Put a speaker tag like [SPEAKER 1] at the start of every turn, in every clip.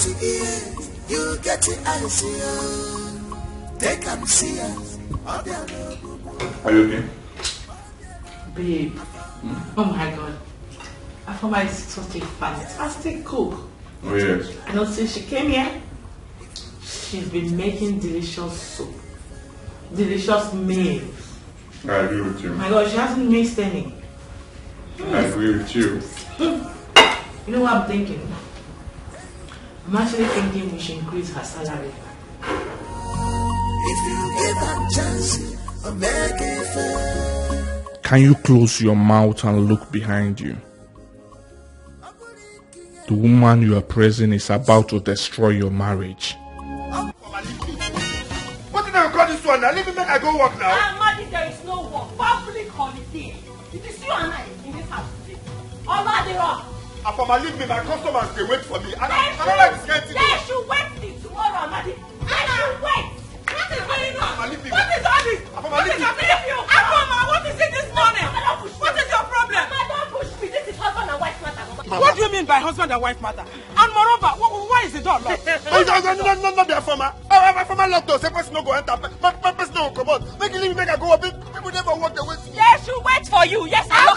[SPEAKER 1] your ears, you get your eyes. They can see us.
[SPEAKER 2] Are you okay?
[SPEAKER 3] Babe, oh my God. Afoma is such a fantastic cook.
[SPEAKER 2] Oh yes.
[SPEAKER 3] You know, since she came here, she's been making delicious soup, delicious meals.
[SPEAKER 2] I agree with you.
[SPEAKER 3] My God, she hasn't missed any.
[SPEAKER 2] I agree with you.
[SPEAKER 3] You know what I'm thinking? I'm actually thinking we should increase her salary.
[SPEAKER 1] If you give her a chance, make it fair.
[SPEAKER 4] Can you close your mouth and look behind you? The woman you are praising is about to destroy your marriage.
[SPEAKER 5] What did I call this one now? Leave me, make I go work now.
[SPEAKER 6] Maddy, there is no work. Public holiday. It is you and I in this house today. All of the rock.
[SPEAKER 5] Afoma, leave me, my customers, they wait for me. I don't like this kind of thing.
[SPEAKER 6] They should wait till tomorrow, Maddy. They should wait. What is going on? What is all this? What is happening to you? Afoma, what is it this morning? What is your problem? Mama, don't push me. This is husband and wife matter.
[SPEAKER 7] What do you mean by husband and wife matter? And moreover, why is the door locked?
[SPEAKER 5] No, be Afoma. Afoma locked us. Person no go enter. Person no come out. Make you leave me, make I go up. People never walk the way.
[SPEAKER 6] They should wait for you. Yes, I know.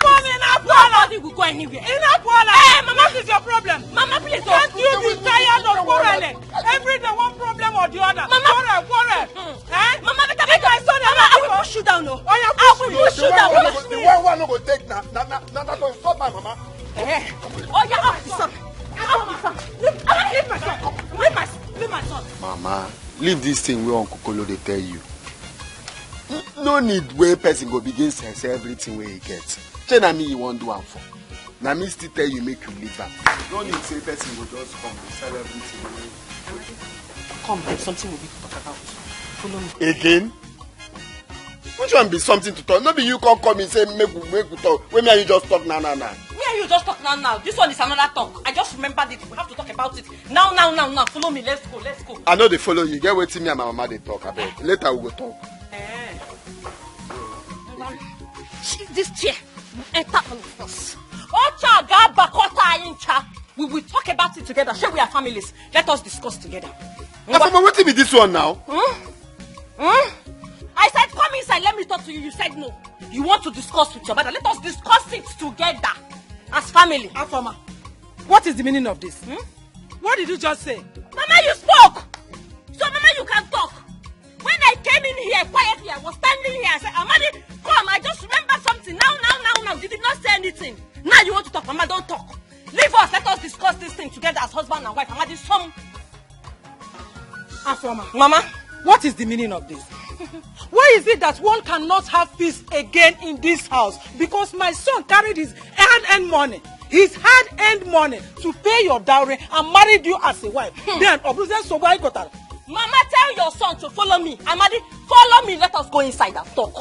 [SPEAKER 6] Nobody will go anywhere.
[SPEAKER 7] Hey, Mama, what is your problem?
[SPEAKER 6] Mama, please don't.
[SPEAKER 7] Can't you be tired of quarreling? Every day one problem or the other.
[SPEAKER 6] Mama,
[SPEAKER 7] quarrel.
[SPEAKER 6] Mama, make my son. I will push you down. No, I will push you down.
[SPEAKER 5] The one no go take now. Now go stop my mama.
[SPEAKER 6] Oh yeah, officer. Leave my son. Leave my son.
[SPEAKER 8] Mama, leave this thing where Uncle Kolo they tell you. No need where person go begin say everything where he gets. Say na me you won't do am for. Na me still tell you make you leave am. No need say person will just come and sell everything.
[SPEAKER 6] Come, there's something we'll be talking about. Follow me.
[SPEAKER 8] Again? Which one be something to talk? No be you come and say make we talk. When me and you just talk now.
[SPEAKER 6] Me and you just talk now. This one is another talk. I just remembered it. We have to talk about it. Now. Follow me. Let's go.
[SPEAKER 8] I know they follow you. Get waiting me and my mama they talk about. Later we go talk.
[SPEAKER 6] This chair will enter all of us. We will talk about it together. Shall we are families? Let us discuss together.
[SPEAKER 8] Mama, what be this one now?
[SPEAKER 6] I said come inside, let me talk to you. You said no. You want to discuss with your mother. Let us discuss it together as family.
[SPEAKER 7] Afoma, what is the meaning of this? What did you just say?
[SPEAKER 6] Mama, you spoke. So Mama, you can talk. When I came in here quietly, I was standing here. I said, Amadi, come. I just remember something. Now. You did not say anything. Now you want to talk. Mama, don't talk. Leave us. Let us discuss this thing together as husband and wife. Amadi, some.
[SPEAKER 7] Afoma,
[SPEAKER 6] Mama,
[SPEAKER 7] what is the meaning of this? Why is it that one cannot have peace again in this house? Because my son carried his hard-earned money. His hard-earned money to pay your dowry and married you as a wife. Then, so why got that?
[SPEAKER 6] Mama, tell your son to follow me. Amadi, follow me. Let us go inside and talk.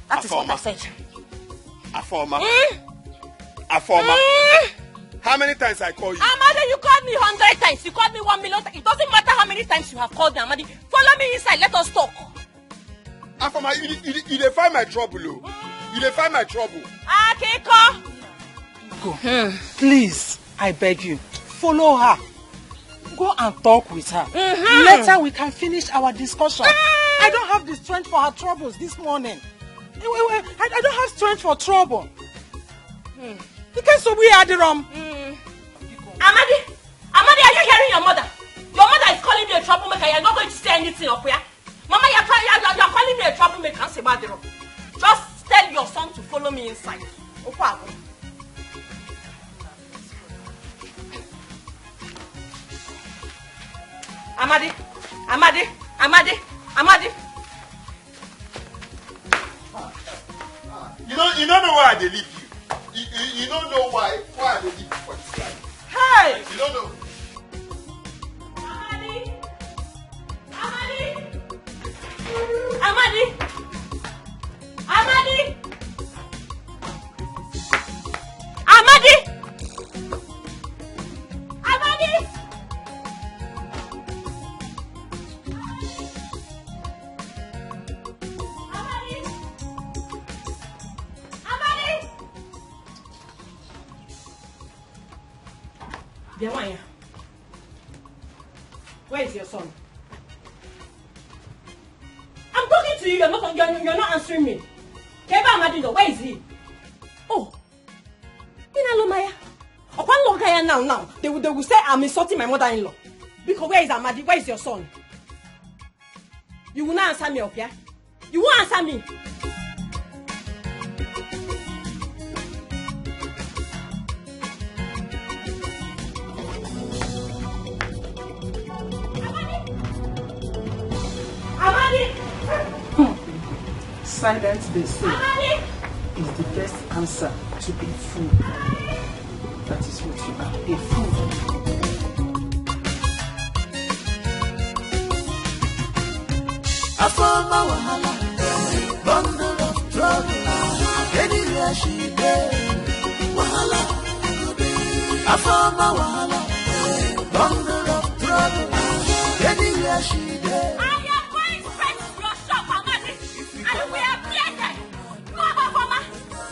[SPEAKER 6] That is what I said.
[SPEAKER 5] Afoma. How many times I call you?
[SPEAKER 6] Amadi, you called me 100 times. You called me 1 million times. It doesn't matter how many times you have called me, Amadi. Follow me inside. Let us talk.
[SPEAKER 5] Afoma, you dey find my trouble, You dey find my trouble.
[SPEAKER 6] Akiko.
[SPEAKER 7] Go. Please, I beg you, follow her. Go and talk with her. Later we can finish our discussion. I don't have the strength for her troubles this morning. I don't have strength for trouble. Because so we are the wrong.
[SPEAKER 6] Amadi, are you hearing your mother? Your mother is calling me a troublemaker. You're not going to say anything up here. Mama, you're calling me a troublemaker. Just tell your son to follow me inside. Amadi.
[SPEAKER 5] You don't know why they leave you. You don't know why I leave you for this life.
[SPEAKER 6] Hey!
[SPEAKER 5] You don't know.
[SPEAKER 6] Amadi. Where is your son? I'm talking to you. You're not answering me. Keba Amadindo, where is he? Oh, Inalomaya. Upon Lokaya now, they will say I'm insulting my mother-in-law. Because where is Amadi? Where is your son? You will not answer me, okay? You won't answer me. Amadi!
[SPEAKER 7] Silence, they say, is the best answer to a fool. That is what you are, a fool.
[SPEAKER 1] I found my wahala, bundle of trouble. Anywhere she there, wahala. I found my wahala, bundle of trouble. Anywhere she there.
[SPEAKER 6] I am going straight to your shop, Amadi. And we are blended. No, Mama.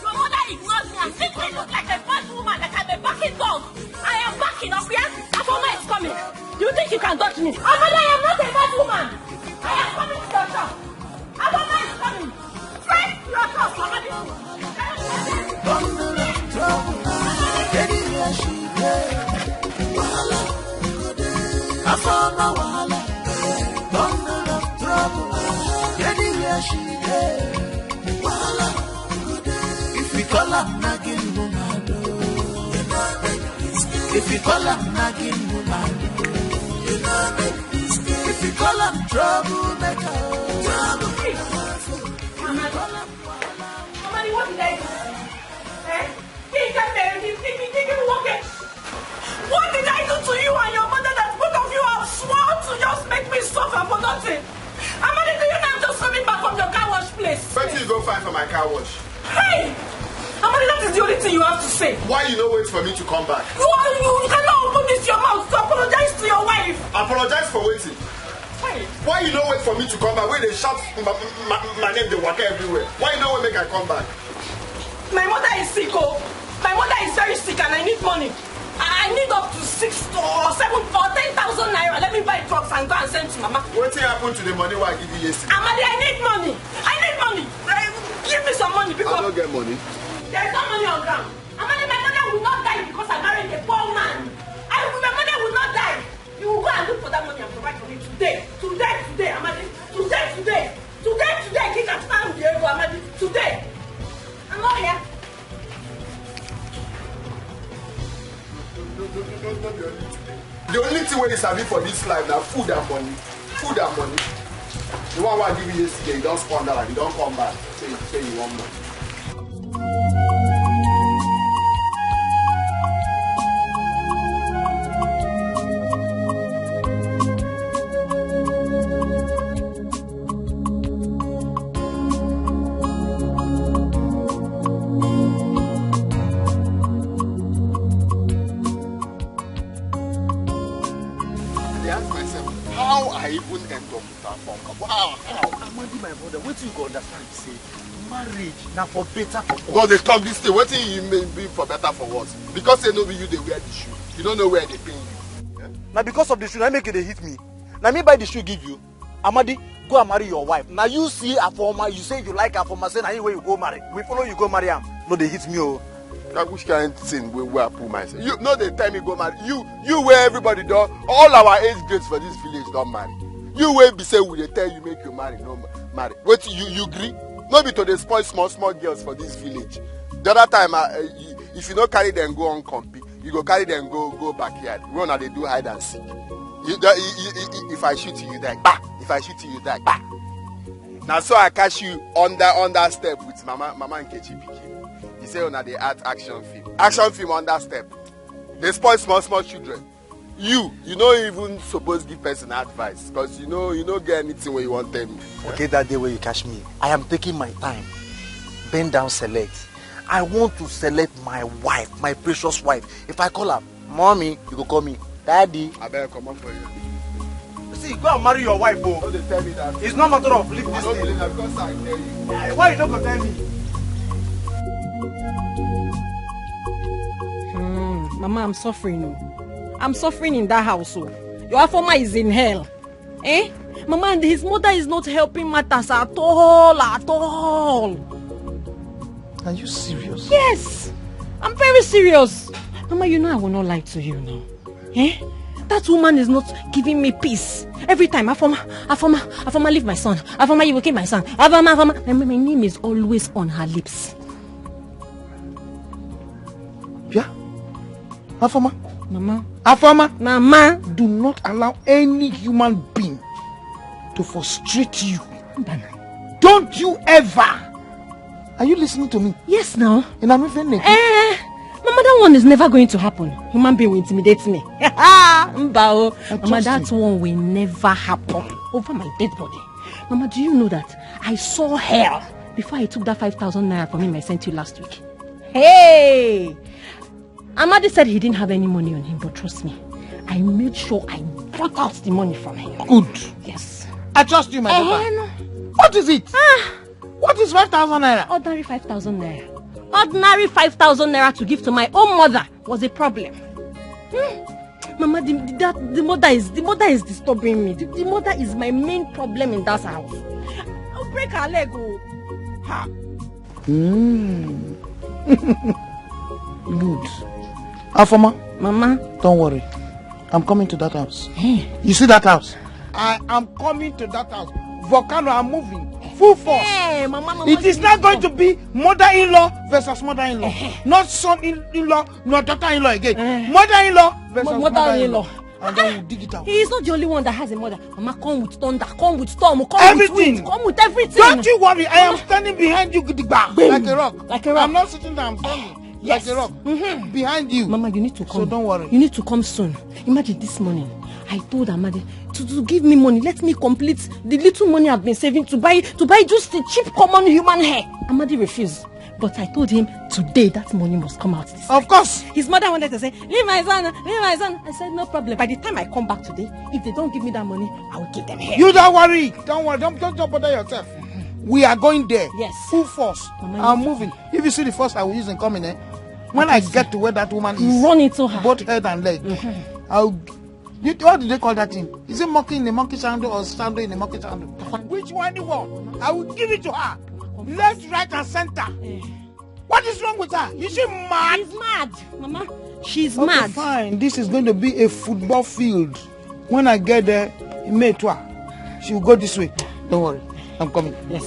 [SPEAKER 6] Your mother ignores me and thinks me look like a bad woman, like I'm a backing dog. I am backing up, yeah? Afoma is coming. You think you can dodge me? Amadi, I am not a bad woman. I am coming to your shop. Afoma is coming. Straight to your shop, Amadi.
[SPEAKER 1] Bundle of trouble. Anywhere she there, wahala. I found my wahala. Bundle of trouble. Anywhere she there, wahala. If we call her nagging woman, if we call her nagging woman, if we call her troublemaker,
[SPEAKER 6] Amadi, what did I do? Eh? What did I do to you and your mother that both of you have sworn to just make me suffer for nothing? Amadi, do you know I'm just coming back from your car wash place?
[SPEAKER 5] Where till you go find for my car wash?
[SPEAKER 6] Hey! Amadi, that is the only thing you have to say.
[SPEAKER 5] Why you no wait for me to come back?
[SPEAKER 6] You cannot open this your mouth to apologize to your wife.
[SPEAKER 5] Apologize for waiting.
[SPEAKER 6] Hey!
[SPEAKER 5] Why you no wait for me to come back? When they shout my name, they walk everywhere. Why you no wait make I come back?
[SPEAKER 6] My mother is sick, oh. My mother is very sick and I need money. I need up to 6 or 7 or 10,000 naira. Let me buy drugs and go and send to Mama.
[SPEAKER 5] What happened to the money I give you yesterday?
[SPEAKER 6] Amadi, I need money. I need money. Give me some money because
[SPEAKER 5] I don't get money.
[SPEAKER 6] there is no money on ground. Amadi, my mother will not die because I married a poor man. My mother will not die. You will go and look for that money and provide for me today. Today, Amadi. Today. Kick and stand here, Amadi. Today. I'm not here.
[SPEAKER 5] The only thing when is having for this life now food and money. The one I give you yesterday, you don't squander and you don't come back. Say you want more.
[SPEAKER 8] Wetin you go understand say marriage na for better for worse.
[SPEAKER 5] God, they talk this thing. What thing you mean be for better for worse? Because they know you, they wear the shoe. You don't know where they pay you.
[SPEAKER 8] Yeah? Now because of the shoe, now make it they hit me. Now me buy the shoe give you. Amadi, go and marry your wife. Now you see Afoma, you say you like Afoma, say now you where you go marry. We follow you go marry him. No, they hit me oh.
[SPEAKER 5] Like which kind of thing where I put myself? You know they tell me go marry. You where everybody do all our age grades for this village don't marry. You will be say we they tell you make you marry, no marry. Wait, you agree? No be to dey spoil small girls for this village. The other time, if you don't carry them go on compete, you go carry them go backyard. Run and they do hide and seek. If I shoot you, die. Bah! If I shoot you, die. Bah! Now so I catch you on that step with Mama and Kechi Pikin. He say on the art action film on that step. They spoil small children. You don't even supposed give person advice because you know get anything where you want them.
[SPEAKER 8] Okay, that day where you catch me, I am taking my time. Bend down, select. I want to select my wife, my precious wife. If I call her mommy, you go call me daddy.
[SPEAKER 5] I better come up for you.
[SPEAKER 8] See, go and marry your wife, oh.
[SPEAKER 5] No, they tell me that.
[SPEAKER 8] It's not matter of leave
[SPEAKER 5] I
[SPEAKER 8] this
[SPEAKER 5] don't
[SPEAKER 8] thing.
[SPEAKER 5] believe that because I tell you.
[SPEAKER 8] Why you don't go tell me?
[SPEAKER 6] Mama, I'm suffering. I'm suffering in that household. Your Afoma is in hell. Eh? Mama, and his mother is not helping matters at all, at all.
[SPEAKER 9] Are you serious?
[SPEAKER 6] Yes, I'm very serious. Mama, you know I will not lie to you now. Eh? That woman is not giving me peace. Every time, Afoma, leave my son. Afoma, you will kill my son. Afoma. My name is always on her lips.
[SPEAKER 9] Yeah? Afoma?
[SPEAKER 6] Mama.
[SPEAKER 9] Afoma?
[SPEAKER 6] Mama.
[SPEAKER 9] Do not allow any human being to frustrate you. Don't you ever. Are you listening to me?
[SPEAKER 6] Yes, now.
[SPEAKER 9] And I'm even
[SPEAKER 6] Mama, that one is never going to happen. Human being will intimidate me. Mama, that one will never happen over my dead body. Mama, do you know that I saw hell before I took that 5,000 naira from him I sent you last week? Hey! Amadi said he didn't have any money on him, but trust me, I made sure I brought out the money from him.
[SPEAKER 9] Good.
[SPEAKER 6] Yes.
[SPEAKER 9] I trust you, my daughter.
[SPEAKER 6] No.
[SPEAKER 9] What is it? What is 5,000 naira?
[SPEAKER 6] Ordinary 5,000 naira. Ordinary 5,000 naira to give to my own mother was a problem. Mama, the mother is disturbing me. The mother is my main problem in that house. I'll break her leg. Ha.
[SPEAKER 9] Good. Afoma.
[SPEAKER 6] Mama.
[SPEAKER 9] Don't worry. I'm coming to that house. You see that house? I am coming to that house. Volcano are moving. Full force.
[SPEAKER 6] Hey, Mama,
[SPEAKER 9] it is not going to be mother-in-law versus mother-in-law. Not son-in-law, not daughter-in-law again. Mother-in-law versus mother-in-law. And then we'll dig it out.
[SPEAKER 6] He is not the only one that has a mother. Mama, come with thunder, come with storm, come
[SPEAKER 9] everything.
[SPEAKER 6] With wind, come with everything.
[SPEAKER 9] Don't you worry, I am standing behind you, like a rock.
[SPEAKER 6] Like a rock.
[SPEAKER 9] I'm not sitting there, I'm standing. Yes. Like a rock. Behind you.
[SPEAKER 6] Mama, you need to come.
[SPEAKER 9] So don't worry.
[SPEAKER 6] You need to come soon. Imagine this morning, I told Amadi to give me money. Let me complete the little money I've been saving to buy just a cheap common human hair. Amadi refused. But I told him today that money must come out.
[SPEAKER 9] Of course.
[SPEAKER 6] His mother wanted to say, leave my son, leave my son. I said, no problem. By the time I come back today, if they don't give me that money, I will give them hair.
[SPEAKER 9] You don't worry. Don't worry. Don't bother yourself. We are going there.
[SPEAKER 6] Yes.
[SPEAKER 9] Full force. Mama, I'm moving. If you see the force I will use in coming, when I get to where that woman is,
[SPEAKER 6] run into her.
[SPEAKER 9] Both head and leg. What do they call that thing? Is it monkey in the monkey sandal or sandal in the monkey sandal? Which one you want? I will give it to her. Left, right, and center. What is wrong with her? Is she mad?
[SPEAKER 6] She's mad, Mama. She's mad.
[SPEAKER 9] Fine. This is going to be a football field. When I get there, in Maid, she will go this way. Don't worry. I'm coming. Yes.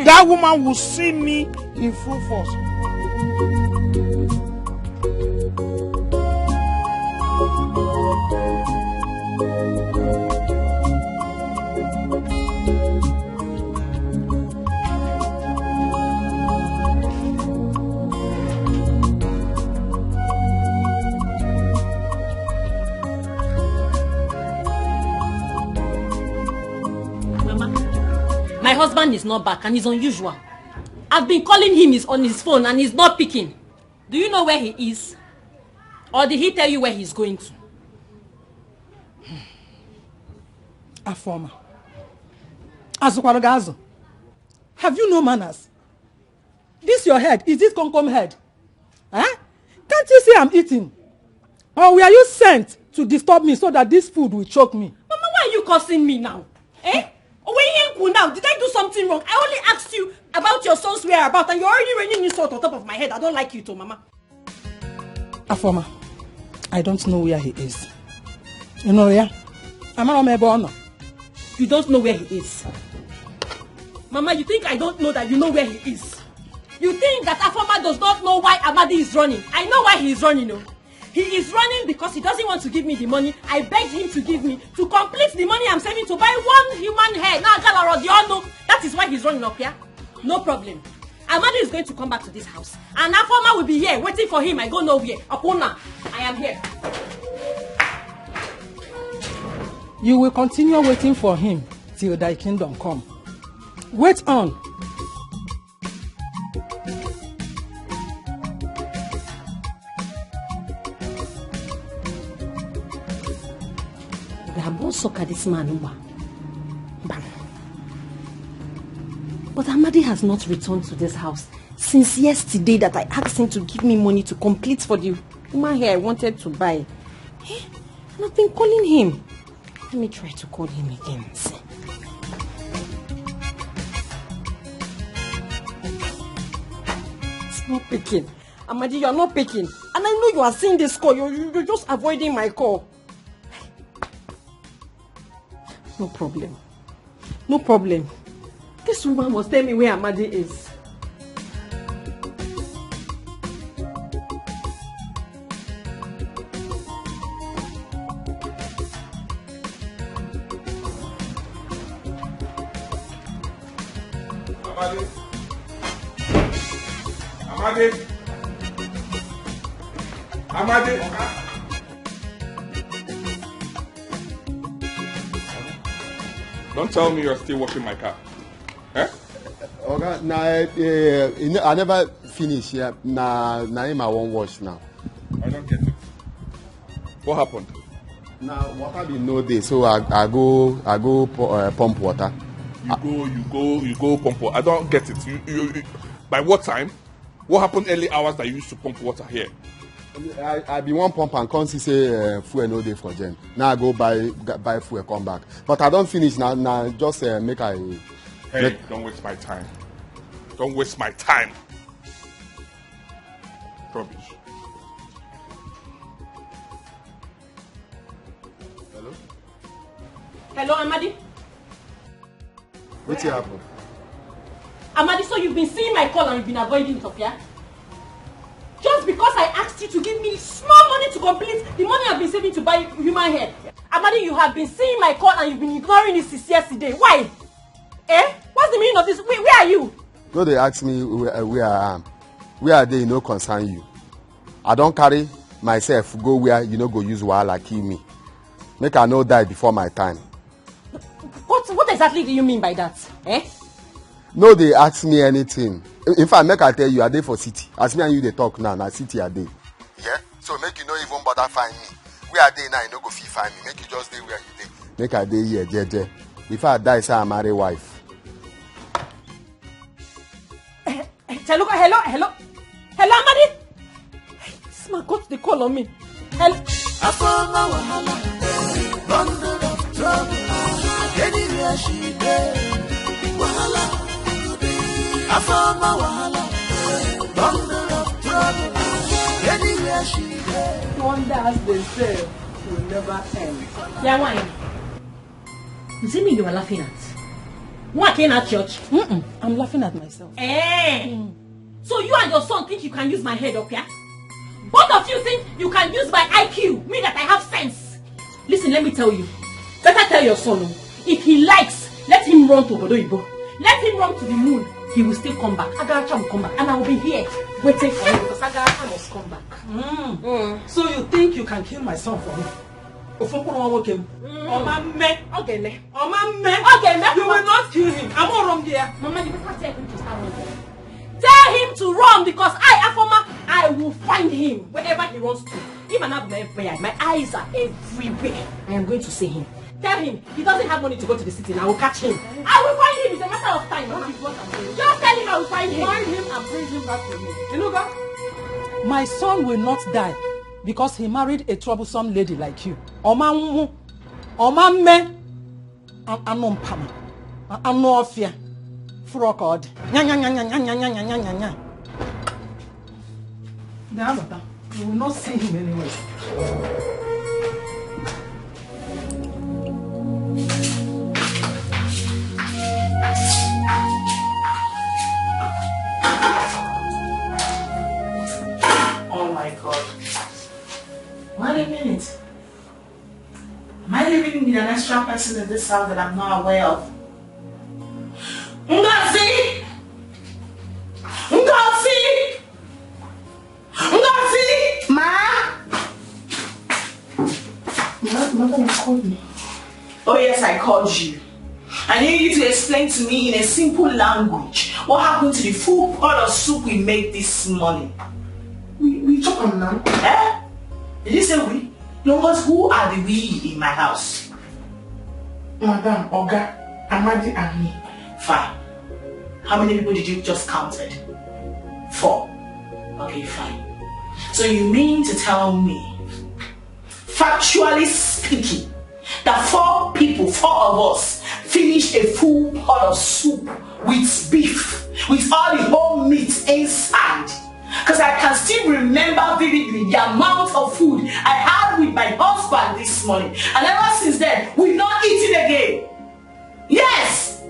[SPEAKER 9] That woman will see me in full force.
[SPEAKER 6] My husband is not back and he's unusual. I've been calling him, he's on his phone and he's not picking. Do you know where he is? Or did he tell you where he's going to?
[SPEAKER 7] Afoma. Azukwaragazo. Have you no manners? This your head? Is this Concom head? Huh? Can't you see I'm eating? Or were you sent to disturb me so that this food will choke me?
[SPEAKER 6] Mama, why are you cursing me now? Eh? Now, did I do something wrong? I only asked you about your son's whereabouts and you're already raining insult on top of my head. I don't like you too, Mama.
[SPEAKER 7] Afoma, I don't know where he is. You know where?
[SPEAKER 6] You don't know where he is. Mama, you think I don't know that you know where he is? You think that Afoma does not know why Amadi is running? I know why he is running, no? He is running because he doesn't want to give me the money I begged him to give me to complete the money I'm saving to buy one human hair. Now, that is why he's running up here. No problem. Amadi is going to come back to this house. And Afoma will be here waiting for him. I go nowhere. Apona, I am here.
[SPEAKER 7] You will continue waiting for him till thy kingdom come. Wait on.
[SPEAKER 6] Sucker this man. Bam. But Amadi has not returned to this house since yesterday that I asked him to give me money to complete for the human hair I wanted to buy. And I've been calling him. Let me try to call him again. It's not picking. Amadi, you're not picking. And I know you are seeing this call. You're just avoiding my call. No problem. No problem. This woman must tell me where Amadi is.
[SPEAKER 4] Amadi. Amadi. Amadi. Don't tell me you're still washing my car. Eh?
[SPEAKER 8] Okay, now I never finish here. Now him I won't wash now.
[SPEAKER 4] I don't get it. What happened?
[SPEAKER 8] Now water be no day, so I go pump water.
[SPEAKER 4] You go pump water. I don't get it. You by what time? What happened early hours that you used to pump water here?
[SPEAKER 8] I be one pump and come see say fuel no day for gen. Now I go buy fuel, come back. But I don't finish now. Now just make I.
[SPEAKER 4] Hey, don't waste my time. Don't waste my time. Rubbish.
[SPEAKER 8] Hello.
[SPEAKER 6] Hello, Amadi.
[SPEAKER 8] What's happened?
[SPEAKER 6] Amadi, so you've been seeing my call and you've been avoiding it, yeah? Just because I asked you to give me small money to complete the money I've been saving to buy human hair. Amadi, you have been seeing my call and you've been ignoring it since yesterday. Why? Eh? What's the meaning of this? Where are you?
[SPEAKER 8] No, they ask me where I am. Where are they? No concern you. I don't carry myself go where you know go use wahala kill me. Make I no die before my time.
[SPEAKER 6] What exactly do you mean by that? Eh?
[SPEAKER 8] No, they ask me anything. In fact, make I tell you, I dey for city. As me and you they talk now, na city I dey. Yeah? So make you no even bother find me. Where I dey now, you no go fit find me. Make you just dey where you dey. Make I dey here, jeje. If I die, say I marry wife.
[SPEAKER 6] Hello, Amadi. This man got the call on me. Hello.
[SPEAKER 1] I found my wahala, bundle of trouble. Anywhere she dey, wahala. I found my wahala, bundle of trouble. Anywhere she dey.
[SPEAKER 7] Wonder as they say will never end.
[SPEAKER 6] Yeah, why? You see me you were laughing at? Walking at church?
[SPEAKER 7] I'm laughing at myself.
[SPEAKER 6] So you and your son think you can use my head up here? Both of you think you can use my IQ, me that I have sense. Listen, let me tell you. Better tell your son, if he likes, let him run to Obodo. Let him run to the moon. He will still come back. Agaracha will come back. And I will be here waiting for him because Agaracha must come back.
[SPEAKER 7] So you think you can kill my son for me? You will not kill him. I'm all wrong there.
[SPEAKER 6] Mama, you better tell him to start running. Tell him to run because I will find him wherever he wants to. Even my eyes are everywhere. I am going to see him. Tell him he doesn't have money to go to the city and I will catch him. I will find him. It's a matter of time. Just tell him I will find him.
[SPEAKER 7] Find him and bring him back to me. You know that? My son will not die because he married a troublesome lady like you. Omamme, anompama, anofia, frogod. You will not see him anyway.
[SPEAKER 3] Oh my God. Wait a minute. Am I living with an extra person in this house that I'm not aware of? Ngozi! Ma! Mother, you called me. Oh yes, I called you. I need you to explain to me in a simple language what happened to the full pot of soup we made this morning. We talk on now. Eh? Did you say we? No, who are the we in my house? Madam, Oga, Amadi and me. Fine. How many people did you just counted? 4. Okay, fine. So you mean to tell me factually speaking, that 4 of us finished a full pot of soup with beef, with all the whole meat inside. Because I can still remember vividly the amount of food I had with my husband this morning. And ever since then, we've not eaten again. Yes!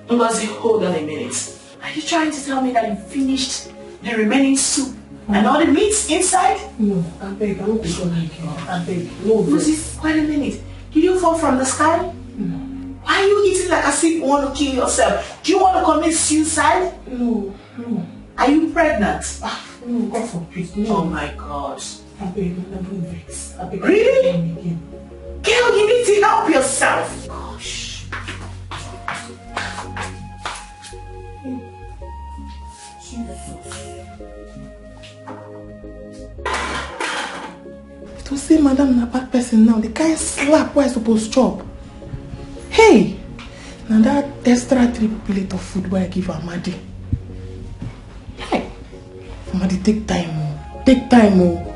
[SPEAKER 3] Ngozi, hold on a minute. Are you trying to tell me that you finished the remaining soup and all the meats inside?
[SPEAKER 7] No, I beg, I don't like you. I beg, no.
[SPEAKER 3] Moses, wait a minute. Did you fall from the sky?
[SPEAKER 7] No.
[SPEAKER 3] Why are you eating like as if you want to kill yourself? Do you want to commit suicide?
[SPEAKER 7] No.
[SPEAKER 3] Are you pregnant?
[SPEAKER 7] No, God forbid. No.
[SPEAKER 3] Oh my God.
[SPEAKER 7] I beg, I don't vex. I beg.
[SPEAKER 3] Really?
[SPEAKER 7] Again.
[SPEAKER 3] Girl, you need to help yourself. Gosh.
[SPEAKER 7] To say madam na bad person now, the kind slap where I supposed to chop. Hey! Now that extra 3 plate of food where I give Amadi. Hey! Amadi, take time, oh. Take time, oh.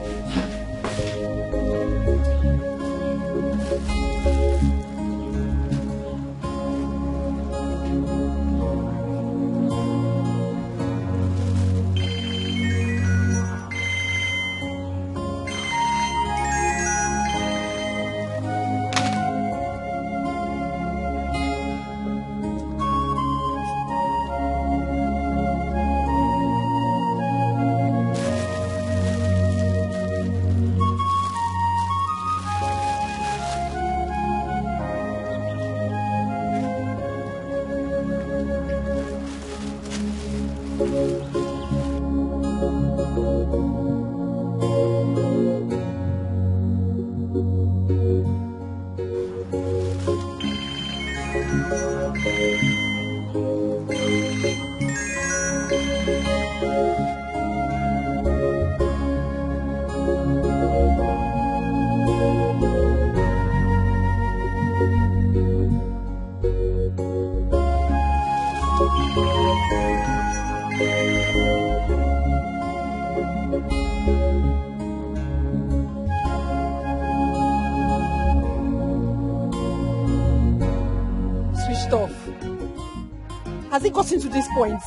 [SPEAKER 6] Has it gotten to this point?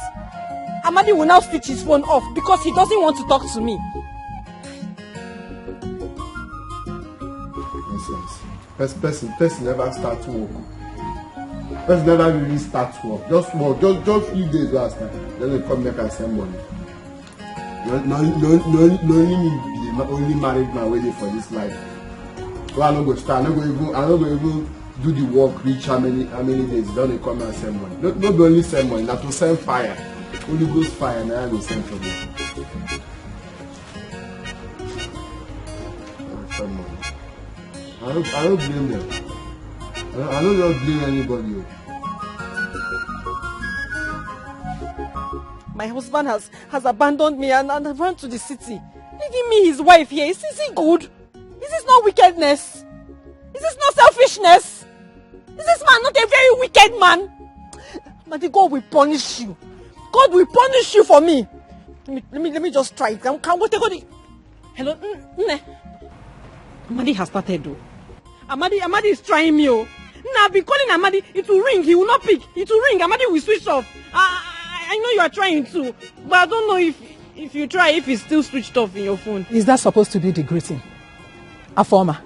[SPEAKER 6] Amadi will now switch his phone off because he doesn't want to talk to me.
[SPEAKER 8] Person never start to work. Person never really start to work. Just few days last time. Then they come back and send money. No only me be the only married man waiting for this life. So I no go start. I no go even do the work. Reach how many days? Then they come and send money. Not be only send money. Not to send fire. Only goes fire. Now I go send for them. Send money. I don't blame them. I don't blame anybody.
[SPEAKER 6] My husband has abandoned me and run to the city, leaving me his wife here. Is this good? Is this not wickedness? Is this not selfishness? Is this man not a very wicked man? But God will punish you. God will punish you for me. Let me just try it. Hello? Amadi has started though. Amadi is trying me. Now I've been calling Amadi. It will ring. He will not pick. It will ring. Amadi will switch off. I know you are trying to, but I don't know if you try, if it's still switched off in your phone.
[SPEAKER 7] Is that supposed to be the greeting? Afoma,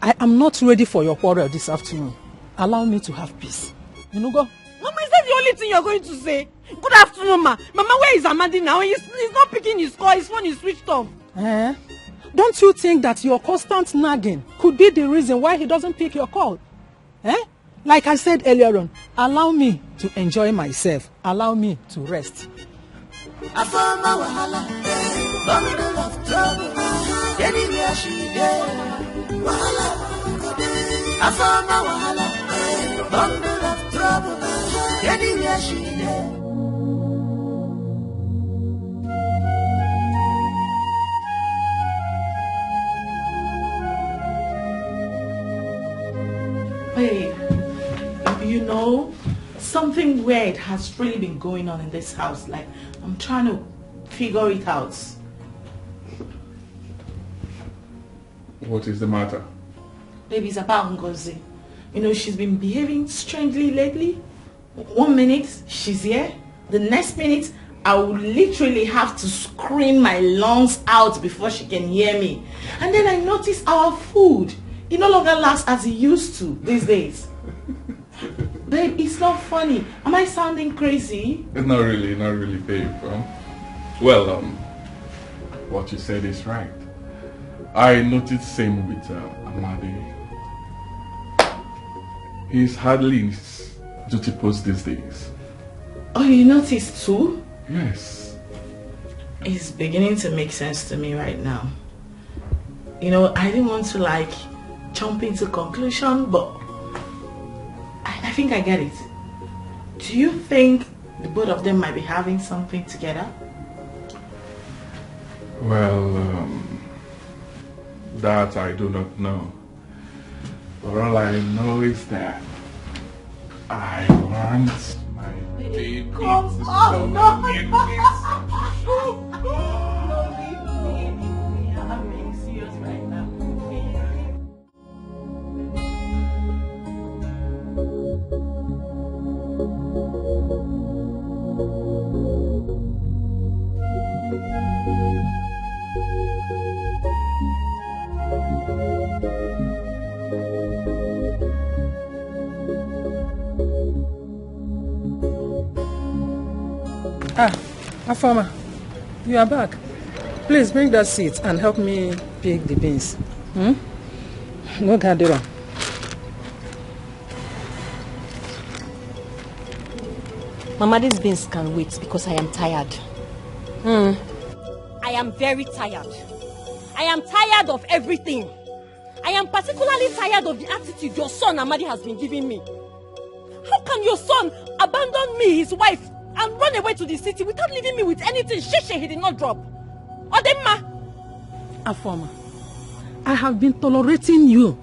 [SPEAKER 7] I am not ready for your quarrel this afternoon. Allow me to have peace. You know, go.
[SPEAKER 6] Mama, is that the only thing you're going to say? Good afternoon, ma. Mama, where is Amadi now? He's not picking his call. His phone is switched off.
[SPEAKER 7] Don't you think that your constant nagging could be the reason why he doesn't pick your call? Like I said earlier on, allow me to enjoy myself. Allow me to rest.
[SPEAKER 1] I found my wahala, bundle of trouble. Anywhere she there, wahala. I found my wahala, bundle of trouble. Anywhere she there.
[SPEAKER 3] Babe, you know, something weird has really been going on in this house. Like, I'm trying to figure it out.
[SPEAKER 2] What is the matter?
[SPEAKER 3] Baby, it's about Ngozi. You know, she's been behaving strangely lately. 1 minute, she's here. The next minute, I will literally have to scream my lungs out before she can hear me. And then I notice our food. It no longer lasts as it used to these days. Babe, it's not funny. Am I sounding crazy?
[SPEAKER 2] Not really, babe. Well, what you said is right. I noticed same with Amadi. He's hardly in his duty post these days.
[SPEAKER 3] Oh, you noticed too?
[SPEAKER 2] Yes.
[SPEAKER 3] It's beginning to make sense to me right now. You know, I didn't want to like jump into conclusion, but I think I get it. Do you think the both of them might be having something together?
[SPEAKER 2] Well, that I do not know. But all I know is that I want my baby to
[SPEAKER 3] on,
[SPEAKER 2] no.
[SPEAKER 3] I'm being serious right now.
[SPEAKER 7] Afoma, you are back. Please bring that seat and help me pick the beans. No gadira.
[SPEAKER 6] Mama, these beans can wait because I am tired. I am very tired. I am tired of everything. I am particularly tired of the attitude your son Amadi has been giving me. How can your son abandon me, his wife, and run away to the city without leaving me with anything he did not drop? Odemma!
[SPEAKER 7] Afoma, I have been tolerating you,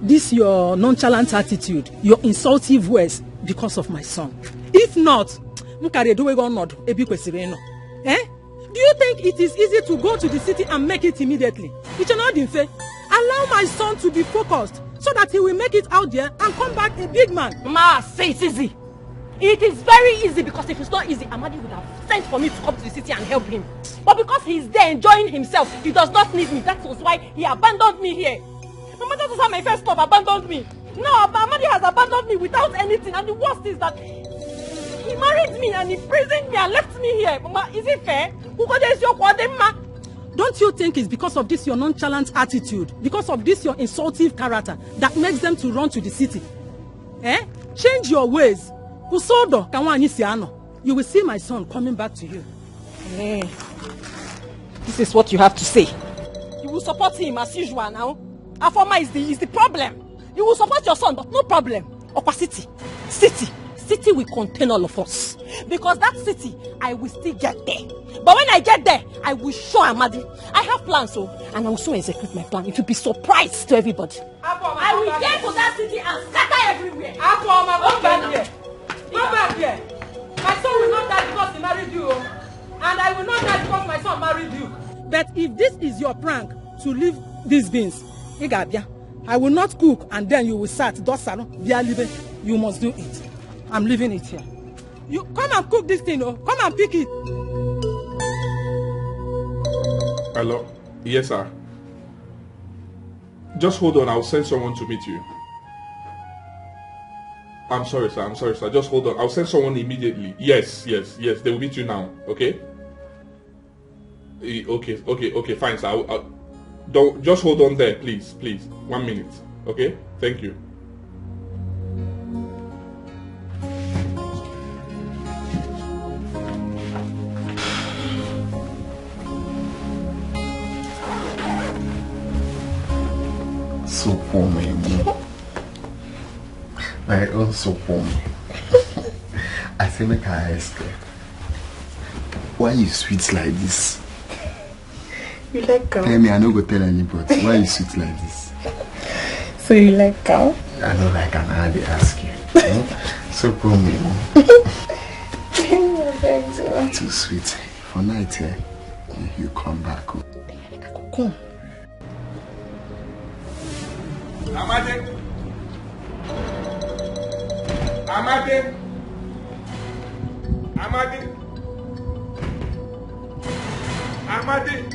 [SPEAKER 7] this your nonchalant attitude, your insultive words, because of my son. If not, do you think it is easy to go to the city and make it immediately? It not say, allow my son to be focused so that he will make it out there and come back a big man.
[SPEAKER 6] Ma, say it's easy. It is very easy, because if it's not easy, Amadi would have sent for me to come to the city and help him. But because he's there enjoying himself, he does not need me. That was why he abandoned me here. Mama, that was how my first love abandoned me. Now Amadi has abandoned me without anything, and the worst is that he married me and he imprisoned me and left me here. Mama, is it fair?
[SPEAKER 7] Don't you think it's because of this your nonchalant attitude, because of this your insultive character, that makes them to run to the city? Change your ways. You will see my son coming back to you.
[SPEAKER 6] This is what you have to say. You will support him as usual now. Afoma is the problem. You will support your son, but no problem. Okwa city will contain all of us. Because that city, I will still get there. But when I get there, I will show Amadi. I have plans, and I will soon execute my plan. It will be surprise to everybody. I will get to that city and scatter everywhere.
[SPEAKER 7] Come back here. Come back here. My son will not die because he married you. And I will not die because my son married you. But if this is your prank to leave these beans, I will not cook and then you will start. You must do it. I'm leaving it here. You come and cook this thing, come and pick it.
[SPEAKER 4] Hello? Yes, sir. Just hold on, I'll send someone to meet you. I'm sorry, sir. Just hold on. I'll send someone immediately. Yes. They will meet you now. Okay? Okay, fine, sir. Don't just hold on there, please. 1 minute. Okay? Thank you.
[SPEAKER 8] So poor me. My own so poor me. I say make I ask her, why you sweet like this?
[SPEAKER 10] You like cow?
[SPEAKER 8] Tell me, I no go tell anybody. Why you sweet like this?
[SPEAKER 10] So you like cow?
[SPEAKER 8] I know like an I dey ask you. So poor me. Too sweet. For night, you come back.
[SPEAKER 10] Come.
[SPEAKER 2] Amade. Amade. Amade. Amade.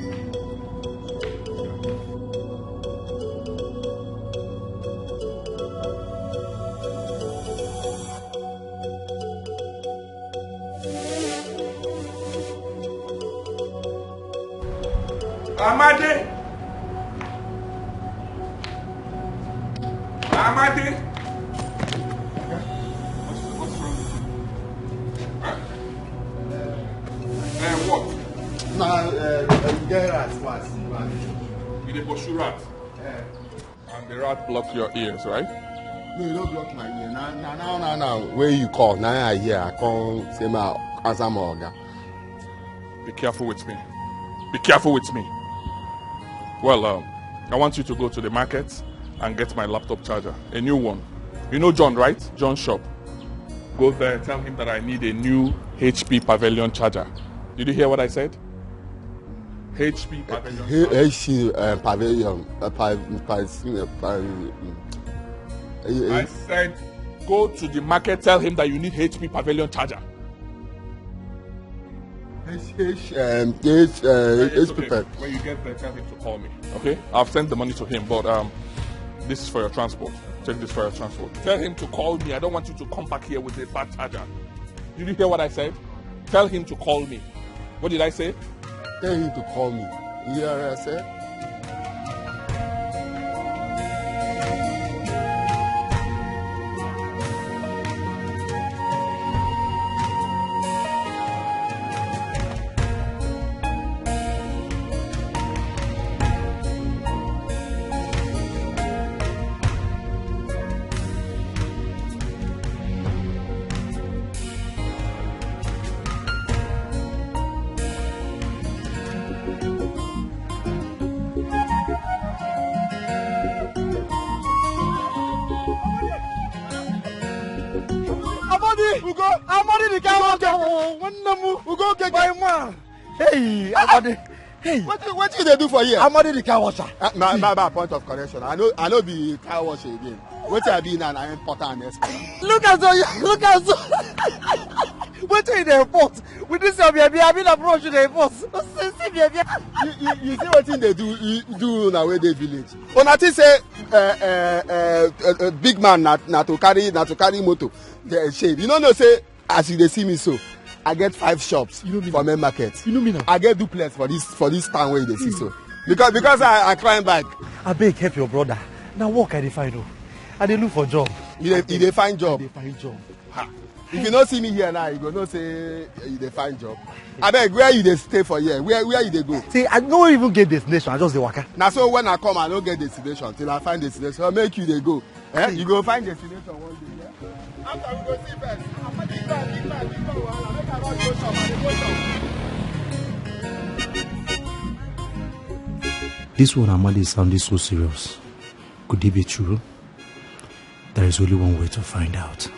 [SPEAKER 2] Amade. Amade. What's wrong with you? Huh? What?
[SPEAKER 8] No, get rats once.
[SPEAKER 2] You dey pursue rat? And the rat blocked your ears, right?
[SPEAKER 8] No, you don't block my ear. Now. Where you call? Now I hear. I call. Say my answer my organ.
[SPEAKER 2] Be careful with me. Be careful with me. Well, I want you to go to the market and get my laptop charger, a new one. You know John, right? John's shop. Go there, tell him that I need a new HP Pavilion charger. Did you hear what I said? HP Pavilion.
[SPEAKER 8] HP Pavilion.
[SPEAKER 2] I said, go to the market, tell him that you need HP Pavilion charger.
[SPEAKER 8] It's
[SPEAKER 2] okay. When you get there, tell him to call me. Okay? I've sent the money to him, but this is for your transport. Take this for your transport. Tell him to call me. I don't want you to come back here with a bad charger. Did you hear what I said? Tell him to call me. What did I say?
[SPEAKER 8] Tell him to call me. You hear what I said?
[SPEAKER 9] Hey,
[SPEAKER 8] what you they do for here?
[SPEAKER 9] I'm already the car washer.
[SPEAKER 8] My point of correction. I know be car washer again. What I be now? I important and expert.
[SPEAKER 9] Look at so. What in the airport? With this baby, I've been approached to the airport.
[SPEAKER 8] You see what thing they do now where they village. When I say big man not to carry motor, they shame. You know say as you they see me so. I get 5 shops for main market.
[SPEAKER 9] You know me now.
[SPEAKER 8] I get duplex for this town where they see so. Because I climb back.
[SPEAKER 9] I beg help your brother. Now work I dey find out. I dey look for job.
[SPEAKER 8] You dey find job.
[SPEAKER 9] I dey find job.
[SPEAKER 8] Ha. If you don't see me here now, you go know say you dey find job. I beg where you dey stay for here? Where you dey go?
[SPEAKER 9] See, I don't even get destination. I just dey waka.
[SPEAKER 8] Now so when I come, I don't get destination till I find destination. I'll make you dey go. Eh? You go find destination one day. Yeah? After we go see first.
[SPEAKER 11] This one Amadi is sounding so serious. Could it be true? There is only one way to find out.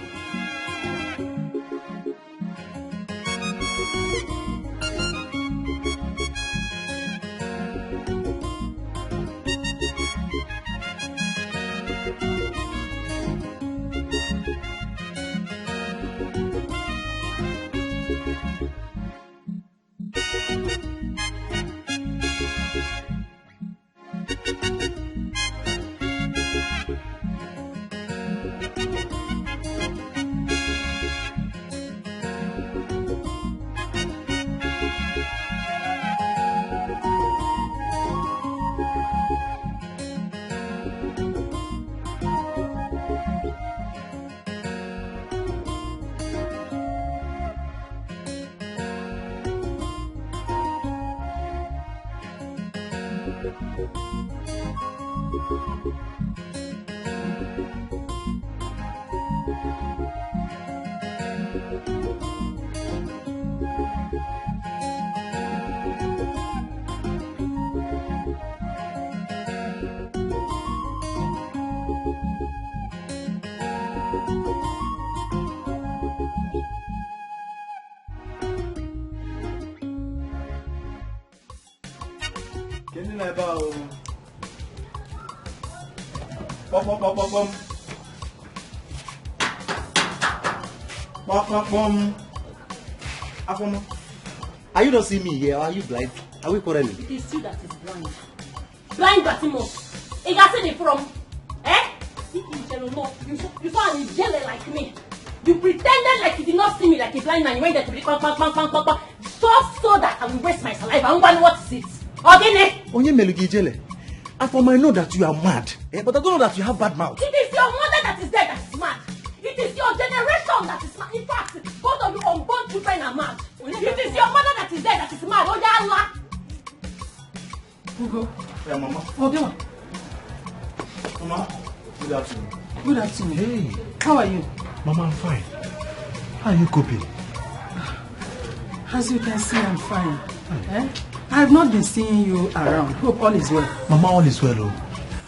[SPEAKER 11] Are you not seeing me here? Or are you blind? Are we quarreling?
[SPEAKER 6] It is you that is blind. Blind Batimo. You got it from. Eh? You saw an jelly like me. You pretended like you did not see me like a blind man. You went there to be so that I will waste my saliva. I don't know what is it. Okay?
[SPEAKER 11] Onye melugi jele. Afom, I know that you are mad, but I don't know that you have bad mouth.
[SPEAKER 6] It is your mother that is there that is mad. It is your generation that is mad. In fact, both of you unborn children are mad. It is your mother that is there that is mad. Oh, yeah, Allah.
[SPEAKER 11] Ugo. Yeah, Mama.
[SPEAKER 7] Okay.
[SPEAKER 11] Mama. Good afternoon.
[SPEAKER 7] Good afternoon.
[SPEAKER 11] Hey.
[SPEAKER 7] How are you?
[SPEAKER 11] Mama, I'm fine. How are you coping?
[SPEAKER 7] As you can see, I'm fine. Eh? I have not been seeing you around. Hope all is well.
[SPEAKER 11] Mama, all is well. Oh.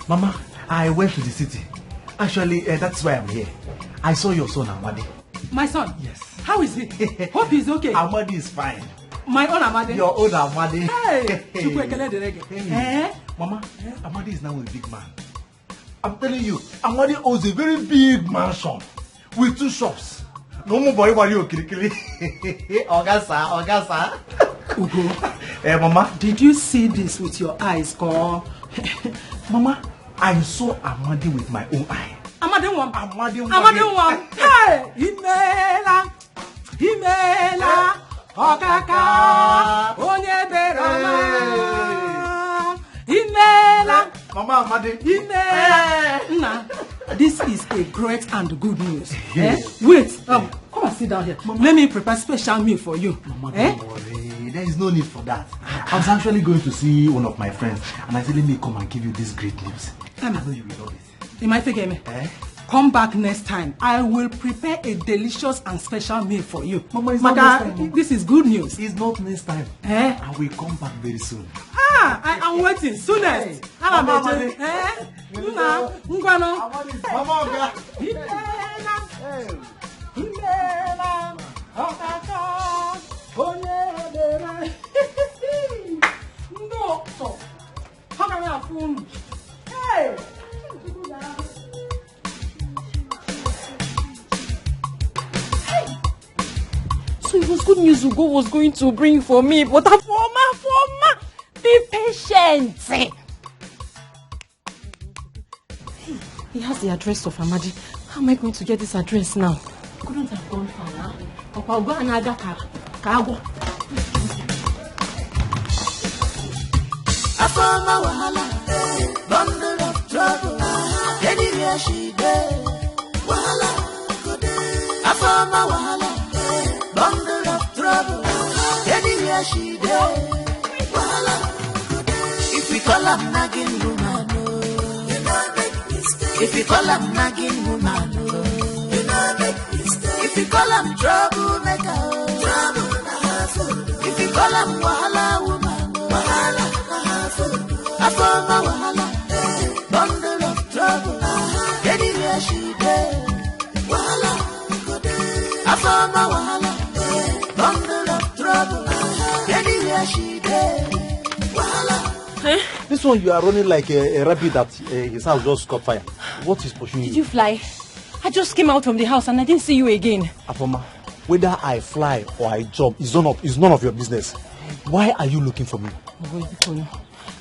[SPEAKER 11] Mama, I went to the city. Actually, that's why I'm here. I saw your son, Amadi.
[SPEAKER 7] My son?
[SPEAKER 11] Yes.
[SPEAKER 7] How is he? Hope he's okay.
[SPEAKER 11] Amadi is fine.
[SPEAKER 7] My own Amadi?
[SPEAKER 11] Your own Amadi.
[SPEAKER 7] Hey!
[SPEAKER 11] Hey. Mama, Amadi is now a big man. I'm telling you, Amadi owns a very big mansion with 2 shops. No more boy, what you kirikiri. Ogasa.
[SPEAKER 7] Ugo.
[SPEAKER 11] Mama,
[SPEAKER 7] did you see this with your eyes, Ko?
[SPEAKER 11] Mama, I saw Amadi with my own eye.
[SPEAKER 7] Amadi one. Hey! Himela. Okaka. Onyeberama. Himela.
[SPEAKER 11] Mama, Amadi.
[SPEAKER 7] Himela. This is a great and good news. Wait, come and sit down here. Mama. Let me prepare special meal for you.
[SPEAKER 11] Mama, don't worry. There is no need for that. I was actually going to see one of my friends, and I said, let me come and give you this great news. I know you will love it.
[SPEAKER 7] You might forget me. Come back next time. I will prepare a delicious and special meal for you.
[SPEAKER 11] Mama, it's not next time.
[SPEAKER 7] This is good news.
[SPEAKER 11] It's not next time. I will come back very soon.
[SPEAKER 7] I am waiting. Soonest.
[SPEAKER 11] Mama,
[SPEAKER 6] So it was good news Ugo was going to bring for me, but Afoma, be patient. He has the address of Amadi. How am I going to get this address now? Couldn't have gone far now. I'll go another car.
[SPEAKER 1] Afoma wahala, bundle of trouble. Anywhere she there, wahala go there. Afoma wahala, bundle of trouble. Anywhere she there, wahala go there. If we call her nagging woman, you not make mistake. If we call her nagging woman, you not make mistake. If we call her troublemaker, trouble na her fault. If we call her wahala woman, wahala. Afoma wahala, bundle of trouble. Anywhere she there, wahala go there. Afoma wahala, bundle of trouble. Anywhere she there, wahala.
[SPEAKER 11] This one you are running like a rabbit that his house just caught fire. What is pursuing you?
[SPEAKER 6] Did you fly? I just came out from the house and I didn't see you again.
[SPEAKER 11] Afoma, whether I fly or I jump is none of your business. Why are you looking for me?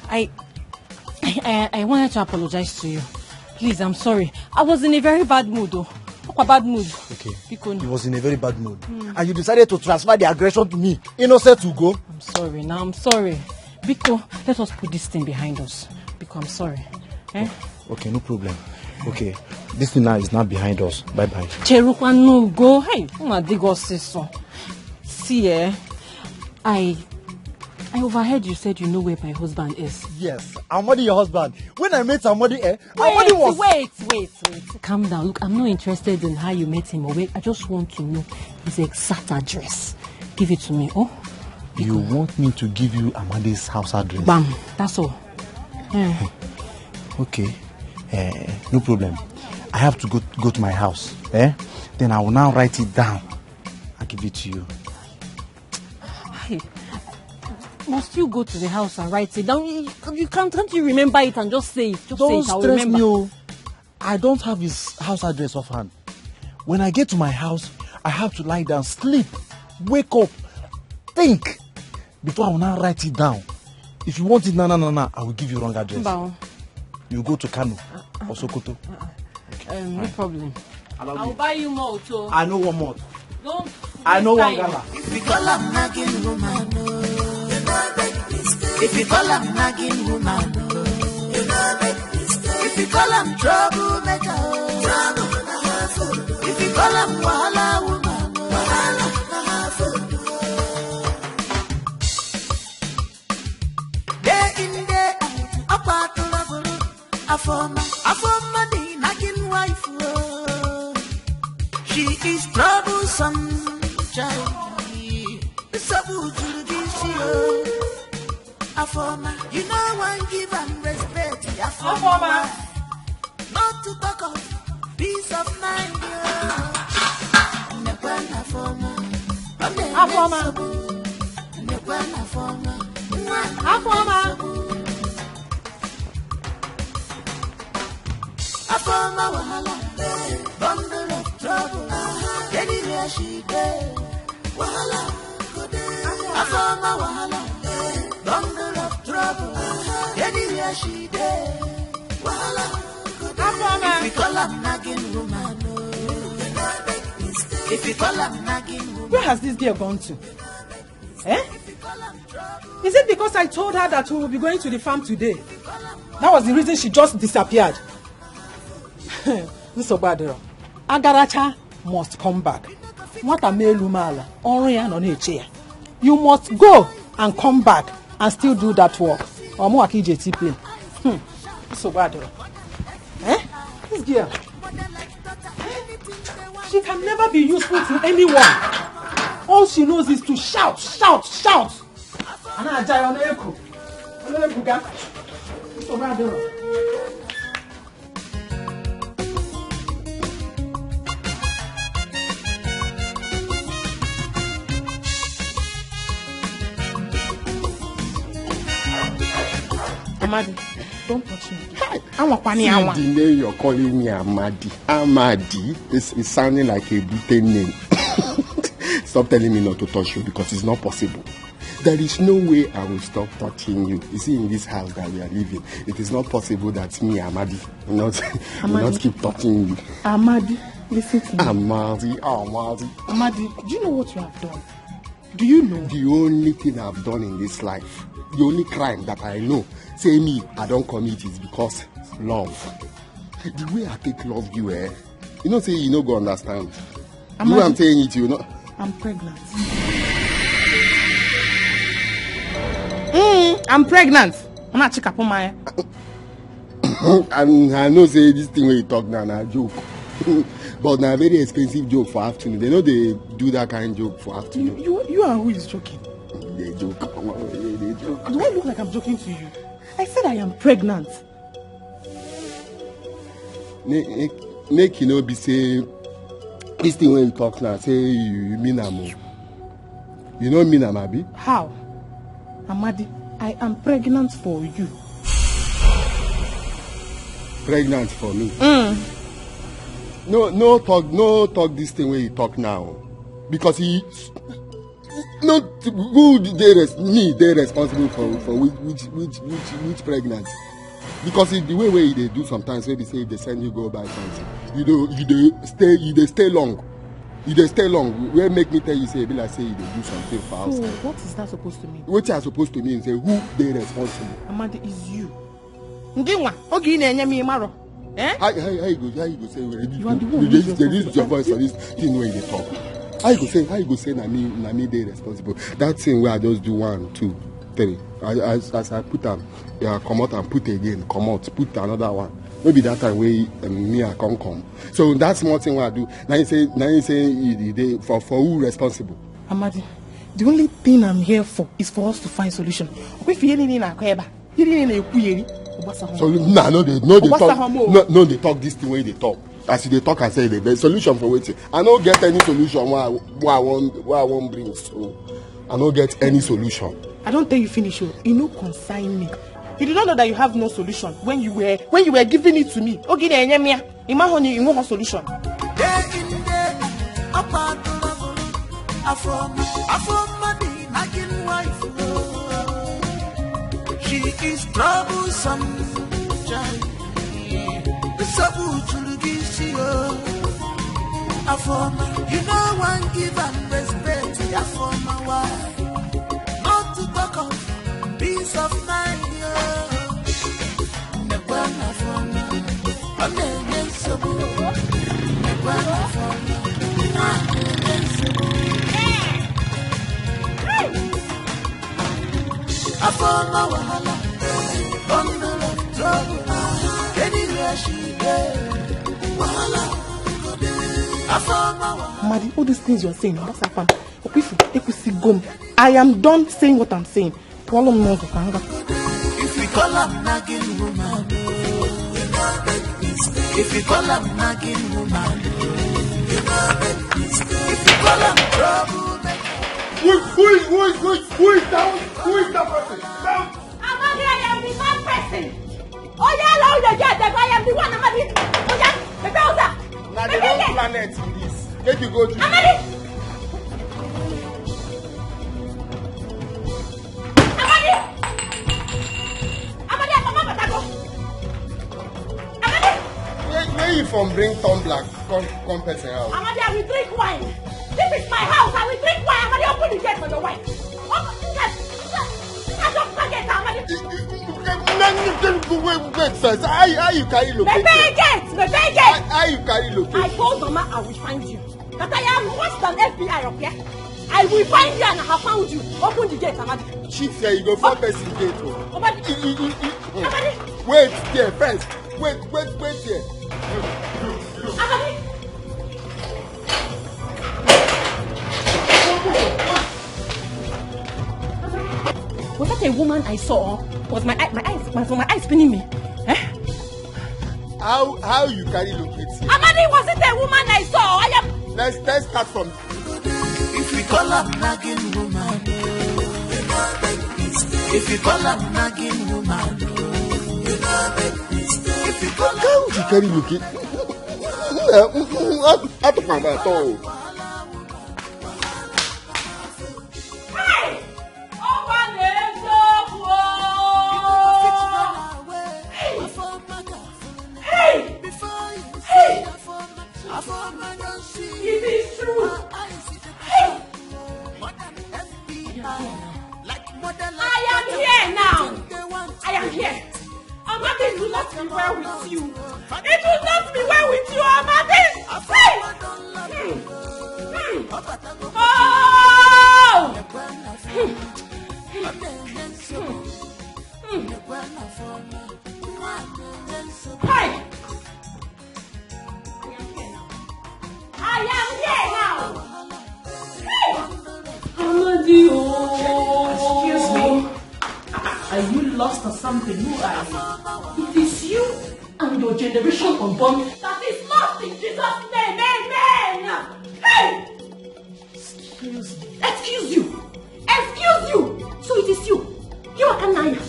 [SPEAKER 6] I wanted to apologize to you. Please, I'm sorry. I was in a very bad mood though. A bad mood.
[SPEAKER 11] Okay. He was in a very bad mood. And you decided to transfer the aggression to me. Innocent to go.
[SPEAKER 6] I'm sorry. Now I'm sorry. Biko, let us put this thing behind us. Biko, I'm sorry.
[SPEAKER 11] Okay, no problem. Okay. This thing now is not behind us. Bye-bye.
[SPEAKER 6] Cherukwa no go. Hey, see, I overheard you said you know where my husband is.
[SPEAKER 11] Yes, Amadi your husband. When I met Amadi, Amadi was...
[SPEAKER 6] Wait. Calm down. Look, I'm not interested in how you met him. I just want to know his exact address. Give it to me,
[SPEAKER 11] You want me to give you Amadi's house address?
[SPEAKER 6] Bam, that's all.
[SPEAKER 11] Okay, no problem. I have to go to my house. Then I will now write it down. I'll give it to you.
[SPEAKER 6] Hey. Must you go to the house and write it down? Can't you remember it and just say it? Just
[SPEAKER 11] Don't
[SPEAKER 6] say it, I'll
[SPEAKER 11] stress
[SPEAKER 6] remember.
[SPEAKER 11] me. I don't have his house address offhand. When I get to my house, I have to lie down, sleep, wake up, think, before I will now write it down. If you want it, I will give you wrong address.
[SPEAKER 6] Bow.
[SPEAKER 11] You go to Kano or Sokoto.
[SPEAKER 6] No problem. I'll buy you more too.
[SPEAKER 11] I know one more.
[SPEAKER 6] Don't.
[SPEAKER 11] I know one Ghana.
[SPEAKER 1] If you call up nagging woman, if you call up nagging woman, if you call up troublemaker, if you call up wahala woman, day in day out, apart to love, a former the nagging wife. She is troublesome, child. Afoma, you know one give and respect. Afoma, not to talk of peace of mind. Afoma, Afoma, Afoma, Afoma, wahala, bundle of trouble. Anywhere she goes, wahala, Afoma, wahala. Bundle of trouble, anywhere she there. If you call up nagging woman, if you call up nagging woman.
[SPEAKER 7] Where has this girl gone to? Eh? Is it because I told her that we will be going to the farm today? That was the reason she just disappeared. Mr. Badero, Agaracha must come back. What a melumala, you must go and come back and still do that work. Or more KJT play. So bad. Eh? This girl. She can never be useful to anyone. All she knows is to shout, shout, shout. And I die on echo. So bad. Amadi, don't touch me.
[SPEAKER 8] The name you're calling me Amadi. Amadi is sounding like a Britain name. Stop telling me not to touch you because it's not possible. There is no way I will stop touching you. You see, in this house that we are living, it is not possible that me, Amadi, will not keep touching you.
[SPEAKER 7] Amadi, listen to me.
[SPEAKER 8] Amadi.
[SPEAKER 7] Amadi, do you know what you have done? Do you know?
[SPEAKER 8] The only thing I've done in this life, the only crime that I know, say me, I don't commit is because love. The way I take love you, you know, say you no go understand. You know I'm saying it, you know.
[SPEAKER 7] I'm pregnant. I'm pregnant. I'm not check up on my.
[SPEAKER 8] And I know say this thing where you talk now, na joke. But na very expensive joke for afternoon. They know they do that kind of joke for afternoon.
[SPEAKER 7] You are who is joking?
[SPEAKER 8] They joke. They joke.
[SPEAKER 7] Do I look like I'm joking to you? I said I am pregnant.
[SPEAKER 8] Make you know be say this thing when you talk now, say you mean Amo. You know mean Amabi?
[SPEAKER 7] How? Amadi, I am pregnant for you.
[SPEAKER 8] Pregnant for me? No talk this thing when you talk now. Because he not who they responsible for which pregnancy. Because the way they do sometimes, when they say they send you go buy something, you stay long. Where make me tell you say like say they do something for outside.
[SPEAKER 7] Oh, what is that supposed to mean?
[SPEAKER 8] What are supposed to mean? Say who they responsible.
[SPEAKER 7] Amadi is you. Eh?
[SPEAKER 8] How you go say
[SPEAKER 7] you are the one
[SPEAKER 8] they use your voice for this thing when they talk. How you go say na me they responsible. That thing where I just do 1, 2, 3. As I put them, come out and put again, come out, put another one. Maybe that time way me I come. So that's more thing what I do. Now you say for who responsible?
[SPEAKER 7] Amadi, the only thing I'm here for is for us to find solution.
[SPEAKER 8] So they talk this thing way they talk. As they talk and say the solution for waiting. I don't get any solution what I want bring. So I don't get any solution.
[SPEAKER 7] I don't tell you finish you. You know consign me. You did not know that you have no solution when you were giving it to me. Okay, In my honey, you want a solution.
[SPEAKER 1] Day in day, up at the level. I from money, nagging wife. She is troublesome. The sabu to the you know one give and respect. I for my wife. Not to talk of peace of mind. I found my wahala, bundle of trouble. Anywhere she wahala. I found my wahala.
[SPEAKER 7] Madi, all these things you're saying, that's a fan. I am done saying what I'm saying.
[SPEAKER 1] If we call her nagging woman, if we call her nagging woman, if we call her trouble.
[SPEAKER 5] Who is that? Who is that person? Down.
[SPEAKER 6] Amadi, I am the bad person. Oh yeah, Lord, I am the one. Amadi, oh yeah, the browser.
[SPEAKER 5] Now the wrong planet in this. Let you go to.
[SPEAKER 6] Amadi. Amadi, I'm Amadi.
[SPEAKER 5] Where you from? Bring tumbler, come person out.
[SPEAKER 6] Amadi, I will drink wine. This is my house. I will drink wine. Amadi, open the gate for your wife. Open the gate. I don't forget, Amadi.
[SPEAKER 5] Wait, sir. How you carry location?
[SPEAKER 6] The gate.
[SPEAKER 5] How you carry location?
[SPEAKER 6] I told Mama I will find you. That I am worse than FBI up here. I will find you and I have found you. Open the gate, Amadi.
[SPEAKER 5] Chief, here you go. 4 person gate.
[SPEAKER 6] Amadi.
[SPEAKER 5] Wait there first. Wait there.
[SPEAKER 6] Amadi. Was that a woman I saw? Was my eyes spinning me? Eh?
[SPEAKER 5] How you carry location?
[SPEAKER 6] Amadi, was it a woman I saw?
[SPEAKER 5] Let's start from.
[SPEAKER 1] If we call her nagging woman, if we call her nagging woman, if we call her.
[SPEAKER 5] How you carry location? I don't know at all.
[SPEAKER 6] It is true. I am here now. I am here. Amadi, it will not be well with you. It will not be well with you, Amadi. Hey! I am here now.
[SPEAKER 3] Amadi, excuse me. Are you lost or something? Who are you? It is you and your generation unborn that is lost in Jesus' name. Amen. Hey! Excuse you. So it is you. You are Ghanaian.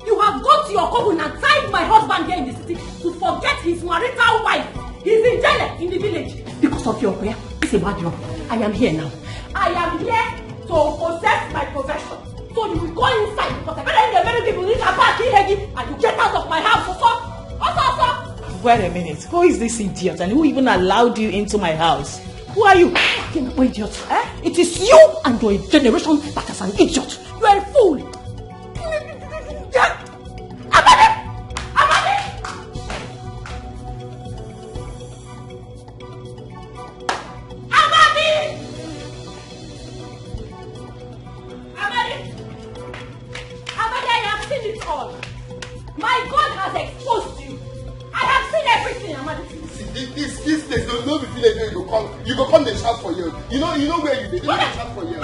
[SPEAKER 3] You have gone to your coven and tied my husband here in the city to forget his marital wife. He's in jail in the village because of your prayer. It's a bad job. I am here now. I am here to possess my possession. So you will go inside because I better people this apart and you get out of my house. Also.
[SPEAKER 7] Wait a minute. Who is this idiot and who even allowed you into my house? Who are you?
[SPEAKER 6] Idiot. It is you and your generation that is an idiot. You are a fool. Amadi! I have seen it all. My God has exposed you. I have seen everything, Amadi.
[SPEAKER 5] This place don't be feeling you go come and shout for you. You know where you did. You shout for you.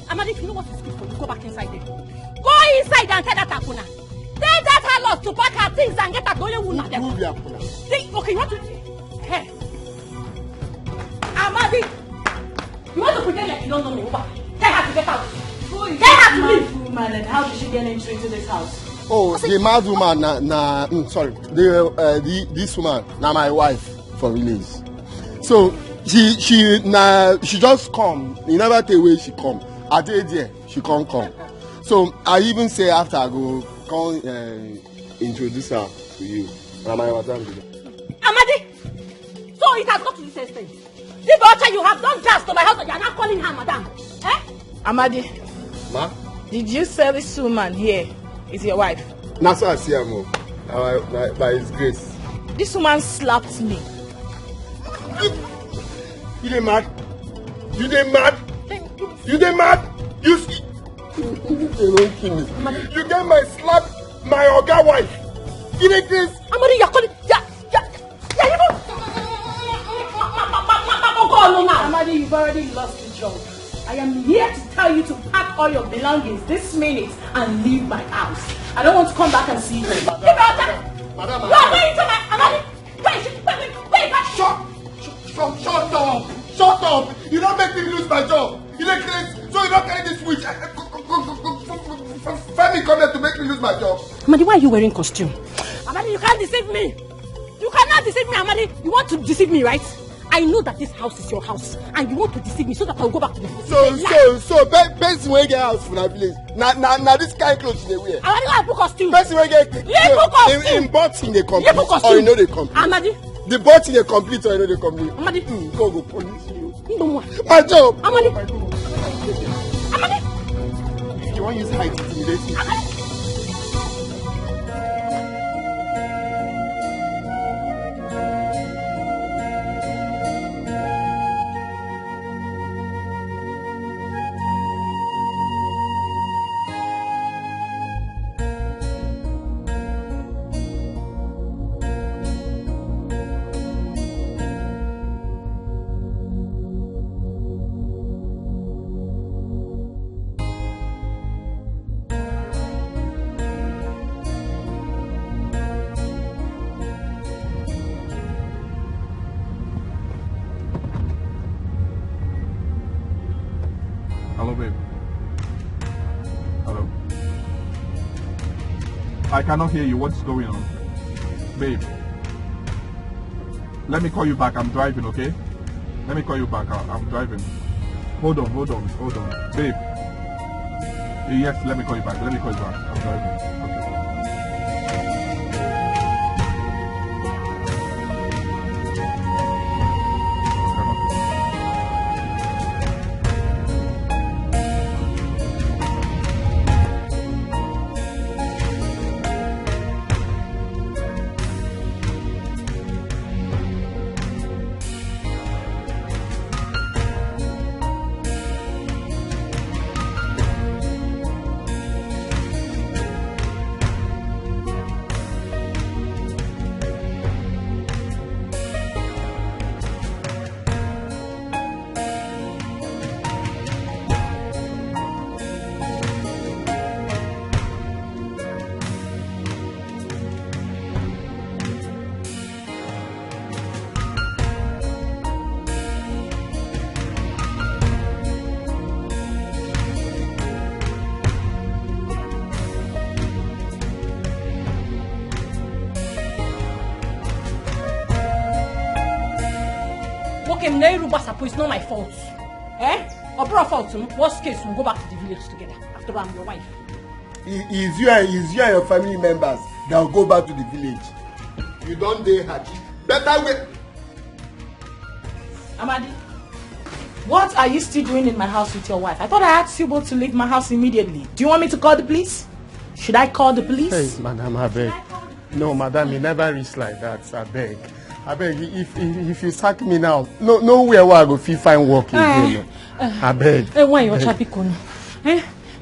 [SPEAKER 6] Amadi, if you know what is good for you, go back inside there. Go inside and tell that Akuna. Tell that Harlot to pack her things and get that Doye Wuna. Okay, you want to... Hey. Amadi, you want to pretend like you don't know me, over. Tell her to get out. Tell her to leave.
[SPEAKER 3] Woman, and how did she get into this house?
[SPEAKER 5] Oh, the mad woman, this woman, now my wife for village. So she just come. You never tell where she come. I did there, she can't come. So I even say after I go, come introduce her to you.
[SPEAKER 6] Amadi, so it has got to this extent. The daughter you have done just to my husband, you are not calling her madam. Eh?
[SPEAKER 3] Amadi,
[SPEAKER 5] Ma?
[SPEAKER 3] did you say this woman here is your wife?
[SPEAKER 5] That's what I see her more. By his grace.
[SPEAKER 3] This woman slapped me.
[SPEAKER 5] You dey mad? You dey mad? You dey mad? You don't kill me. You get my slap, my oga wife. You dey this?
[SPEAKER 6] Amadi, you're calling.
[SPEAKER 3] Amadi, you've already lost the job. I am here to tell you to pack all your belongings this minute and leave my house. I don't want to come back and see you.
[SPEAKER 5] Madam. Shut up! You don't make me lose my job. You dey crazy, so you don't carry this witch. Femi come here to make me lose my job.
[SPEAKER 6] Amadi, why are you wearing costume? Amadi, you can't deceive me. You cannot deceive me, Amadi. You want to deceive me, right? I know that this house is your house, and you want to deceive me so that I'll go back to the house.
[SPEAKER 5] So, person wey get house for my village. Now this kind of clothes they wear.
[SPEAKER 6] Amadi, I put costume.
[SPEAKER 5] Person wey get
[SPEAKER 6] costume.
[SPEAKER 5] In boxing they complete, or you know they complete.
[SPEAKER 6] Amadi.
[SPEAKER 5] The boxing they complete, or you know they complete.
[SPEAKER 6] Amadi.
[SPEAKER 5] Go police you.
[SPEAKER 6] My
[SPEAKER 5] job.
[SPEAKER 6] Amadi.
[SPEAKER 5] You want to use height to intimidate me?
[SPEAKER 2] Hello, babe. Hello. I cannot hear you. What's going on? Babe. Let me call you back. I'm driving, okay? Let me call you back. I'm driving. Hold on. Babe. Yes, let me call you back. I'm driving. Okay.
[SPEAKER 6] It's not my fault. Eh? Or fault. Worst case, we'll go back to the village together. After I'm your wife.
[SPEAKER 5] Is you and your family members that will go back to the village. You don't dare happy. Better way.
[SPEAKER 3] Amadi, what are you still doing in my house with your wife? I thought I asked you both to leave my house immediately. Do you want me to call the police? Should I call the police?
[SPEAKER 5] Hey, madam, I beg. No, madam, you never reach like that. I beg. If you sack me now, nowhere where I go feel fine work again. I beg.
[SPEAKER 6] Why you try Biko?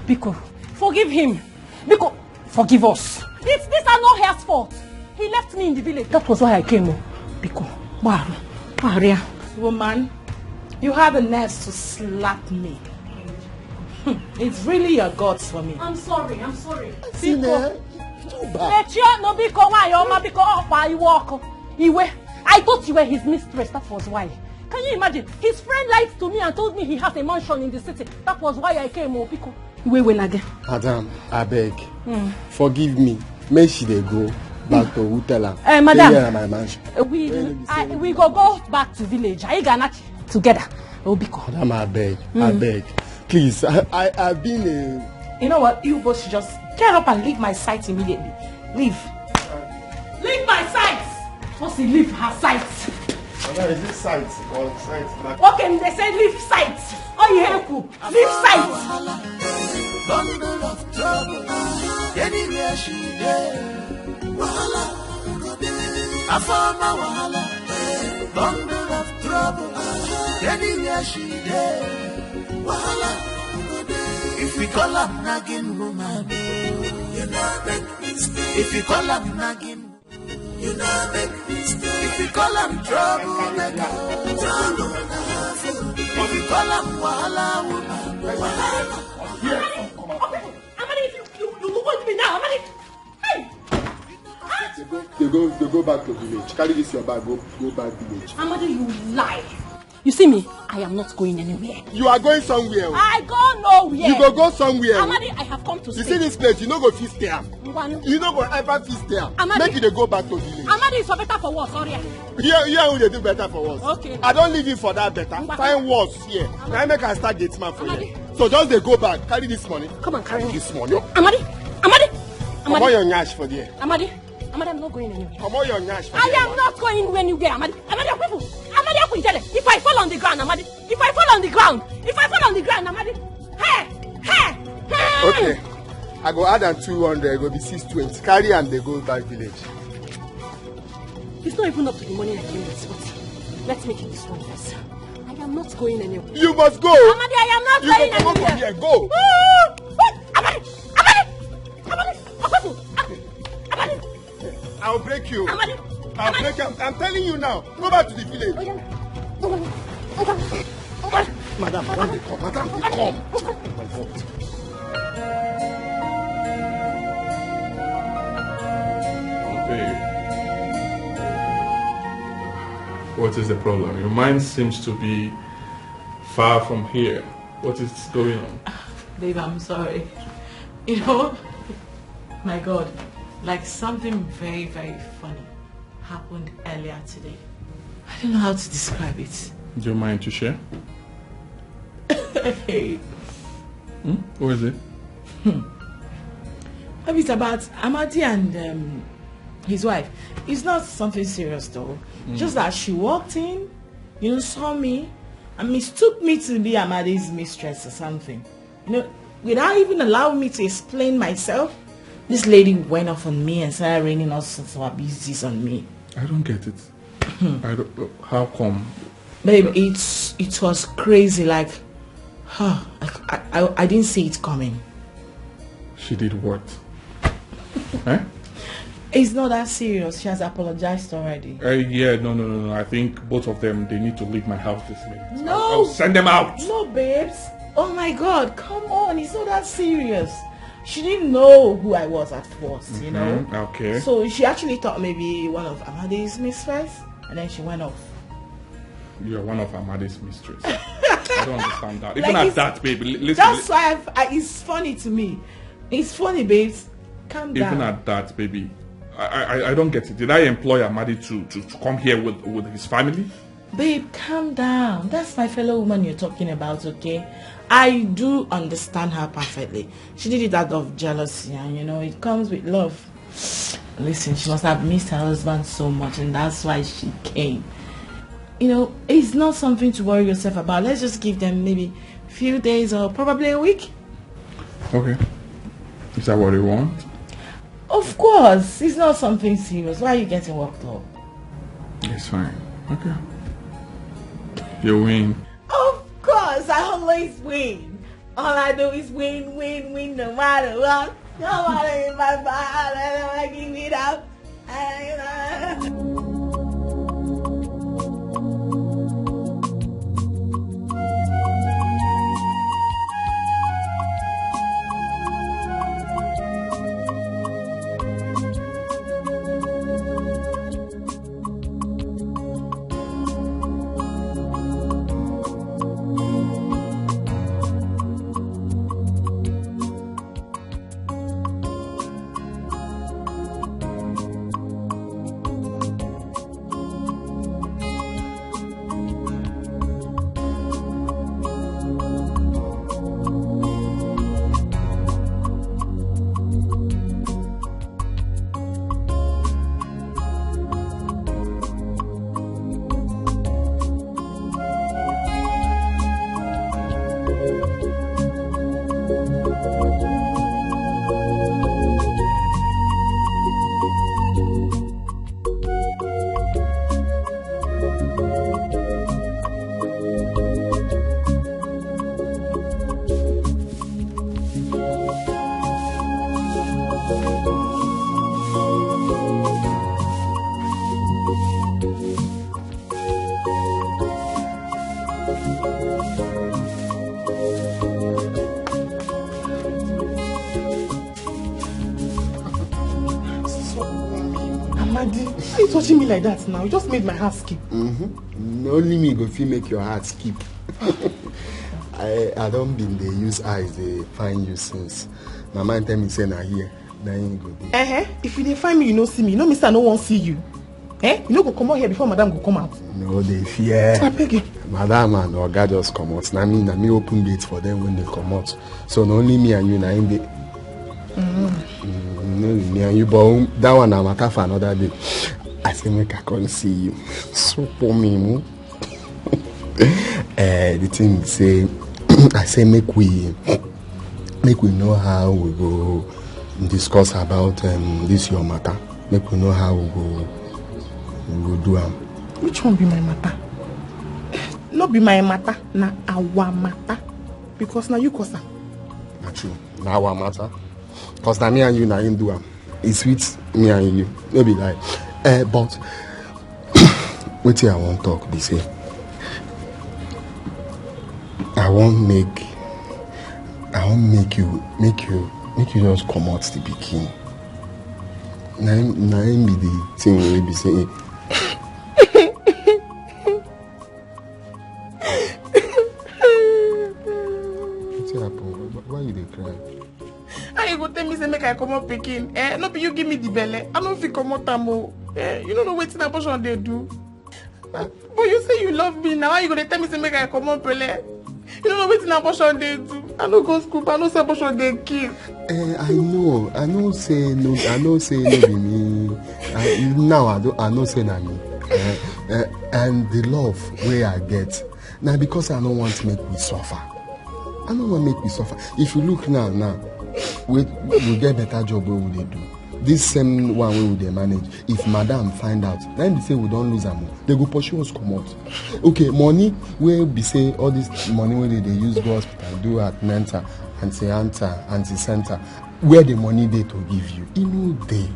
[SPEAKER 6] Biko, forgive him. Biko, forgive us. These are not his fault. He left me in the village. That was why I came. Biko, Maria.
[SPEAKER 3] Woman, you have the nerves to slap me. It's really your guts for me.
[SPEAKER 6] I'm sorry.
[SPEAKER 5] Biko.
[SPEAKER 6] I thought you were his mistress, that was why. Can you imagine? His friend lied to me and told me he has a mansion in the city. That was why I came, Biko. Wait again.
[SPEAKER 8] Madam, I beg. Forgive me. May she they go back to Utela.
[SPEAKER 6] Madam.
[SPEAKER 8] My mansion.
[SPEAKER 6] We go back to village. I gonna together.
[SPEAKER 8] Madam, I beg. Please, I've been a...
[SPEAKER 7] You know what? You both should just get up and leave my sight immediately. Leave. Leave my sight! What's he leave her sight?
[SPEAKER 8] Madam, is this sight or sight?
[SPEAKER 7] Okay, they say leave sight. Oh, you help you. Leave sight.
[SPEAKER 1] Bundle of trouble. Anywhere she there. Wahala. I found my wahala. Bundle of trouble. Anywhere she there. Wahala. If we call her nagging woman, you know make mistake. If we call her nagging, you know make mistake. If we call her troublemaker, if we call her wahala woman, wahala.
[SPEAKER 6] Amadi, you look at me now, Amadi. Hey.
[SPEAKER 8] They go back to village. Carry this your bag, go back village.
[SPEAKER 6] Amadi, you lie. You see me? I am not going anywhere.
[SPEAKER 8] You are going somewhere.
[SPEAKER 6] I go nowhere.
[SPEAKER 8] You go somewhere.
[SPEAKER 6] Amadi, I have come to stay.
[SPEAKER 8] You see this place, you no go feast there. You no go ever feast there. Make you go back to village.
[SPEAKER 6] Amadi is for better for worse, sorry.
[SPEAKER 8] Here we dey do better for worse.
[SPEAKER 6] Okay.
[SPEAKER 8] I don't leave you for that better. Find worse here. Now I make I start gate man for you. So just they go back, carry this money.
[SPEAKER 6] Come on, carry
[SPEAKER 8] this money.
[SPEAKER 6] Amadi.
[SPEAKER 8] Come on your nyash for there.
[SPEAKER 6] Amadi, I'm not going anywhere.
[SPEAKER 8] Come on your nyash for
[SPEAKER 6] I am not going anywhere, Amadi. People. Amadi, I can tell you. If I fall on the ground, Amadi. If I fall on the ground, Amadi. Hey.
[SPEAKER 8] Okay. I go add and 200, it go be 620. Carry and they go back village.
[SPEAKER 6] It's not even up to the money I came with, but let's make it this one first. I am not going anywhere.
[SPEAKER 8] You must go.
[SPEAKER 6] Amadi, I am not going anywhere.
[SPEAKER 8] You go from here, go.
[SPEAKER 6] Amadi.
[SPEAKER 8] I'll break you.
[SPEAKER 6] Amadi.
[SPEAKER 8] I'll break you. I'm telling you now. Go back to the village. Madam, when they come. Oh my God.
[SPEAKER 2] Babe, what is the problem? Your mind seems to be far from here. What is going on?
[SPEAKER 3] Babe, I'm sorry. You know, my God, like something very, very funny happened earlier today. I don't know how to describe it.
[SPEAKER 2] Do you mind to share?
[SPEAKER 3] Hey.
[SPEAKER 2] What is it?
[SPEAKER 3] Maybe it's about Amadi and his wife. It's not something serious though. Just that she walked in, saw me, and mistook me to be Amadi's mistress or something. Without even allowing me to explain myself, this lady went off on me and started raining all sorts of abuses on me.
[SPEAKER 2] I don't get it. How come?
[SPEAKER 3] Babe, it was crazy. Like, I didn't see it coming.
[SPEAKER 2] She did what? Eh?
[SPEAKER 3] It's not that serious. She has apologized already.
[SPEAKER 2] Yeah, no. I think both of them, they need to leave my house this minute.
[SPEAKER 3] No.
[SPEAKER 2] I'll send them out.
[SPEAKER 3] No, babes. Oh my God, come on. It's not that serious. She didn't know who I was at first,
[SPEAKER 2] Okay.
[SPEAKER 3] So she actually thought maybe one of Amadi's mistress, and then she went off.
[SPEAKER 2] You're one of Amadi's mistress. I don't understand that. Even at that, baby. Listen.
[SPEAKER 3] That's why it's funny to me. It's funny, babes. Calm down.
[SPEAKER 2] Even at that, baby. I don't get it. Did I employ Amadi to come here with his family?
[SPEAKER 3] Babe, calm down. That's my fellow woman you're talking about, okay? I do understand her perfectly. She did it out of jealousy, and it comes with love. Listen, she must have missed her husband so much, and that's why she came. It's not something to worry yourself about. Let's just give them maybe a few days or probably a week.
[SPEAKER 2] Okay. Is that what you want?
[SPEAKER 3] Of course. It's not something serious. Why are you getting worked up?
[SPEAKER 2] It's fine. Okay. You win.
[SPEAKER 3] Of course. I always win. All I do is win, no matter what. No matter if I fall, I give it up.
[SPEAKER 7] Why are you touching me like that now? You just made my heart skip.
[SPEAKER 8] Only me go feel make your heart skip. I don't been they use eyes they find you since. My mind tell me say na here. Then you go there.
[SPEAKER 7] If you didn't find me, you don't see me. You know, Mr. No one see you. You know, go come out here before Madam go come out.
[SPEAKER 8] No, they fear.
[SPEAKER 7] I beg you.
[SPEAKER 8] Madam and Oga just come out. Na me open gates for them when they come out. So not only me and you na in the. No, me and you, but that one na matter for another day. I say make I come see you. So for me, the thing say, I say make we know how we go discuss about this your matter. Make we know how we go do am.
[SPEAKER 7] Which one be my matter? Not be my matter, na our matter. Because now you cause am.
[SPEAKER 8] Na true, na our matter. Cause na me and you na him do am. It's with me and you. No be lie. But wetin I want talk be say I want make you just come out the pikin. Na him be the thing wey be say. Wetin happen? Why you dey cry?
[SPEAKER 7] How you go tell me say make I come up pikin? No be you give me the belle. I don't fit come out am o. You don't know wetin abortion they do. But you say you love me now. How you gonna tell me say make I come up belle? You don't know wetin abortion they do. I no go school, but I know say abortion they kill.
[SPEAKER 8] I know say no be me. Now I know say na me. And the love wey I get now because I don't want to make me suffer. I don't want to make me suffer. If you look now, we get better job where they do. This same one way we they manage. If madam find out, then they say we don't lose them. They go pursue us come out. Okay, money where we say all this money where they use go hospital, do at mental, anti-center, where the money they to give you, you know they.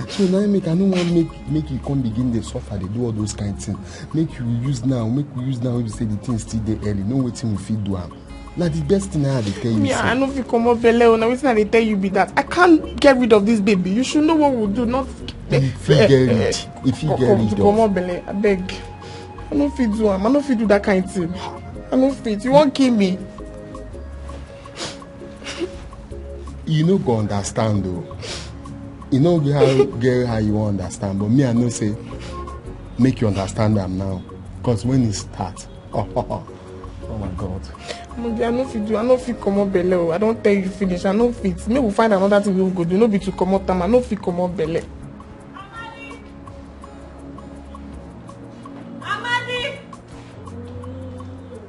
[SPEAKER 8] So now I don't want make you come begin the suffer, they do all those kind of things. Make we use now, we say the things still they early, no waiting we feed do am. Now the best thing I tell you.
[SPEAKER 7] I know if you come up belle, now waiting I tell you be that I can't get rid of this baby. You should know what we'll do, not
[SPEAKER 8] if you get rid. If you get rid of
[SPEAKER 7] come up belle, I beg. I know if you do am, I know if you do that kind of thing. I know fit. You won't kill me.
[SPEAKER 8] You no go understand though. You know how you won't understand, but me I know say make you understand them now. Because when it starts, oh my God.
[SPEAKER 7] I know if you do, I know if you come up belle. I don't tell you finish. I know fit. Maybe we'll find another thing we'll go do. No be to come up time. I know if you come up belle.
[SPEAKER 6] Amadi!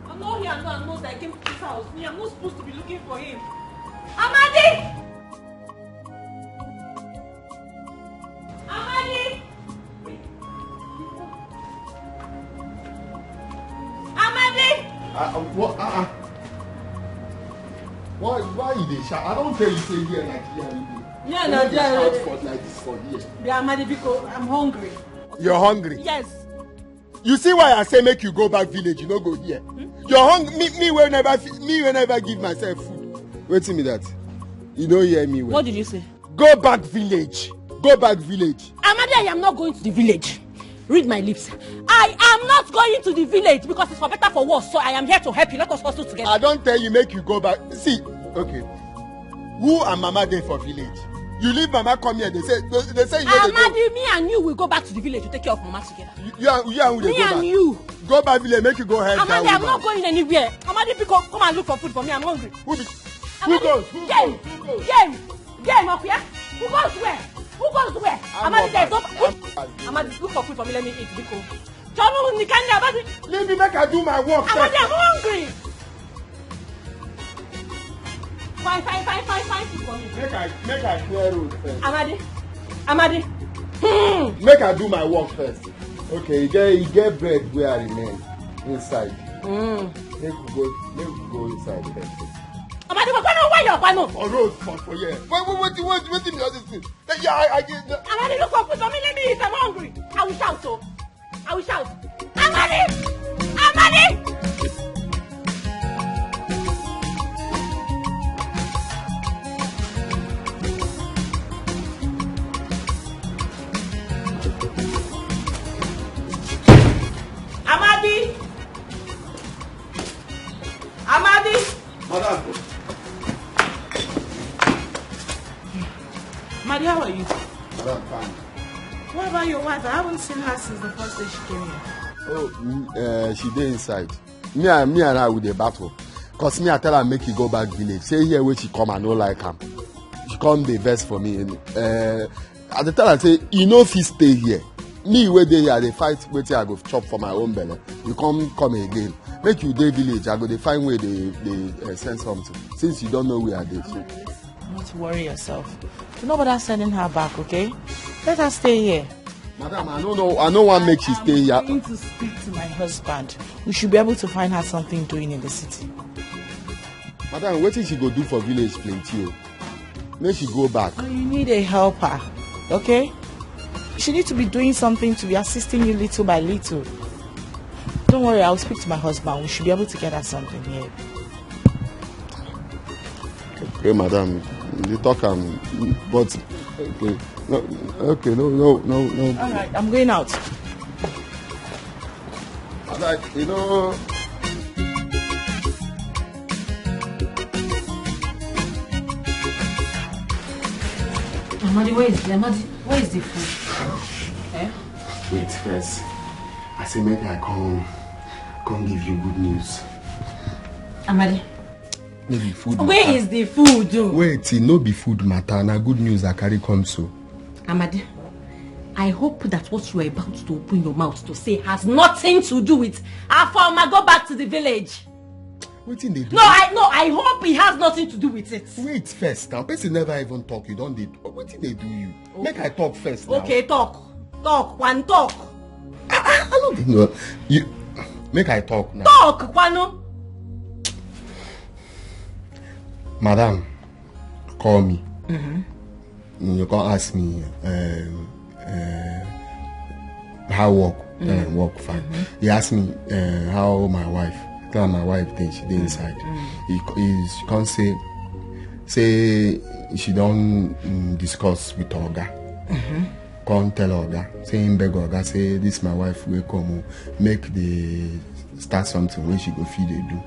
[SPEAKER 6] I'm not here. I'm not. I came to this house. I'm not supposed to be looking for him. Amadi! Amadi! Amadi!
[SPEAKER 8] Why you dey shout? I don't tell you say here like here.
[SPEAKER 6] Yeah, no,
[SPEAKER 8] shout for like this for here.
[SPEAKER 6] Yeah, Amadi, because I'm hungry.
[SPEAKER 8] You're hungry?
[SPEAKER 6] Yes.
[SPEAKER 8] You see why I say make you go back village, you no go here. You're hungry. Me will never give myself food. Wait till me that. You don't hear me well.
[SPEAKER 6] What did you say?
[SPEAKER 8] Go back village. Go back village.
[SPEAKER 6] Amadi, I am not going to the village. Read my lips. I am not going to the village because it's for better for worse. So I am here to help you. Let us hustle together.
[SPEAKER 8] I don't tell you make you go back. See, okay. Who and Mama there for village? You leave Mama come here. They say you know
[SPEAKER 6] Amadi, me and you will go back to the village to take care of Mama together.
[SPEAKER 8] You and who they
[SPEAKER 6] me
[SPEAKER 8] go
[SPEAKER 6] and
[SPEAKER 8] back?
[SPEAKER 6] You.
[SPEAKER 8] Go back village. Make you go help.
[SPEAKER 6] Amadi, I'm not going anywhere. Amadi, come and look for food for me. I'm hungry.
[SPEAKER 8] Who
[SPEAKER 6] Amadi,
[SPEAKER 8] goes?
[SPEAKER 6] Game up here. Who goes where? Who goes where? Amadi, there's no. Amadi, look for food for me. Let me eat. Because
[SPEAKER 8] leave me make I do my work.
[SPEAKER 6] Amadi, I'm hungry. Fine food for me.
[SPEAKER 8] Make I clear road first.
[SPEAKER 6] Amadi.
[SPEAKER 8] Make I do my work first. Okay, you get bread where I remain inside. Make we go inside first.
[SPEAKER 6] Amadi, we're going where you're going.
[SPEAKER 8] On road for here. Wait the other thing. Yeah, I get.
[SPEAKER 6] Amadi, look for food for me. Let me eat. I'm hungry. I will shout. Amadi!
[SPEAKER 3] Amadi! Amadi!
[SPEAKER 5] Madam.
[SPEAKER 3] Amadi, how are you?
[SPEAKER 5] Madam, fine.
[SPEAKER 3] What about your wife? I haven't seen her since the first day she came here.
[SPEAKER 5] Oh, she dey inside. Me and her with a battle. Cause me I tell her make you go back village. Say here where she come, I no like am. She come the verse for me. I dey tell her say you no fit stay here. Me where dey here, they fight wetin I go chop for my own belly. You come again. Make you dey village. I go dey find where they send something. Since you don't know where I dey.
[SPEAKER 3] Not worry yourself. Do not bother sending her back, okay? Let her stay here.
[SPEAKER 5] Madam, I don't want make she stay here.
[SPEAKER 3] I'm going to speak to my husband. We should be able to find her something doing in the city.
[SPEAKER 5] Madam, what she go do for village plenty? Make she go back.
[SPEAKER 3] Oh, you need a helper, okay? She needs to be doing something to be assisting you little by little. Don't worry, I'll speak to my husband. We should be able to get her something here.
[SPEAKER 5] Okay, madam. You talk but okay, no.
[SPEAKER 3] All right, I'm going out.
[SPEAKER 5] Like, you know.
[SPEAKER 6] Amadi, where is the food? Eh?
[SPEAKER 5] Wait first. I say maybe I come give you good news.
[SPEAKER 6] Amadi.
[SPEAKER 5] Maybe food.
[SPEAKER 6] Where is the food?
[SPEAKER 5] Wait, it no be food matter. Na good news I carry come so.
[SPEAKER 6] Amadi, I hope that what you are about to open your mouth to say has nothing to do with Afoma go back to the village.
[SPEAKER 5] Wetin they do?
[SPEAKER 6] No, I hope it has nothing to do with it.
[SPEAKER 5] Wait first. Now, person never even talk. You don't did. Wetin they do you? Okay. Make I talk first now.
[SPEAKER 6] Okay, talk. One talk.
[SPEAKER 5] I don't know. You make I talk now.
[SPEAKER 6] Talk, Kwano.
[SPEAKER 5] Madam, call me. You can ask me how work fine. He asked me how my wife. Tell my wife then she did inside. She can't say she don't discuss with Oga. Can't tell Oga. Say him beg Oga. Say this my wife will come make the start something when she go feed they do.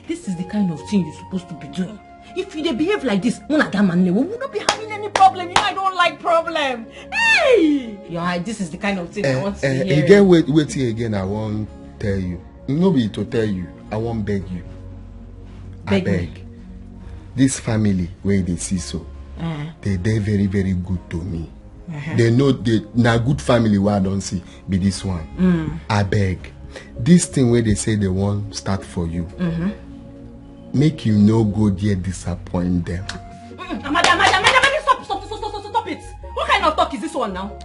[SPEAKER 6] This is the kind of thing you're supposed to be doing. If you behave like this, we will not be having any problem. You know I don't like problem. Hey! Yeah, this is the kind of thing I want to hear.
[SPEAKER 5] Again, wait again, I won't tell you. Nobody to tell you. I won't beg you. I beg. This family, where they see so, they're very, very good to me. They know they na good family where I don't see be this one. I beg. This thing where they say they won't start for you. Make you no go there disappoint them.
[SPEAKER 6] Amadi, stop it. What kind of talk is this one now?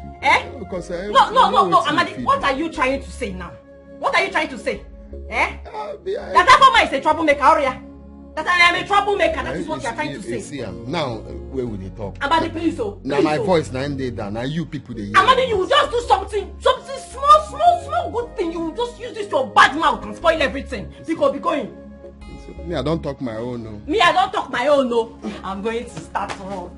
[SPEAKER 5] Because
[SPEAKER 6] no, Amadi, what are you trying to say now? What are you trying to say? That Afoma is a troublemaker, Aurea. That I am a troublemaker, that is what you are trying to say.
[SPEAKER 5] See, now, where will they talk?
[SPEAKER 6] Amadi, please,
[SPEAKER 5] now my voice, now they down. Now you people, they hear.
[SPEAKER 6] Amadi, you will just do something small, good thing. You will just use this your bad mouth and spoil everything. Because be going.
[SPEAKER 5] Me, I don't talk my own, no.
[SPEAKER 6] Me, I don't talk my own, no. I'm going to start work.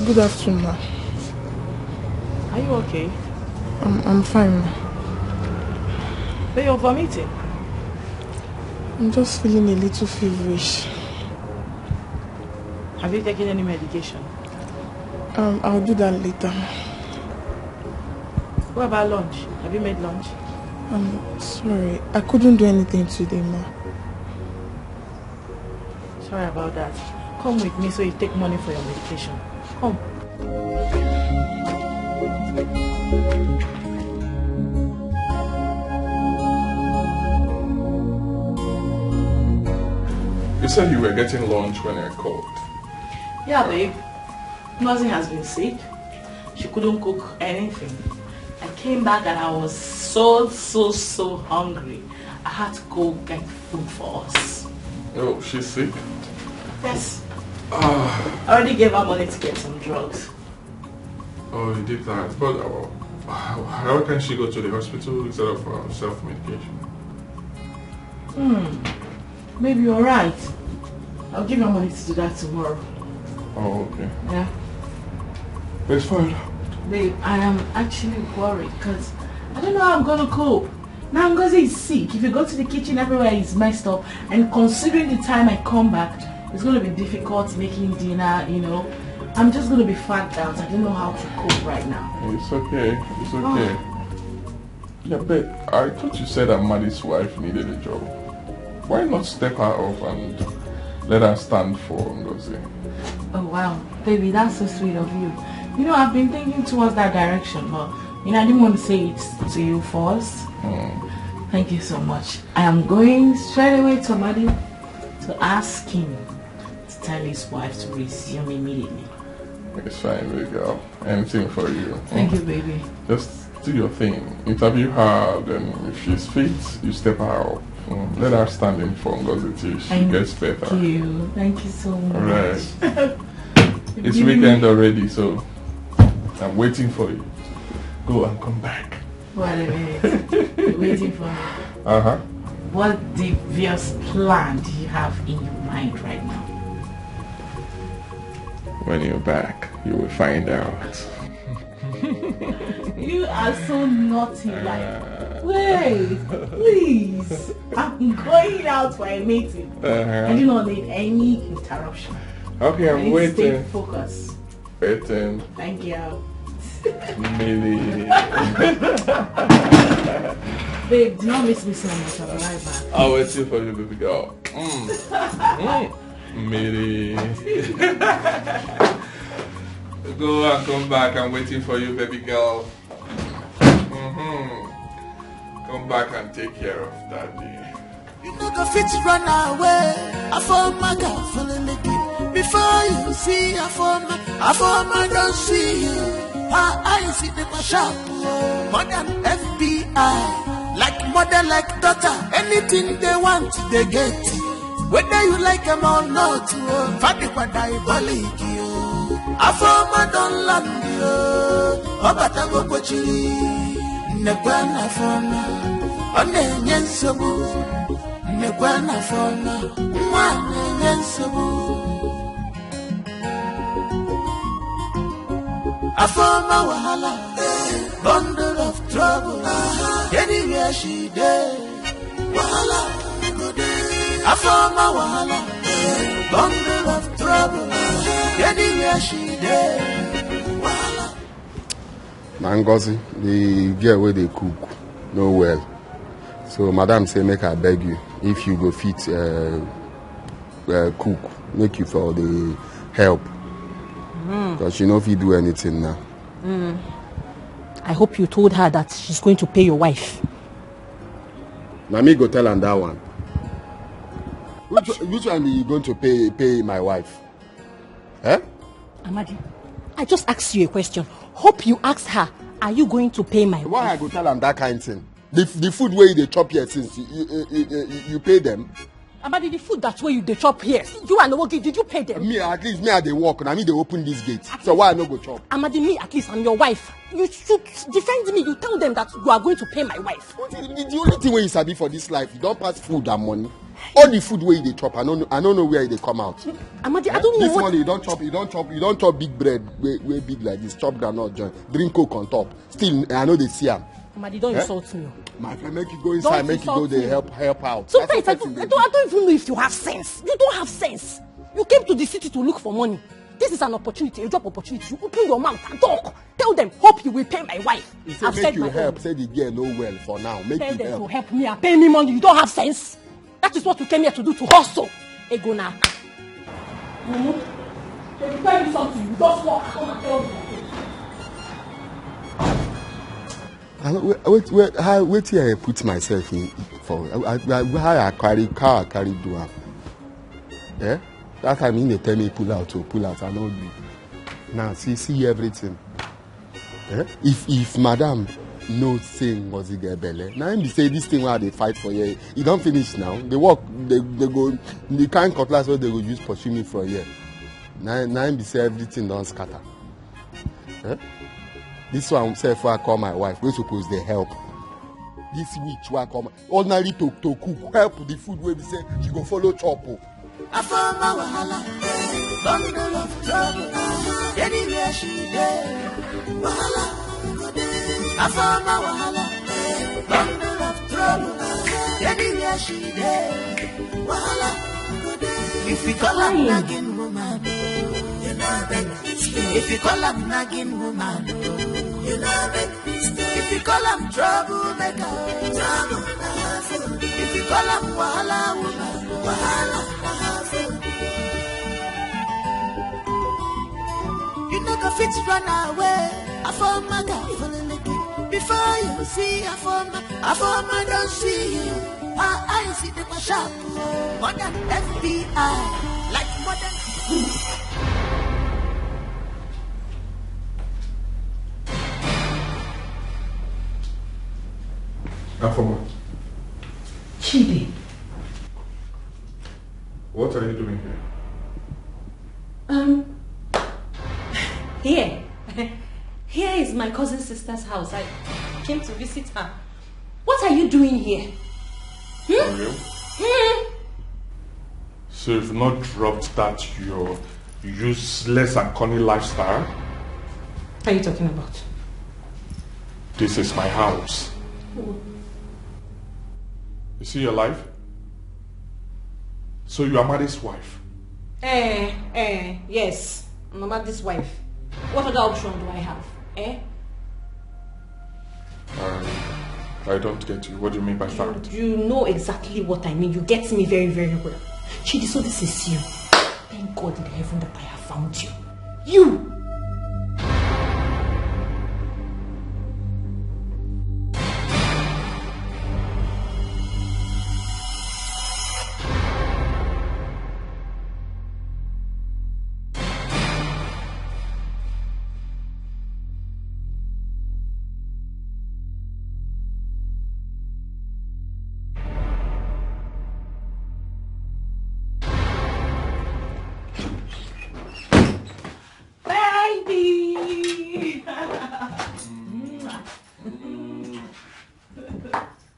[SPEAKER 10] Good afternoon, ma.
[SPEAKER 3] Are you okay?
[SPEAKER 10] I'm fine, ma.
[SPEAKER 3] But you're vomiting.
[SPEAKER 10] I'm just feeling a little feverish.
[SPEAKER 3] Have you taken any medication?
[SPEAKER 10] I'll do that later.
[SPEAKER 3] What about lunch? Have you made lunch?
[SPEAKER 10] I'm sorry. I couldn't do anything today, ma.
[SPEAKER 3] Sorry about that. Come with me so you take money for your medication. Come.
[SPEAKER 2] You said you were getting lunch when I called.
[SPEAKER 3] Yeah, babe. Ngozi has been sick. She couldn't cook anything. I came back and I was so hungry. I had to go get food for us.
[SPEAKER 2] Oh, she's sick?
[SPEAKER 3] Yes. I already gave her money to get some drugs.
[SPEAKER 2] Oh, you did that. But how can she go to the hospital instead of self-medication?
[SPEAKER 3] Maybe you're right. I'll give her money to do that tomorrow.
[SPEAKER 2] Oh, okay.
[SPEAKER 3] Yeah.
[SPEAKER 2] It's fine.
[SPEAKER 3] Babe, I am actually worried because I don't know how I'm going to cope. Now Ngozi is sick. If you go to the kitchen, everywhere is messed up. And considering the time I come back, it's going to be difficult making dinner, you know. I'm just going to be fagged out. I don't know how to cope right now.
[SPEAKER 2] It's okay. It's okay. Yeah, but I thought you said that Maddie's wife needed a job. Why not step her off and let her stand for Ngozi?
[SPEAKER 3] Oh, wow. Baby, that's so sweet of you. You know, I've been thinking towards that direction, but, you know, I didn't want to say it to you first. Thank you so much. I am going straight away to Maddie to ask him to tell his wife to resume immediately.
[SPEAKER 2] It's fine, baby girl. Anything for you.
[SPEAKER 3] Thank you, baby.
[SPEAKER 2] Just do your thing. Interview her, then if she's fit, you step her up. Let her stand in for Ngozi till she gets better.
[SPEAKER 3] Thank you. Thank you so much.
[SPEAKER 2] Alright. It's weekend already, so I'm waiting for you. Go and come back.
[SPEAKER 3] Wait a minute. You're waiting for me. What devious plan do you have in your mind right now?
[SPEAKER 2] When you're back, you will find out.
[SPEAKER 3] You are so naughty, like, wait, please. I'm going out for a meeting. I do not need any interruption.
[SPEAKER 2] Okay, I'm waiting.
[SPEAKER 3] Stay focused.
[SPEAKER 2] Waiting.
[SPEAKER 3] Thank you.
[SPEAKER 2] Millie.
[SPEAKER 3] Babe, do not miss me so much. I'll be right back.
[SPEAKER 2] I'll wait for you, baby girl. Millie. Go and come back. I'm waiting for you, baby girl. Come back and take care of daddy.
[SPEAKER 1] You know the fit run away. I found my girl feeling again. Before you see, I found my don't see you. Her eyes see the sharp. Modern FBI. Like mother, like daughter. Anything they want, they get. Whether you like them or not. Fadipa diabolic. I found my don't land you. Obatago Pochiri. Negwana Fona. One Yensabu. Negwana Fona. One Yensabu. I found my wahala, bundle of trouble. Anywhere she did, wahala, I found my wahala, bundle of trouble. Anywhere she did, wahala.
[SPEAKER 8] Ngozi, the girl where they cook, no well. So madam say make I beg you, if you go fit cook, make you for the help. Because she know if you do anything now.
[SPEAKER 6] I hope you told her that she's going to pay your wife.
[SPEAKER 8] Now me go tell her that one. Which one are you going to pay my wife? Eh?
[SPEAKER 6] Amadi, I just asked you a question. Hope you asked her, are you going to pay my wife?
[SPEAKER 8] Why I go tell her that kind of thing? The food where they chop here since you pay them?
[SPEAKER 6] Amadi, the food that's where you they chop here. You and Owogi, did you pay them?
[SPEAKER 8] Me, at least me I they walk and I mean they open this gate. So why I no go chop?
[SPEAKER 6] Amadi, me at least I'm your wife. You should defend me. You tell them that you are going to pay my wife.
[SPEAKER 8] The only thing where you sabi for this life, you don't pass food and money. All the food where they chop, I don't know where they come out.
[SPEAKER 6] Amadi, I don't know
[SPEAKER 8] this
[SPEAKER 6] what...
[SPEAKER 8] money you don't chop big bread way big like this. Chop granite joint, drink coke on top. Still, I know they see them.
[SPEAKER 6] Amadi, don't insult me.
[SPEAKER 8] My friend, make you go inside, make you go there, help out.
[SPEAKER 6] Sometimes I don't even know if you have sense. You don't have sense. You came to the city to look for money. This is an opportunity, a job opportunity. You open your mouth and talk. Tell them, hope you will pay my wife.
[SPEAKER 8] I've said you help. Say the girl no well for now. Make
[SPEAKER 6] Tell
[SPEAKER 8] you
[SPEAKER 6] them
[SPEAKER 8] help.
[SPEAKER 6] to help me and pay me money. You don't have sense. That is what you came here to do, to hustle. Ego now. They will tell you something. You just walk. Come and tell me.
[SPEAKER 8] Wait till I put myself in for how I carry do am. Yeah? That time they tell me pull out, I know you. Now see everything. Eh? If madam knows saying was it get belle, now him be say this thing where they fight for here, it don't finish now. They work, they go the kind cutlass where they go use pursue me for here. Now him be say everything don't scatter. Eh? This one say if I call my wife, we suppose they help. This witch why come ordinary to cook help the food where we say she go follow chop.
[SPEAKER 1] I found my wahala, bundle of trouble. Anywhere she there, wahala, go there. I found my wahala, bundle of trouble. Anywhere she there, wahala, go there. If you call her nagging woman, you know better. If you call her nagging woman, you know better. If you call her troublemaker, if you call her wahala woman, wahala. You never fit to run away. I found my guy falling again. Before you see, I found my don't see you. I see the shop more than FBI, like more than.
[SPEAKER 2] Afoma.
[SPEAKER 3] Chidi.
[SPEAKER 2] What are you doing here?
[SPEAKER 6] Here is my cousin's sister's house. I came to visit her. What are you doing here?
[SPEAKER 2] So you've not dropped that your useless and corny lifestyle?
[SPEAKER 6] What are you talking about?
[SPEAKER 2] This is my house. You see your life? So you are Maddie's wife?
[SPEAKER 6] Yes. I'm Maddie's wife. What other option do I have?
[SPEAKER 2] I don't get you. What do you mean by that?
[SPEAKER 6] You know exactly what I mean. You get me very, very well. Chidi, so this is you. Thank God in heaven that I have found you. You!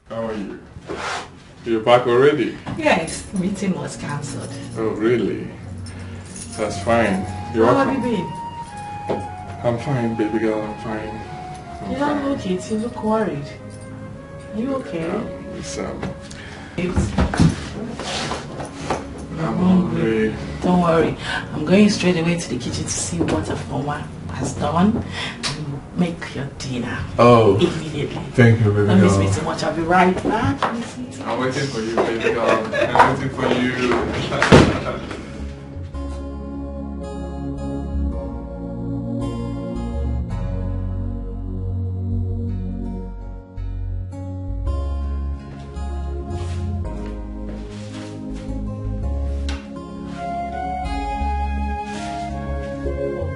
[SPEAKER 2] How are you? You're back already?
[SPEAKER 3] Yes, the meeting was cancelled.
[SPEAKER 2] Oh, really? That's fine. You're
[SPEAKER 3] How
[SPEAKER 2] welcome.
[SPEAKER 3] have you been?
[SPEAKER 2] I'm fine, baby girl. I'm fine.
[SPEAKER 3] You don't look it. You look worried. Are you okay?
[SPEAKER 2] I'm hungry.
[SPEAKER 3] Don't worry. I'm going straight away to the kitchen to see what Afoma has done and make your dinner.
[SPEAKER 2] Oh.
[SPEAKER 3] Immediately.
[SPEAKER 2] Thank you, baby
[SPEAKER 3] Don't
[SPEAKER 2] girl.
[SPEAKER 3] miss me too much. I'll be right back.
[SPEAKER 2] I'm waiting for you, baby girl. I'm waiting for you.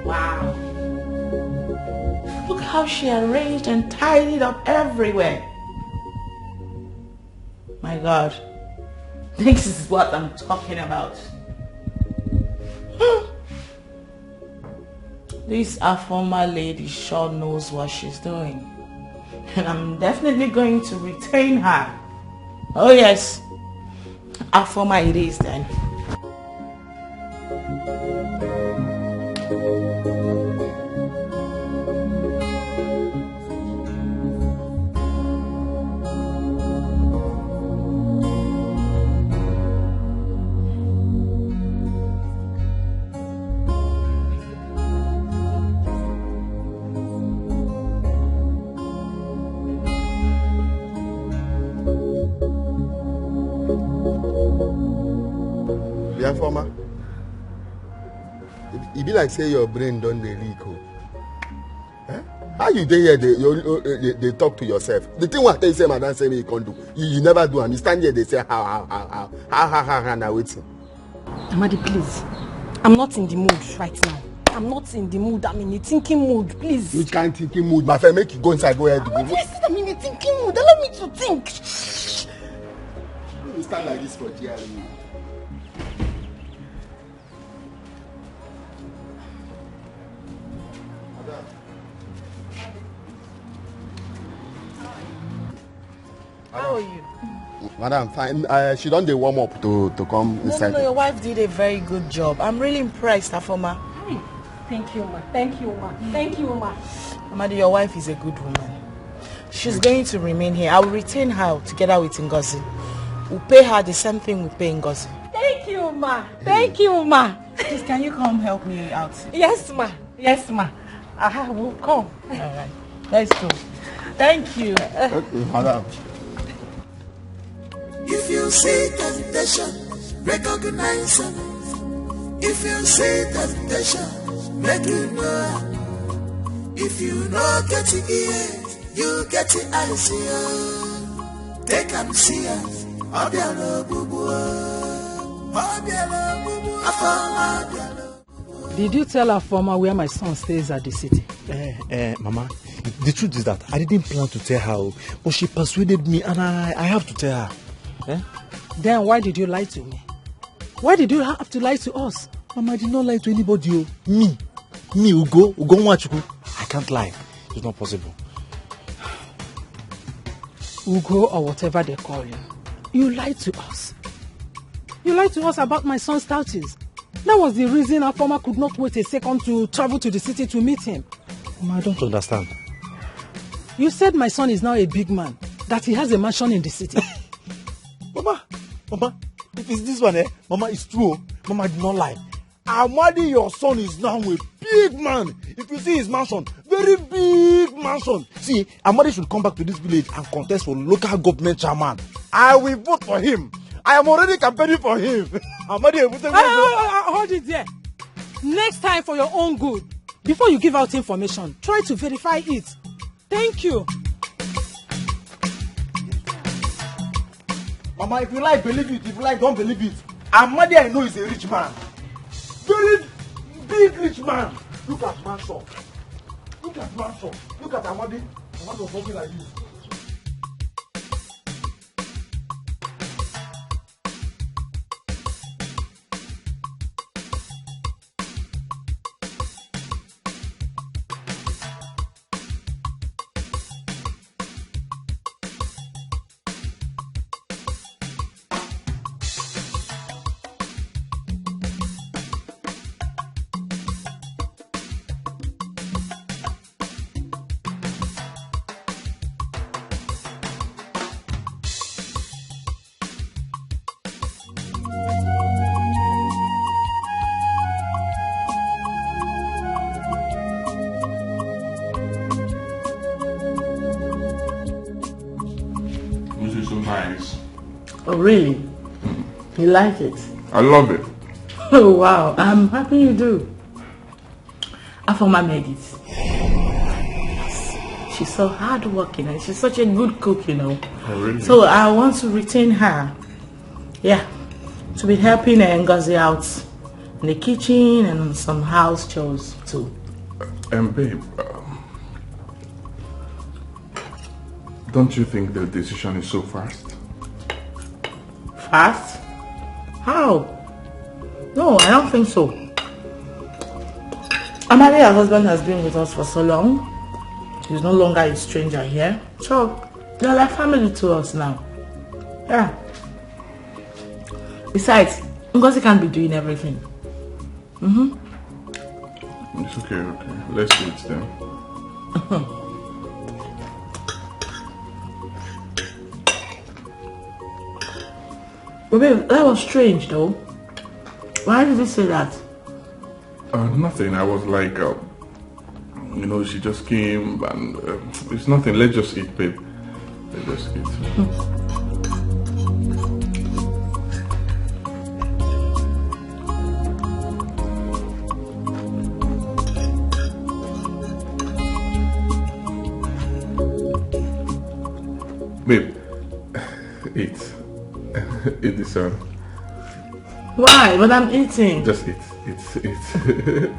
[SPEAKER 3] Wow. Look how she arranged and tidied up everywhere. My God. This is what I'm talking about. This Afoma lady sure knows what she's doing. And I'm definitely going to retain her. Oh yes. Afoma it is then.
[SPEAKER 8] Former. It be like say your brain don't dey leak. Eh? How you dey here? They talk to yourself. The thing what they say, madam say me you can't do. You never do. And you stand here, they say how now waiting.
[SPEAKER 6] Amadi, please. I'm not in the mood right now. I'm not in the mood. I'm in a thinking mood, please.
[SPEAKER 8] Which kind of thinking mood? My friend, make you go inside, go ahead.
[SPEAKER 6] I'm in a thinking mood. Allow me to think.
[SPEAKER 8] You stand like this for GRE.
[SPEAKER 7] How are you?
[SPEAKER 8] Madam, fine. She done the warm up to come inside.
[SPEAKER 7] No, your wife did a very good job. I'm really impressed, Afoma.
[SPEAKER 6] Thank you, ma. Thank you, ma. Thank you, ma.
[SPEAKER 7] Amadi, your wife is a good woman. She's going to remain here. I will retain her together with Ngozi. We'll pay her the same thing we pay Ngozi.
[SPEAKER 6] Thank you, ma. Thank you, ma.
[SPEAKER 7] Please, can you come help me out?
[SPEAKER 6] Yes, ma. Yes, ma. We'll come.
[SPEAKER 7] All right. Let's go. Thank you.
[SPEAKER 8] Okay, madam.
[SPEAKER 1] If you see temptation, recognize it. If you see temptation, make it know. If you know get it ear, you get it eyes here. Take and see it.
[SPEAKER 12] Did you tell our former where my son stays at the city?
[SPEAKER 11] Mama, the truth is that I didn't plan to tell her, but she persuaded me and I have to tell her.
[SPEAKER 12] Then why did you lie to me? Why did you have to lie to us?
[SPEAKER 11] Mama, I did not lie to anybody. Me, Ugo Nwachuku. I can't lie. It's not possible.
[SPEAKER 12] Ugo or whatever they call you. You lied to us. You lied to us about my son's status. That was the reason our former could not wait a second to travel to the city to meet him.
[SPEAKER 11] Mama, I don't understand.
[SPEAKER 12] You said my son is now a big man, that he has a mansion in the city.
[SPEAKER 11] Mama, if it's this one, Mama, it's true. Mama, I did not lie. Amadi, your son is now a big man. If you see his mansion, very big mansion. See, Amadi should come back to this village and contest for local government chairman. I will vote for him. I am already campaigning for him. Amadi,
[SPEAKER 12] hold it there. Next time, for your own good, before you give out information, try to verify it. Thank you.
[SPEAKER 11] Mama, if you like, believe it. If you like, don't believe it. Amadi, I know, is a rich man. Very big rich man. Look at mansion. Look at mansion. Look at Amadi. Amadi was walking like this.
[SPEAKER 13] Oh, really? You like it?
[SPEAKER 2] I love it.
[SPEAKER 13] Oh, wow. I'm happy you do. Afoma made it. She's so hardworking and she's such a good cook, you know.
[SPEAKER 2] Oh, really?
[SPEAKER 13] So I want to retain her. Yeah. To be helping Ngozi out in the kitchen and some house chores too.
[SPEAKER 2] Babe, don't you think the decision is so fast?
[SPEAKER 13] Fast? How? No, I don't think so. Amadi, her husband, has been with us for so long. He's no longer a stranger here. So, they're like family to us now. Yeah. Besides, Ngozi can't be doing everything.
[SPEAKER 2] It's okay. Let's do it then.
[SPEAKER 13] But babe, that was strange though. Why did you say that?
[SPEAKER 2] Nothing. I was like, she just came and it's nothing. Let's just eat, babe. Let's just eat. Babe, eat. Eat this one.
[SPEAKER 13] Why? But I'm eating.
[SPEAKER 2] Just eat. Eat.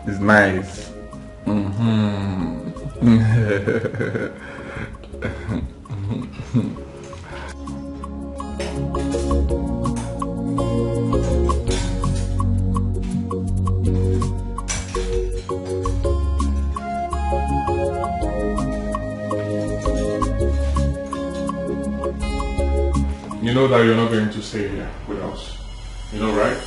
[SPEAKER 2] It's nice. You know that you're not going to stay here with us. You know, right?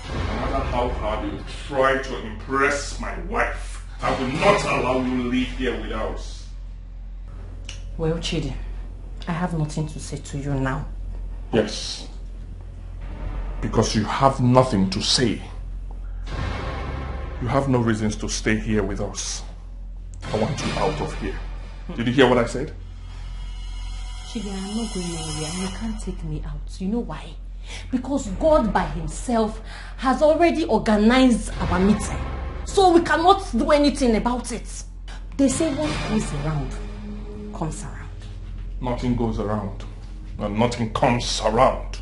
[SPEAKER 2] No matter how hard you try to impress my wife, I will not allow you to live here with us.
[SPEAKER 6] Well, Chidi, I have nothing to say to you now.
[SPEAKER 2] Yes. Because you have nothing to say. You have no reasons to stay here with us. I want you out of here. Did you hear what I said?
[SPEAKER 6] Chidi, I'm not going anywhere. You can't take me out. You know why? Because God by himself has already organized our meeting. So we cannot do anything about it. They say what goes around comes around.
[SPEAKER 2] Nothing goes around. And nothing comes around.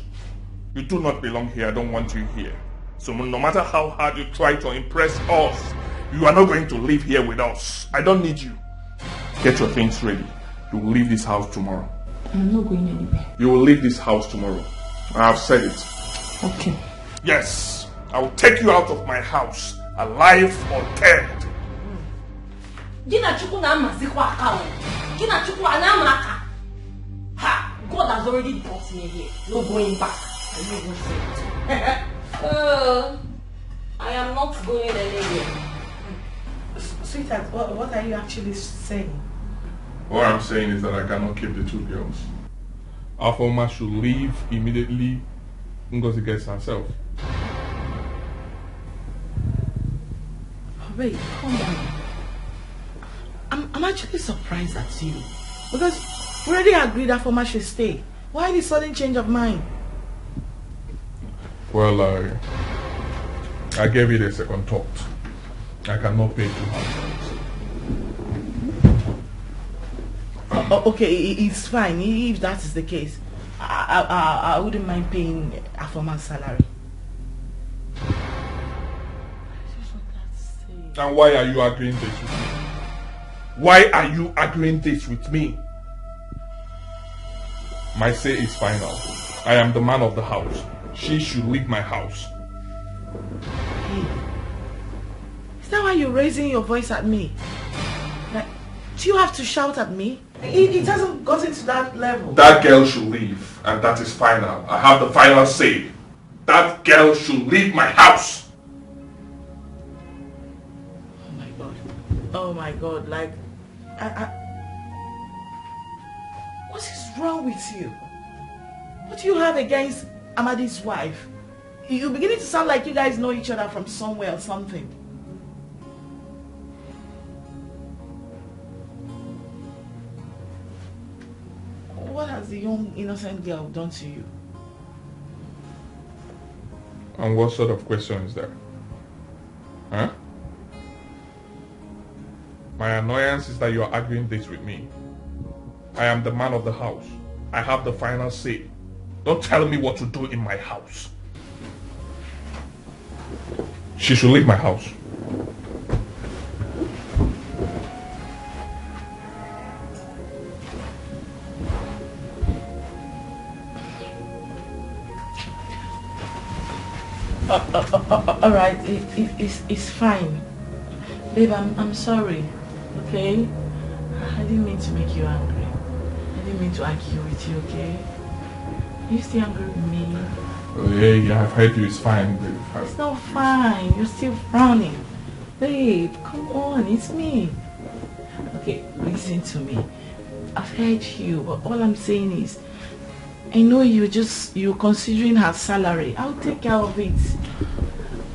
[SPEAKER 2] You do not belong here. I don't want you here. So no matter how hard you try to impress us, you are not going to live here with us. I don't need you. Get your things ready. You will leave this house tomorrow.
[SPEAKER 6] I'm not going anywhere.
[SPEAKER 2] You will leave this house tomorrow. I have said it.
[SPEAKER 6] Okay.
[SPEAKER 2] Yes. I will take you out of my house, alive or dead.
[SPEAKER 6] God has already brought me here. No going back. I even said I am not going anywhere.
[SPEAKER 13] Sweetheart, what are you actually saying?
[SPEAKER 2] What I'm saying is that I cannot keep the two girls. Afoma should leave immediately. Ngozi gets herself.
[SPEAKER 13] Wait, calm down. I'm actually surprised at you. Because we already agreed that Afoma should stay. Why this sudden change of mind?
[SPEAKER 2] Well, I gave it a second thought. I cannot pay 2 houses.
[SPEAKER 13] Okay, it's fine. If that is the case, I wouldn't mind paying Afoma's salary.
[SPEAKER 2] And why are you agreeing this with me? Why are you agreeing this with me? My say is final. I am the man of the house. She should leave my house.
[SPEAKER 13] Hey, is that why you're raising your voice at me? Like, do you have to shout at me? It hasn't gotten to that level.
[SPEAKER 2] That girl should leave, and that is final. I have the final say. That girl should leave my house.
[SPEAKER 13] Oh my God, like, what is wrong with you? What do you have against Amadi's wife? You're beginning to sound like you guys know each other from somewhere or something. What has the young innocent girl done to you?
[SPEAKER 2] And what sort of question is that? Huh? My annoyance is that you are arguing this with me. I am the man of the house. I have the final say. Don't tell me what to do in my house. She should leave my house.
[SPEAKER 13] All right, it's fine. Babe, I'm sorry. Okay? I didn't mean to make you angry. I didn't mean to argue with you, okay? Are you still angry with me?
[SPEAKER 2] Oh, yeah, I've heard you. It's fine, babe.
[SPEAKER 13] It's not fine. You're still frowning. Babe, come on. It's me. Okay, listen to me. I've heard you, but all I'm saying is, I know you're considering her salary. I'll take care of it.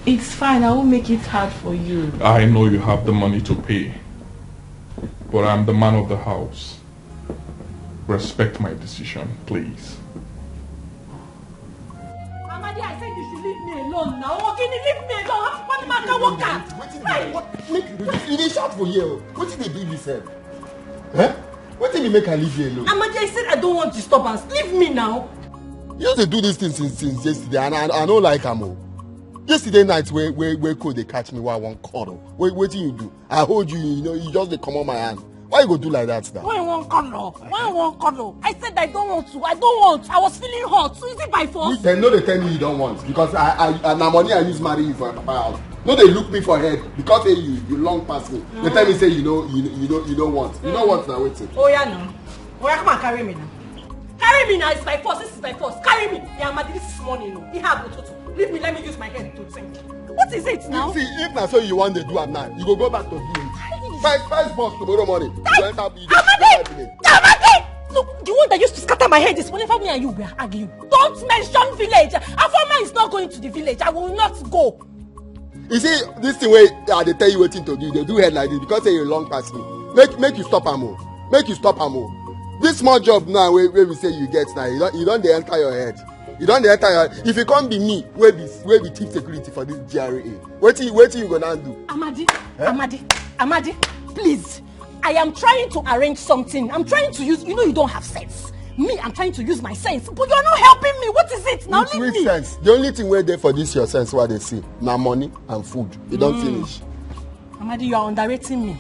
[SPEAKER 13] It's fine. I won't make it hard for you.
[SPEAKER 2] I know you have the money to pay. But I'm the man of the house. Respect my decision, please.
[SPEAKER 6] Amadi, I said you should leave me alone now. Okay, leave me alone. What man can work at?
[SPEAKER 8] You dey shout for here. What did they do this? Huh? What did you make her leave you alone?
[SPEAKER 6] Amadi, I said I don't want disturbance. Leave me now.
[SPEAKER 8] You have to do this thing since yesterday, and I don't like her more.
[SPEAKER 5] Yesterday night where could they catch me while I want cuddle? What do you do? I hold you, you just they come on my hand. Why you go do like that now?
[SPEAKER 6] Why you want cuddle? I said I don't want to. I don't want. I was feeling hot. So is it by force?
[SPEAKER 5] Then no, they tell me you don't want because I money I use marry you for a papa house. No, they look me for head because you long past me. They tell me say you don't want. You don't want now waiting.
[SPEAKER 6] Oh yeah no. Oh yeah, come and carry me now. Carry me now. It's by force. This is by force. Carry me. Yeah, I'm this morning. No, leave me. Let me use my head to think. What is it now?
[SPEAKER 5] See, if now so you want to do am now, you go back to him. First boss tomorrow morning.
[SPEAKER 6] Amadi! Look, the one that used to scatter my head is whenever me and you were arguing. Don't mention village. Afoma is not going to the village. I will not go.
[SPEAKER 5] You see, this thing where they tell you what to do, they do head like this because they long past me. Make you stop am. Make you stop am. This small job now where we say you get now, you don't enter your head. You don't enter your head. If you can't be me, where be chief security for this GRA. What you gonna do?
[SPEAKER 6] Amadi, Amadi, please. I am trying to arrange something. I'm trying to use, you don't have sense. Me, I'm trying to use my sense, but you're not helping me. What is it? Now leave me.
[SPEAKER 5] Sense. The only thing we're there for this your sense what they see. Now money and food. You don't finish.
[SPEAKER 6] Amadi, you are underrating me.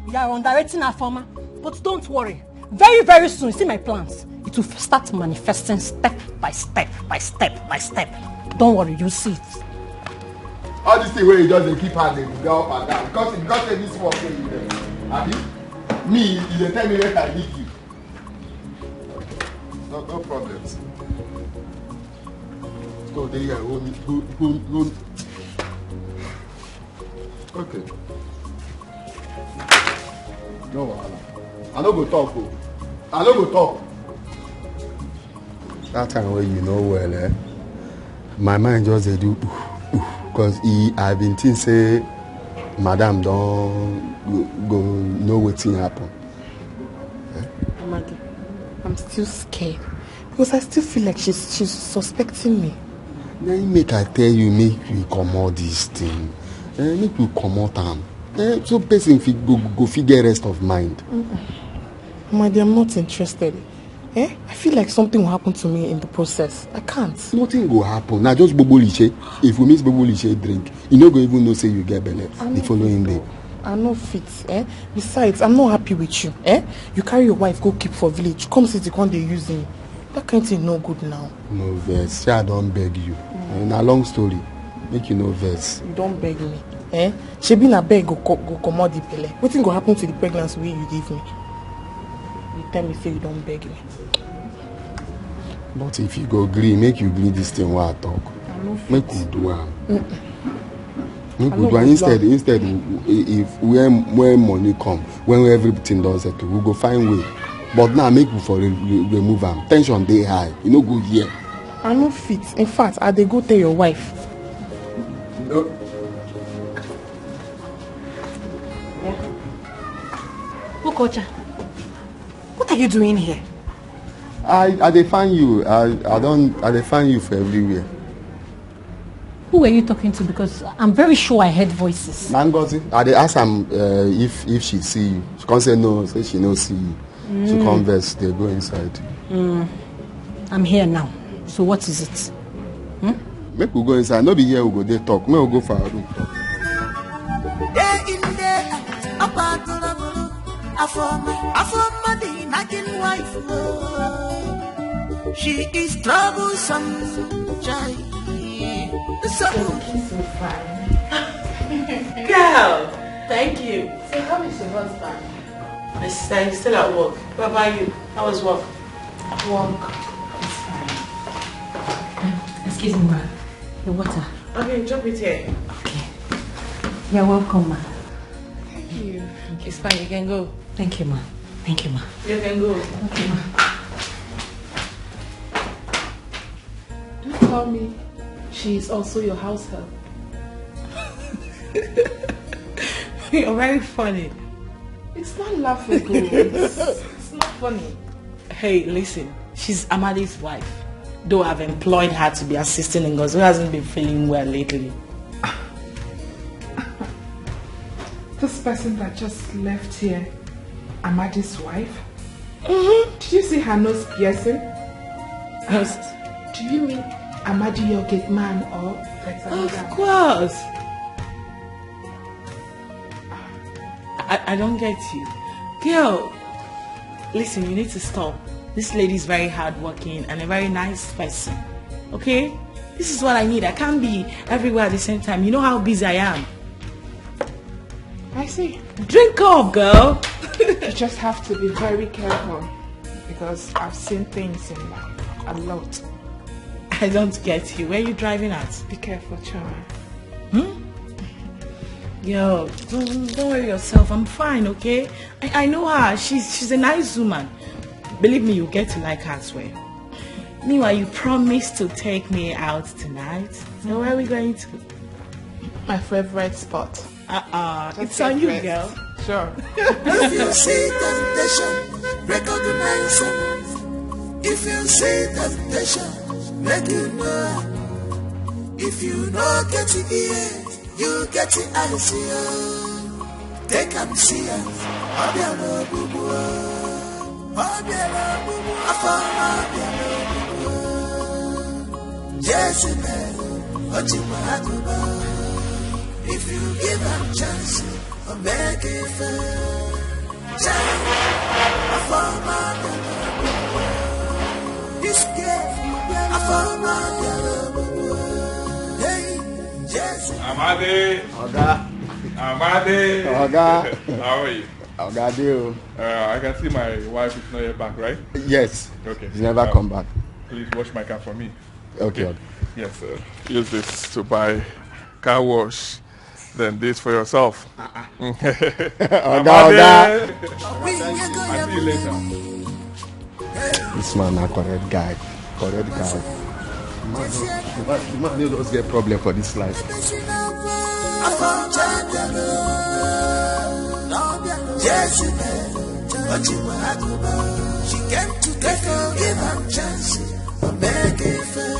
[SPEAKER 6] You are underrating our farmer. But don't worry. Very, very soon, see my plans. It will start manifesting step by step by step by step. Don't worry, you'll see it.
[SPEAKER 5] All this thing where you just keep handling, go up and down. Because this work for you there. Have you? Me, you tell me where I leave you. No problems. Go there, go. Okay. No, I don't go talk. I don't go talk. That time where you know well, my mind just do because I've been thinking say, Madam don't go know what's happen.
[SPEAKER 10] Amadi, I'm still scared because I still feel like she's suspecting me.
[SPEAKER 5] Then make I tell you, make you come out this thing. Make you come out and so person go figure rest of mind.
[SPEAKER 10] Amadi, I'm not interested. I feel like something will happen to me in the process. I can't.
[SPEAKER 5] Nothing will happen. Now just bobo liche. If we miss bobo liche drink, you no go even know say you get belly the following day.
[SPEAKER 10] I'm not fit. Besides, I'm not happy with you. You carry your wife go keep for village. Come see the one they use me. That kind of thing no good now.
[SPEAKER 5] No verse. Say I don't beg you. Na long story. Make you no verse.
[SPEAKER 10] You don't beg me. She been a beg go comot the belle. Wetin go happen to the pregnancy wey you give me? You tell me say you don't beg me.
[SPEAKER 5] But if you go agree, make you agree this thing while I talk. Make you do am. Make you do am. Instead, if when money come, when everything does settle, we go find way. But now make you for remove am. Tension dey high. You no good here.
[SPEAKER 10] I no fit. In fact, I dey go tell your wife.
[SPEAKER 5] No.
[SPEAKER 6] Ukocha, what are you doing here?
[SPEAKER 5] I dey find you. I dey find you for everywhere.
[SPEAKER 6] Who were you talking to? Because I'm very sure I heard voices.
[SPEAKER 5] Nangozi. I dey ask am if she see you. She can't say no. Say she no see you. She converse. They go inside.
[SPEAKER 6] I'm here now. So what is it?
[SPEAKER 5] Make we go inside. No be here. We go there talk. Make we go for our room talk.
[SPEAKER 1] Day in day out, apart from the nagging wife. She is troublesome, child. So
[SPEAKER 13] fine. Girl, thank you. So how is your husband? My sister, he's still at work. What about you? How was work? Work. It's fine.
[SPEAKER 6] Excuse me, ma. The water.
[SPEAKER 13] Okay, drop it here.
[SPEAKER 6] Okay. You're welcome, ma.
[SPEAKER 13] Thank you. It's fine, you can go.
[SPEAKER 6] Thank you, ma. Thank you, ma.
[SPEAKER 13] You can go.
[SPEAKER 6] Okay, ma.
[SPEAKER 10] Don't tell me she is also your house help.
[SPEAKER 13] You're very funny.
[SPEAKER 10] It's not laughable. It's not funny.
[SPEAKER 13] Hey, listen. She's Amadi's wife. Though I've employed her to be assisting Ngozi, who hasn't been feeling well lately.
[SPEAKER 10] This person that just left here, Amadi's wife? Did you see her nose piercing?
[SPEAKER 13] Nose?
[SPEAKER 10] Do you mean
[SPEAKER 13] Amadi your gate man or?
[SPEAKER 6] Of course. I don't get you. Girl, listen, you need to stop. This lady is very hardworking and a very nice person. Okay? This is what I need. I can't be everywhere at the same time. You know how busy I am.
[SPEAKER 13] I see.
[SPEAKER 6] Drink up, girl.
[SPEAKER 13] You just have to be very careful because I've seen things in life. A lot.
[SPEAKER 6] I don't get you. Where are you driving at?
[SPEAKER 13] Be careful, Choma.
[SPEAKER 6] Yo, don't worry yourself. I'm fine, okay? I know her. She's a nice woman. Believe me, you'll get to like her as well. Meanwhile, you promised to take me out tonight. So where are we going to?
[SPEAKER 13] My favorite spot.
[SPEAKER 6] It's on you, girl.
[SPEAKER 13] Sure.
[SPEAKER 1] If you see temptation, recognize it. If you see temptation, let you know. If you know get it here, you get it eyes here. Take and see it. Abiano bubu, abiano bubu, afama abiano bubu. Jezebel, ultimatum. If you give them chance, I'll make it fair. This game, I found my hey, yes.
[SPEAKER 2] Amade.
[SPEAKER 8] Oga.
[SPEAKER 2] Amade.
[SPEAKER 8] Oga.
[SPEAKER 2] How are you?
[SPEAKER 8] Oga, deal.
[SPEAKER 2] I can see my wife is not yet back, right?
[SPEAKER 8] Yes.
[SPEAKER 2] Okay.
[SPEAKER 8] He's never come back.
[SPEAKER 2] Please wash my car for me.
[SPEAKER 8] Okay.
[SPEAKER 2] Yes, sir. Use this to buy car wash. Then this for yourself.
[SPEAKER 8] Oga.
[SPEAKER 2] I'll see you later.
[SPEAKER 8] This man a correct guy. Correct guy. The man don't just get problem for this life.
[SPEAKER 1] She came to take her, give her chance. I'm begging for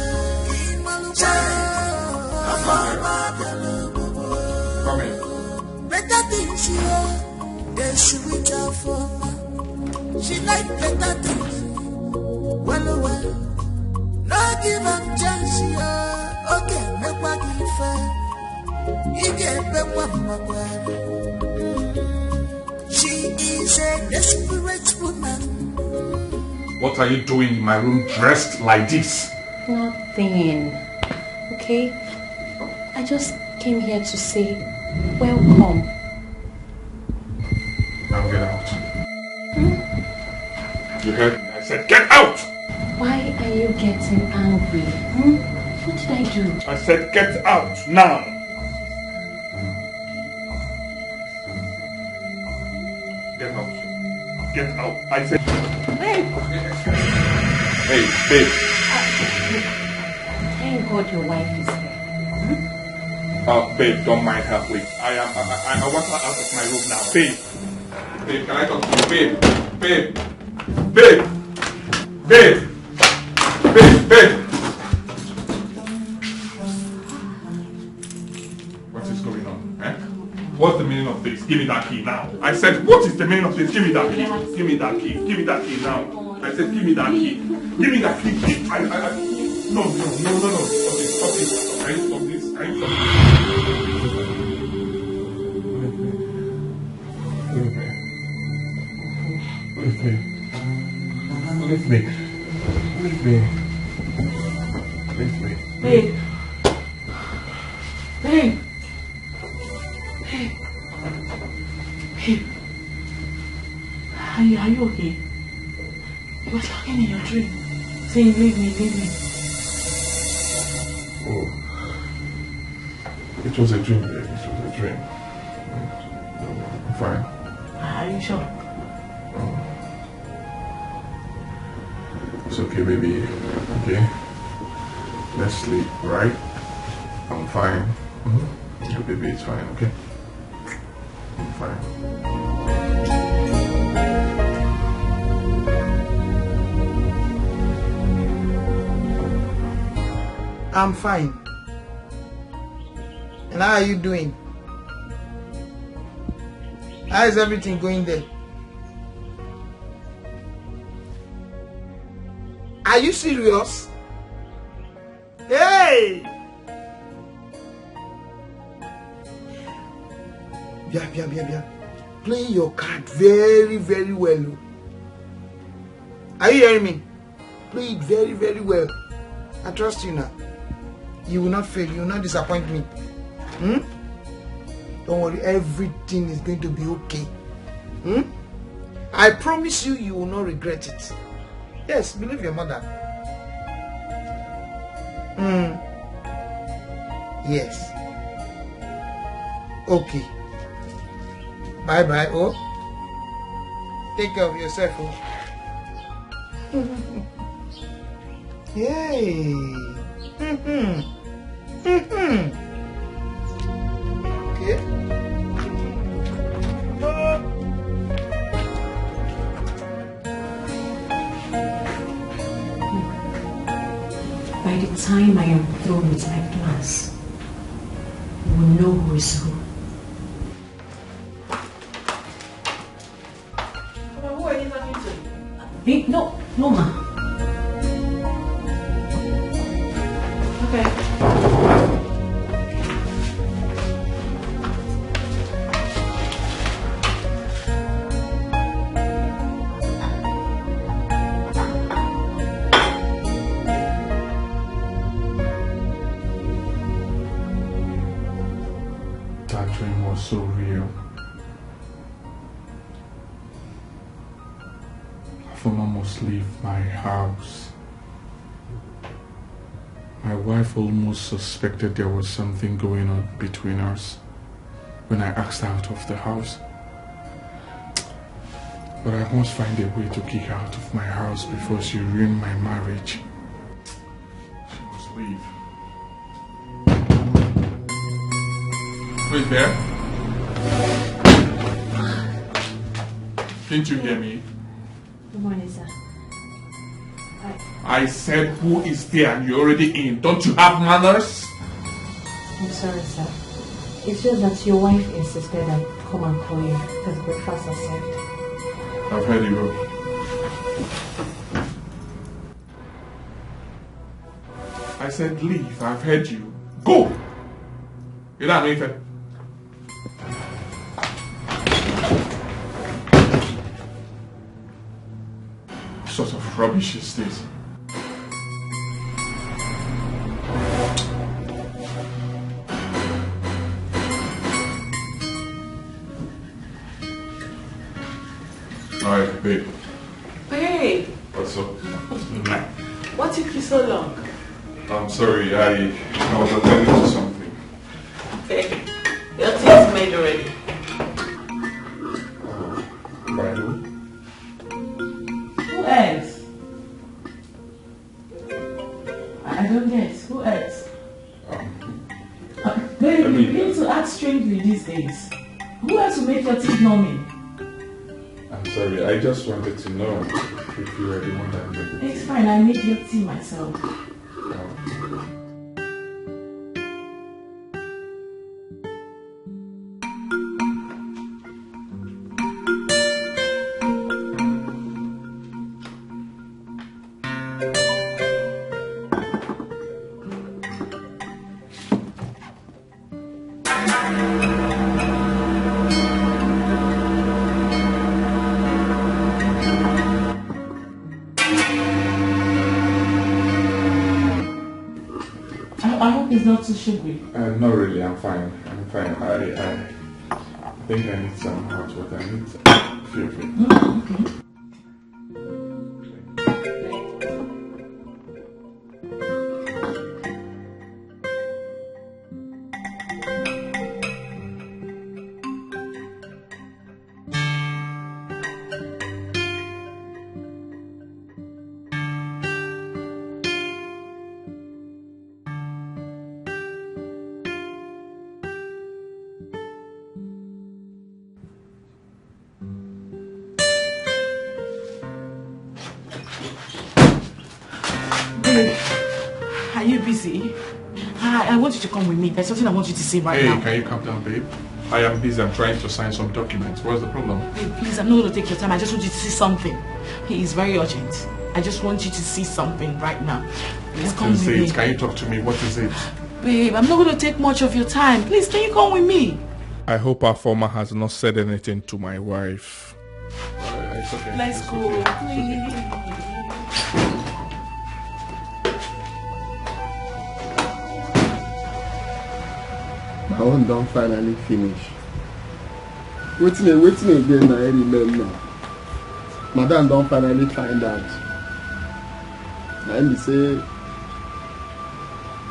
[SPEAKER 2] Come in.
[SPEAKER 1] better things she want, then she reach out for. She like better things. Well, no give her chance, yeah. Okay, make what give her. You get back what my boy. She is a desperate woman.
[SPEAKER 2] What are you doing in my room dressed like this?
[SPEAKER 14] Nothing. Okay? I just came here to say welcome.
[SPEAKER 2] Now get out. You heard me? I said get out!
[SPEAKER 14] Why are you getting angry? What did I do?
[SPEAKER 2] I said get out now! Get out. Get out. I said...
[SPEAKER 14] Hey!
[SPEAKER 2] Hey, babe.
[SPEAKER 14] Thank God your wife is here.
[SPEAKER 2] Babe, don't mind her, please. I want her out of my room now. Babe. Babe, can I talk to you? Babe. Babe. Babe. Babe. Babe. Babe. What is going on? Eh? What's the meaning of this? Give me that key now. I said, what is the meaning of this? Give me that key. Give me that key. Give me that key now. I said, give me that key. Give me that key. No. Stop this. Can you stop this? Can you stop this? Leave me.
[SPEAKER 6] Hey. Are you okay? You were talking in your dream, saying leave me.
[SPEAKER 2] Oh. It was a dream, baby. It was a dream. I'm fine.
[SPEAKER 6] Are you sure?
[SPEAKER 2] It's okay, baby. Okay? Let's sleep, right? I'm fine. Your baby is fine, okay? I'm fine.
[SPEAKER 9] I'm fine. And how are you doing? How is everything going there? Are you serious? Hey! Bia. Play your card very, very well. Are you hearing me? Play it very, very well. I trust you now. You will not fail. You will not disappoint me. Don't worry. Everything is going to be okay. I promise you, you will not regret it. Yes, believe your mother. Yes. Okay. Bye. Oh. Take care of yourself. Oh. Yay. Okay.
[SPEAKER 14] By the time I am through with my plans, you will know who is who.
[SPEAKER 6] Who are you talking to?
[SPEAKER 14] No, ma.
[SPEAKER 6] Okay.
[SPEAKER 2] That dream was so real. Afoma must leave my house. My wife almost suspected there was something going on between us when I asked her out of the house. But I must find a way to kick her out of my house before she ruined my marriage. She must leave. Who is there? Didn't you hear me?
[SPEAKER 14] Good morning, sir.
[SPEAKER 2] I said, who is there? You're already in. Don't you have manners?
[SPEAKER 14] I'm sorry, sir. It's just that your wife insisted I come and call you because breakfast is served.
[SPEAKER 2] I've heard you go. I said leave. I've heard you. Go! You don't know anything. What sort of rubbish is this? Alright, babe.
[SPEAKER 3] Babe,
[SPEAKER 2] What's up?
[SPEAKER 3] what took you so long?
[SPEAKER 2] I'm sorry, I was attending to something.
[SPEAKER 3] Okay, your tea is made already.
[SPEAKER 2] By who?
[SPEAKER 3] Who else? I don't guess. Who else? Babe, you begin to act strangely these days. Who else will make your teeth numbing?
[SPEAKER 2] I'm sorry, I just wanted to know if you were the one that made it.
[SPEAKER 3] It's fine, I made your tea myself. I hope it's not too sugary.
[SPEAKER 2] Not really, I'm fine. I'm fine. I think I need some hot water. I need some. Feel free.
[SPEAKER 3] Okay. Are you busy? I want you to come with me. There's something I want you to say right now.
[SPEAKER 2] Hey, can you calm down, babe? I am busy. I'm trying to sign some documents. What's the problem?
[SPEAKER 3] Hey, please, I'm not going to take your time. I just want you to see something. It's very urgent. I just want you to see something right now.
[SPEAKER 13] Please come with me.
[SPEAKER 2] Can you talk to me? What is it?
[SPEAKER 13] Babe, I'm not going to take much of your time. Please, can you come with me?
[SPEAKER 4] I hope our former has not said anything to my wife.
[SPEAKER 2] It's okay.
[SPEAKER 13] Let's go, please.
[SPEAKER 8] My own don't finally finish. Waiting again, I remember. Madam don't finally find out. And he say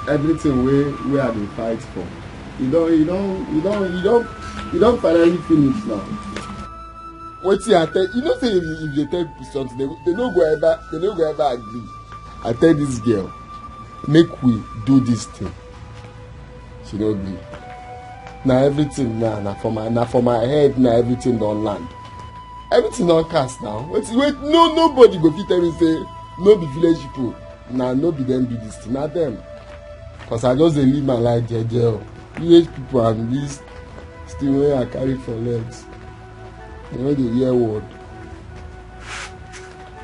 [SPEAKER 8] everything we have been fight for. You don't finally finish now. What's I tell you? Know say if they tell people something, they no go ever agree. I tell this girl, make we do this thing. She don't agree. Now everything now for my head now everything don't land. Everything don't cast now. Wait, nobody go fit tell me say no be village people. Now no be them do this thing. Not them. Cause I just live my life jeje. Village people and this still where I carry for legs. You know the hear word.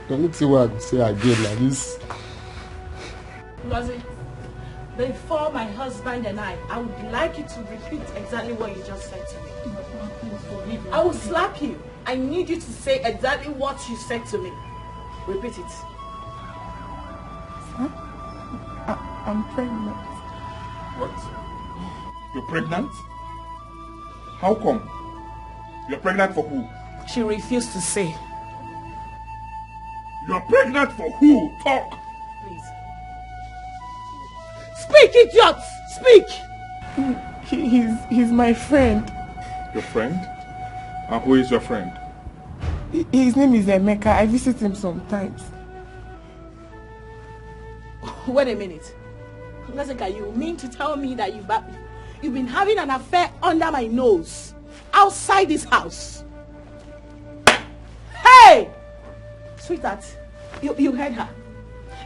[SPEAKER 8] Don't see what I say again like this.
[SPEAKER 6] Ngozi, before my husband and I would like you to repeat exactly what you just said to me. I will slap you. I need you to say exactly what you said to me. Repeat it.
[SPEAKER 10] Huh? I'm pregnant.
[SPEAKER 4] What? You're pregnant? How come? You're pregnant for who?
[SPEAKER 6] She refused to say.
[SPEAKER 4] You're pregnant for who? Talk!
[SPEAKER 6] Please. Speak, idiot! Speak!
[SPEAKER 10] He's my friend.
[SPEAKER 4] Your friend? And who is your friend?
[SPEAKER 10] His name is Emeka. I visit him sometimes.
[SPEAKER 6] Wait a minute. Jessica, you mean to tell me that you've been having an affair under my nose, outside this house? Hey! Sweetheart, you heard her.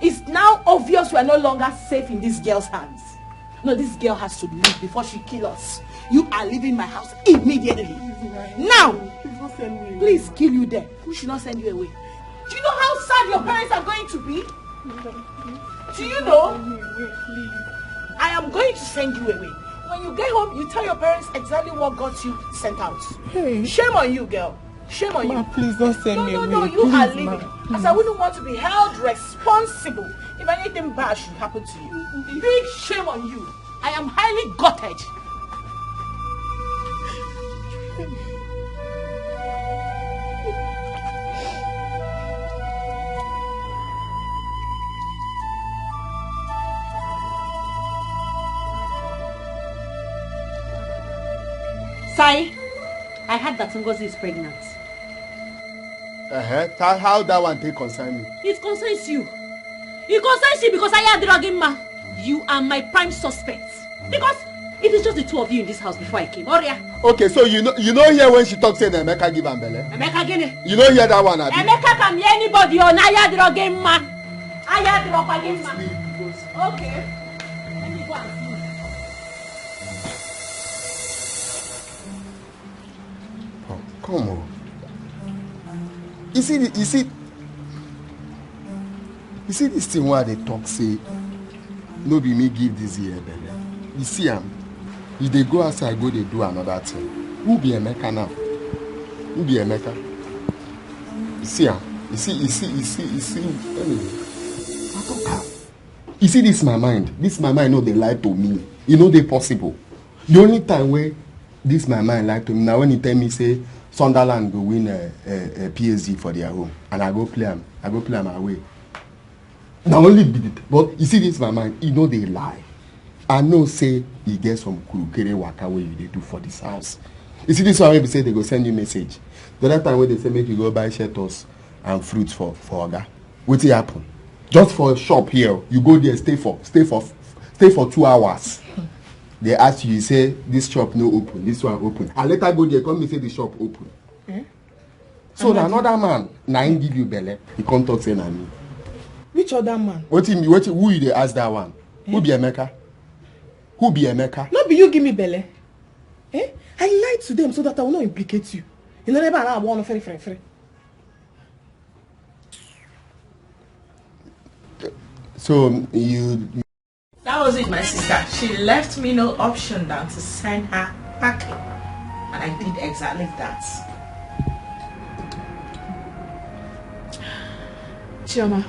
[SPEAKER 6] It's now obvious we are no longer safe in this girl's hands. No, this girl has to leave before she kills us. You are leaving my house immediately. Now! Please kill you there. Who should not send you away? Do you know how sad your parents are going to be? Do you know? I am going to send you away. When you get home, you tell your parents exactly what got you sent out.
[SPEAKER 10] Hey.
[SPEAKER 6] Shame on you, girl. Shame on you.
[SPEAKER 10] Please don't send me away.
[SPEAKER 6] No, you
[SPEAKER 10] please,
[SPEAKER 6] are leaving.
[SPEAKER 10] Ma,
[SPEAKER 6] As I wouldn't want to be held responsible if anything bad should happen to you. Big shame on you. I am highly gutted.
[SPEAKER 14] Sai, I heard that Ngozi is pregnant.
[SPEAKER 8] How that one take concern me?
[SPEAKER 14] It concerns you. It concerns you because I had Dragima. You are my prime suspect. Because it is just the two of you in this house before I came. Oria.
[SPEAKER 8] Okay, so you know here when she talks saying Emeka give am belle?
[SPEAKER 14] Emeka gini.
[SPEAKER 8] You know hear that one, Abi?
[SPEAKER 14] Emeka can hear anybody on Aya Dragima. Aya Dragima. Okay. Let me go and see.
[SPEAKER 8] Come on. You see this thing where they talk say no be me give this year belle. You see if they go outside go they do another thing. Who be Emeka now? Who be Emeka? You see anyway. You see this my mind. This my mind know they lie to me. You know they possible. The only time where this my mind lie to me now when he tell me say Sunderland go win a PSG for their home and I go play them away. Now only be it. But you see this my mind, you know they lie. I know say you get some kurukere waka way they do for this house. You see this one when they say they go send you message. The other time when they say make you go buy shelters and fruits for Oga. What will happen? Just for a shop here, you go there, stay for 2 hours. They ask you say this shop no open, this one open. And later go there, come and say the shop open. So another man, na him give you belle. He come talk say na me.
[SPEAKER 10] Which other man?
[SPEAKER 8] Who you dey ask that one? Who be Emeka? Who be Emeka?
[SPEAKER 10] No be you give me belle. I lied to them so that I will not implicate you. You know never I want to free.
[SPEAKER 5] So you...
[SPEAKER 3] That was it, my sister. She left me no option than to send her packing. And I did exactly that.
[SPEAKER 12] Chioma,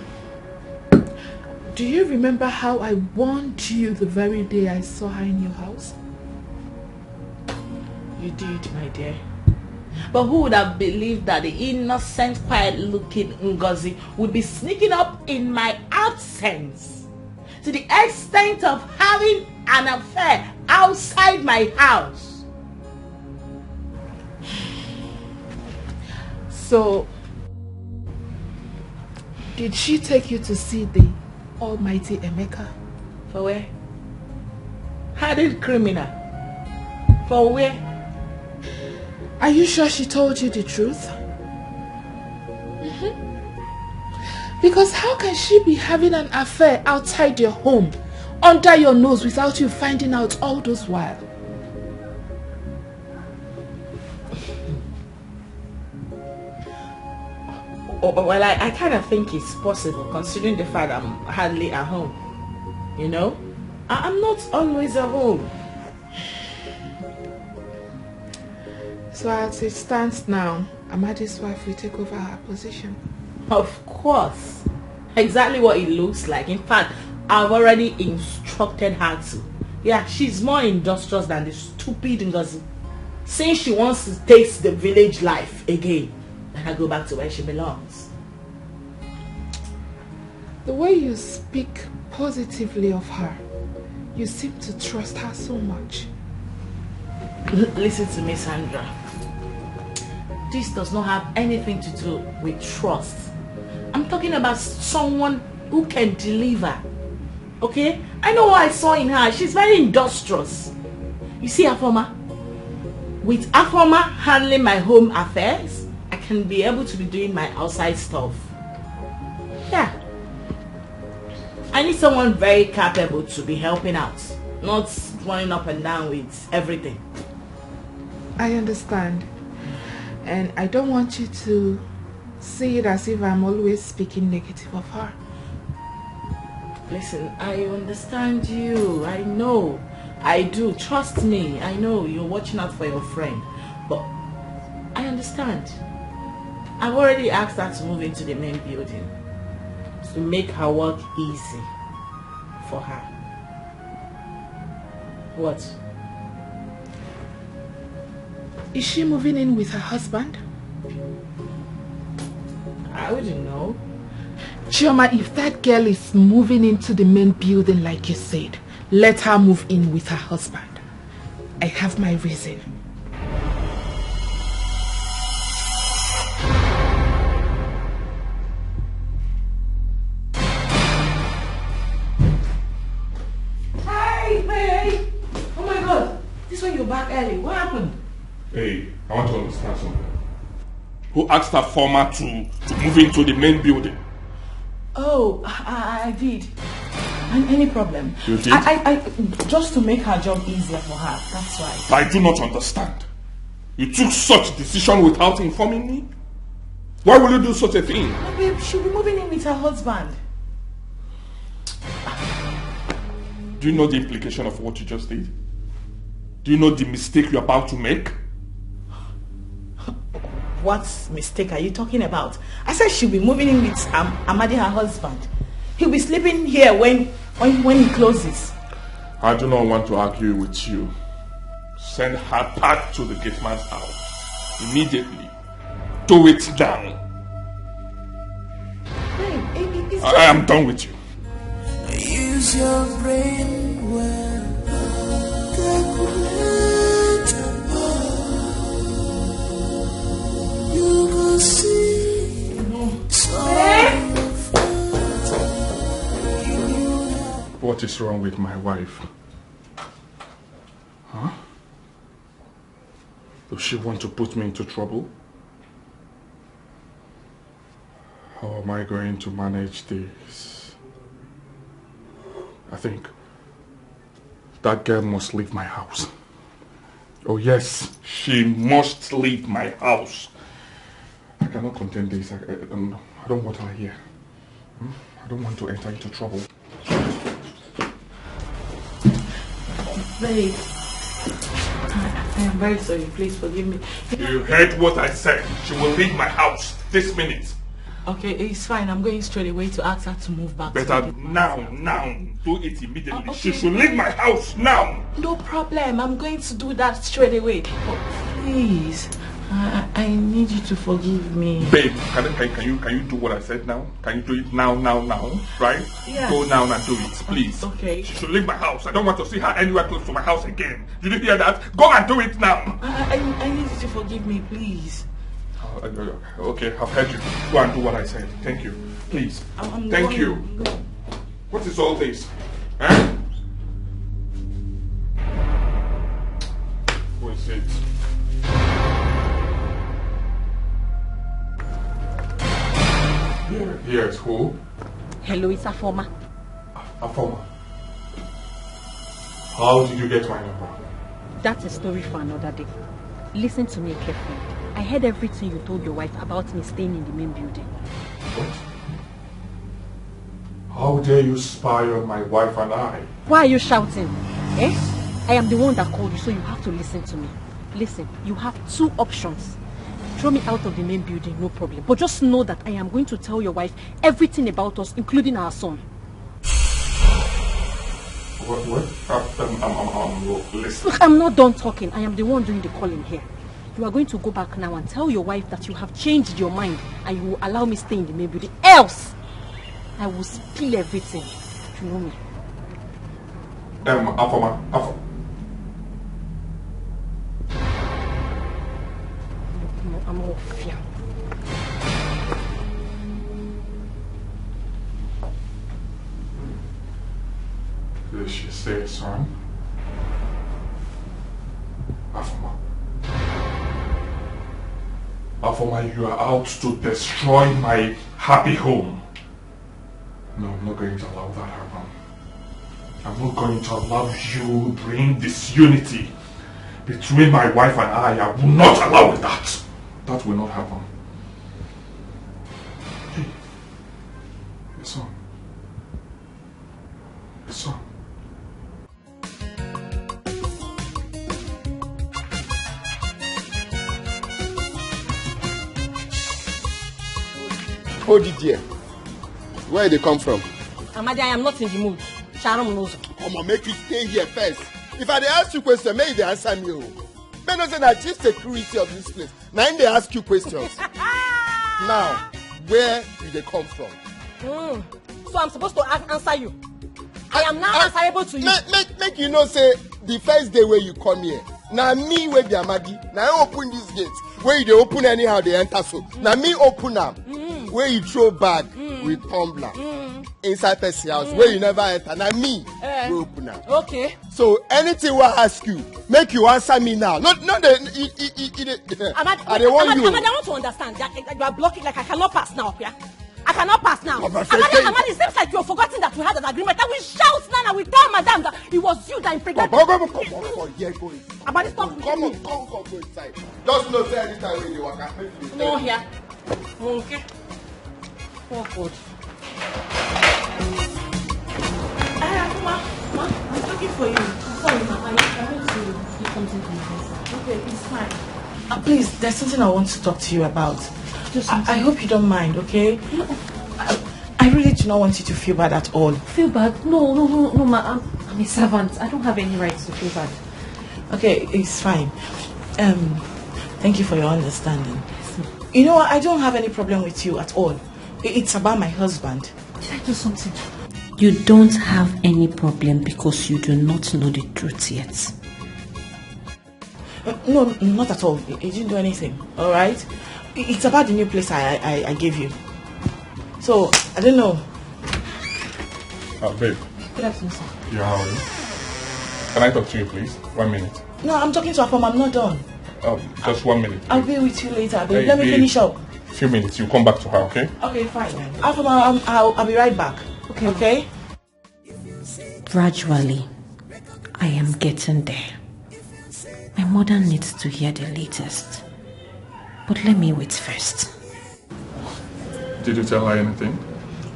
[SPEAKER 12] do you remember how I warned you the very day I saw her in your house?
[SPEAKER 3] You did, my dear. But who would have believed that the innocent, quiet-looking Ngozi would be sneaking up in my absence to the extent of having an affair outside my house?
[SPEAKER 12] So, did she take you to see the almighty Emeka?
[SPEAKER 3] For where? Hardened criminal. For where?
[SPEAKER 12] Are you sure she told you the truth? Because how can she be having an affair outside your home, under your nose, without you finding out all those while?
[SPEAKER 3] Well, I kind of think it's possible, considering the fact I'm hardly at home. You know? I'm not always at home.
[SPEAKER 12] So as it stands now, Amadi's wife will take over her position.
[SPEAKER 3] Of course. Exactly what it looks like. In fact, I've already instructed her to. Yeah, she's more industrious than the stupid Ngozi. Since she wants to taste the village life again, let her go back to where she belongs.
[SPEAKER 12] The way you speak positively of her, you seem to trust her so much.
[SPEAKER 3] Listen to me, Sandra. This does not have anything to do with trust. I'm talking about someone who can deliver. Okay? I know what I saw in her. She's very industrious. You see, Afoma? With Afoma handling my home affairs, I can be able to be doing my outside stuff. Yeah. I need someone very capable to be helping out, not running up and down with everything.
[SPEAKER 12] I understand. And I don't want you to see it as if I'm always speaking negative of her.
[SPEAKER 3] Listen, I understand you. I know. I do. Trust me. I know you're watching out for your friend. But I understand. I've already asked her to move into the main building to make her work easy for her. What?
[SPEAKER 12] Is she moving in with her husband?
[SPEAKER 3] I wouldn't know.
[SPEAKER 12] Chioma, if that girl is moving into the main building like you said, let her move in with her husband. I have my reason.
[SPEAKER 3] Hi, Maid. Oh my God. This one you're back early. What happened?
[SPEAKER 4] Hey, I want to understand something. Who asked her former to move into the main building?
[SPEAKER 3] Oh, I did. Any problem?
[SPEAKER 4] You did?
[SPEAKER 3] I just to make her job easier for her. That's why.
[SPEAKER 4] I do not understand. You took such decision without informing me? Why will you do such a thing?
[SPEAKER 3] Oh, babe, she'll be moving in with her husband.
[SPEAKER 4] Do you know the implication of what you just did? Do you know the mistake you're about to make?
[SPEAKER 3] What mistake are you talking about? I said she'll be moving in with Amadi, her husband. He'll be sleeping here when he closes.
[SPEAKER 4] I do not want to argue with you. Send her back to the gate man's house. Immediately. Do it now.
[SPEAKER 3] Babe,
[SPEAKER 4] I am done with you.
[SPEAKER 1] Use your brain well. You will see.
[SPEAKER 2] What is wrong with my wife? Huh? Does she want to put me into trouble? How am I going to manage this? I think that girl must leave my house. Oh yes, she must leave my house. I cannot contain this. I don't want her here. I don't want to enter into trouble.
[SPEAKER 13] Babe, I am very sorry. Please forgive me.
[SPEAKER 4] You heard what I said. She will leave my house this minute.
[SPEAKER 13] Okay, it's fine. I'm going straight away to ask her to move back.
[SPEAKER 4] Better now. Do it immediately. Okay. She should leave my house now.
[SPEAKER 13] No problem. I'm going to do that straight away. But please, I need you to forgive me.
[SPEAKER 4] Babe, can you do what I said now? Can you do it now, right?
[SPEAKER 13] Yeah.
[SPEAKER 4] Go now and do it, please.
[SPEAKER 13] Okay.
[SPEAKER 4] She should leave my house. I don't want to see her anywhere close to my house again. Did you hear that? Go and do it now.
[SPEAKER 13] I need you to forgive me, please.
[SPEAKER 4] Okay, I've heard you. Go and do what I said. Thank you. Please. Thank you. What is all this? Huh? Who is it? Yes, who?
[SPEAKER 14] Hello, it's Afoma.
[SPEAKER 4] Afoma. How did you get my number?
[SPEAKER 14] That's a story for another day. Listen to me carefully. I heard everything you told your wife about me staying in the main building.
[SPEAKER 4] What? How dare you spy on my wife and I?
[SPEAKER 14] Why are you shouting? Eh? I am the one that called you, so you have to listen to me. Listen, you have two options. Throw me out of the main building, no problem. But just know that I am going to tell your wife everything about us, including our son.
[SPEAKER 4] What? Listen.
[SPEAKER 14] Look, I'm not done talking. I am the one doing the calling here. You are going to go back now and tell your wife that you have changed your mind and you will allow me stay in the main building. Else, I will spill everything. You know me.
[SPEAKER 4] Afoma.
[SPEAKER 14] I'm off here.
[SPEAKER 4] Did she say, son? Afoma, you are out to destroy my happy home. No, I'm not going to allow that happen. I'm not going to allow you bring disunity between my wife and I. I will not allow that. That will not happen. Hey, your son. Your son.
[SPEAKER 5] Hold it there. Where they come from?
[SPEAKER 14] Amadi, I am not in the mood. Sharon knows.
[SPEAKER 5] Come on, make you stay here first. If I ask you questions, may they answer me. May not say that chief security of this place. Now they ask you questions. Now, where do they come from?
[SPEAKER 14] So I'm supposed to answer you. I am now answerable to you.
[SPEAKER 5] Make you know say the first day where you come here. Now me where be Amadi. Now I open this gate. Where you open anyhow they enter so. Now me open them. Where you throw bag with tumbler inside person house where you never enter. Now me we open am.
[SPEAKER 14] Okay.
[SPEAKER 5] So anything we ask you, make you answer me now. Not the.
[SPEAKER 14] I want to understand that you are blocking like I cannot pass now. Yeah. I cannot pass now. Amadi, it seems like you have forgotten that we had an agreement. That we shout now and we tell madam that it was you that impregnated.
[SPEAKER 5] Go inside.
[SPEAKER 14] Amadi, stop.
[SPEAKER 5] Come on, go inside. Just know say anytime when you walk out, make you.
[SPEAKER 14] No here. Okay. Oh God.
[SPEAKER 13] Ma, I'm talking for you. Sorry, ma. I want to do something for you. Okay, it's fine. Please, there's something I want to talk to you about. I hope you don't mind, okay? I really do not want you to feel bad at all.
[SPEAKER 14] Feel bad? No, ma. I'm a servant. I don't have any right to feel bad.
[SPEAKER 13] Okay, it's fine. Thank you for your understanding. You know what? I don't have any problem with you at all. It's about my husband.
[SPEAKER 14] Did I do something?
[SPEAKER 15] You don't have any problem because you do not know the truth yet.
[SPEAKER 13] No, not at all. He didn't do anything, alright? It's about the new place I gave you. So, I don't know.
[SPEAKER 4] Babe.
[SPEAKER 13] Good afternoon, sir.
[SPEAKER 4] Yeah, how are you? Can I talk to you, please? 1 minute.
[SPEAKER 13] No, I'm talking to Afoma. I'm not done.
[SPEAKER 4] Just 1 minute. Please.
[SPEAKER 13] I'll be with you later, babe. Hey, let me finish up.
[SPEAKER 4] Few minutes. You come back to her, okay?
[SPEAKER 13] Okay, fine. Afoma, I'll be right back. Okay?
[SPEAKER 15] Gradually, I am getting there. My mother needs to hear the latest. But let me wait first.
[SPEAKER 4] Did you tell her anything?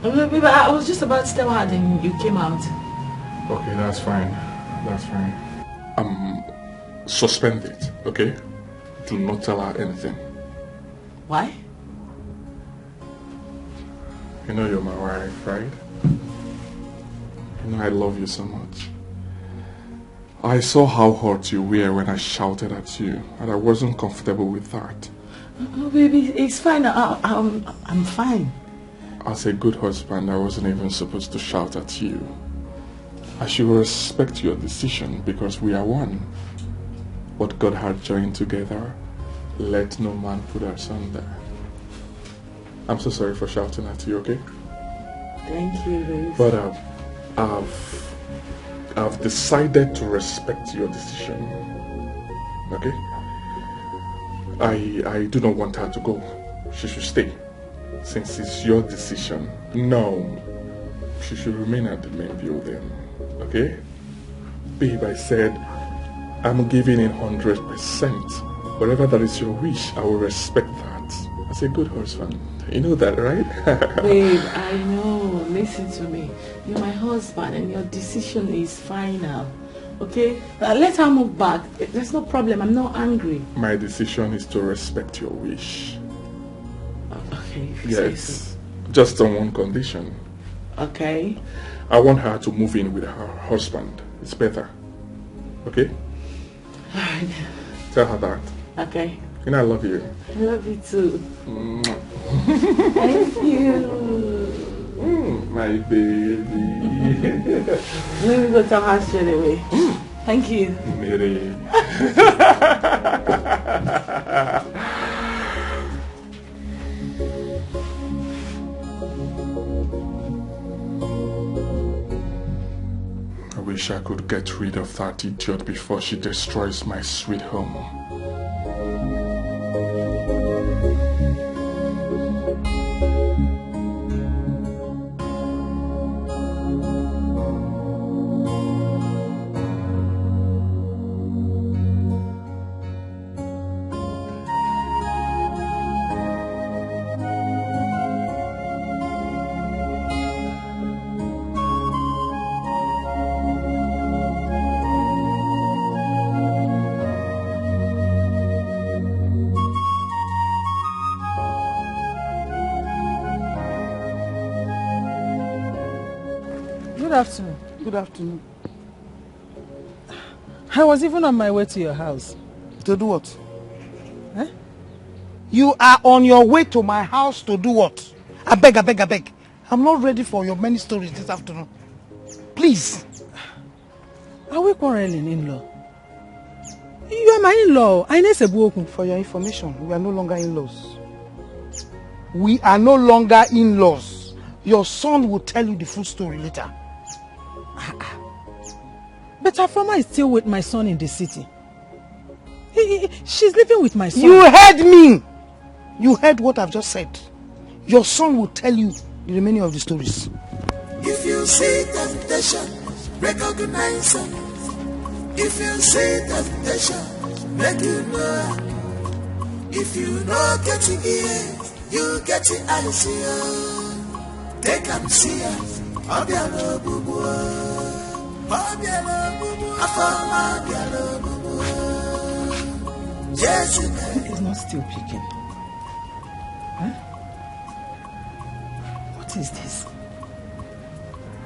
[SPEAKER 13] I was just about to tell her, then you came out.
[SPEAKER 4] Okay, that's fine. That's fine.
[SPEAKER 2] Suspend it, okay? Do not tell her anything.
[SPEAKER 13] Why?
[SPEAKER 2] You know you're my wife, right? You know I love you so much. I saw how hurt you were when I shouted at you, and I wasn't comfortable with that.
[SPEAKER 13] Oh, baby, it's fine. I'm fine.
[SPEAKER 2] As a good husband, I wasn't even supposed to shout at you. I should respect your decision because we are one. What God had joined together, let no man put asunder. I'm so sorry for shouting at you, okay?
[SPEAKER 13] Thank you, baby.
[SPEAKER 2] But I've decided to respect your decision, okay? I do not want her to go. She should stay. Since it's your decision, no, she should remain at the main building, okay? Babe, I said, I'm giving in 100%. Whatever that is your wish, I will respect that. As a good husband. You know that, right?
[SPEAKER 13] Babe, I know. Listen to me. You're my husband and your decision is final. Okay? Let her move back. There's no problem. I'm not angry.
[SPEAKER 2] My decision is to respect your wish.
[SPEAKER 13] Okay.
[SPEAKER 2] Yes. Just on one condition.
[SPEAKER 13] Okay.
[SPEAKER 2] I want her to move in with her husband. It's better. Okay?
[SPEAKER 13] Alright.
[SPEAKER 2] Tell her that.
[SPEAKER 13] Okay.
[SPEAKER 2] You know I love you.
[SPEAKER 13] I love you too. Thank you.
[SPEAKER 2] My baby.
[SPEAKER 13] Let me go tell her straight away. Thank you.
[SPEAKER 2] Mary. I wish I could get rid of that idiot before she destroys my sweet home.
[SPEAKER 12] Good afternoon. Good afternoon. I was even on my way to your house.
[SPEAKER 9] To do what? Eh? You are on your way to my house to do what? I beg. I'm not ready for your many stories this afternoon. Please.
[SPEAKER 12] Are we quarreling, in-law? You are my in-law. I need to.
[SPEAKER 9] For your information, we are no longer in-laws. We are no longer in-laws. Your son will tell you the full story later.
[SPEAKER 12] But Afoma is still with my son in the city. She's living with my son.
[SPEAKER 9] You heard me! You heard what I've just said. Your son will tell you the remaining of the stories.
[SPEAKER 1] If you see temptation, recognize it. If you see temptation, make you know. If you know get it ears, you get it eyes here. They can see it. Abiano bubu, Abiano bubu, Afama Abiano bubu. Yes,
[SPEAKER 12] it's not still picking. Huh? What is this?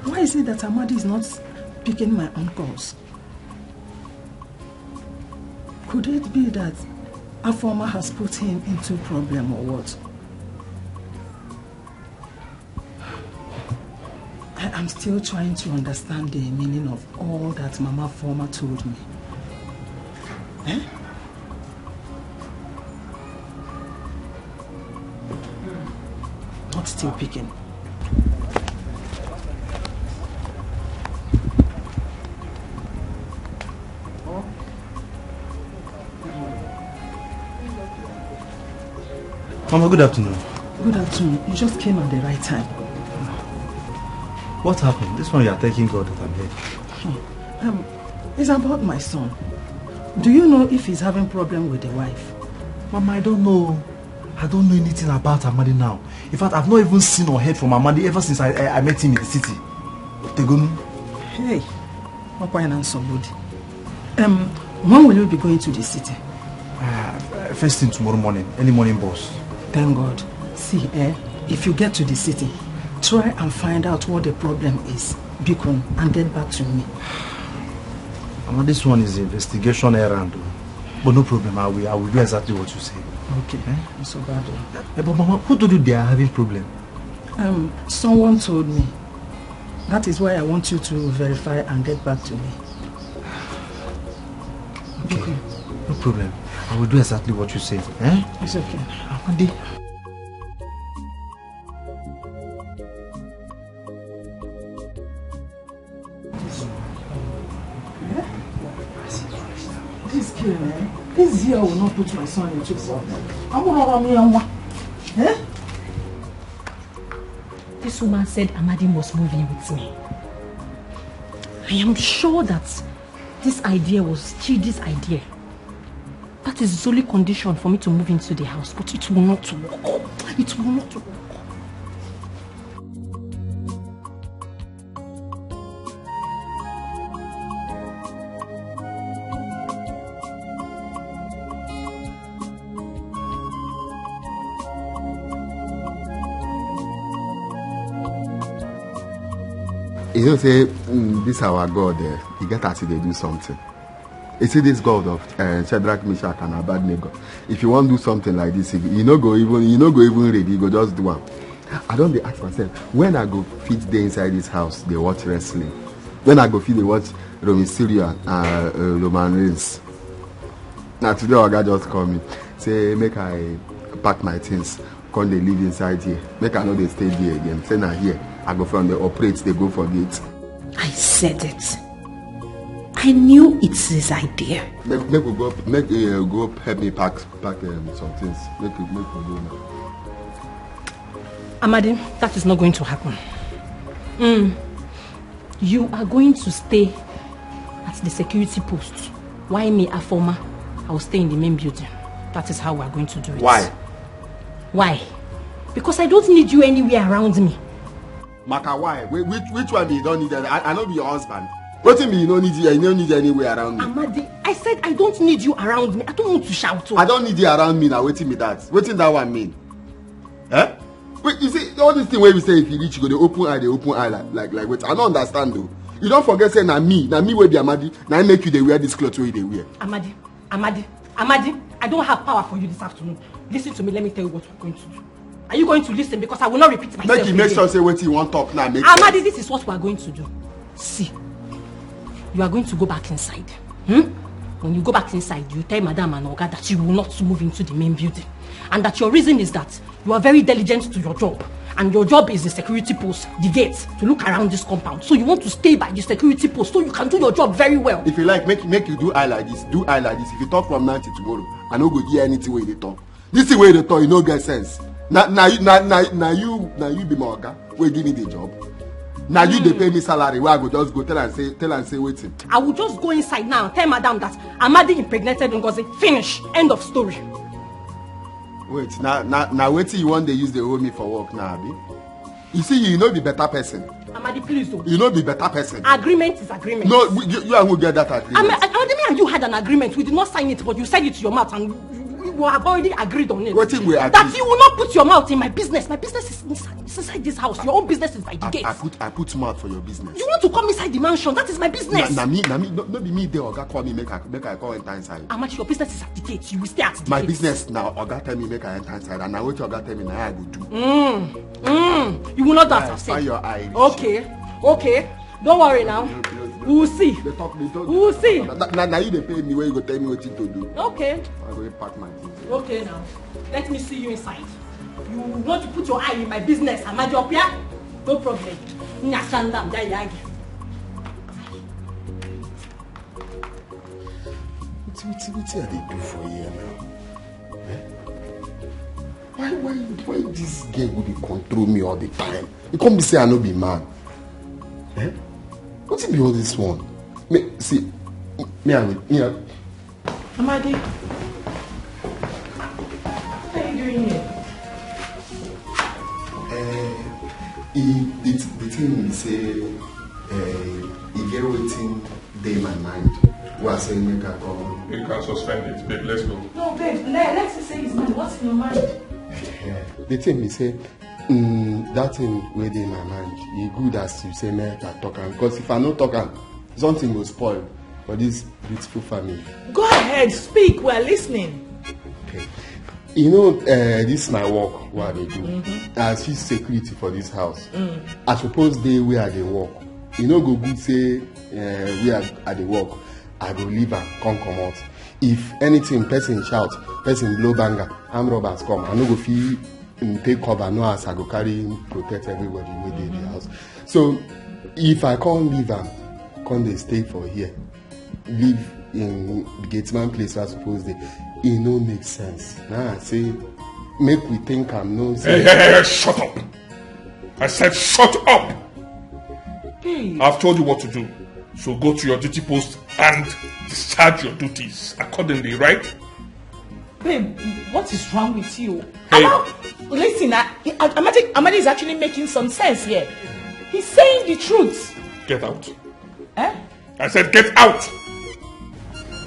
[SPEAKER 12] Why is it that Amadi is not picking my own calls? Could it be that Afoma has put him into problem or what? I'm still trying to understand the meaning of all that Mama Former told me. Eh? Not still picking.
[SPEAKER 11] Mama, good afternoon.
[SPEAKER 12] Good afternoon. You just came at the right time.
[SPEAKER 11] What happened? This one you are thanking God that I'm here.
[SPEAKER 12] It's about my son. Do you know if he's having problem with the wife?
[SPEAKER 11] Mama, I don't know. I don't know anything about Amadi now. In fact, I've not even seen or heard from Amadi ever since I met him in the city. Tegonu.
[SPEAKER 12] Hey, somebody. When will you be going to the city?
[SPEAKER 11] First thing tomorrow morning, early morning bus.
[SPEAKER 12] Thank God. See, if you get to the city, try and find out what the problem is, Beacon, and get back to me.
[SPEAKER 11] This one is investigation errand, but no problem. I will do exactly what you say.
[SPEAKER 12] Okay, it's so bad.
[SPEAKER 11] But Mama, who told you they are having problem?
[SPEAKER 12] Someone told me. That is why I want you to verify and get back to me.
[SPEAKER 11] Okay, no problem. I will do exactly what you say.
[SPEAKER 12] It's okay.
[SPEAKER 11] Amadi.
[SPEAKER 12] This kid, this year will not put my son into problem. I'm gonna
[SPEAKER 14] This woman said Amadi must move in with me. I am sure that this idea was Chidi's idea. That is the only condition for me to move into the house, but it will not work. It will not work.
[SPEAKER 8] You know, say this our God, he get as if they do something. You see this God of Shadrach, Meshach, and Abednego. If you want to do something like this, you no go even ready. You go just do one. I don't ask myself when I go fit there inside this house. They watch wrestling. When I go fit, they watch Mysterio and Roman Reigns. Now today, our guy just call me, say make I pack my things, come they live inside here. Make I know they stay there again. Say now here. I go from the operate, they go for gate.
[SPEAKER 15] I said it. I knew it's his idea.
[SPEAKER 8] Make we go help me pack some things. Make we go now.
[SPEAKER 14] Amadi, that is not going to happen. You are going to stay at the security post. Why me, a former? I will stay in the main building. That is how we are going to do it.
[SPEAKER 8] Why?
[SPEAKER 14] Why? Because I don't need you anywhere around me.
[SPEAKER 8] Maka, why? Which one do you don't need? I know be your husband. What do you mean you don't need you? You don't need anywhere around me.
[SPEAKER 14] Amadi, I said I don't need you around me. I don't want to shout.
[SPEAKER 8] I don't need you around me now. Waiting me that. Waiting that one mean? Eh? Wait, you see all this thing where we say if you reach, you go the open eye like wait. I don't understand though. You don't forget saying na me will be Amadi. Now I make you they wear this clothes where they wear.
[SPEAKER 14] Amadi, I don't have power for you this afternoon. Listen to me. Let me tell you what we're going to do. Are you going to listen? Because I will not repeat myself.
[SPEAKER 8] Make sure say what you want talk now.
[SPEAKER 14] Amadi, this is what we are going to do. See, you are going to go back inside. When you go back inside, you tell Madam and Oga that you will not move into the main building. And that your reason is that you are very diligent to your job. And your job is the security post, the gate, to look around this compound. So you want to stay by the security post so you can do your job very well.
[SPEAKER 8] If you like, make you do eye like this. Do eye like this. If you talk from now till tomorrow, I no go hear anything where they talk. This is where they talk, you no get sense. Now you be my Oga. Where give me the job. Now you they pay me salary. Where I go just go tell and say waiting.
[SPEAKER 14] I will just go inside now and tell Madam that Amadi impregnated Ngozi. Finish. End of story.
[SPEAKER 8] Wait, now waiting you want they use the hold me for work now, Abi? You see, you know be better person.
[SPEAKER 14] Amadi, please don't.
[SPEAKER 8] You know be better person.
[SPEAKER 14] Agreement is agreement.
[SPEAKER 8] No, you and who get that agreement?
[SPEAKER 14] Amadi and you had an agreement. We did not sign it, but you said it to your mouth and we have already agreed on it.
[SPEAKER 8] What thing we agreed?
[SPEAKER 14] That you will not put your mouth in my business. My business is inside this house. Your own business is by the gate.
[SPEAKER 8] I put mouth for your business.
[SPEAKER 14] You want to come inside the mansion? That is my business.
[SPEAKER 8] Na me, not be me there. Oga call me, make I come enter inside.
[SPEAKER 14] Amadi, your business is at the gate. You will stay at the
[SPEAKER 8] my
[SPEAKER 14] gate.
[SPEAKER 8] business now. Oga tell me make I enter inside, and now what Oga tell me now I go do.
[SPEAKER 14] You will not do as I've said.
[SPEAKER 8] Find your eye.
[SPEAKER 14] Okay. Don't worry now. We will see. We will see.
[SPEAKER 8] Now you they pay me where you go tell me what to do.
[SPEAKER 14] Okay.
[SPEAKER 8] I go pack my things.
[SPEAKER 14] Okay now. Let me see you inside. You want to put your eye in my business, Amadi Opia? No problem. Nyashandam Dayagi.
[SPEAKER 8] What are they do for you now? Why this girl would control me all the time? You can't be say I no be man. What's it be all this one?
[SPEAKER 13] Amadi, what are you doing here?
[SPEAKER 8] The thing is say, he get waiting day in my mind. who are saying make I come.
[SPEAKER 4] You can suspend it, babe. Let's go.
[SPEAKER 13] No, babe. Let's say his mind. What's in your mind?
[SPEAKER 8] The thing me say, that thing wey dey in my mind, e good as you say make I talk am. Because if I no talk am, something will spoil for this beautiful family.
[SPEAKER 13] Go ahead, speak. We're listening.
[SPEAKER 8] Okay. You know, this is my work, what I dey do. As chief security for this house. I suppose dey where I dey work. You know, go good say where I dey work, I go leave and come out. If anything, person shout, person blow banger, armed robbers come, I no go fit take cover, no as I go carry protect everybody within the house. So if I can't leave and come they stay for here, live in the Gatesman place, I suppose it no make sense. Now I say, make we think I'm no sense.
[SPEAKER 4] Hey, shut up! I said shut up!
[SPEAKER 13] Hey.
[SPEAKER 4] I've told you what to do. So go to your duty post and discharge your duties accordingly, right?
[SPEAKER 13] Babe, what is wrong with you?
[SPEAKER 4] Hey.
[SPEAKER 13] Listen, Amadi is actually making some sense here. He's saying the truth.
[SPEAKER 4] Get out.
[SPEAKER 13] Eh?
[SPEAKER 4] I said get out!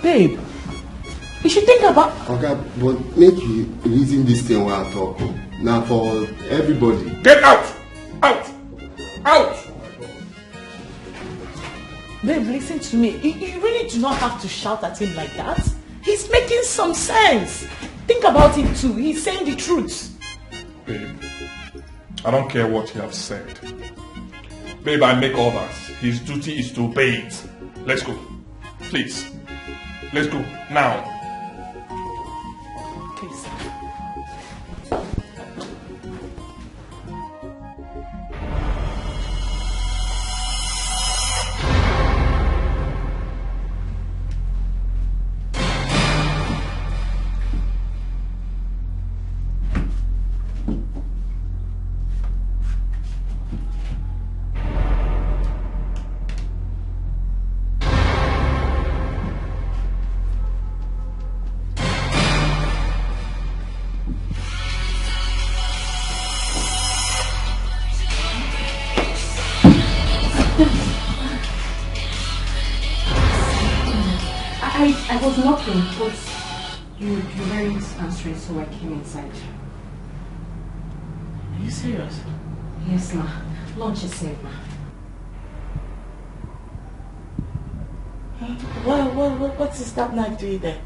[SPEAKER 13] Babe, you should think about...
[SPEAKER 8] Okay, but make you reason this thing while I talk. Now for everybody.
[SPEAKER 4] Get out! Out! Out!
[SPEAKER 13] Babe, listen to me. You really do not have to shout at him like that. He's making some sense. Think about it too. He's saying the truth.
[SPEAKER 4] Babe, I don't care what you have said. Babe, I make orders. His duty is to obey it. Let's go. Please. Let's go. Now.
[SPEAKER 13] Please.
[SPEAKER 14] I was knocking, but you weren't answering, so I came inside.
[SPEAKER 13] Are you serious?
[SPEAKER 14] Yes, ma. Lunch is served, ma.
[SPEAKER 13] What is that knife doing there?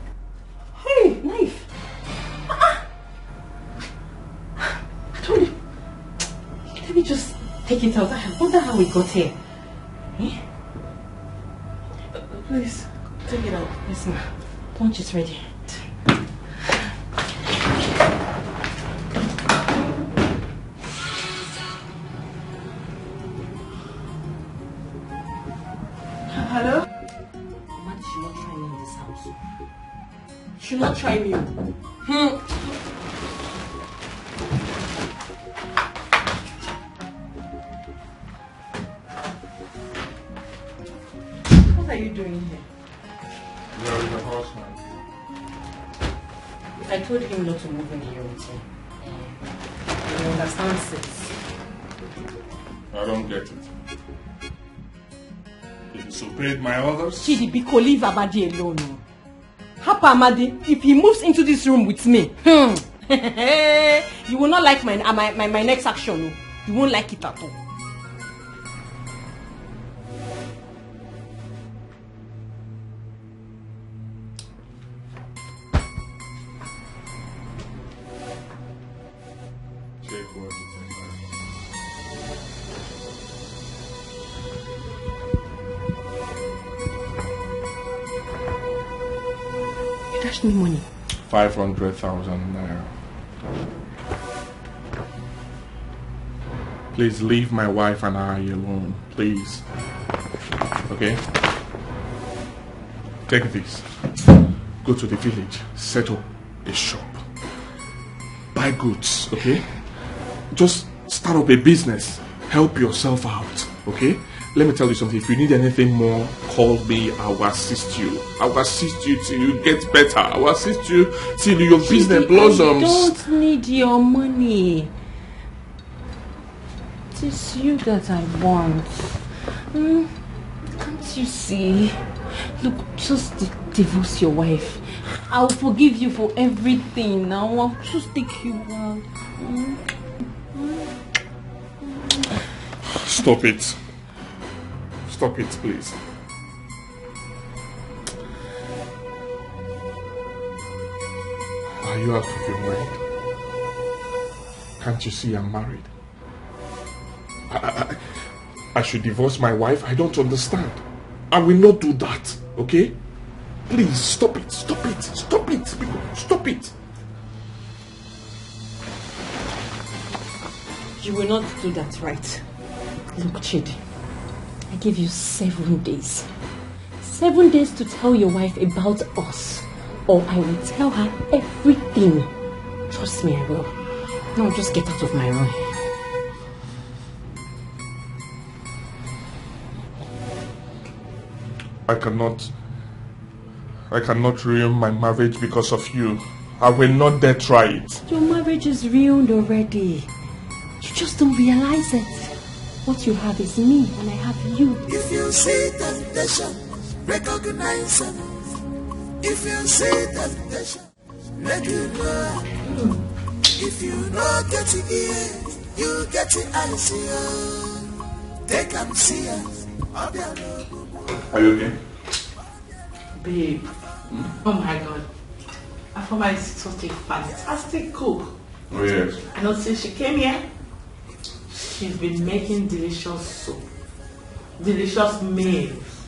[SPEAKER 14] Hey, knife! I told you. Let me just take it out. I wonder how we got here. Eh?
[SPEAKER 13] Please, take it out.
[SPEAKER 14] Yes, ma. Lunch is ready.
[SPEAKER 13] Hello?
[SPEAKER 14] Mama should not try me in this house.
[SPEAKER 13] Should not try me. What are you doing here?
[SPEAKER 4] You're in the house now.
[SPEAKER 14] I told him not to move in here with him. You understand, sis?
[SPEAKER 4] I don't get it. You disobeyed my orders?
[SPEAKER 14] Chidi, Biko, leave Amadi alone. Hapa Amadi, if he moves into this room with me, you will not like my next action. You won't like it at all. Me money.
[SPEAKER 4] 500,000 naira. Please leave my wife and I alone, please. Okay? Take this. Go to the village, set up a shop. Buy goods, okay? Just start up a business. Help yourself out, okay? Let me tell you something. If you need anything more, call me. I will assist you. I will assist you till you get better. I will assist you till your business blossoms.
[SPEAKER 14] I don't need your money. It is you that I want.
[SPEAKER 15] Can't you see? Look, just divorce your wife. I'll forgive you for everything now. I'll just take you out.
[SPEAKER 4] Stop it. Stop it, please. Are you out of your mind? Can't you see I'm married? I should divorce my wife? I don't understand. I will not do that, okay? Please, stop it, stop it, stop it, stop it.
[SPEAKER 15] You will not do that, right? Look, Chidi, I give you 7 days. 7 days to tell your wife about us, or I will tell her everything. Trust me, I will. Now just get out of my room.
[SPEAKER 4] I cannot ruin my marriage because of you. I will not dare try it.
[SPEAKER 15] Your marriage is ruined already. You just don't realize it. What you have is me, and I have you.
[SPEAKER 1] If you see temptation, recognize it. If you see temptation, regular. If you not get it here, you get it ICO. Take and see it.
[SPEAKER 4] Are you okay?
[SPEAKER 13] Babe, oh my god. Afoma is such a fantastic cook.
[SPEAKER 4] Oh yes.
[SPEAKER 13] I know since she came here, she's been making delicious soup. Delicious meals.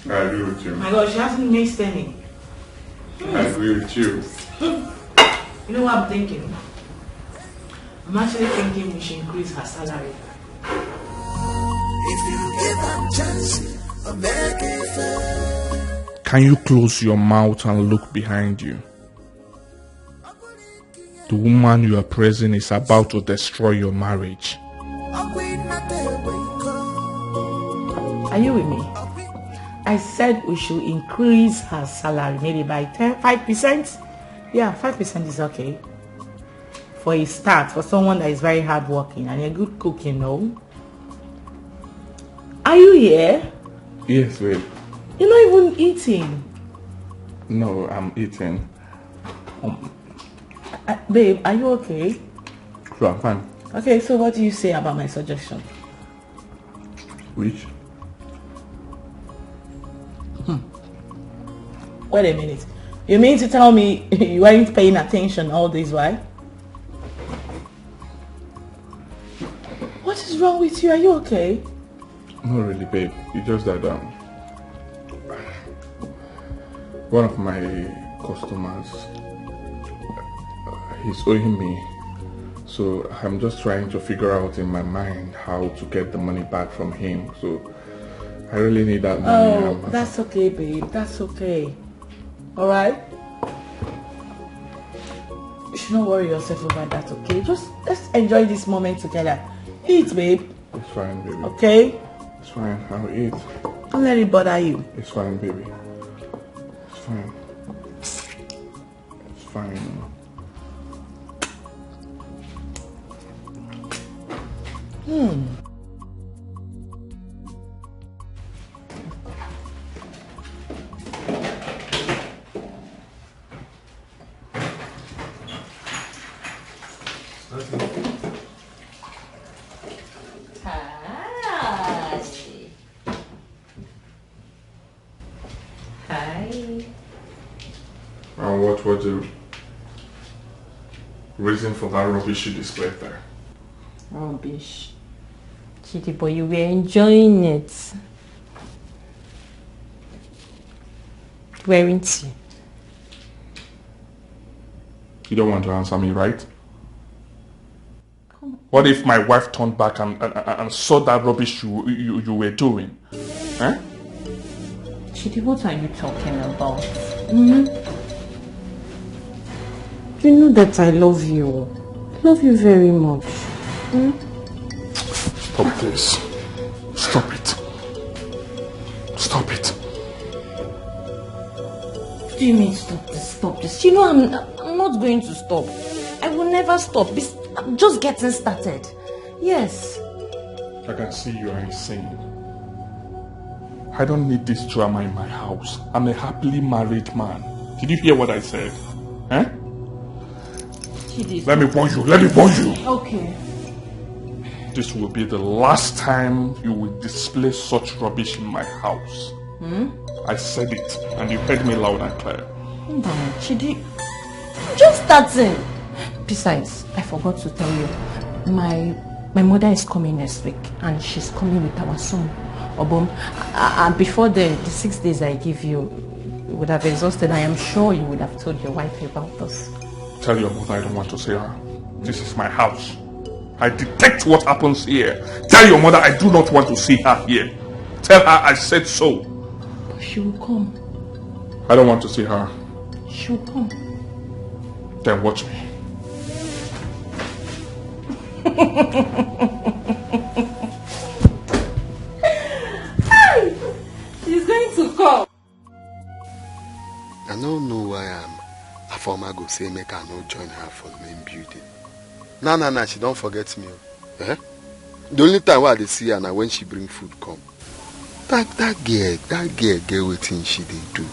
[SPEAKER 4] I agree with you.
[SPEAKER 13] My god, she hasn't missed any.
[SPEAKER 4] I agree with you.
[SPEAKER 13] You know what I'm thinking? I'm actually thinking we should increase her salary.
[SPEAKER 1] If you give them chance, make it fair.
[SPEAKER 4] Can you close your mouth and look behind you? The woman you are praising is about to destroy your marriage.
[SPEAKER 13] Are you with me? I said we should increase her salary maybe by 5%. Yeah, 5% is okay. For a start, for someone that is very hardworking and a good cook, you know. Are you here?
[SPEAKER 4] Yes, babe.
[SPEAKER 13] You're not even eating.
[SPEAKER 4] No, I'm eating.
[SPEAKER 13] Babe, are you okay?
[SPEAKER 4] Sure, I'm fine.
[SPEAKER 13] Okay, so what do you say about my suggestion?
[SPEAKER 4] Which?
[SPEAKER 13] Wait a minute. You mean to tell me you weren't paying attention all this while? What is wrong with you? Are you okay?
[SPEAKER 4] Not really, babe. It's just that one of my customers he's owing me, so I'm just trying to figure out in my mind how to get the money back from him. So I really need that money.
[SPEAKER 13] Oh, that's okay, babe. That's okay. All right. You should not worry yourself about that, okay? Just let's enjoy this moment together. Eat, babe.
[SPEAKER 4] It's fine, baby.
[SPEAKER 13] Okay?
[SPEAKER 4] It's fine. I'll eat.
[SPEAKER 13] Don't let it bother you.
[SPEAKER 4] It's fine, baby. It's fine. It's fine. And what was the reason for that rubbish you displayed there?
[SPEAKER 15] Rubbish. Chidi boy, you were enjoying it. Weren't you?
[SPEAKER 4] You don't want to answer me, right? What if my wife turned back and saw that rubbish you were doing? Eh?
[SPEAKER 15] Chidi, what are you talking about? You know that I love you. I love you very much.
[SPEAKER 4] Stop this. Stop it. Stop it.
[SPEAKER 15] What do you mean stop this? Stop this? You know I'm not going to stop. I will never stop. I'm just getting started. Yes.
[SPEAKER 4] I can see you are insane. I don't need this drama in my house. I'm a happily married man. Did you hear what I said? Eh? Let me warn you. Let me warn you.
[SPEAKER 14] Okay.
[SPEAKER 4] This will be the last time you will display such rubbish in my house. I said it, and you heard me loud and clear.
[SPEAKER 15] Chidi, just starting. Besides, I forgot to tell you, my mother is coming next week, and she's coming with our son, Obom. And before the 6 days I give you would have exhausted, I am sure you would have told your wife about us.
[SPEAKER 4] Tell your mother I don't want to see her. This is my house. I detect what happens here. Tell your mother I do not want to see her here. Tell her I said so.
[SPEAKER 15] But she will come.
[SPEAKER 4] I don't want to see her.
[SPEAKER 15] She will come.
[SPEAKER 4] Then watch me.
[SPEAKER 15] She's going to come.
[SPEAKER 8] I don't know why a former go say make I no join her for the main building. Nah, she don't forget me. Eh? The only time why they see her now when she bring food come. That girl get waiting she they do.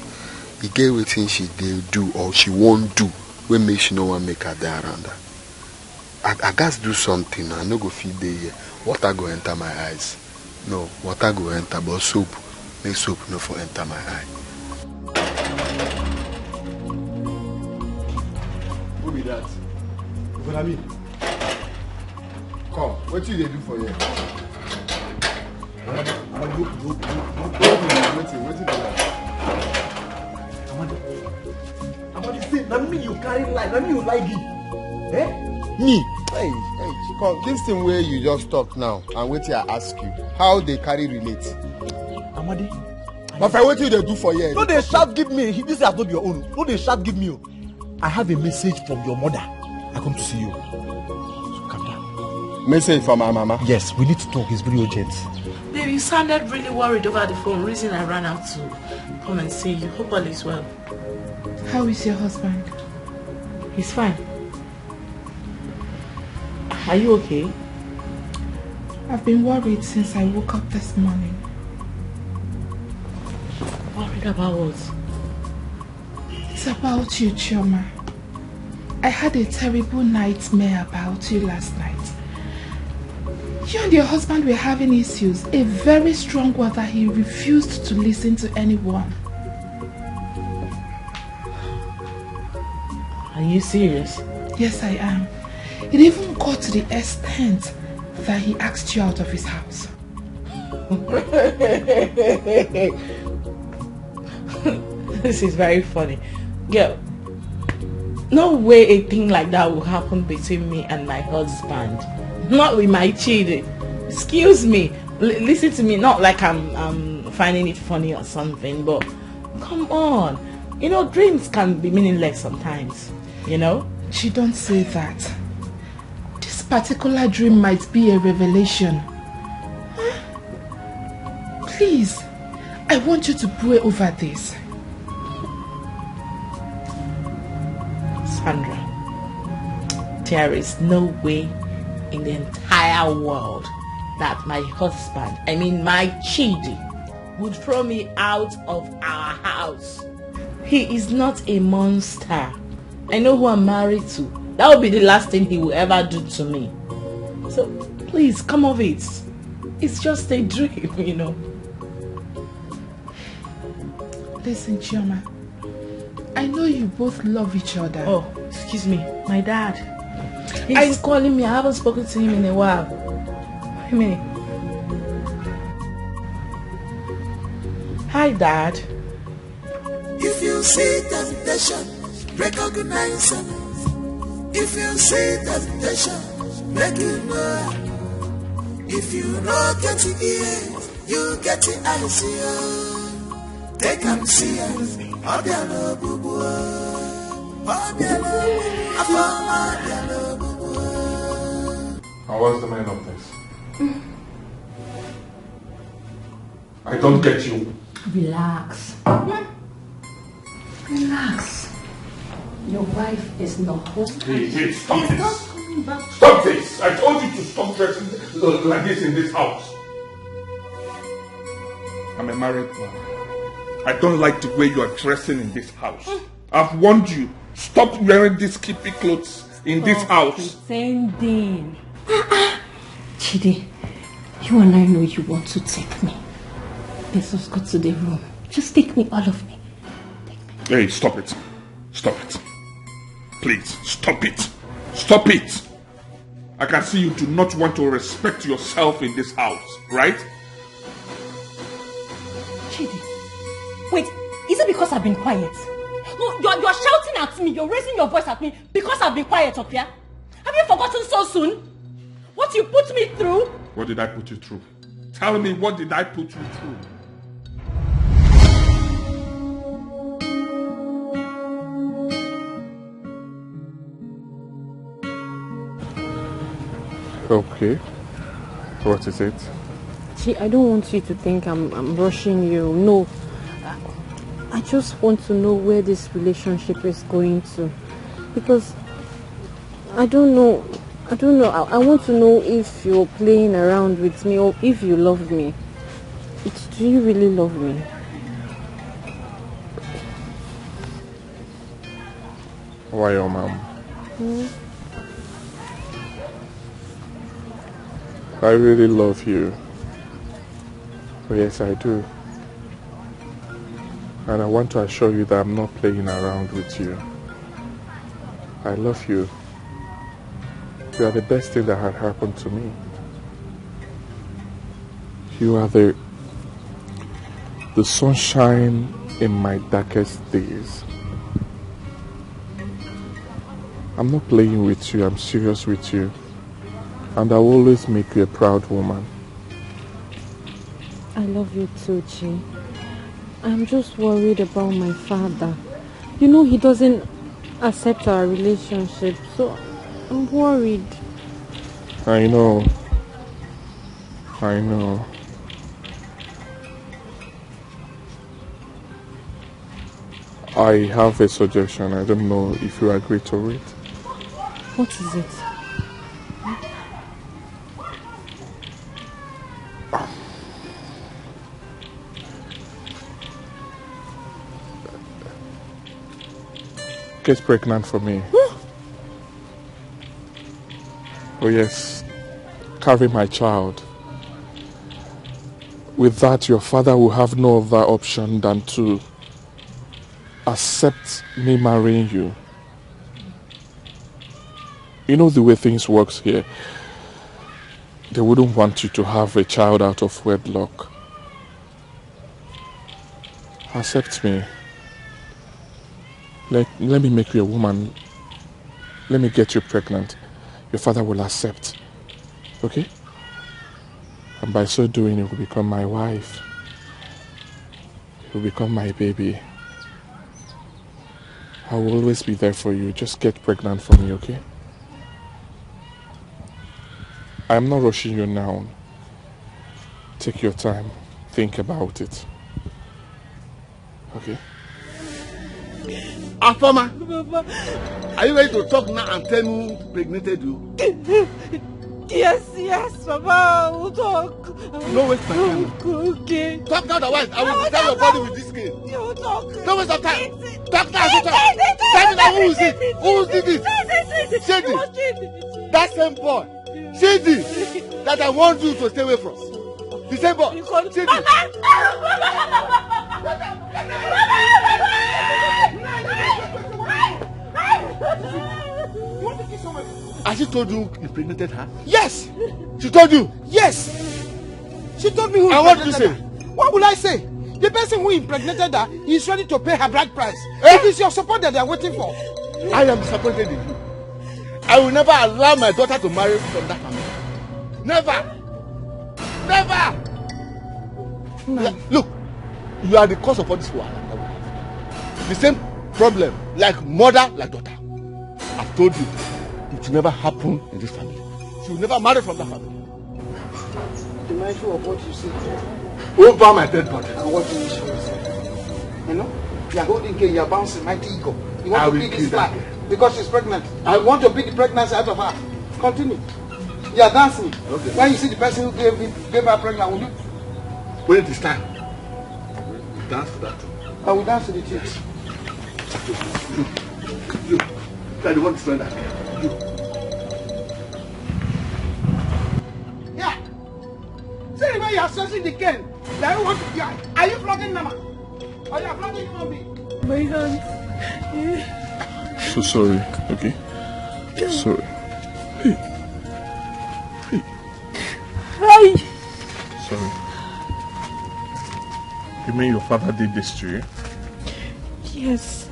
[SPEAKER 8] He get waiting she they do or she won't do when make she no one make her there around her. I got to do something. I no go feed the here. Water go enter my eyes. No, water go enter, but soap. Make soap no for enter my eye. Who be that? What I mean? Come, what you they do for you?
[SPEAKER 11] That mean you carry life, that mean you like it. Eh?
[SPEAKER 8] Me? Hey, come, this thing where you just talk now and wait till I ask you, how they carry relate?
[SPEAKER 11] Amadi.
[SPEAKER 8] But if I wait till they do for you.
[SPEAKER 11] No, they shout give me. This has not your own. No, they shout give me. I have a message from your mother. I come to see you. So calm down.
[SPEAKER 8] Message from my mama?
[SPEAKER 11] Yes, we need to talk. It's very urgent.
[SPEAKER 13] Baby, you sounded really worried over the phone. Reason I ran out to come and see you. Hope all is well.
[SPEAKER 16] How is your husband?
[SPEAKER 13] He's fine. Are you okay?
[SPEAKER 16] I've been worried since I woke up this morning.
[SPEAKER 13] Worried about what?
[SPEAKER 16] It's about you, Chioma. I had a terrible nightmare about you last night. You and your husband were having issues, a very strong one that he refused to listen to anyone.
[SPEAKER 13] Are you serious?
[SPEAKER 16] Yes, I am. It even got to the extent that he asked you out of his house.
[SPEAKER 13] This is very funny. Girl, no way a thing like that will happen between me and my husband. Not with my cheating. Excuse me. Listen to me. Not like I'm finding it funny or something, but come on. You know, dreams can be meaningless sometimes. You know?
[SPEAKER 16] She don't say that. This particular dream might be a revelation. Huh? Please, I want you to pray over this.
[SPEAKER 13] Sandra, there is no way in the entire world that my husband, I mean my Chidi, would throw me out of our house. He is not a monster. I know who I'm married to. That would be the last thing he will ever do to me. So please come off it. It's just a dream, you know.
[SPEAKER 16] Listen, Chioma, I know you both love each other.
[SPEAKER 13] Oh, excuse me, my dad. He's calling me. I haven't spoken to him in a while. Wait a minute. Hi, Dad.
[SPEAKER 1] If you see temptation, recognize it. If you see temptation, make it know. If you don't get the ears, you get the eyes. Take and see us.
[SPEAKER 4] And what's the meaning of this? I don't get you.
[SPEAKER 15] Relax. Relax. Your wife is not home.
[SPEAKER 4] Hey, stop
[SPEAKER 15] She's
[SPEAKER 4] this.
[SPEAKER 15] not coming back.
[SPEAKER 4] Stop this. I told you to stop dressing like this in this house.
[SPEAKER 2] I'm a married man. I don't like the way you are dressing in this house. I've warned you. Stop wearing these skimpy clothes in this house.
[SPEAKER 15] Pretending. Chidi, you and I know you want to take me. Let's just go to the room. Just take me, all of me.
[SPEAKER 2] Hey, stop it. Stop it. Please, stop it. Stop it. I can see you do not want to respect yourself in this house, right?
[SPEAKER 15] Chidi, wait, is it because I've been quiet? No, you're shouting at me, you're raising your voice at me because I've been quiet up here? Have you forgotten so soon? What you put me through?
[SPEAKER 2] What did I put you through? Tell me, what did I put you through? Okay. What is it?
[SPEAKER 14] See, I don't want you to think I'm rushing you. No. I just want to know where this relationship is going to. Because I don't know. I want to know if you're playing around with me or if you love me. Do you really love me?
[SPEAKER 2] Why your mom? I really love you. Oh, yes, I do. And I want to assure you that I'm not playing around with you. I love you. You are the best thing that had happened to me. You are the sunshine in my darkest days. I'm not playing with you, I'm serious with you. And I will always make you a proud woman.
[SPEAKER 14] I love you too, Chi. I'm just worried about my father. You know, he doesn't accept our relationship, so I'm worried.
[SPEAKER 2] I know. I have a suggestion. I don't know if you agree to it.
[SPEAKER 14] What is it?
[SPEAKER 2] Get pregnant for me. Oh yes, carry my child. With that, your father will have no other option than to accept me marrying you. You know the way things works here. They wouldn't want you to have a child out of wedlock. Accept me. Let me make you a woman. Let me get you pregnant. Your father will accept. Okay? And by so doing, you will become my wife. You will become my baby. I will always be there for you. Just get pregnant for me, okay? I'm not rushing you now. Take your time. Think about it. Okay?
[SPEAKER 8] Afama, are you ready to talk now and tell me who impregnated you?
[SPEAKER 12] Yes, Papa, we'll talk.
[SPEAKER 8] No waste my time.
[SPEAKER 12] Okay.
[SPEAKER 8] Talk now, otherwise I will destroy your body with this skin.
[SPEAKER 12] You talk.
[SPEAKER 8] Don't waste your time. Talk now, tell me now, who is it? Who did it? Shady. That same boy. Shady. That I want you to stay away from. The same boy. Shady. Has she told you you impregnated her?
[SPEAKER 9] Yes.
[SPEAKER 8] She told you?
[SPEAKER 9] Yes. She told me who
[SPEAKER 8] and what did you say?
[SPEAKER 9] Her. What will I say? The person who impregnated her is ready to pay her bride price. It is your support that they are waiting for.
[SPEAKER 8] I am disappointed in you. I will never allow my daughter to marry from that family. Never. Never. No. Look, you are the cause of all this war. The same problem, like mother, like daughter. I've told you, it will never happen in this family. She will never marry from that family.
[SPEAKER 9] Be mindful of what you say.
[SPEAKER 8] Over my dead body.
[SPEAKER 9] And what you say. You know, you are holding care, you are bouncing mighty ego. You want to beat this flag because she's pregnant. I want to beat the pregnancy out of her. Continue. You are dancing. Okay. When you see the person who gave her pregnant, will you?
[SPEAKER 8] When it is time,
[SPEAKER 2] dance to that.
[SPEAKER 9] I will dance to the church. You are the one to that. You. Yeah. See the way you are stretching the cane. Like you want to die. Are you flogging Nama? Or you are flogging human being?
[SPEAKER 13] My hand.
[SPEAKER 2] So sorry, okay? Sorry. Hey.
[SPEAKER 13] Hi.
[SPEAKER 2] Sorry. You mean your father did this to you?
[SPEAKER 13] Yes.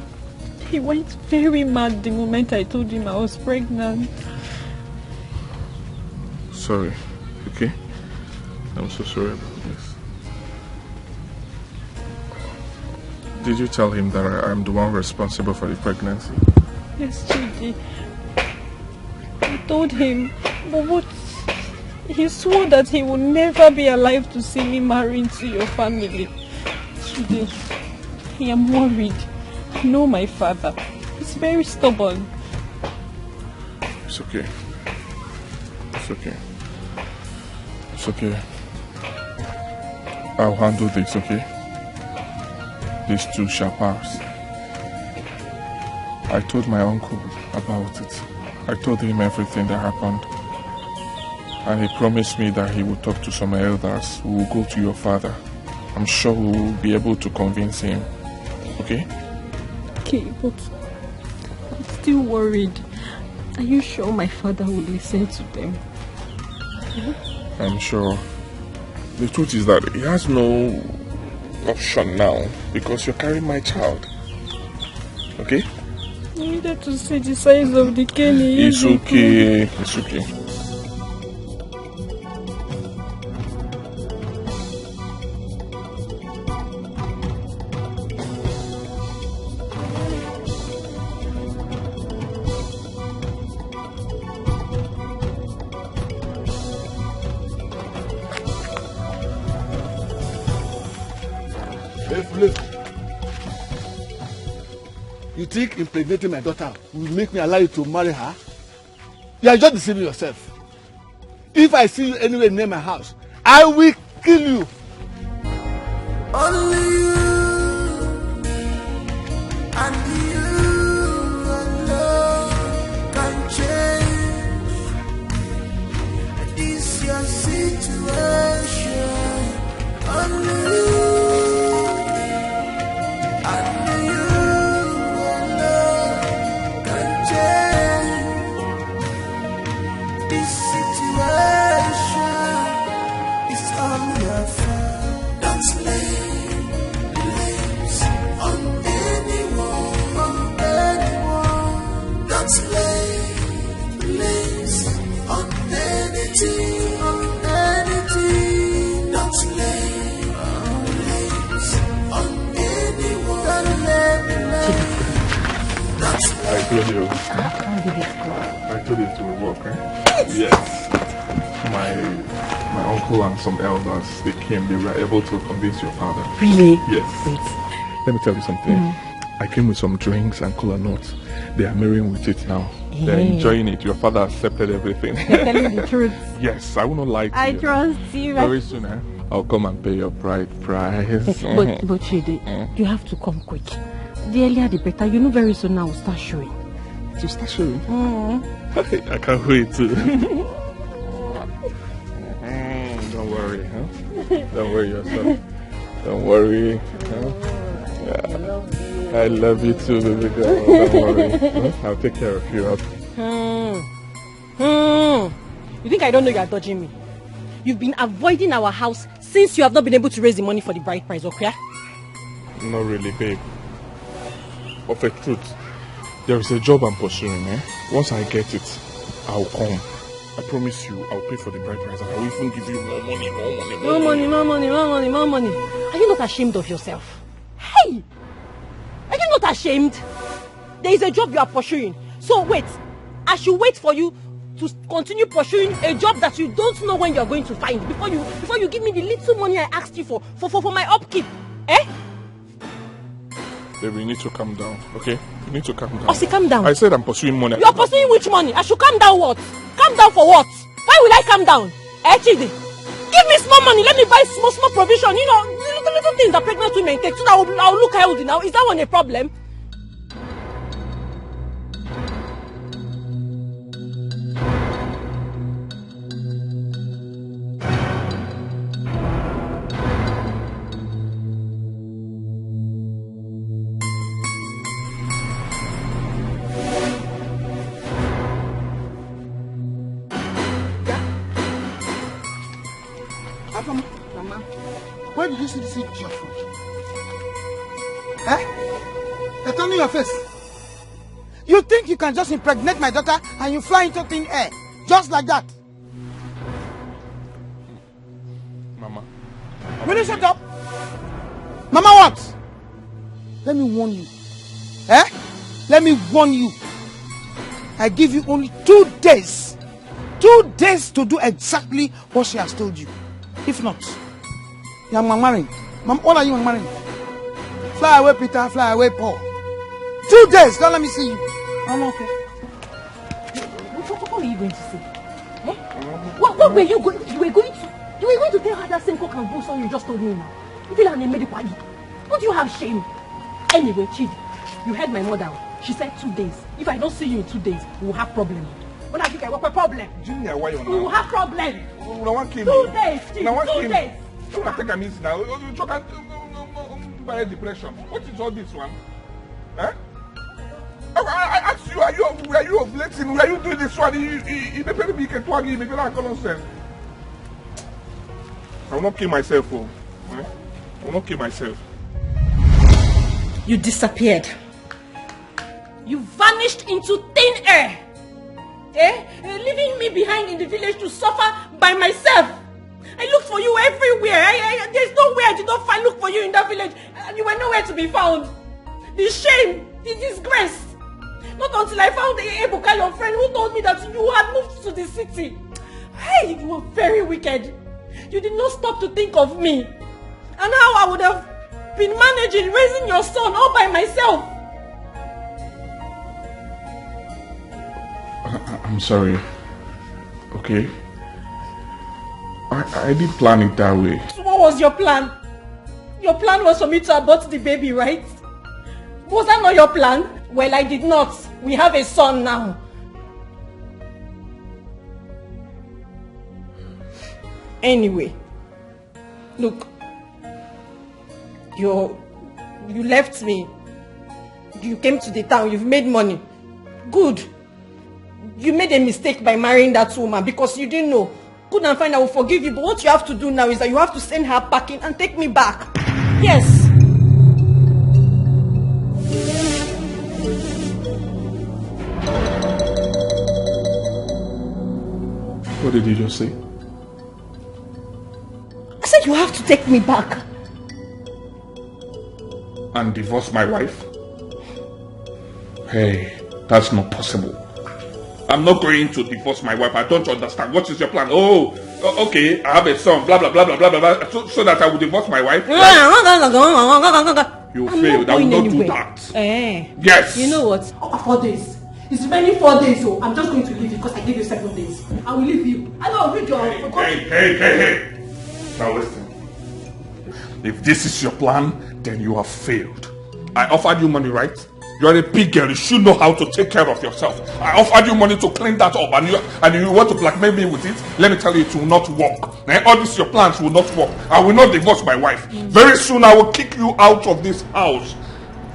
[SPEAKER 13] He went very mad the moment I told him I was pregnant.
[SPEAKER 2] Sorry, okay? I'm so sorry about this. Did you tell him that I'm the one responsible for the pregnancy?
[SPEAKER 13] Yes, Chidi. I told him, but what? He swore that he would never be alive to see me marry into your family. Chidi, I am worried. I know my father. He's very stubborn.
[SPEAKER 2] It's okay. It's okay. It's okay. I'll handle this, okay? These two shall pass. I told my uncle about it. I told him everything that happened. And he promised me that he would talk to some elders who will go to your father. I'm sure we will be able to convince him. Okay?
[SPEAKER 13] Okay, but I'm still worried. Are you sure my father will listen to them?
[SPEAKER 2] I'm sure. The truth is that he has no option now because you're carrying my child. Okay?
[SPEAKER 13] I needed to see the size of the cane.
[SPEAKER 2] It's okay. It's okay.
[SPEAKER 9] You think impregnating my daughter will make me allow you to marry her? You are just deceiving yourself. If I see you anywhere near my house, I will kill you.
[SPEAKER 1] Only you and you alone can change this your situation. Only you and you alone can change this situation. It's all your fault. Don't lay blames on anyone. Don't lay blames on anything. Don't lay blames on anyone.
[SPEAKER 2] I told you. I told you to work, eh? Yes. My uncle and some elders, they came, they were able to convince your father.
[SPEAKER 15] Really?
[SPEAKER 2] Yes. Wait. Let me tell you something. I came with some drinks and cola nuts. They are marrying with it now. They're enjoying it. Your father accepted everything.
[SPEAKER 15] You're telling the truth.
[SPEAKER 2] Yes, I will not lie to you.
[SPEAKER 15] I trust you.
[SPEAKER 2] Very soon, eh? I'll come and pay your bride price.
[SPEAKER 15] But Chidi, you have to come quick. The earlier the better. You know very soon I will start showing.
[SPEAKER 2] You start showing? I can't wait to. Don't worry, huh? Don't worry yourself. Don't worry. Huh? Yeah. I love you too, baby girl. Don't worry. Huh? I'll take care of you.
[SPEAKER 14] You think I don't know you are dodging me? You've been avoiding our house since you have not been able to raise the money for the bride price, okay?
[SPEAKER 2] Not really, babe. Of a truth, there is a job I'm pursuing, eh? Once I get it, I'll come. I promise you, I'll pay for the bride price and I'll even give you more money.
[SPEAKER 14] More money. Are you not ashamed of yourself? Hey! Are you not ashamed? There is a job you are pursuing. So wait, I should wait for you to continue pursuing a job that you don't know when you are going to find before you give me the little money I asked you for my upkeep. Eh?
[SPEAKER 2] Baby, you need to calm down, okay? You need to calm down.
[SPEAKER 14] Osi, calm down.
[SPEAKER 2] I said I'm pursuing money.
[SPEAKER 14] You are pursuing which money? I should calm down what? Calm down for what? Why will I calm down? Eh, Chidi? Give me small money. Let me buy small provision. You know,
[SPEAKER 6] little things that pregnant women take so that I'll look healthy now. Is that one a problem?
[SPEAKER 9] Mama, where did you see this idiot from? Eh? They're turning your face. You think you can just impregnate my daughter and you fly into thin air? Just like that?
[SPEAKER 2] Mama.
[SPEAKER 9] Will you shut up? Mama, what? Let me warn you. Eh? Let me warn you. I give you only 2 days. 2 days to do exactly what she has told you. If not, you are marrying. Mom, what are you marrying? Fly away, Peter. Fly away, Paul. 2 days. Don't let me see you. I'm okay.
[SPEAKER 14] What were you going to say? Eh? What were you going to? You were going to tell her that same cock and bull song you just told me now. You feel like a medical. Don't you have shame? Anyway, Chidi, you heard my mother. She said 2 days. If I don't see you in 2 days, we'll have problem. When I think I have a problem,
[SPEAKER 2] Junior, why you
[SPEAKER 14] we will have problem.
[SPEAKER 2] 2
[SPEAKER 14] days, Chidi, 2 days.
[SPEAKER 2] You can take a miss now. You can buy depression. What is all this one? Eh? I asked you, were you ovulating? Were you doing this one? You better be a you better have common sense. I will not kill myself, oh. Eh? I will not kill myself.
[SPEAKER 6] You disappeared. You vanished into thin air. Eh? Leaving me behind in the village to suffer by myself. I looked for you everywhere. There's nowhere I did not look for you in that village. And you were nowhere to be found. The shame, the disgrace. Not until I found Ebuka, your friend, who told me that you had moved to the city. Hey, you were very wicked. You did not stop to think of me. And how I would have been managing, raising your son all by myself.
[SPEAKER 2] I'm sorry. Okay? I didn't plan it that way.
[SPEAKER 6] So what was your plan? Your plan was for me to abort the baby, right? Was that not your plan? Well, I did not. We have a son now. Anyway, look, you left me. You came to the town. You've made money. Good. You made a mistake by marrying that woman because you didn't know. Good and fine, I will forgive you. But what you have to do now is that you have to send her packing and take me back. Yes.
[SPEAKER 2] What did you just say?
[SPEAKER 6] I said you have to take me back.
[SPEAKER 2] And divorce my wife? Hey, that's not possible. I'm not going to divorce my wife. I don't understand. What is your plan? Oh, okay, I have a son, blah, blah, blah, blah, blah, blah, so that I will divorce my wife? Right? You failed. I will not do that. Yes.
[SPEAKER 6] You know what? 4 days. It's remaining 4 days, so I'm just going to leave you because I gave you 7 days. I will leave you. I don't read your...
[SPEAKER 2] Hey. Now listen. If this is your plan, then you have failed. I offered you money, right? You are a big girl. You should know how to take care of yourself. I offered you money to clean that up, and you want to blackmail me with it? Let me tell you, it will not work. All these your plans will not work. I will not divorce my wife. Very soon, I will kick you out of this house.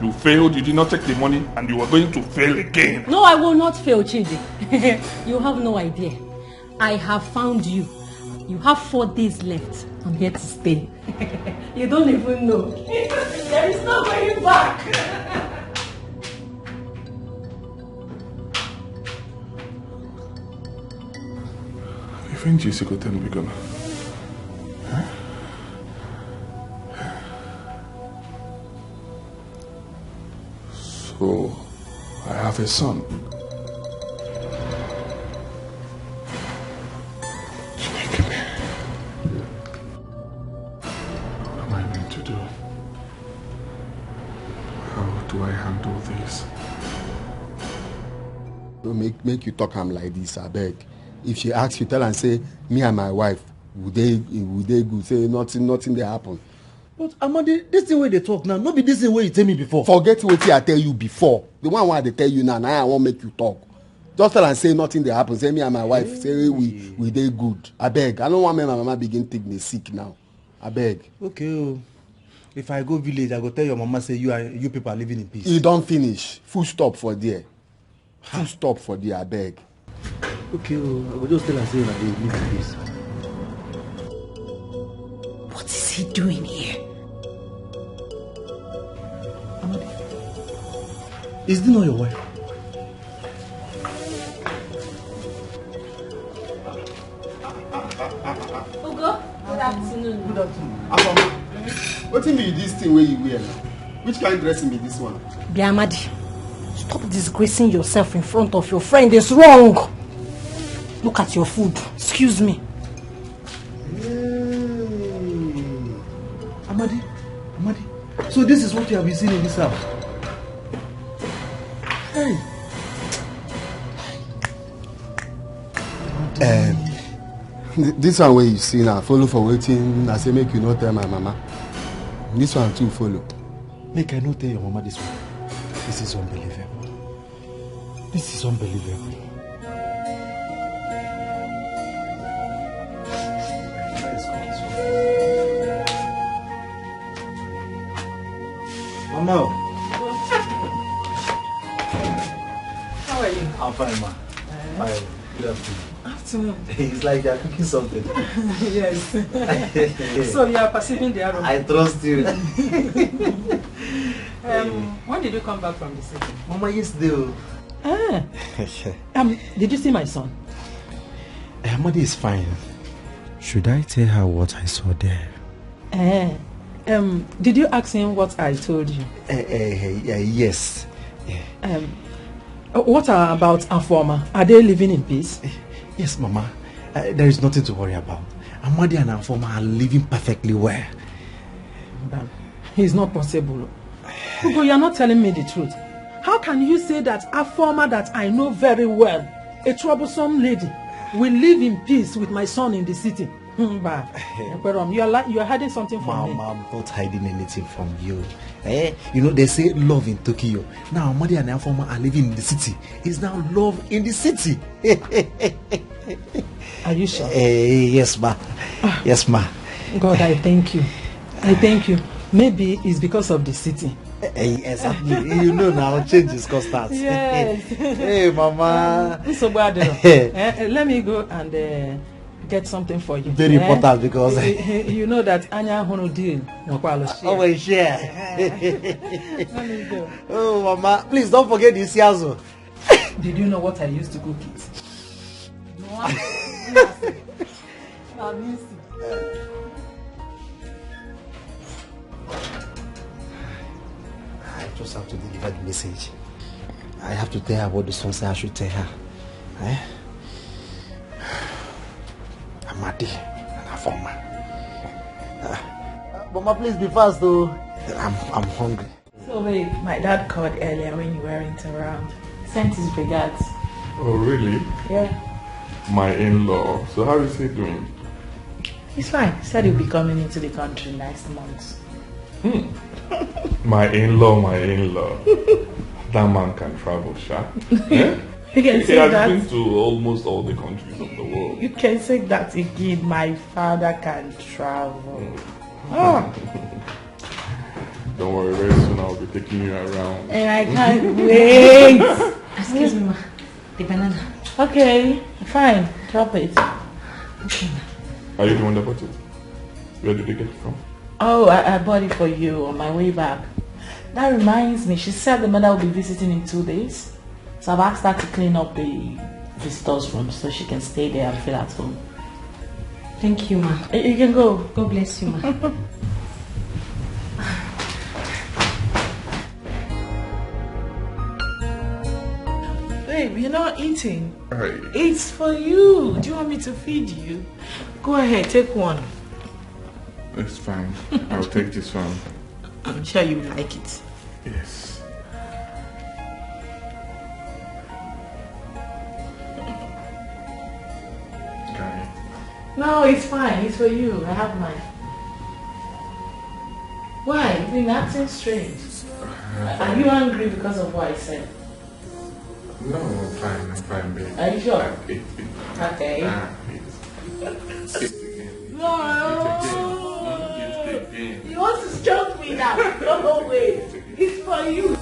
[SPEAKER 2] You failed. You did not take the money, and you are going to fail again.
[SPEAKER 14] No, I will not fail, Chidi. You have no idea. I have found you. You have 4 days left. I'm here to stay.
[SPEAKER 6] You don't even know. There is no going back.
[SPEAKER 2] Even Jesse could tell me gonna. Huh? So I have a son. What am I going to do? How do I handle this?
[SPEAKER 8] Don't make you talk him like this, I beg. If she asks you, tell her and say, me and my wife, would they go? Say nothing they happen.
[SPEAKER 11] But Amadi, this thing where they talk now, not be this thing where you tell me before.
[SPEAKER 8] Forget what I tell you before. The one where they tell you now I won't make you talk. Just tell and say nothing they happen. Say me and my wife, say we dey good. I beg. I don't want my mama begin take me sick now. I beg.
[SPEAKER 11] Okay. If I go village, I go tell your mama say you people are living in peace.
[SPEAKER 8] You don't finish. Full stop for there. Full stop for there, I beg.
[SPEAKER 11] Okay, I will just tell her say that they live in peace.
[SPEAKER 15] What is he doing here?
[SPEAKER 11] Amadi, is this not your wife?
[SPEAKER 15] Ugo, good afternoon.
[SPEAKER 8] Good afternoon. What be this thing where you wear now? Which kind of dressing be this one?
[SPEAKER 15] Biamadi, stop disgracing yourself in front of your friend. It's wrong. Look at your food. Excuse me.
[SPEAKER 11] Amadi, so this is what you have been seeing in this house? Hey.
[SPEAKER 8] This one where you see now, follow for waiting. I say make you not tell my mama. This one too follow.
[SPEAKER 11] Make I not tell your mama this one. This is unbelievable. This is unbelievable. Mama.
[SPEAKER 12] How are you?
[SPEAKER 11] I'm fine, ma. Fine. Good afternoon.
[SPEAKER 12] Afternoon.
[SPEAKER 11] It's like you're cooking something.
[SPEAKER 12] Yes. So you are perceiving the aroma.
[SPEAKER 11] I trust you.
[SPEAKER 12] When did you come back from the city?
[SPEAKER 11] Mama, yesterday.
[SPEAKER 12] Did you see my son?
[SPEAKER 11] Amadi is fine. Should I tell her what I saw there?
[SPEAKER 12] Did you ask him what I told you?
[SPEAKER 11] Yes.
[SPEAKER 12] What about Afoma? Are they living in peace?
[SPEAKER 11] Yes, Mama. There is nothing to worry about. Amadi and Afoma are living perfectly well.
[SPEAKER 12] It's not possible. Ugo, you're not telling me the truth. How can you say that Afoma that I know very well, a troublesome lady, will live in peace with my son in the city? You are hiding something from me.
[SPEAKER 11] Mama, I'm not hiding anything from you. You know, they say love in Tokyo. Now, Amadi and Afoma are living in the city. It's now love in the city.
[SPEAKER 12] Are you sure?
[SPEAKER 11] Yes, ma. Yes, ma.
[SPEAKER 12] God, I thank you. I thank you. Maybe it's because of the city.
[SPEAKER 11] Exactly. You know now, change is constant.
[SPEAKER 12] Yes.
[SPEAKER 11] Hey, Mama.
[SPEAKER 12] Let me go and get something for you.
[SPEAKER 11] Very important because
[SPEAKER 12] you know that Anya Hono deal.
[SPEAKER 11] Always share.
[SPEAKER 12] Let me go.
[SPEAKER 11] Oh, Mama, please don't forget this yazo.
[SPEAKER 12] Did you know what I used to cook it? No.
[SPEAKER 11] I just have to deliver the message. I have to tell her what the son said I should tell her. Amadi and Afoma. Mama, please be fast though. I'm hungry.
[SPEAKER 13] So wait, my dad called earlier when you weren't around. Sent his regards.
[SPEAKER 2] Oh really?
[SPEAKER 13] Yeah.
[SPEAKER 2] My in-law. So how is he doing?
[SPEAKER 13] He's fine. He said he'll be coming into the country next month.
[SPEAKER 2] My in-law. That man can travel, sha.
[SPEAKER 13] You can
[SPEAKER 2] He
[SPEAKER 13] say
[SPEAKER 2] has
[SPEAKER 13] that.
[SPEAKER 2] been to almost all the countries of the world.
[SPEAKER 13] You can say that again. My father can travel. Oh.
[SPEAKER 2] Don't worry, very soon I'll be taking you around.
[SPEAKER 13] And I can't wait.
[SPEAKER 15] Excuse me, ma. The banana.
[SPEAKER 13] Okay, fine. Drop it.
[SPEAKER 15] Okay, ma.
[SPEAKER 2] Are you the one that bought it? Where did you get it from?
[SPEAKER 13] Oh, I bought it for you on my way back. That reminds me, she said the mother will be visiting in 2 days. So I've asked her to clean up the visitors' room so she can stay there and feel at home.
[SPEAKER 15] Thank you, ma.
[SPEAKER 13] You can go.
[SPEAKER 15] God bless you, ma.
[SPEAKER 13] Babe, you're not eating.
[SPEAKER 2] Hey.
[SPEAKER 13] It's for you. Do you want me to feed you? Go ahead, take one.
[SPEAKER 2] It's fine. I'll take this one.
[SPEAKER 13] I'm sure you will like it.
[SPEAKER 2] Yes. Okay.
[SPEAKER 13] No, it's fine. It's for you. I have mine. Why? You've been acting strange. Are you angry because of what I said?
[SPEAKER 2] No, I'm fine, babe.
[SPEAKER 13] Are you sure? Okay. No! You want to stroke me now? No way. It's for you.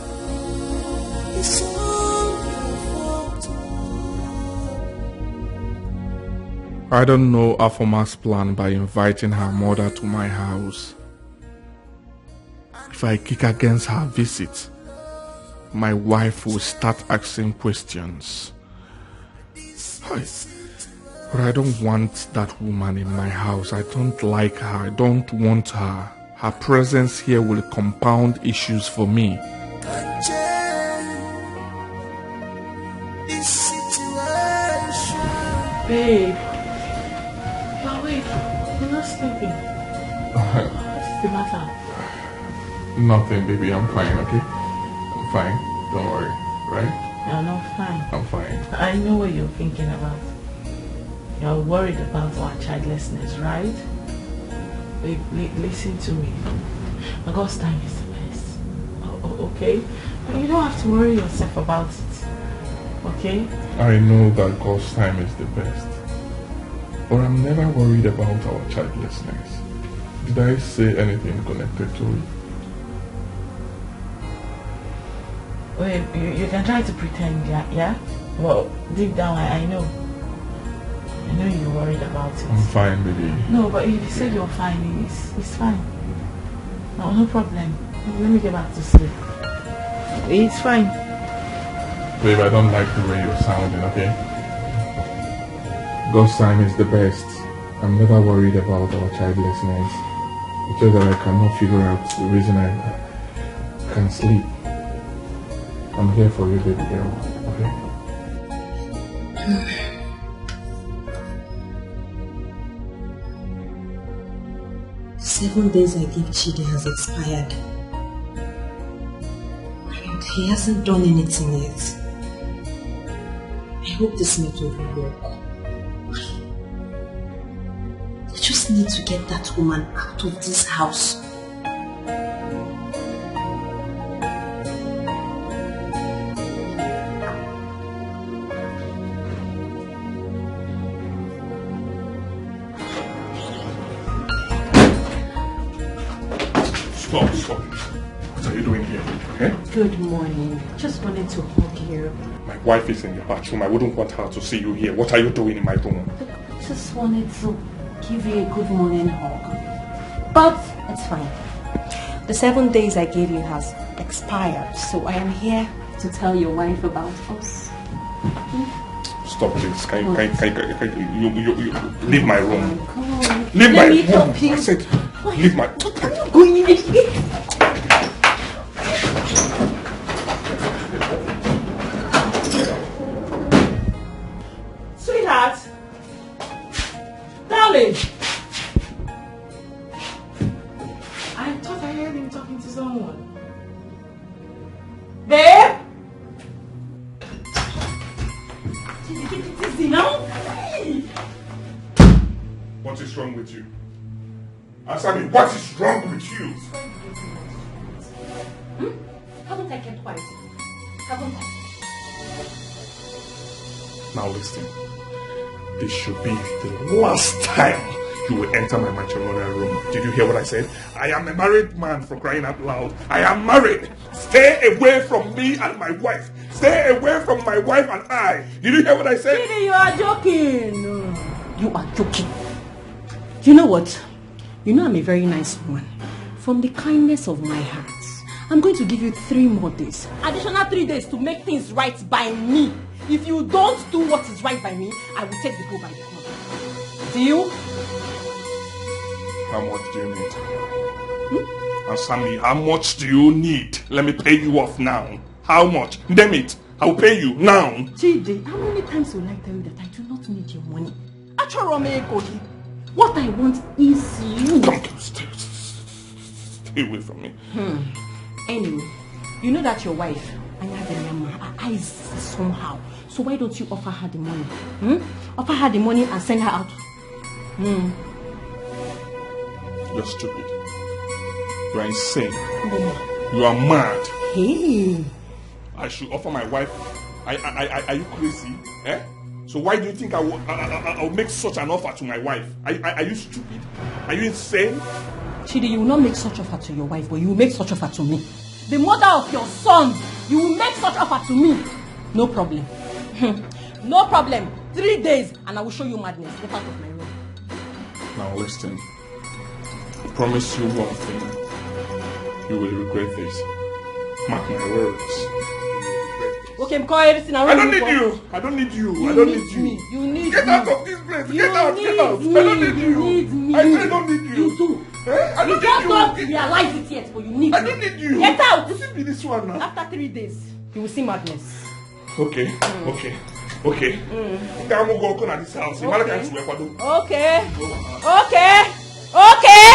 [SPEAKER 2] I don't know Afoma's plan by inviting her mother to my house. If I kick against her visit, my wife will start asking questions. But I don't want that woman in my house. I don't like her. I don't want her. Her presence here will compound issues for me.
[SPEAKER 13] Babe. But wait, you're not sleeping. What's the matter?
[SPEAKER 2] Nothing, baby. I'm fine, okay? I'm fine. Don't worry, right?
[SPEAKER 13] You're not fine.
[SPEAKER 2] I'm fine.
[SPEAKER 13] I know what you're thinking about. You're worried about our childlessness, right? Babe, listen to me. God's time is the best. Okay? But you don't have to worry yourself about it. Okay?
[SPEAKER 2] I know that God's time is the best. But I'm never worried about our childlessness. Did I say anything connected to it?
[SPEAKER 13] Wait, you can try to pretend, yeah? Well, deep down, I know. I know you're worried about it.
[SPEAKER 2] I'm fine, baby.
[SPEAKER 13] No, but if you say you're fine, it's fine. No problem. Let me get back to sleep. It's fine.
[SPEAKER 2] Babe, I don't like the way you're sounding, okay? God's time is the best. I'm never worried about our childlessness. It's just that I cannot figure out the reason I can't sleep. I'm here for you, baby girl, okay?
[SPEAKER 15] 7 days I gave Chidi has expired. And he hasn't done anything yet. I hope this method will work. I just need to get that woman out of this house.
[SPEAKER 2] Stop. What are you doing here? Eh?
[SPEAKER 15] Good morning. Just wanted to hug you.
[SPEAKER 4] My wife is in the bathroom. I wouldn't want her to see you here. What are you doing in my room?
[SPEAKER 15] Just wanted to give you a good morning hug. But it's fine. The 7 days I gave you has expired, so I am here to tell your wife about us.
[SPEAKER 4] Stop this. Can you leave my room?
[SPEAKER 15] Come on.
[SPEAKER 4] Leave
[SPEAKER 15] Let
[SPEAKER 4] my
[SPEAKER 15] me
[SPEAKER 4] room.
[SPEAKER 15] help you.
[SPEAKER 4] I said, leave my...
[SPEAKER 15] Going in here.
[SPEAKER 13] Sweetheart. Darling. I thought I heard him talking to someone. Babe? Now?
[SPEAKER 4] What is wrong with you? Answer me, what is wrong with you?
[SPEAKER 15] Haven't I kept quiet? Haven't I?
[SPEAKER 4] Now listen. This should be the last time you will enter my matrimonial room. Did you hear what I said? I am a married man, for crying out loud. I am married. Stay away from me and my wife. Stay away from my wife and I. Did you hear what I said?
[SPEAKER 13] Didi, you are joking.
[SPEAKER 15] You are joking. You know what? You know I'm a very nice woman. From the kindness of my heart, I'm going to give you 3 more days. Additional 3 days to make things right by me. If you don't do what is right by me, I will take the go by the corner. Deal?
[SPEAKER 4] How much do you need? Answer me, how much do you need? Let me pay you off now. How much? Damn it, I'll pay you now.
[SPEAKER 15] Chidi, how many times will I tell you that I do not need your money? What I want is you.
[SPEAKER 4] Come, stay away from me.
[SPEAKER 15] Anyway, you know that your wife, her eyes somehow. So why don't you offer her the money? Offer her the money and send her out.
[SPEAKER 4] You're stupid. You are insane.
[SPEAKER 14] Mama.
[SPEAKER 4] You are mad.
[SPEAKER 14] Hey.
[SPEAKER 4] I should offer my wife. Are you crazy? Eh? So why do you think I will make such an offer to my wife? Are you stupid? Are you insane?
[SPEAKER 14] Chidi, you will not make such offer to your wife, but you will make such offer to me. The mother of your son, you will make such offer to me. No problem. No problem. 3 days and I will show you madness. Get out of my room.
[SPEAKER 4] Now listen. I promise you one thing. You will regret this. Mark my words.
[SPEAKER 14] Okay, I'm calling everything around.
[SPEAKER 4] I don't need you. I don't need you. I don't need you.
[SPEAKER 14] You need
[SPEAKER 4] Get out of this place. Get out. Get out. I don't need you. I don't need you.
[SPEAKER 14] You do.
[SPEAKER 4] I
[SPEAKER 14] You just don't realize it yet, but you need me.
[SPEAKER 4] I don't need you.
[SPEAKER 14] Get out.
[SPEAKER 4] You see me this one now.
[SPEAKER 14] After 3 days, you will see madness.
[SPEAKER 4] Okay. Okay. Okay. I'm going to go to this house.
[SPEAKER 14] Okay. Okay. Okay.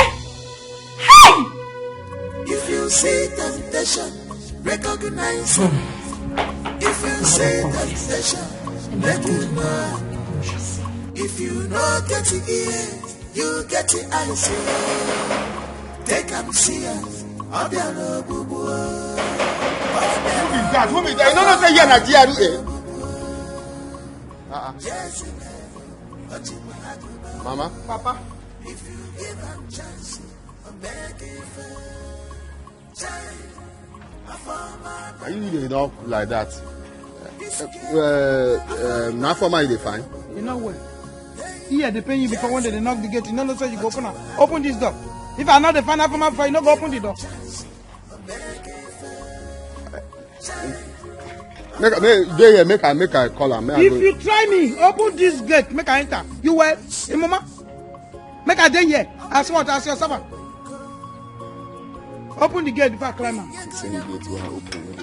[SPEAKER 14] Hey!
[SPEAKER 1] If you see temptation, recognize it. If you see temptation, let it know. If you know get the ears, you get the eyes. Take them serious. Who
[SPEAKER 8] is that? Who is that? You don't say you're Nigerian. Mama?
[SPEAKER 9] Papa?
[SPEAKER 8] Are you really not like that? Now for my they fine.
[SPEAKER 9] You know what? Here they pay you before when they knock the gate. You know say you go open up. Open this door. If I know the final for my fire, you no go open the door.
[SPEAKER 8] Make I call her.
[SPEAKER 9] If you try me, open this gate, make I enter. You well? Hey, mama? Make I dey here. As what? As your servant. Open the gate before I climb out.
[SPEAKER 8] Same gate when I open it.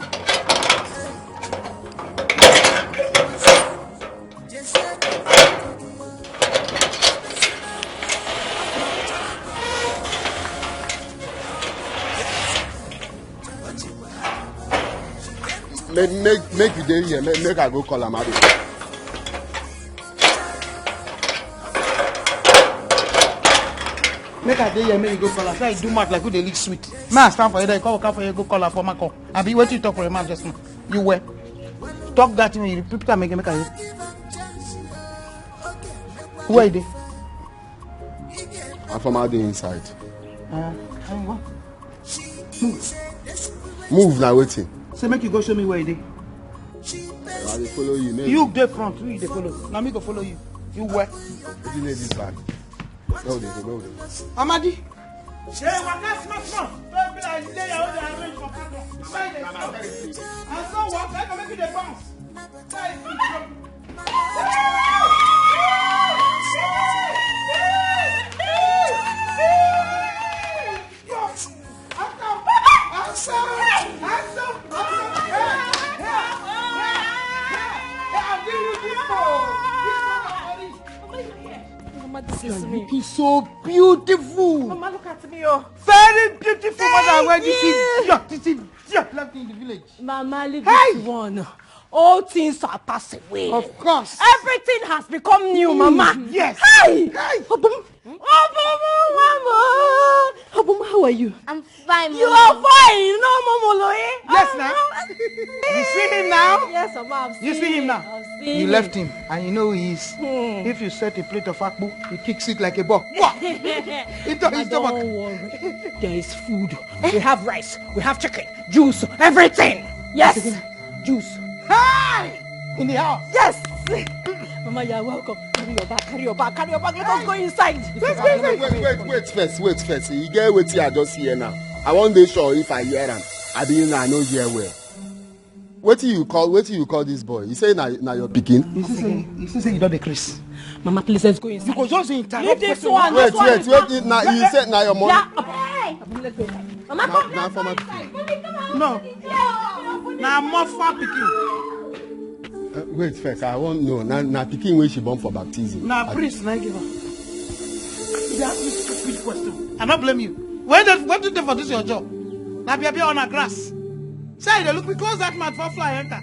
[SPEAKER 8] Make you dey here. Make I go call am out.
[SPEAKER 9] Make I dey here, make you go call her. Say I do mad like who dey lick sweet. Man, stand for you there. Call for you, go call her for my call. I be waiting to talk for a man just now. You were. Talk that thing, you repeat and make I hear. Who are they?
[SPEAKER 8] I'm from out the inside.
[SPEAKER 9] What?
[SPEAKER 8] Move now, waiting.
[SPEAKER 9] Say make you go show me where they.
[SPEAKER 8] I will follow you. Maybe.
[SPEAKER 9] You dey front, we dey follow. Now me go follow you. You where?
[SPEAKER 8] What you need this bag? Go there, go there.
[SPEAKER 9] Amadi. Hey, waka smart. Don't be like today. I want to arrange for cattle. And so what? I can make you the bounce.
[SPEAKER 14] You are
[SPEAKER 9] looking so beautiful.
[SPEAKER 14] Mama, look at me, oh.
[SPEAKER 9] Very beautiful, mother. Where this is left in the village.
[SPEAKER 14] Mama, leave this one. All things are passed away.
[SPEAKER 9] Of course.
[SPEAKER 14] Everything has become new, Mama.
[SPEAKER 9] Yes.
[SPEAKER 14] Hey! Obum, how are you?
[SPEAKER 17] I'm fine, Mama.
[SPEAKER 14] You are fine. No, Mama,
[SPEAKER 9] yes, now. You see him now?
[SPEAKER 14] Yes, Mama, I've seen
[SPEAKER 9] You see him now?
[SPEAKER 14] I've seen
[SPEAKER 9] You
[SPEAKER 14] him.
[SPEAKER 9] left him, and you know who he is. If you set a plate of akpu, he kicks it like a ball.
[SPEAKER 14] Don't worry. There is food. We have rice. We have chicken, juice, everything. Yes. Juice.
[SPEAKER 9] Hi! In the house.
[SPEAKER 14] Yes. Mama, you are welcome. Carry your bag. Let us go inside.
[SPEAKER 8] Wait first. You get what I just hear now. I want to be sure if I hear him. I didn't know hear well. What do you call this boy? You say now your pikin?
[SPEAKER 9] You say you don't decrease.
[SPEAKER 14] Mama, please let's go inside.
[SPEAKER 9] Because just interrupt.
[SPEAKER 14] Leave this one.
[SPEAKER 8] Wait. Now you said now your mom.
[SPEAKER 14] Hey. Let's go inside. Mama, come.
[SPEAKER 8] Now for my pikin.
[SPEAKER 9] No. Now more far pikin.
[SPEAKER 8] Wait first, I want to know. Now pikin when she born for baptism.
[SPEAKER 9] Now priest, now give her. You ask me stupid question. I don't blame you. When do you for this your job? Now be on a grass. Say they look me close that man for fly enter.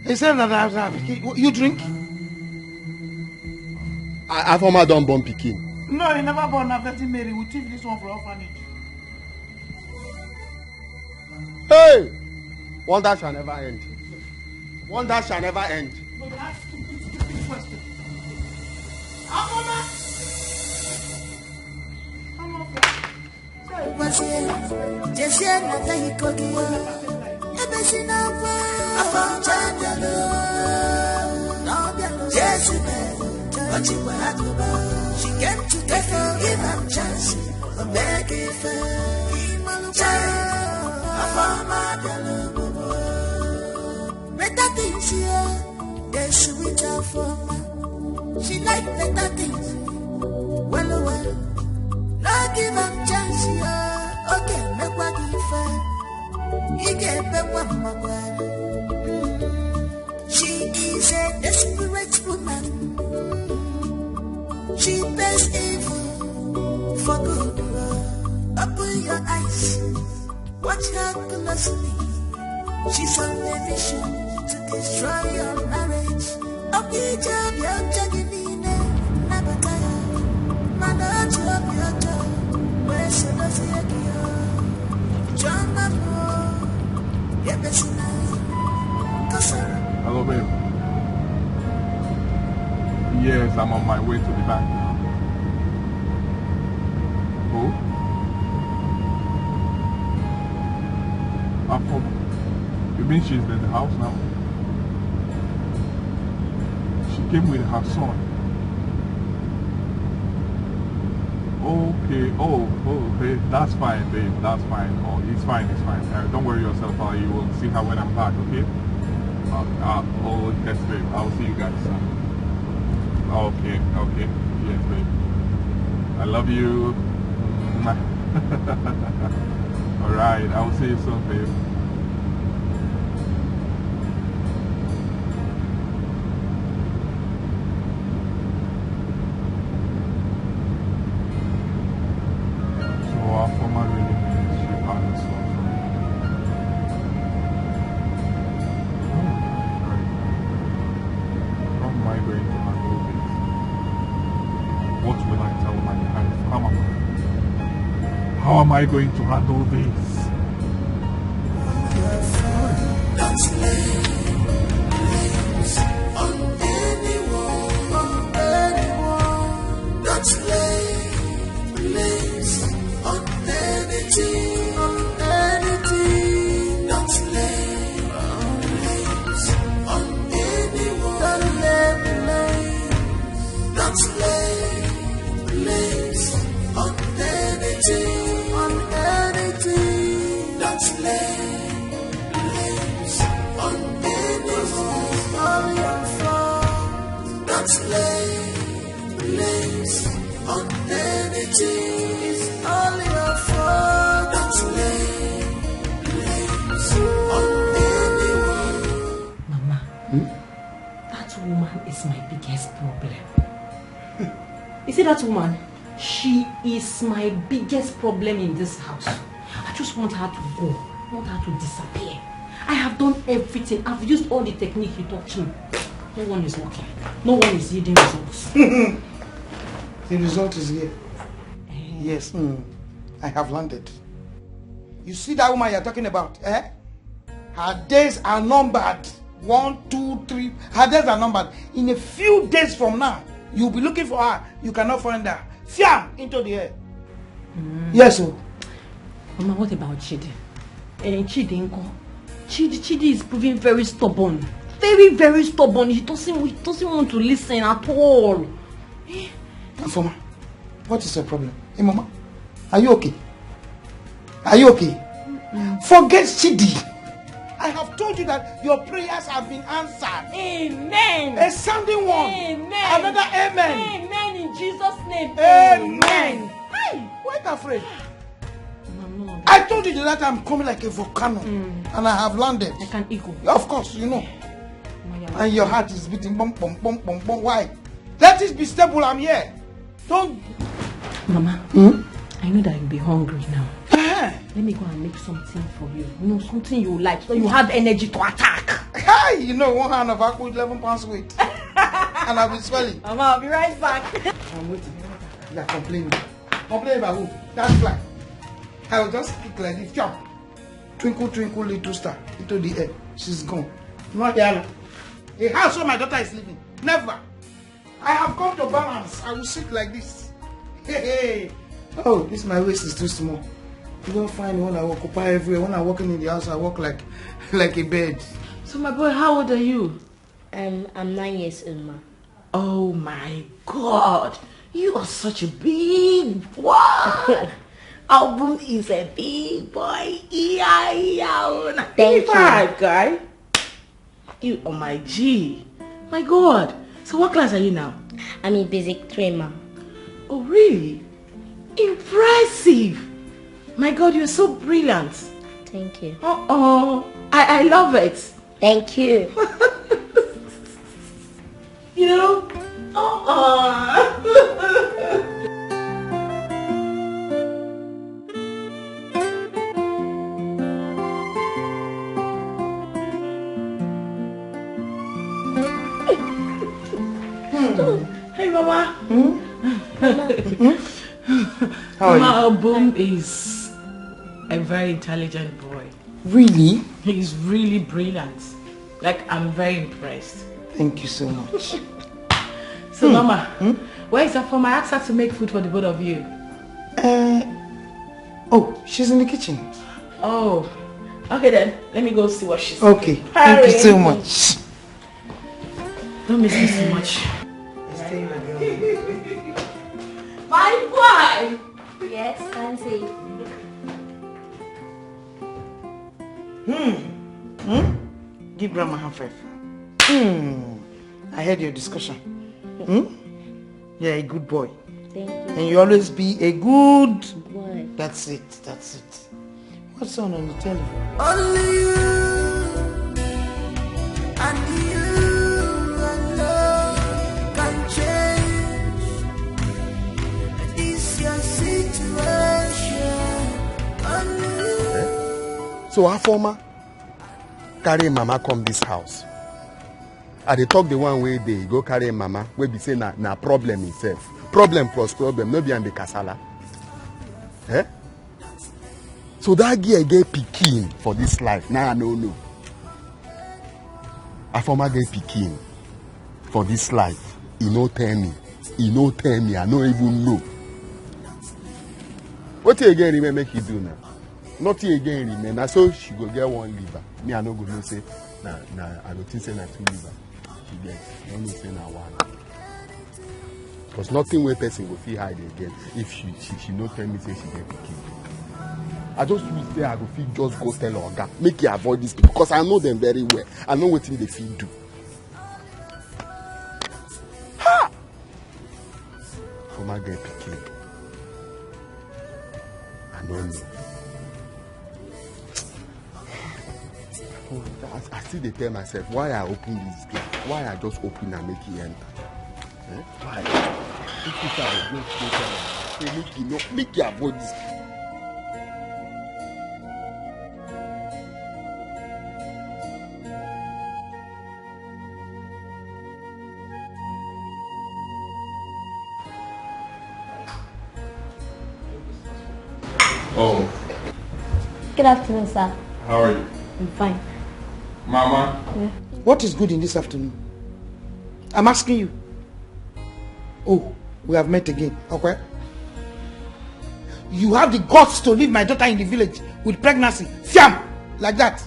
[SPEAKER 9] He said that you drink.
[SPEAKER 8] I former don't born pikin.
[SPEAKER 9] No, he never born a Virgin Mary. We take this one for orphanage.
[SPEAKER 8] Hey! Wonder shall never end. Wonder shall never end.
[SPEAKER 7] Stupid question.
[SPEAKER 1] She came to give him a chance, a begging better things here, they sweet her for. She like better things. Well, no give him chance here. Okay, make what he get back one more. She is a desperate woman. She pays evil for good. Open your eyes, watch her closely. She's on a mission to destroy your marriage. Okay, job, you're taking in never tire. Man, job, your job. Where's your loss? John, Mamo, you're best now.
[SPEAKER 2] Hello, babe. Yes, I'm on my way to the bank now. Who? You mean she's in the house now? She came with her son. Okay, okay, that's fine, babe, that's fine. Oh, it's fine. Don't worry yourself, you will see her when I'm back, okay? Oh, yes, babe, I'll see you guys soon. Okay, yes, babe. I love you. Alright, I'll see you soon, babe. So our former relationship had this one for me. How am I going to handle this? What will I tell my wife? How am I going to handle this?
[SPEAKER 1] Don't lay blames on anyone. Don't lay blames on anything. Don't lay blames on anyone. Don't lay blames on anything. Don't lay blames on anyone. All your fault. Don't lay blames on anything. It's all your fault. Don't lay blames on anyone.
[SPEAKER 15] Mama, that woman is my biggest problem. You see that woman? She is my biggest problem in this house. I just want her to go. I want her to disappear. I have done everything. I've used all the technique you taught me. No one is working. No one is yielding results.
[SPEAKER 9] The result is here. Yes, I have landed. You see that woman you're talking about, eh? Her days are numbered. 1, 2, 3. Her days are numbered. In a few days from now, you'll be looking for her. You cannot find her. Fiam into the air. Yes, sir.
[SPEAKER 15] Mama, what about Chidi? Chidi is proving very stubborn. Very, very stubborn. He doesn't want to listen at all.
[SPEAKER 9] Afoma, what is your problem? Hey, Mama, are you okay? Are you okay? Forget Chidi. I have told you that your prayers have been answered.
[SPEAKER 15] Amen.
[SPEAKER 9] A sounding one.
[SPEAKER 15] Amen.
[SPEAKER 9] Another amen.
[SPEAKER 15] Amen in Jesus' name.
[SPEAKER 9] Amen. Hey, why afraid? I told you that I'm coming like a volcano, and I have landed.
[SPEAKER 15] Like an eagle.
[SPEAKER 9] Of course, you know. And your heart is beating bum bum bum bum bum. Why? Let it be stable. I'm here. Don't.
[SPEAKER 15] Mama, I know that you'll be hungry now. Let me go and make something for you. You know, something you like, so you have energy to attack.
[SPEAKER 9] Hey, you know, one hand of aqua with 11 pounds weight, and I'll be swelling.
[SPEAKER 15] Mama, I'll be right back.
[SPEAKER 9] I'm waiting. You're complaining. Complaining about who? That fly. I will just kick like this. Jump. twinkle, twinkle, little star into the air. She's gone. Not there. A house where my daughter is living. Never. I have come to balance. I will sit like this. Hey. Oh, this my waist is too small. You don't find when I occupy everywhere. When I walk in the house, I walk like a bed.
[SPEAKER 13] So my boy, how old are you?
[SPEAKER 15] I'm 9 years old, ma.
[SPEAKER 13] Oh my God. You are such a big boy. Album is a big boy. Yeah.
[SPEAKER 15] Thank you.
[SPEAKER 13] Guy. You are my G. My God. So what class are you now?
[SPEAKER 15] I'm in basic 3, ma.
[SPEAKER 13] Oh really? Impressive. My God, you're so brilliant.
[SPEAKER 15] Thank you.
[SPEAKER 13] I love it.
[SPEAKER 15] Thank you.
[SPEAKER 13] You know? Hey, Mama.
[SPEAKER 9] How are you?
[SPEAKER 13] Mama Boom is a very intelligent boy.
[SPEAKER 9] Really?
[SPEAKER 13] He's really brilliant. Like, I'm very impressed.
[SPEAKER 9] Thank you so much.
[SPEAKER 13] So, Mama, where is Afoma? I asked her to make food for the both of you.
[SPEAKER 9] Oh, she's in the kitchen.
[SPEAKER 13] Oh, okay then. Let me go see what she's
[SPEAKER 9] Okay,
[SPEAKER 13] doing.
[SPEAKER 9] thank you so much.
[SPEAKER 13] Don't miss me so much. My boy!
[SPEAKER 15] Yes, Auntie.
[SPEAKER 9] Give Grandma half five. I heard your discussion. You're a good boy.
[SPEAKER 15] Thank you.
[SPEAKER 9] And you always be a good
[SPEAKER 15] boy.
[SPEAKER 9] That's it. What's on the telephone?
[SPEAKER 1] Only you and you alone can change this your situation. Only you.
[SPEAKER 8] So our former carry mama come this house. I dey talk the one way they go carry mama wey be say na problem itself. Problem plus problem, no be am be kasala. Eh? So that girl get pikin for this life. Nah, no. A former get pikin for this life. He no tell me. I no even know. What you again remember make you do now? Nothing again remember. So she go get one liver. Me I no go no say na I go think say na 2 liver. She get. I don't say na 1. Because nothing wey person go fit hide again if she no tell me say she get pikin. I just wish say I go fit just go tell Oga make you avoid this because I know them very well. I know wetin they fit do. Ha! For my girl pikin. I don't know. I still dey tell myself why I open this gate. Why I just open and make it enter. Why? If I just make you avoid this.
[SPEAKER 2] Oh,
[SPEAKER 15] Good afternoon, sir.
[SPEAKER 2] how are you?
[SPEAKER 15] I'm fine.
[SPEAKER 2] Mama?
[SPEAKER 15] Yeah.
[SPEAKER 9] What is good in this afternoon? I'm asking you. Oh, we have met again, okay? You have the guts to leave my daughter in the village with pregnancy. Fiam! Like that.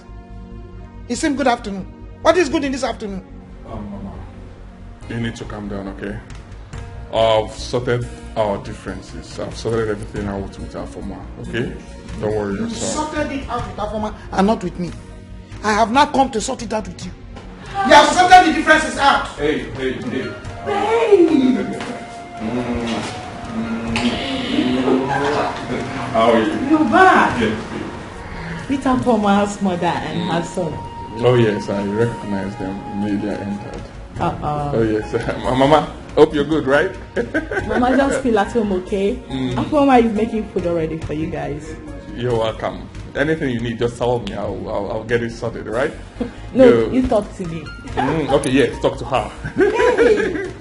[SPEAKER 9] It seems good afternoon. What is good in this afternoon?
[SPEAKER 2] Mama, you need to calm down, okay? I've sorted our differences. I've sorted everything out with our former, okay? Don't worry
[SPEAKER 9] You
[SPEAKER 2] yourself.
[SPEAKER 9] sorted it out with Afoma and not with me. I have not come to sort it out with you. You have sorted the differences out.
[SPEAKER 2] Hey. How are you?
[SPEAKER 13] You're back.
[SPEAKER 2] Yes.
[SPEAKER 13] Meet Afoma's mother and her son.
[SPEAKER 2] Oh yes, I recognize them immediately I entered.
[SPEAKER 13] Uh-oh.
[SPEAKER 2] Oh yes, Mama, hope you're good, right?
[SPEAKER 13] Mama, just feel at home, okay? Afoma is making food already for you guys.
[SPEAKER 2] You're welcome. Anything you need, just tell me. I'll get it sorted, right?
[SPEAKER 13] No,
[SPEAKER 2] Yo.
[SPEAKER 13] you talk to me.
[SPEAKER 2] Okay, yes, talk to her.
[SPEAKER 13] Hey.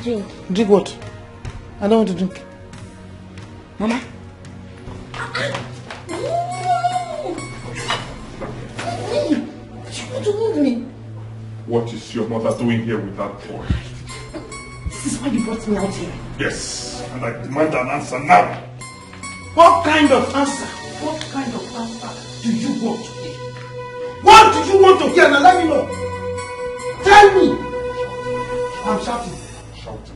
[SPEAKER 14] drink.
[SPEAKER 9] Drink what? I don't want to drink. Mama?
[SPEAKER 14] You want to move me?
[SPEAKER 4] What is your mother doing here with that boy?
[SPEAKER 14] This is why you brought me out here.
[SPEAKER 4] Yes, and I demand an answer now.
[SPEAKER 9] What kind of answer? What kind of answer do you want to hear? What do you want to hear? Now let me know. Tell me. I'm shouting.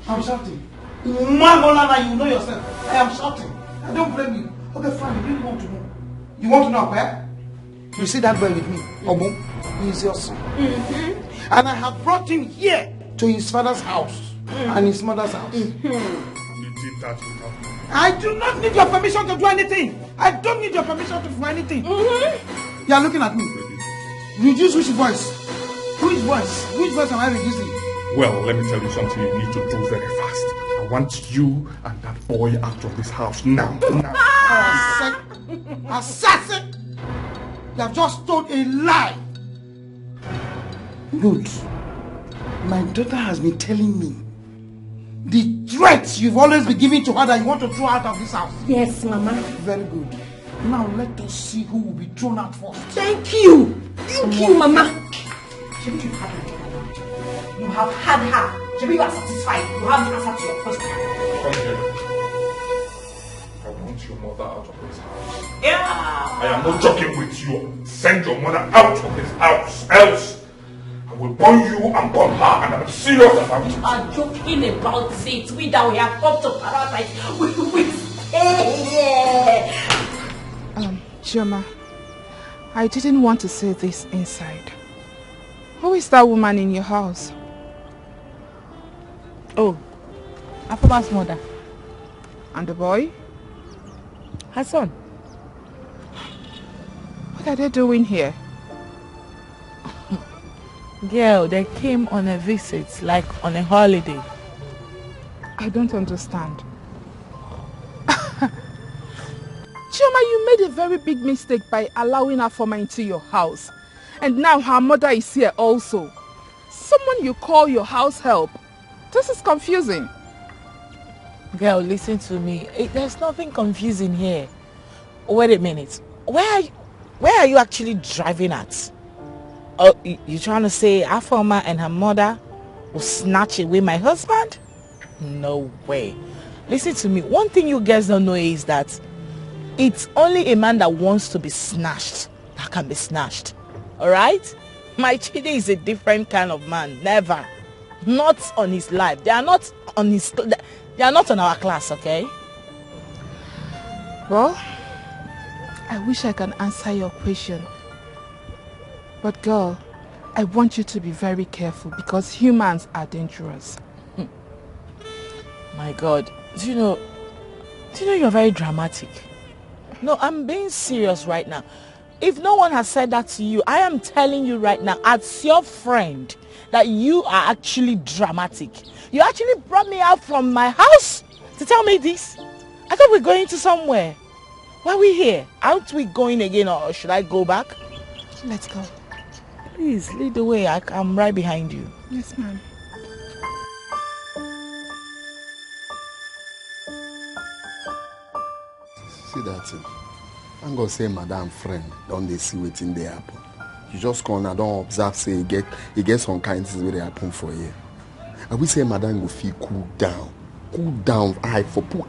[SPEAKER 9] I'm shouting. Manolana, you know yourself. I am shouting. I don't blame you. Okay, fine. You really want to know. You want to know where? You see that boy with me, Obu? He is your son. And I have brought him here to his father's house and his mother's house.
[SPEAKER 4] You did that without me.
[SPEAKER 9] I do not need your permission to do anything. I don't need your permission to do anything. You are looking at me. Reduce which voice? Which voice? Which voice am I reducing?
[SPEAKER 4] Well, let me tell you something you need to do very fast. I want you and that boy out of this house now.
[SPEAKER 9] Assassin! You have just told a lie. Good. My daughter has been telling me the threats you've always been giving to her that you want to throw out of this house.
[SPEAKER 14] Yes, Mama.
[SPEAKER 9] Very good. Now let us see who will be thrown out first.
[SPEAKER 14] Thank you. Thank you, Mama. Shebi, you had her. You have had her. Shebi, you are satisfied. You have the answer to your question.
[SPEAKER 4] Come here. I want your mother out of this house.
[SPEAKER 14] Yeah.
[SPEAKER 4] I am not joking with you. Send your mother out of this house. Else, I will burn you and burn her. And I'm serious about it.
[SPEAKER 14] You are joking about it. We that we have come to paradise. We stay.
[SPEAKER 16] Chioma, I didn't want to say this inside. Who is that woman in your house?
[SPEAKER 13] Oh, Afoma's mother.
[SPEAKER 16] And the boy?
[SPEAKER 13] Her son.
[SPEAKER 16] What are they doing here?
[SPEAKER 13] Girl, they came on a visit, like on a holiday.
[SPEAKER 16] I don't understand. Chioma, you made a very big mistake by allowing Afoma into your house. And now her mother is here also. Someone you call your house help. This is confusing.
[SPEAKER 13] Girl, listen to me. There's nothing confusing here. Wait a minute. Where are you actually driving at? Oh, you trying to say Afoma and her mother will snatch away my husband? No way. Listen to me. One thing you guys don't know is that it's only a man that wants to be snatched that can be snatched. Alright? My Chide is a different kind of man. Never. Not on his life. They are not on our class, okay?
[SPEAKER 16] Well, I wish I can answer your question. But girl, I want you to be very careful because humans are dangerous.
[SPEAKER 13] My God. Do you know you're very dramatic? No, I'm being serious right now. If no one has said that to you, I am telling you right now, as your friend, that you are actually dramatic. You actually brought me out from my house to tell me this. I thought we were going to somewhere. Why are we here? Aren't we going again, or should I go back?
[SPEAKER 16] Let's go.
[SPEAKER 13] Please, lead the way. I'm right behind you.
[SPEAKER 16] Yes, ma'am.
[SPEAKER 8] See that thing? I'm going to say madam friend, don't they see wetin dey happen? You just come and don't observe, say you get some kind of things where they happen for you. I will say madam go feel cool down, put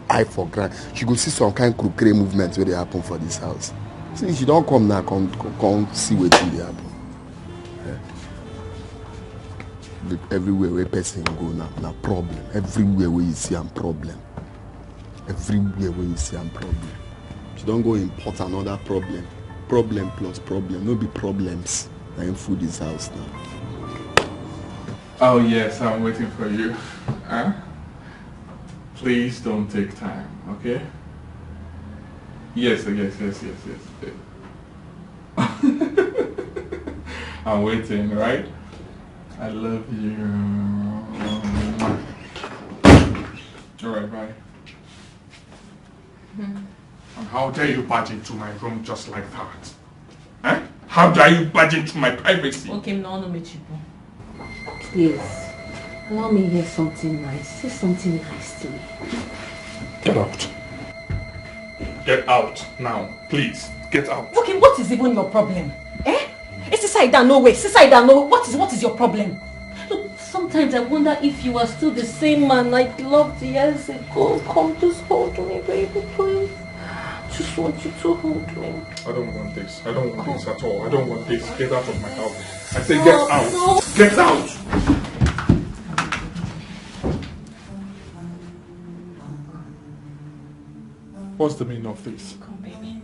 [SPEAKER 8] eye for ground. She go see some kind of crooked movements where they happen for this house. See, she don't come now, come see wetin dey happen. Yeah. Everywhere where person go now problem. Everywhere where you see a problem. Everywhere where you see a problem. You don't go import another problem. Problem plus problem. No be problems. I am food this house now.
[SPEAKER 2] Oh yes, I'm waiting for you. Huh? Please don't take time, okay? Yes. I'm waiting, right? I love you. Alright, bye.
[SPEAKER 4] And how dare you barge into my room just like that? Eh? How dare you barge into my privacy?
[SPEAKER 13] Okay, no, Mechipo. Please.
[SPEAKER 15] Allow me to hear something nice. Say something nice to me.
[SPEAKER 4] Get out. Get out now, please. Get out.
[SPEAKER 14] Okay, what is even your problem? Eh? It's inside down, no way. Inside down, no. What is your problem?
[SPEAKER 15] Look, sometimes I wonder if you are still the same man I loved years ago. Come, just hold me, baby, please. Just want you to hold me.
[SPEAKER 4] I don't want this. I don't want this at all. I don't want this. Get out of my house. I say get out. No. Get out. What's the meaning of this?
[SPEAKER 15] Come, baby.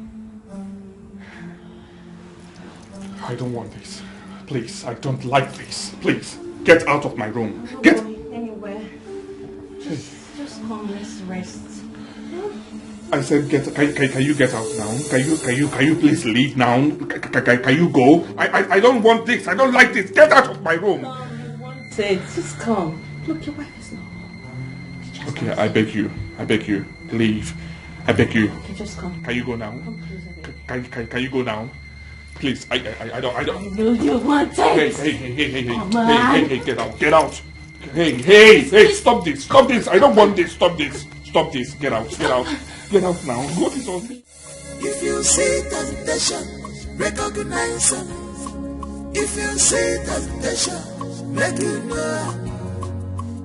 [SPEAKER 4] I don't want this. Please, I don't like this. Please, get out of my room. Get
[SPEAKER 15] anywhere. Just come, let's rest.
[SPEAKER 4] I said, can you get out now? Can you please leave now? Can you go? I don't want this. I don't like this. Get out of my room.
[SPEAKER 15] Say, just come. Look, your wife is not home.
[SPEAKER 4] Okay, I beg you. Leave. I beg you.
[SPEAKER 15] Okay, just come.
[SPEAKER 4] Can you go now? Can you go now? Please, I don't.
[SPEAKER 15] I know you want it.
[SPEAKER 4] Hey, get out. Hey, stop this. I don't want this. Stop this. Get out now. What is all this?
[SPEAKER 1] If you see temptation, recognize it. If you see temptation, let it know.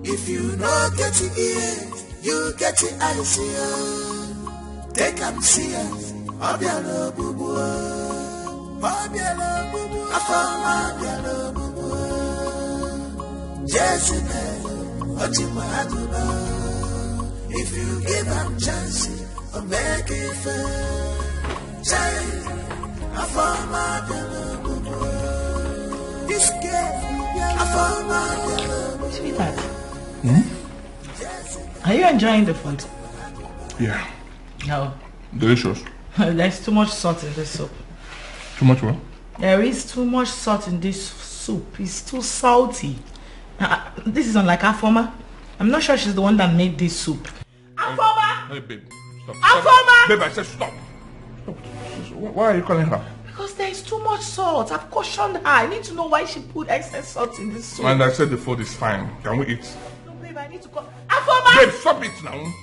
[SPEAKER 1] If you know get it ears, you get it eyes here. Take and see us. Abialo bubu. Abialo bubu. Afama abialo bubu. Jezebel, Ochimaduna. If you give them chance, I'll make it fair. Child, I found my beloved. This girl, I found my beloved.
[SPEAKER 16] Sweetheart, are you enjoying the food?
[SPEAKER 4] Yeah.
[SPEAKER 16] No.
[SPEAKER 4] Delicious.
[SPEAKER 16] There's too much salt in this soup.
[SPEAKER 4] Too much what?
[SPEAKER 16] There is too much salt in this soup. It's too salty. This is unlike Afoma. I'm not sure she's the one that made this soup. Afoma!
[SPEAKER 4] Hey, babe. Stop.
[SPEAKER 16] Afoma!
[SPEAKER 4] Babe, I said stop. Why are you calling her?
[SPEAKER 16] Because there is too much salt. I've cautioned her. I need to know why she put excess salt in this soup.
[SPEAKER 4] And I said the food is fine. Can we eat?
[SPEAKER 16] No, babe, I need to call. Afoma!
[SPEAKER 4] Babe, stop it now.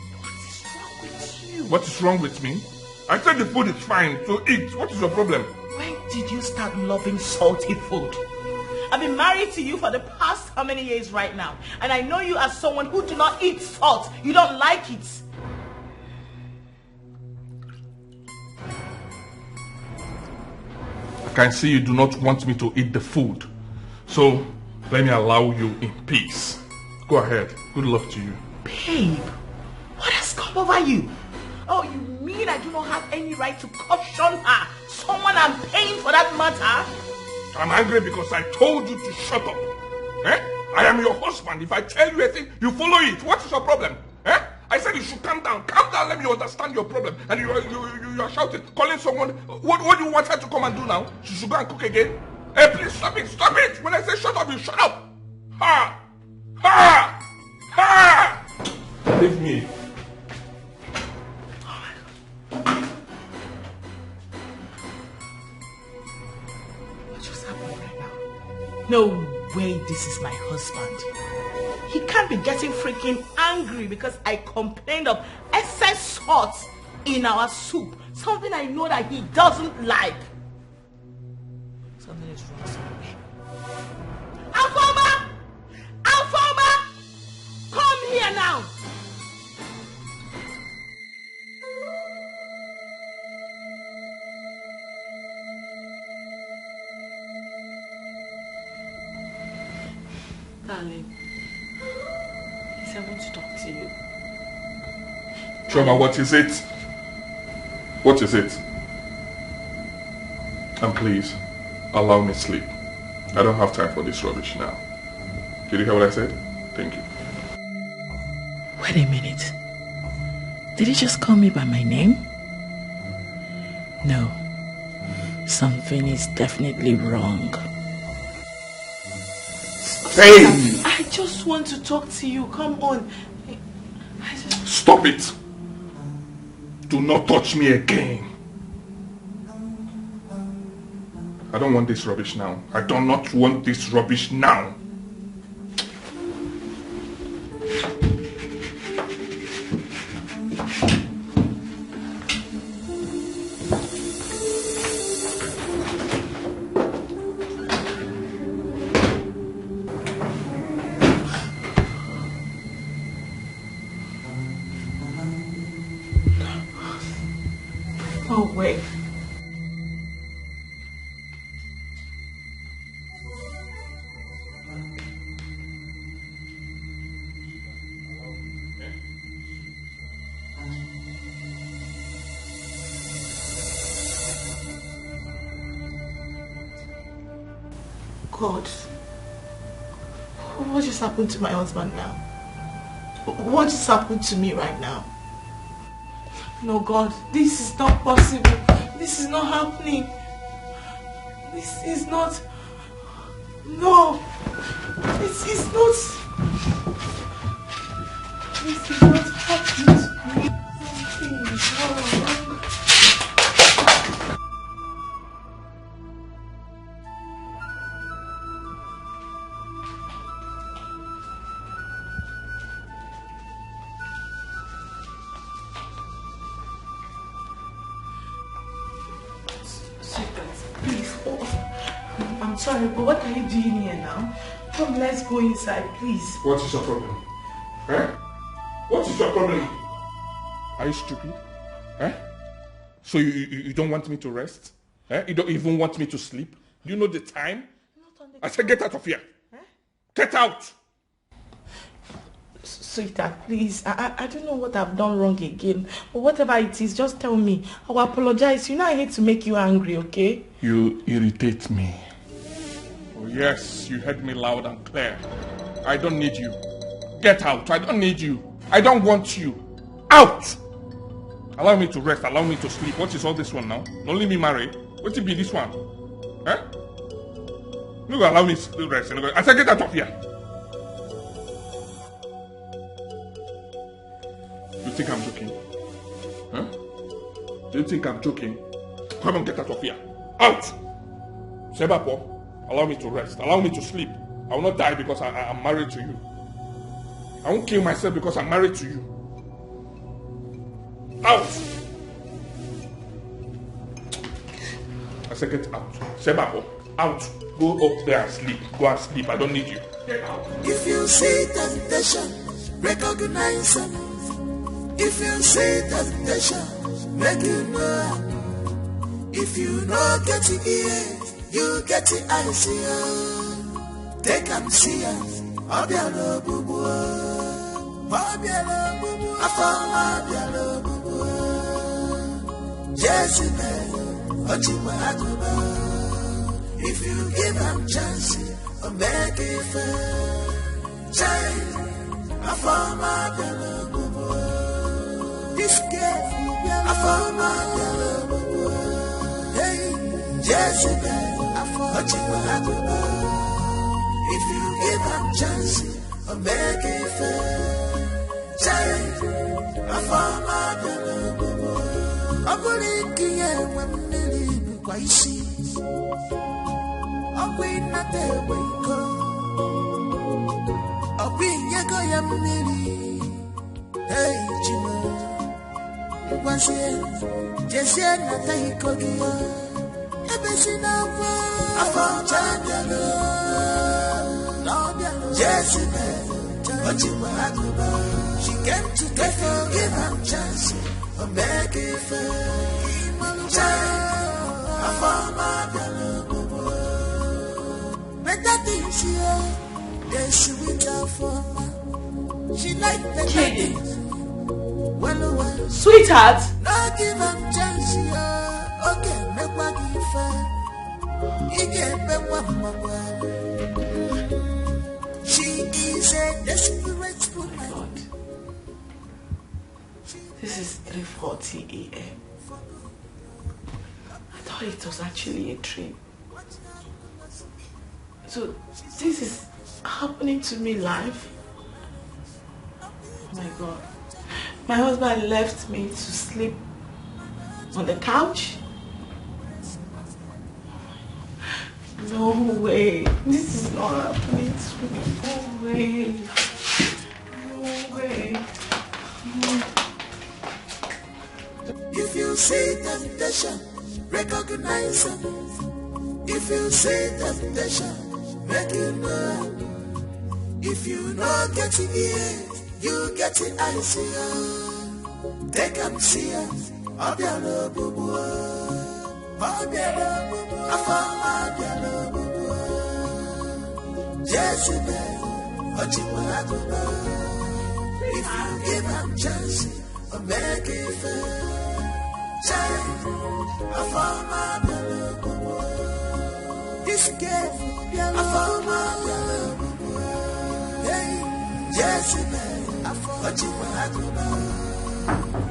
[SPEAKER 4] What is wrong with me? I said the food is fine, so eat. What is your problem?
[SPEAKER 16] When did you start loving salty food? I've been married to you for the past how many years right now? And I know you as someone who do not eat salt. You don't like it.
[SPEAKER 4] I can see you do not want me to eat the food. So, let me allow you in peace. Go ahead. Good luck to you.
[SPEAKER 16] Babe, what has come over you? Oh, you mean I do not have any right to caution her? Someone I'm paying for that matter?
[SPEAKER 4] I'm angry because I told you to shut up. Eh? I am your husband. If I tell you a thing, you follow it. What is your problem? Eh? I said you should calm down. Calm down, let me understand your problem. And you are shouting, calling someone. What do you want her to come and do now? She should go and cook again? Hey, please stop it. When I say shut up, you shut up. Ha! Ha! Ha! Leave me.
[SPEAKER 16] No way this is my husband. He can't be getting freaking angry because I complained of excess salt in our soup. Something I know that he doesn't like. Something is wrong somewhere. Alfoma! Alfoma! Come here now! Darling, please, I want to talk to you.
[SPEAKER 4] Choma, what is it? What is it? And please, allow me sleep. I don't have time for this rubbish now. Did you hear what I said? Thank you.
[SPEAKER 16] Wait a minute. Did he just call me by my name? No. Something is definitely wrong.
[SPEAKER 4] Hey!
[SPEAKER 16] I just want to talk to you. Come on.
[SPEAKER 4] Stop it! Do not touch me again. I don't want this rubbish now. I do not want this rubbish now.
[SPEAKER 3] No way. God, what just happened to my husband now? What just happened to me right now? No, God, this is not possible. This is not happening. This is not... No! This is not... This is not happening to me. Something is wrong. Sorry, but what are you doing here now? Come, let's go inside, please.
[SPEAKER 2] What is your problem? Eh? What is your problem? Are you stupid? Eh? So you don't want me to rest? Eh? You don't even want me to sleep? Do you know the time? I said get out of here. Eh? Get out!
[SPEAKER 3] Sweetheart, please. I don't know what I've done wrong again. But whatever it is, just tell me. I will apologize. You know I hate to make you angry, okay?
[SPEAKER 2] You irritate me. Oh yes, you heard me loud and clear. I don't need you. Get out. I don't need you. I don't want you. Out! Allow me to rest. Allow me to sleep. What is all this one now? Don't leave me marry. What will be this one? Eh? You allow me to rest. I said get out of here. You think I'm joking? Huh? Do you think I'm joking? Come on, get out of here. Out! Sebapo, allow me to rest. Allow me to sleep. I will not die because I'm married to you. I won't kill myself because I'm married to you. Out! I said get out. Sebapo, out. Go up there and sleep. Go and sleep. I don't need you. Get out.
[SPEAKER 1] If you see temptation, recognize it. If you see temptation, make you know. If you know get the ears, you get the eyes. Take and see us. Obialo bubu, obialo bubu, afama obialo bubu. Jezebel, Ojima Agoba. If you give them chance, make it fair. Child, afama obialo bubu. This girl, afama obialo bubu. Hey, Jezebel, Ojima Agoba. If you give them chance, make it fair. Child, afama obialo bubu. Ogurikiye wamili bukwaisi. Ogwina tewe iko. Ogwinyego ya mmiri. Hey Jimo. Ngwansie, jesie na taiko giyo. Ebesi na kwa. Afama obialo. Jezebel, Ojima Agoba. She came to take you, give her chance, make it fair. Child, afama obialo bubu. Better things here, they sweet her for me. She like better things. Well,
[SPEAKER 3] sweetheart.
[SPEAKER 1] Now give her chance here. Okay, make what you fair. You get me one more. She is a desperate woman.
[SPEAKER 3] This is 3:40 a.m. I thought it was actually a dream. So this is happening to me live. Oh my God. My husband left me to sleep on the couch. No way. This is not happening to me. No way. No way.
[SPEAKER 1] If you see temptation, recognize it. If you see temptation, make it know. If you know get the ears, you get the eyes. Take and see us. Abiano bubu, Abiano bubu, Afama Abiano bubu, Jezube, Ochimaladuba. If you give them chance, or make it fair, child, Afama Abiano bubu. This game, Afama Abiano bubu, hey, Jezube, Ochimaladuba.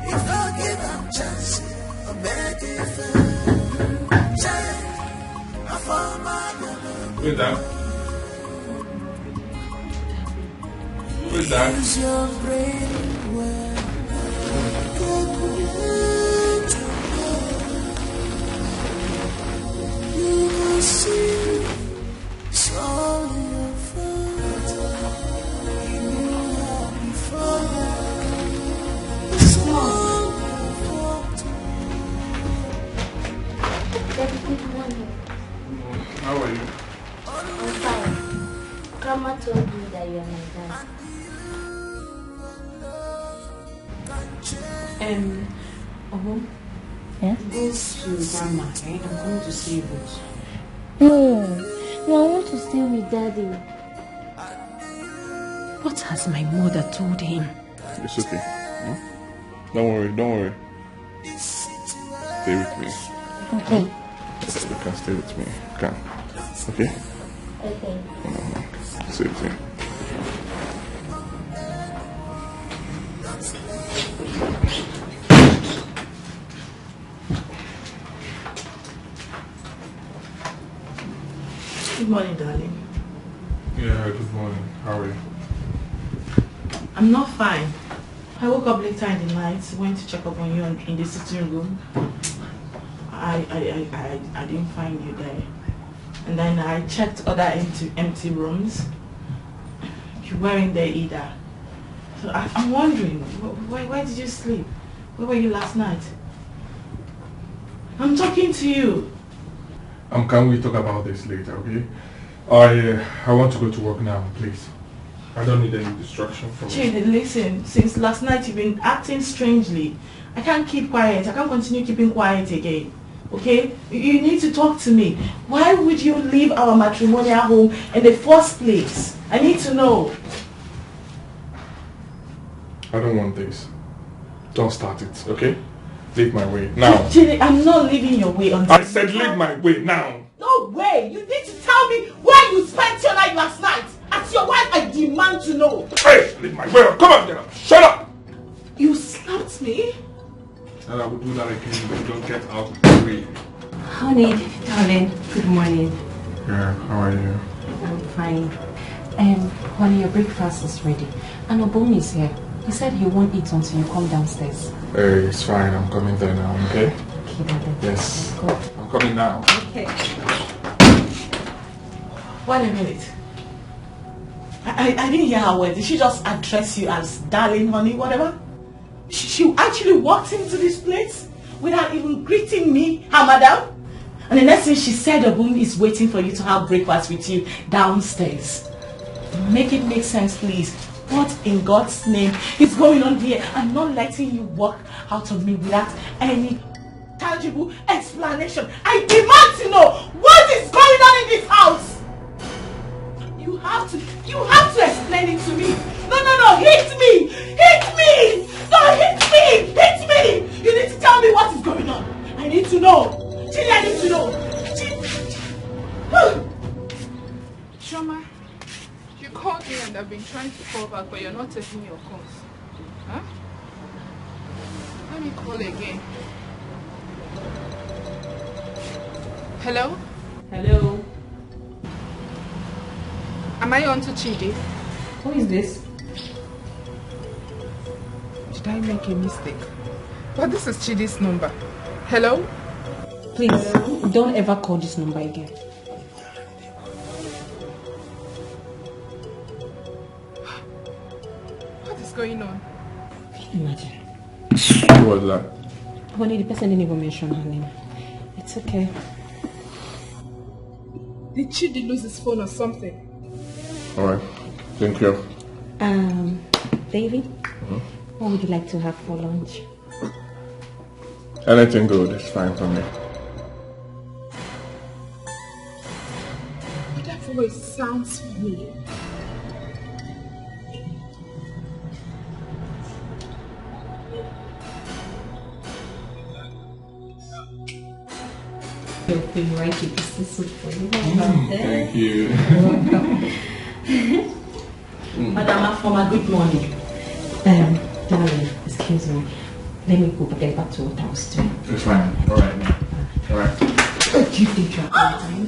[SPEAKER 1] If I give them chance, I'll make it fair. Child, I found my love.
[SPEAKER 2] Who's that? Who's that?
[SPEAKER 1] Use your brain well. You will see it's all your fault. You knew how before that.
[SPEAKER 17] Good morning.
[SPEAKER 2] How are you?
[SPEAKER 17] I'm fine. Grandma told me that you are my dad.
[SPEAKER 13] Yes? Go to Grandma, eh? I'm going to see Ruth.
[SPEAKER 17] No, I want to stay with Daddy.
[SPEAKER 13] What has my mother told him?
[SPEAKER 2] It's okay. Don't worry. Stay with me.
[SPEAKER 17] Okay.
[SPEAKER 2] You can stay with me. You can. Okay?
[SPEAKER 17] Okay.
[SPEAKER 2] Stay with me.
[SPEAKER 13] Good morning, darling.
[SPEAKER 2] Yeah, good morning. How are you?
[SPEAKER 13] I'm not fine. I woke up later in the night, went to check up on you in the sitting room. I didn't find you there. And then I checked other empty rooms. You weren't there either. So I'm wondering, where did you sleep? Where were you last night? I'm talking to you.
[SPEAKER 2] Can we talk about this later, okay? I want to go to work now, please. I don't need any distraction from you.
[SPEAKER 13] Chidi, listen, since last night you've been acting strangely. I can't keep quiet. I can't continue keeping quiet again. Okay? You need to talk to me. Why would you leave our matrimonial home in the first place? I need to know.
[SPEAKER 2] I don't want this. Don't start it, okay? Leave my way now.
[SPEAKER 13] Chidi, I'm not leaving your way until...
[SPEAKER 2] I said leave my way now.
[SPEAKER 3] No way! You need to tell me where you spent your night last night! As your wife, I demand to know!
[SPEAKER 2] Hey! Leave my way! Come on, get up! Shut up!
[SPEAKER 3] You slapped me?
[SPEAKER 2] And I will do that again if you don't get out of the way.
[SPEAKER 15] Honey, darling, good morning.
[SPEAKER 2] Yeah, how are you?
[SPEAKER 15] I'm fine. Honey, your breakfast is ready. And Obon is here. He said he won't eat until you come downstairs.
[SPEAKER 2] Hey, it's fine. I'm coming there now, okay?
[SPEAKER 15] Okay, darling.
[SPEAKER 2] Yes.
[SPEAKER 15] Go.
[SPEAKER 2] I'm coming now.
[SPEAKER 3] Okay.
[SPEAKER 13] Wait a minute. I didn't hear her word. Did she just address you as darling, honey, whatever? She actually walked into this place without even greeting me, her madam. And the next thing she said, Obun is waiting for you to have breakfast with you downstairs. Make it make sense, please. What in God's name is going on here? I'm not letting you walk out of me without any tangible explanation. I demand to know what is going on in this house. You have to explain it to me. No, hit me! Hit me! No, hit me! Hit me! You need to tell me what is going on. I need to know. Chidi, I need to know.
[SPEAKER 16] Shoma, you called me and I've been trying to call back, but you're not taking your calls. Huh? Let me call again. Hello?
[SPEAKER 13] Hello?
[SPEAKER 16] Am I on to Chidi?
[SPEAKER 13] Who is this?
[SPEAKER 16] Did I make a mistake? But this is Chidi's number. Hello?
[SPEAKER 15] Please, don't ever call this number again.
[SPEAKER 16] What is going on?
[SPEAKER 15] Imagine.
[SPEAKER 2] Who was that?
[SPEAKER 15] Honey, the person didn't even mention her name. It's okay.
[SPEAKER 16] Did Chidi lose his phone or something?
[SPEAKER 2] Alright, thank you.
[SPEAKER 15] Baby, what would you like to have for lunch?
[SPEAKER 2] Anything good is fine for me.
[SPEAKER 16] That voice sounds familiar.
[SPEAKER 15] You'll be right with this soup for you.
[SPEAKER 2] Thank you.
[SPEAKER 15] Madam Afoma, good morning. Darling, excuse me. Let me go get back to what I was doing.
[SPEAKER 2] It's fine. Alright. Alright.
[SPEAKER 15] What do you think you're doing?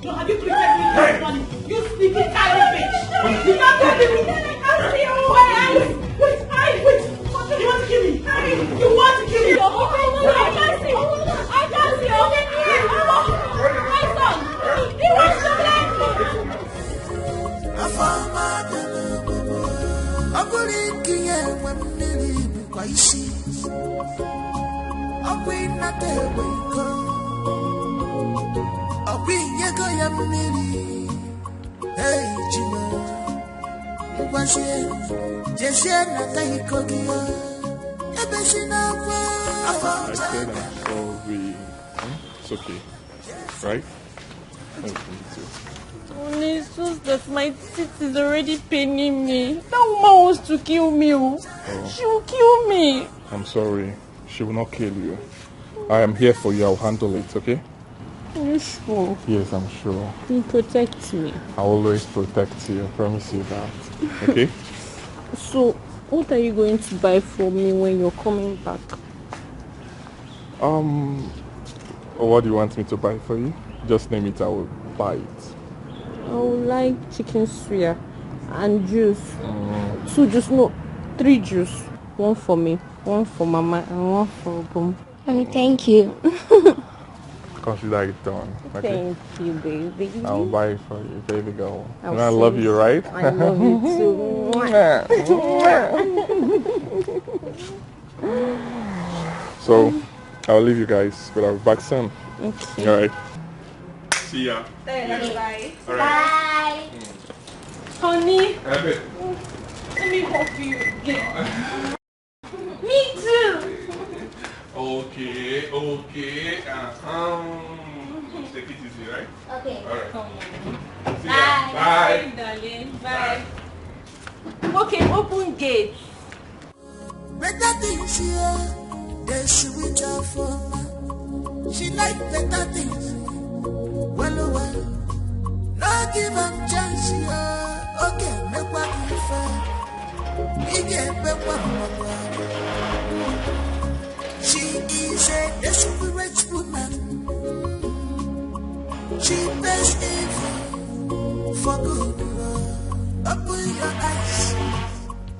[SPEAKER 3] No, have you prepared me this morning? You sneaky tiny bitch! You're not telling me! Wait! What do you want to kill me? You want to kill me? I can't see! My son! He wants to blame me!
[SPEAKER 2] I said I'm sorry. It's okay. Right?
[SPEAKER 6] Only it's just that my teeth is already paining me. That woman wants to kill me. She will kill me.
[SPEAKER 2] I'm sorry. She will not kill you. I am here for you. I'll handle it, okay?
[SPEAKER 6] Are you sure?
[SPEAKER 2] Yes, I'm sure.
[SPEAKER 6] You protect me.
[SPEAKER 2] I always protect you. I promise you that. Okay?
[SPEAKER 6] So, what are you going to buy for me when you're coming back?
[SPEAKER 2] What do you want me to buy for you? Just name it, I will buy it.
[SPEAKER 6] I would like chicken suya and juice. 2 juice, no, 3 juice. 1 for me, 1 for Mama, and 1 for Boom.
[SPEAKER 17] Thank you.
[SPEAKER 2] Consider it done. Okay?
[SPEAKER 6] Thank you, baby.
[SPEAKER 2] I'll buy it for you, baby girl.
[SPEAKER 6] I'll
[SPEAKER 2] And I love you, right?
[SPEAKER 6] I love you too.
[SPEAKER 2] So, I'll leave you guys, but I'll be back soon.
[SPEAKER 6] Okay.
[SPEAKER 2] Alright. See ya.
[SPEAKER 6] Bye.
[SPEAKER 2] Alright.
[SPEAKER 6] Bye. Honey,
[SPEAKER 2] Have it.
[SPEAKER 6] let me help you again. Me too.
[SPEAKER 2] Okay. Take it easy, right?
[SPEAKER 17] Okay.
[SPEAKER 2] Alright. See ya.
[SPEAKER 6] Bye.
[SPEAKER 2] Bye.
[SPEAKER 6] Darling. Bye. Okay, open gate.
[SPEAKER 1] Better things here, they sweet her for me. She like better things. Well, not give them chance here. Okay, make what you find. He get back what she is a desperate woman. She pays evil for good. Open your eyes,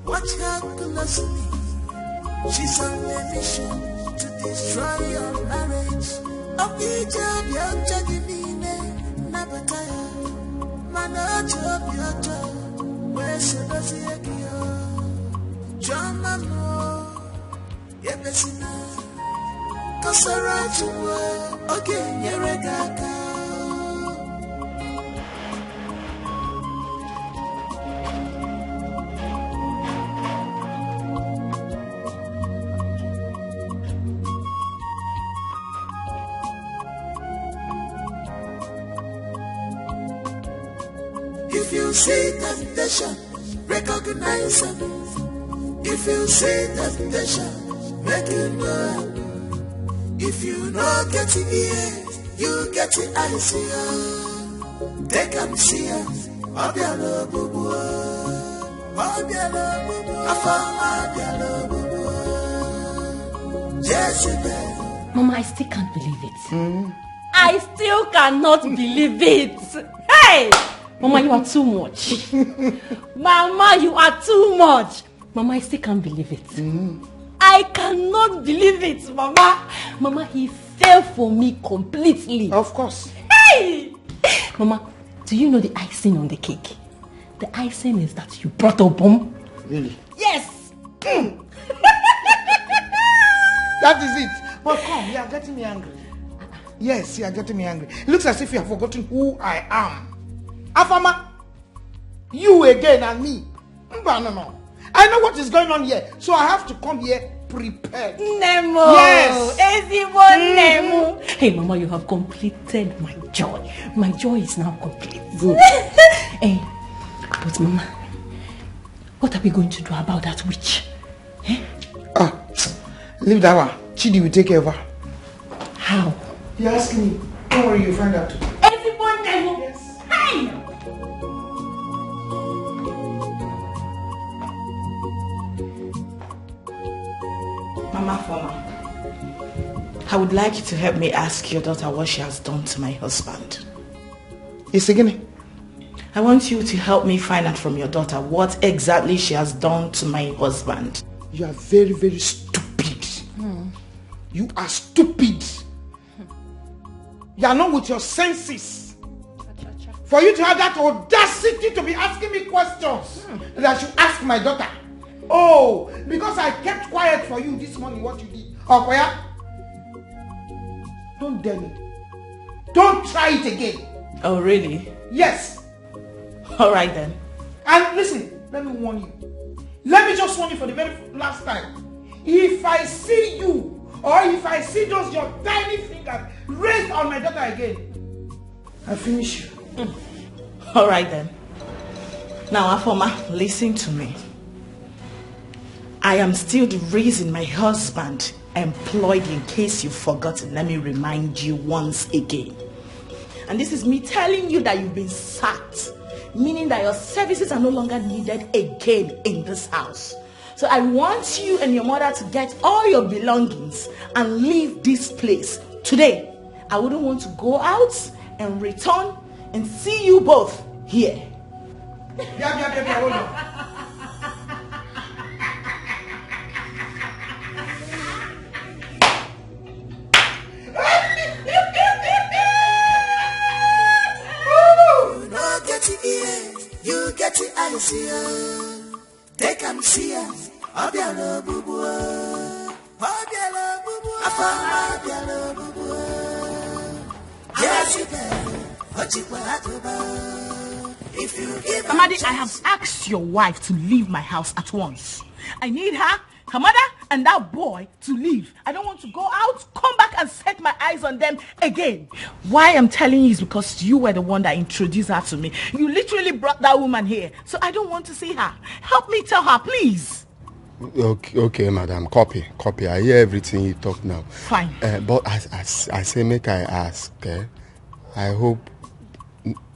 [SPEAKER 1] watch her closely. She's on a mission to destroy your marriage. Of the job you're chugging in, never tired. Man, no job you're job. Where's the dozy again? John Mamo, Yebesina, Kasaraju, okay, Yeregaka. If you see temptation, recognize it. If you see temptation, make it know. If you not get it here, you get it eyes here. Take them see it. Obialo bubu, Obialo bubu, Afama Obialo bubu. Jezebel.
[SPEAKER 15] Mama, I still can't believe it.
[SPEAKER 6] I still cannot believe it. Hey!
[SPEAKER 15] Mama, you are too much.
[SPEAKER 6] Mama, you are too much.
[SPEAKER 15] Mama, I still can't believe it.
[SPEAKER 6] I cannot believe it, Mama.
[SPEAKER 15] Mama, he fell for me completely.
[SPEAKER 9] Of course.
[SPEAKER 6] Hey!
[SPEAKER 15] Mama, do you know the icing on the cake? The icing is that you brought a bomb.
[SPEAKER 9] Really?
[SPEAKER 6] Yes.
[SPEAKER 9] That is it. But come, you are getting me angry. Yes, you are getting me angry. It looks as if you have forgotten who I am. Afama, you again and me. No. I know what is going on here, so I have to come here prepared.
[SPEAKER 6] Nemo.
[SPEAKER 9] Yes.
[SPEAKER 6] Nemo.
[SPEAKER 15] Hey, Mama, you have completed my joy. My joy is now complete.
[SPEAKER 9] Good.
[SPEAKER 15] Hey, but Mama, what are we going to do about that witch? Eh?
[SPEAKER 9] Leave that one. Chidi will take care of her.
[SPEAKER 15] How?
[SPEAKER 9] You ask me. Don't worry, you'll find out.
[SPEAKER 6] Everyone Nemo.
[SPEAKER 9] Yes.
[SPEAKER 6] Hey.
[SPEAKER 3] Mama Former, I would like you to help me ask your daughter what she has done to my husband.
[SPEAKER 9] Yes, again.
[SPEAKER 3] I want you to help me find out from your daughter what exactly she has done to my husband.
[SPEAKER 9] You are very, very stupid. You are stupid. You are not with your senses. For you to have that audacity to be asking me questions that I should ask my daughter. Oh, because I kept quiet for you this morning, what you did. Okoya, don't dare me. Don't try it again.
[SPEAKER 3] Oh, really?
[SPEAKER 9] Yes.
[SPEAKER 3] All right then.
[SPEAKER 9] And listen, let me warn you. Let me just warn you for the very last time. If I see you, or if I see those your tiny fingers raised on my daughter again, I'll finish you.
[SPEAKER 3] All right then. Now, Afoma, listen to me. I am still the reason my husband employed, in case you've forgotten. Let me remind you once again. And this is me telling you that you've been sacked, meaning that your services are no longer needed again in this house. So I want you and your mother to get all your belongings and leave this place today. I wouldn't want to go out and return and see you both here.
[SPEAKER 9] Hold on.
[SPEAKER 1] You get the eyes, take and see us. Abiala bubu, abiala bubu, abiala bubu. Yes, you can. If you give
[SPEAKER 3] Amadi, I have asked your wife to leave my house at once. I need her mother, and that boy to leave. I don't want to go out, come back and set my eyes on them again. Why I'm telling you is because you were the one that introduced her to me. You literally brought that woman here. So I don't want to see her. Help me tell her, please.
[SPEAKER 8] Okay, madam. Copy. I hear everything you talk now.
[SPEAKER 3] Fine.
[SPEAKER 8] But I say, make I ask, I hope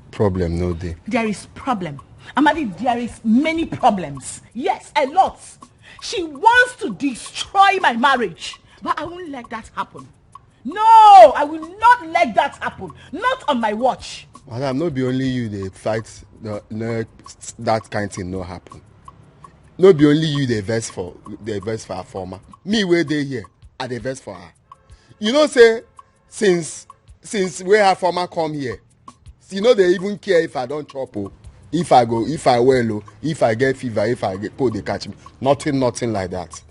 [SPEAKER 8] problem no day.
[SPEAKER 3] There is problem. Amadi, there is many problems. Yes, a lot. She wants to destroy my marriage. But I won't let that happen. No, I will not let that happen. Not on my watch.
[SPEAKER 8] Madam, not be only you they fight that kind of thing no happen. Not be only you they verse for her former. Me where they here, I they verse for her. You know say since where her former come here, you know they even care if I don't chop. If I go, if I well, if I get fever, if I get they catch me. Nothing like that.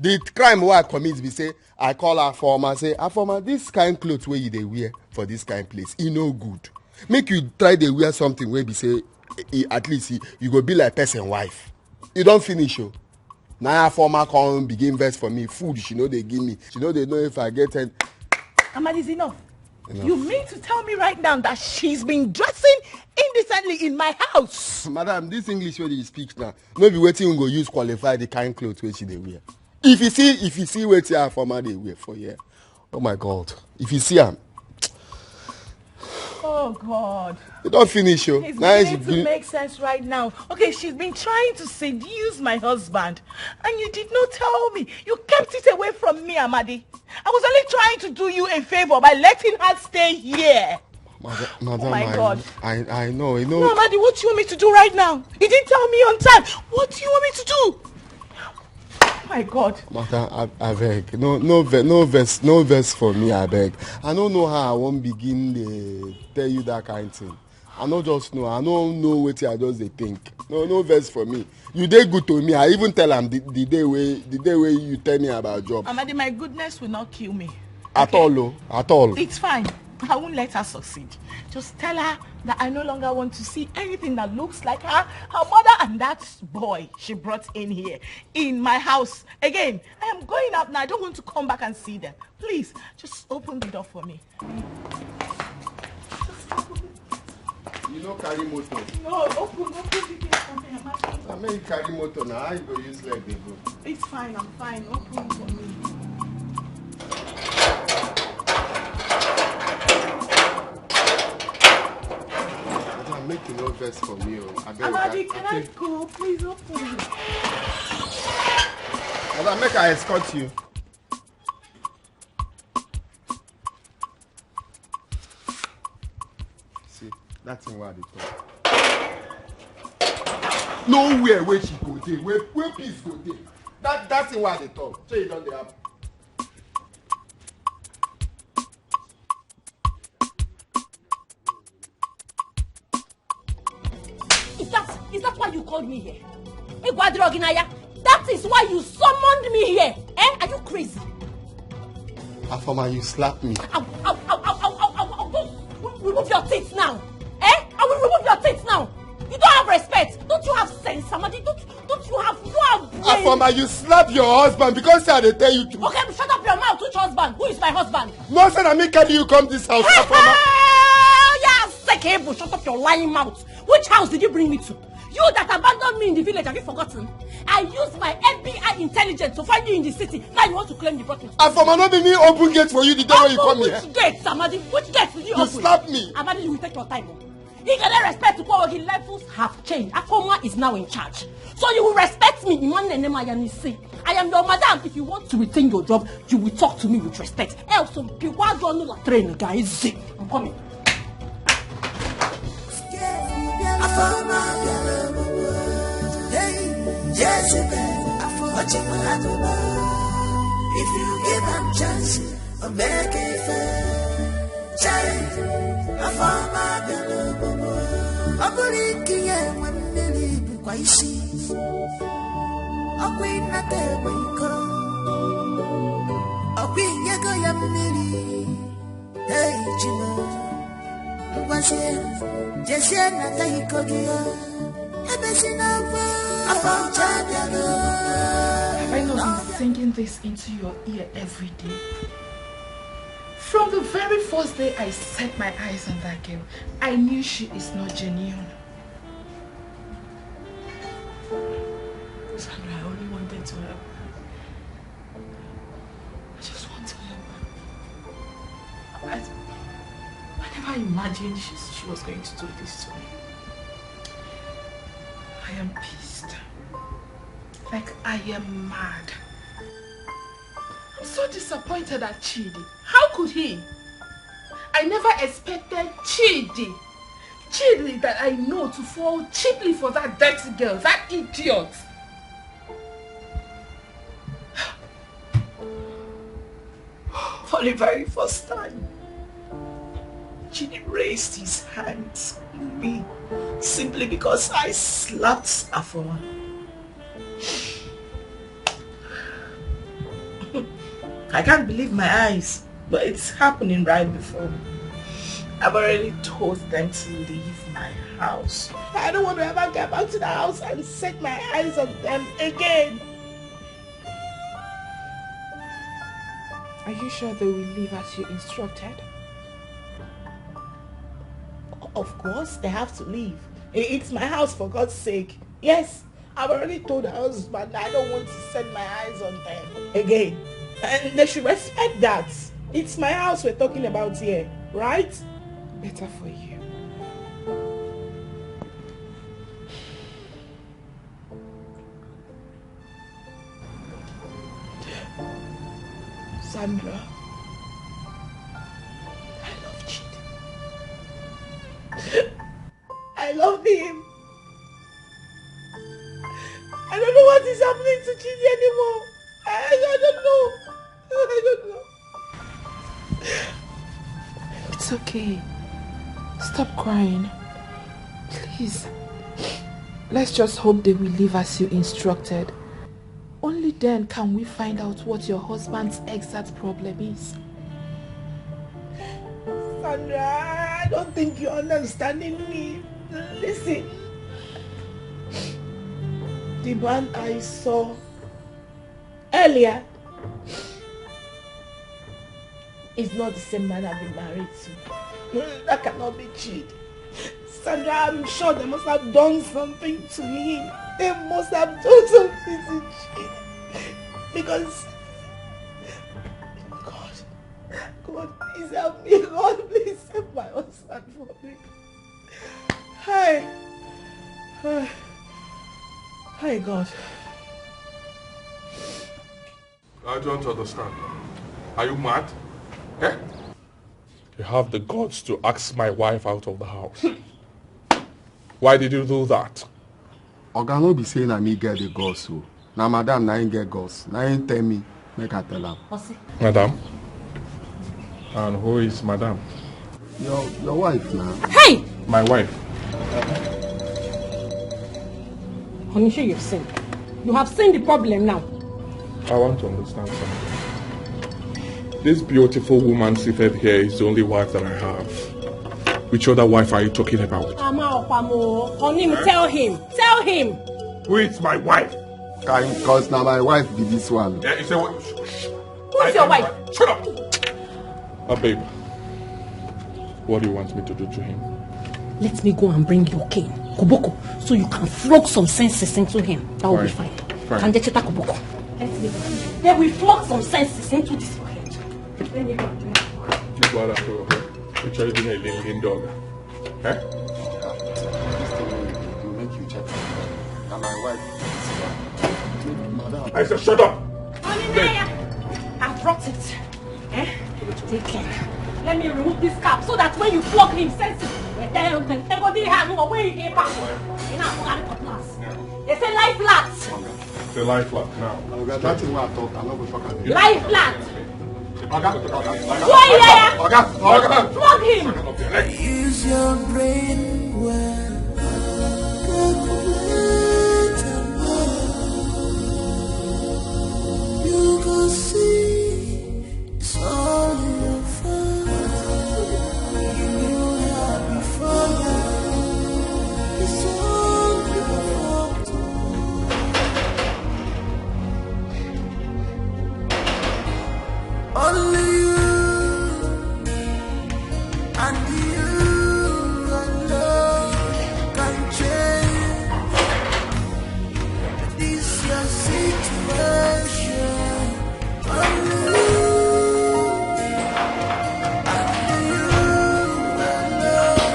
[SPEAKER 8] The crime where I commit be say, I call her former, say, former, this kind clothes where you they wear for this kind place, it no good. Make you try to wear something where be say, at least you go be like person wife. You don't finish you. Now her former come begin verse for me. Food, she know they give me. She know they know if I get it.
[SPEAKER 3] Amadi, is enough. You mean to tell me right now that she's been dressing indecently in my house?
[SPEAKER 8] Madam, this English where you speak now, maybe waiting go use qualify the kind clothes which they wear. If you see what your former they wear for here, oh my God! If you see them,
[SPEAKER 3] oh God!
[SPEAKER 8] You don't finish you.
[SPEAKER 3] It's beginning to make sense right now. Okay, she's been trying to seduce my husband, and you did not tell me. You kept it away from me, Amadi. I was only trying to do you a favor by letting her stay here.
[SPEAKER 8] Madam,
[SPEAKER 3] oh my God.
[SPEAKER 8] I know.
[SPEAKER 3] No, Amadi, what do you want me to do right now? You didn't tell me on time. What do you want me to do? Oh my God.
[SPEAKER 8] Madam, I beg. No verse for me, I beg. I don't know how I won't begin to tell you that kind of thing. I don't just know. I don't know what I just think. No verse for me. You did good to me. I even tell him the day where you tell me about job.
[SPEAKER 3] Amadi, my goodness will not kill me.
[SPEAKER 8] At all.
[SPEAKER 3] It's fine.
[SPEAKER 7] I won't let her succeed. Just tell her that I no longer want to see anything that looks like her mother and that boy she brought in here, in my house. Again, I am going out now. I don't want to come back and see them. Please, just open the door for me.
[SPEAKER 5] You know carry motor?
[SPEAKER 7] No, open the gate for me.
[SPEAKER 5] I mean you carry motor now. How you go use leg they go?
[SPEAKER 7] It's fine, I'm fine. Open for me.
[SPEAKER 5] Make you no vex for me.
[SPEAKER 7] Amadi, can I go? Please open.
[SPEAKER 5] Make I escort you. See, that's in where they talk. Nowhere where she go there, where peace go there. That's in where they talk. So you don't have.
[SPEAKER 6] Is that why you called me here? That is why you summoned me here. Eh? Are you crazy?
[SPEAKER 5] Afoma, you slapped me.
[SPEAKER 6] Ow. Remove your teeth now. Eh? I will remove your teeth now. You don't have respect. Don't you have sense, somebody? Don't you have brain?
[SPEAKER 5] Afoma, you slapped your husband because they tell you to.
[SPEAKER 6] Okay, shut up your mouth. Which husband? Who is my husband?
[SPEAKER 5] No, sir, can you come this house, Afoma?
[SPEAKER 6] Shut up your lying mouth. Which house did you bring me to? You that abandoned me in the village, have you forgotten? I used my FBI intelligence to find you in the city. Now you want to claim you brought me to
[SPEAKER 5] Afoma, not be me open gate for you the day when you come here.
[SPEAKER 6] Which gate, Amadi? Which gate did you open?
[SPEAKER 5] You slapped me.
[SPEAKER 6] Amadi, you will take your time. He can respect to power. His levels have changed. Afoma is now in charge. So you will respect me. I am your madam. If you want to retain your job, you will talk to me with respect. Else, people don't know train guys. I'm coming.
[SPEAKER 1] Yes, you can. If you give him chance, I'll make it fair. Child, I found my girl. I'm going to get when they live quite see. I'm going to tell where you go. I'll be your girl, I'm really. Hey, Jimmy. What's here? Just yet, not that you could get. Have
[SPEAKER 16] I not been singing this into your ear every day? From the very first day I set my eyes on that girl, I knew she is not genuine.
[SPEAKER 7] Sandra, I only wanted to help her. I just want to help her. I never imagined she was going to do this to me.
[SPEAKER 16] I am pissed. Like I am mad. I'm so disappointed at Chidi. How could he? I never expected Chidi that I know to fall cheaply for that dirty girl, that idiot.
[SPEAKER 7] For the very first time, Chidi raised his hands on me simply because I slapped Afoma. I can't believe my eyes, but it's happening right before me. I've already told them to leave my house. I don't want to ever get back to the house and set my eyes on them again.
[SPEAKER 16] Are you sure they will leave as you instructed?
[SPEAKER 7] Of course, they have to leave. It's my house, for God's sake. Yes, I've already told the husband I don't want to set my eyes on them again. And they should respect that. It's my house we're talking about here, right?
[SPEAKER 16] Better for you.
[SPEAKER 7] Sandra, I love Chidi. I love him. I don't know what is happening to Chidi anymore. I don't know.
[SPEAKER 16] It's okay. Stop crying. Please. Let's just hope they will leave as you instructed. Only then can we find out what your husband's exact problem is.
[SPEAKER 9] Sandra, I don't think you're understanding me. Listen. The man I saw earlier is not the same man I've been married to. That cannot be cheat. Sandra, I'm sure they must have done something to him. They must have done something to cheat. Because God, please help me. God, please save my husband for me. Hi, God.
[SPEAKER 2] I don't understand. Are you mad? Eh? You have the guts to ask my wife out of the house. Why did you do that?
[SPEAKER 8] Oga no be saying I me get the guts so. Now madam na ain't get guts. Na ain't tell me make I tell her.
[SPEAKER 2] Madam? And who is madam?
[SPEAKER 8] Your wife now.
[SPEAKER 14] Hey!
[SPEAKER 2] My wife.
[SPEAKER 14] Honey, sure you've seen. You have seen the problem now.
[SPEAKER 2] I want to understand something. This beautiful woman seated here is the only wife that I have. Which other wife are you talking about?
[SPEAKER 14] Honey, tell him. Tell him.
[SPEAKER 2] Who is my wife?
[SPEAKER 8] Because now my wife be this one.
[SPEAKER 2] Yeah, you say what?
[SPEAKER 14] Who's your wife?
[SPEAKER 2] Shut up! Babe, what do you want me to do to him?
[SPEAKER 14] Let me go and bring your cane, Koboko, so you can flog some senses into him. That will be fine.
[SPEAKER 2] Fine.
[SPEAKER 14] Kandecheta Koboko. Let me go. Then we flog some senses into this your head. Let me go.
[SPEAKER 2] You're trying to be a little dog. Eh?
[SPEAKER 8] Make you check. And my wife.
[SPEAKER 2] I said shut up!
[SPEAKER 14] I've brought it. Eh? Take care. Let me remove this cap so that when you flog him, senses. They say lie flat.
[SPEAKER 2] Say lie flat now.
[SPEAKER 8] That's what I thought. I'm not going to talk about it.
[SPEAKER 14] Lie flat. Flog him.
[SPEAKER 1] Use your brain well. You can see it's all your fault. You knew how before it's all your fault. Only you and you alone can change this your situation. Only you and you alone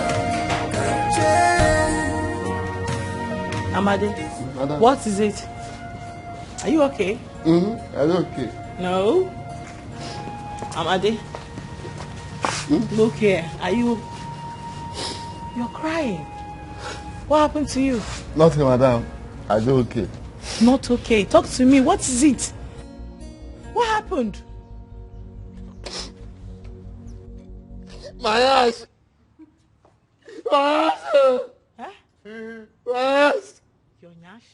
[SPEAKER 1] can change.
[SPEAKER 9] Amade,
[SPEAKER 8] Madam.
[SPEAKER 9] what is it? Are you okay?
[SPEAKER 8] I'm okay.
[SPEAKER 9] No. Amade, look here. You're crying. What happened to you?
[SPEAKER 8] Nothing, madam. I do okay.
[SPEAKER 9] Not okay. Talk to me. What is it? What happened?
[SPEAKER 8] My ass. My ass.
[SPEAKER 9] Huh?
[SPEAKER 8] My ass.
[SPEAKER 9] Your nyash?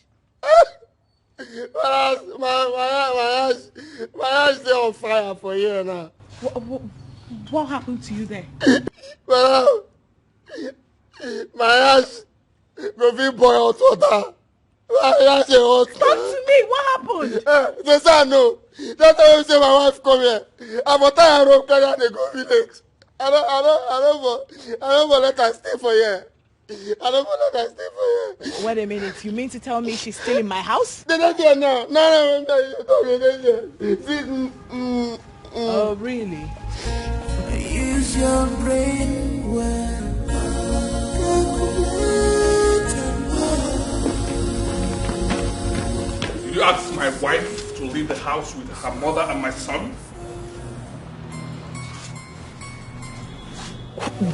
[SPEAKER 8] My ass is on fire for you now.
[SPEAKER 9] What happened to you there?
[SPEAKER 8] Madam, my ass go be boil hot water. My ass is hot.
[SPEAKER 9] Talk to me. What happened?
[SPEAKER 8] They say I know. That's why you say my wife come here. I'm a tired of carry and they go village. I don't let her stay for here. I don't let her stay for here.
[SPEAKER 9] Wait a minute. You mean to tell me she's still in my house?
[SPEAKER 8] They're not there now. No.
[SPEAKER 9] Oh, really?
[SPEAKER 1] Use your brain well.
[SPEAKER 2] Did you ask my wife to leave the house with her mother and my son?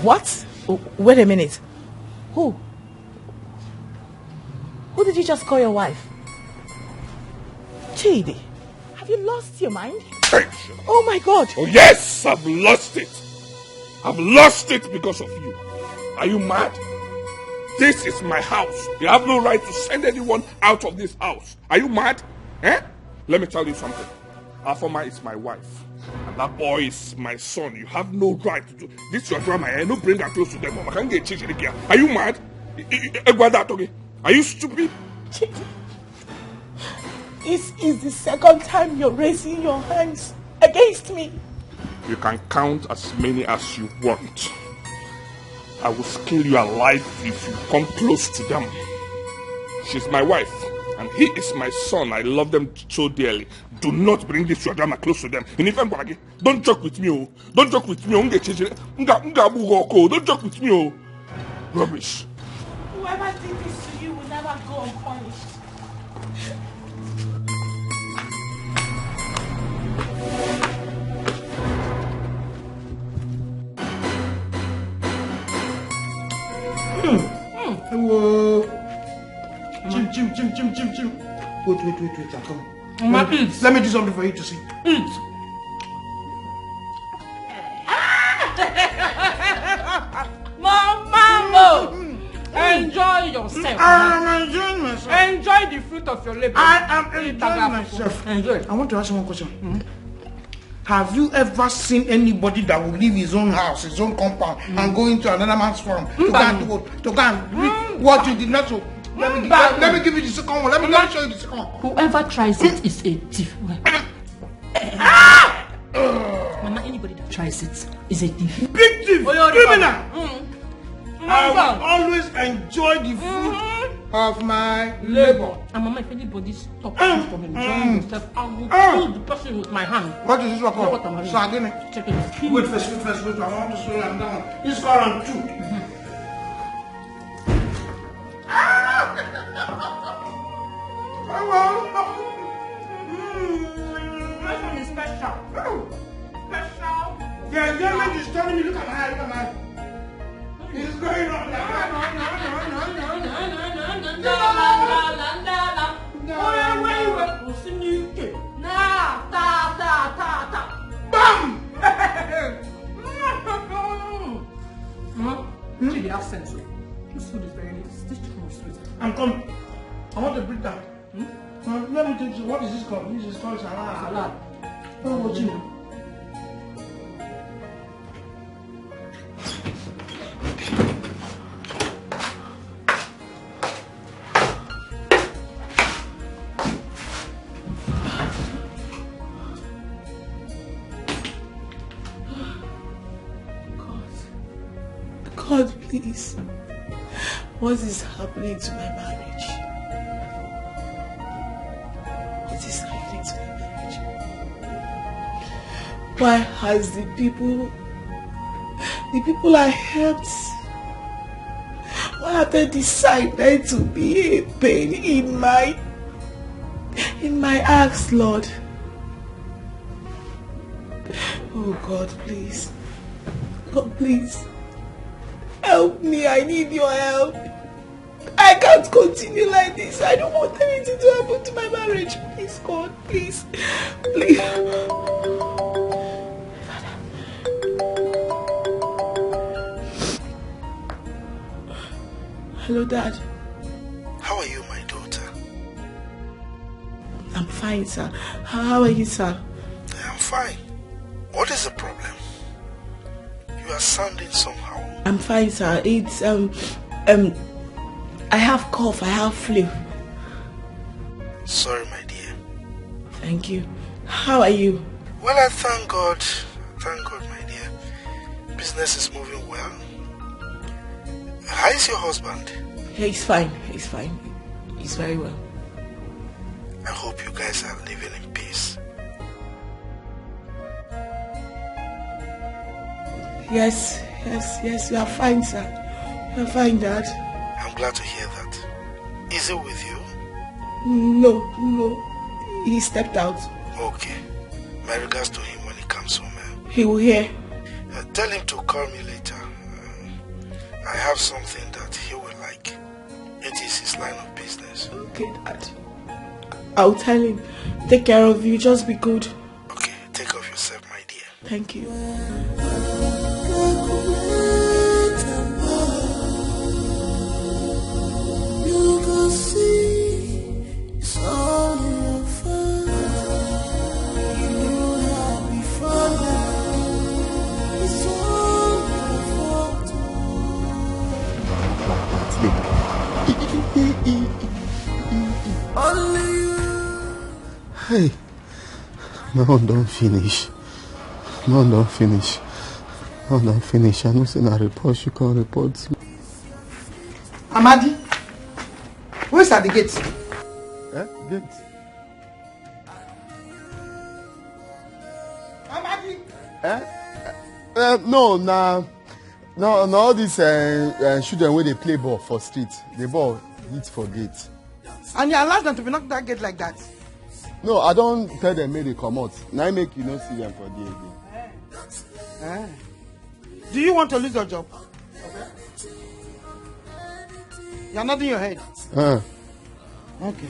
[SPEAKER 9] What? Wait a minute. Who? Who did you just call your wife? Chidi, have you lost your mind? Oh my God!
[SPEAKER 2] Oh yes, I've lost it. I've lost it because of you. Are you mad? This is my house. You have no right to send anyone out of this house. Are you mad? Eh? Let me tell you something. Afoma is my wife. And
[SPEAKER 4] That boy is my son. You have no right to do this. Your drama. I no bring her close to them. I can't get changed again. Are you mad? Are you stupid?
[SPEAKER 7] This is the second time you're raising your hands against me.
[SPEAKER 4] You can count as many as you want. I will kill you alive if you come close to them. She's my wife, and he is my son. I love them so dearly. Do not bring this your drama close to them. And if I'm going, don't joke with me, oh. Don't joke with me, oh. Don't joke with me, oh. Rubbish.
[SPEAKER 7] Whoever did this to you will never go unpunished.
[SPEAKER 9] Whoa. Jim. Wait, I'm coming. Let me do something for you to see.
[SPEAKER 12] Eat. Mama, enjoy yourself.
[SPEAKER 9] I'm enjoying myself.
[SPEAKER 12] Enjoy the fruit of your labor.
[SPEAKER 9] I am enjoying myself.
[SPEAKER 12] Enjoy.
[SPEAKER 9] I want to ask you one question. Have you ever seen anybody that will leave his own house, his own compound, and go into another man's farm to go and read what you did not do? Let me give you the second one. Let me show you the second one.
[SPEAKER 15] Whoever tries it is a thief. Mama, anybody that tries it is a thief.
[SPEAKER 9] Big thief! Criminal! I will always enjoy the fruit of my labor.
[SPEAKER 12] And Mama, if anybody stops you from enjoying yourself, I will kill the person with my hand.
[SPEAKER 9] What is this one called?
[SPEAKER 12] Sardine. Check it.
[SPEAKER 9] Wait first. I want to show you another one. This is called round 2.
[SPEAKER 12] This one is special. Special.
[SPEAKER 9] The enjoyment is telling me, look at my eye. It's going on.
[SPEAKER 12] Bam! See the accent. This food is very nice. This chicken is sweet.
[SPEAKER 9] I'm coming. I want to break down. Let me tell you, what is this called? This is called salad. Oh, what you?
[SPEAKER 7] God, please. What is happening to my marriage? What is happening to my marriage? Why has the people I helped, why have they decided to be a pain in my acts, Lord? Oh God, please. God, please. Help me, I need your help. I can't continue like this. I don't want anything to happen to my marriage. Please, God, please. Please. Hello, Dad.
[SPEAKER 9] How are you, my daughter?
[SPEAKER 7] I'm fine, sir. How are you, sir?
[SPEAKER 9] I'm fine. What is the problem? You are sounding somehow.
[SPEAKER 7] I'm fine, sir. It's I have cough, I have flu.
[SPEAKER 9] Sorry, my dear.
[SPEAKER 7] Thank you. How are you?
[SPEAKER 9] Well, I thank God. Thank God, my dear. Business is moving well. How is your husband?
[SPEAKER 7] He's fine. He's fine. He's very well.
[SPEAKER 9] I hope you guys are living in peace.
[SPEAKER 7] Yes, you are fine, sir. You are fine, Dad.
[SPEAKER 9] I'm glad to hear that. Is it with you?
[SPEAKER 7] No. He stepped out.
[SPEAKER 9] Okay. My regards to him when he comes home.
[SPEAKER 7] He will hear.
[SPEAKER 9] Tell him to call me later. I have something that he will like. It is his line of business.
[SPEAKER 7] Okay, Dad. I'll tell him. Take care of you. Just be good.
[SPEAKER 9] Okay, take care of yourself, my dear.
[SPEAKER 7] Thank you.
[SPEAKER 1] You can see it's all in your face. You have before now.
[SPEAKER 8] Hey. No, don't finish. No, don't finish. No, don't finish. I know say na report you can report me.
[SPEAKER 9] Amadi, who is at the gate?
[SPEAKER 8] Gate?
[SPEAKER 9] Amadi?
[SPEAKER 8] No, all these children where they play ball for street, the ball hits for gate.
[SPEAKER 9] And you allow them to be knocked that gate like that?
[SPEAKER 8] No, I don't tell them make they come out. Now I make you not see them for there again.
[SPEAKER 9] Do you want to lose your job? You're nodding your head. Okay.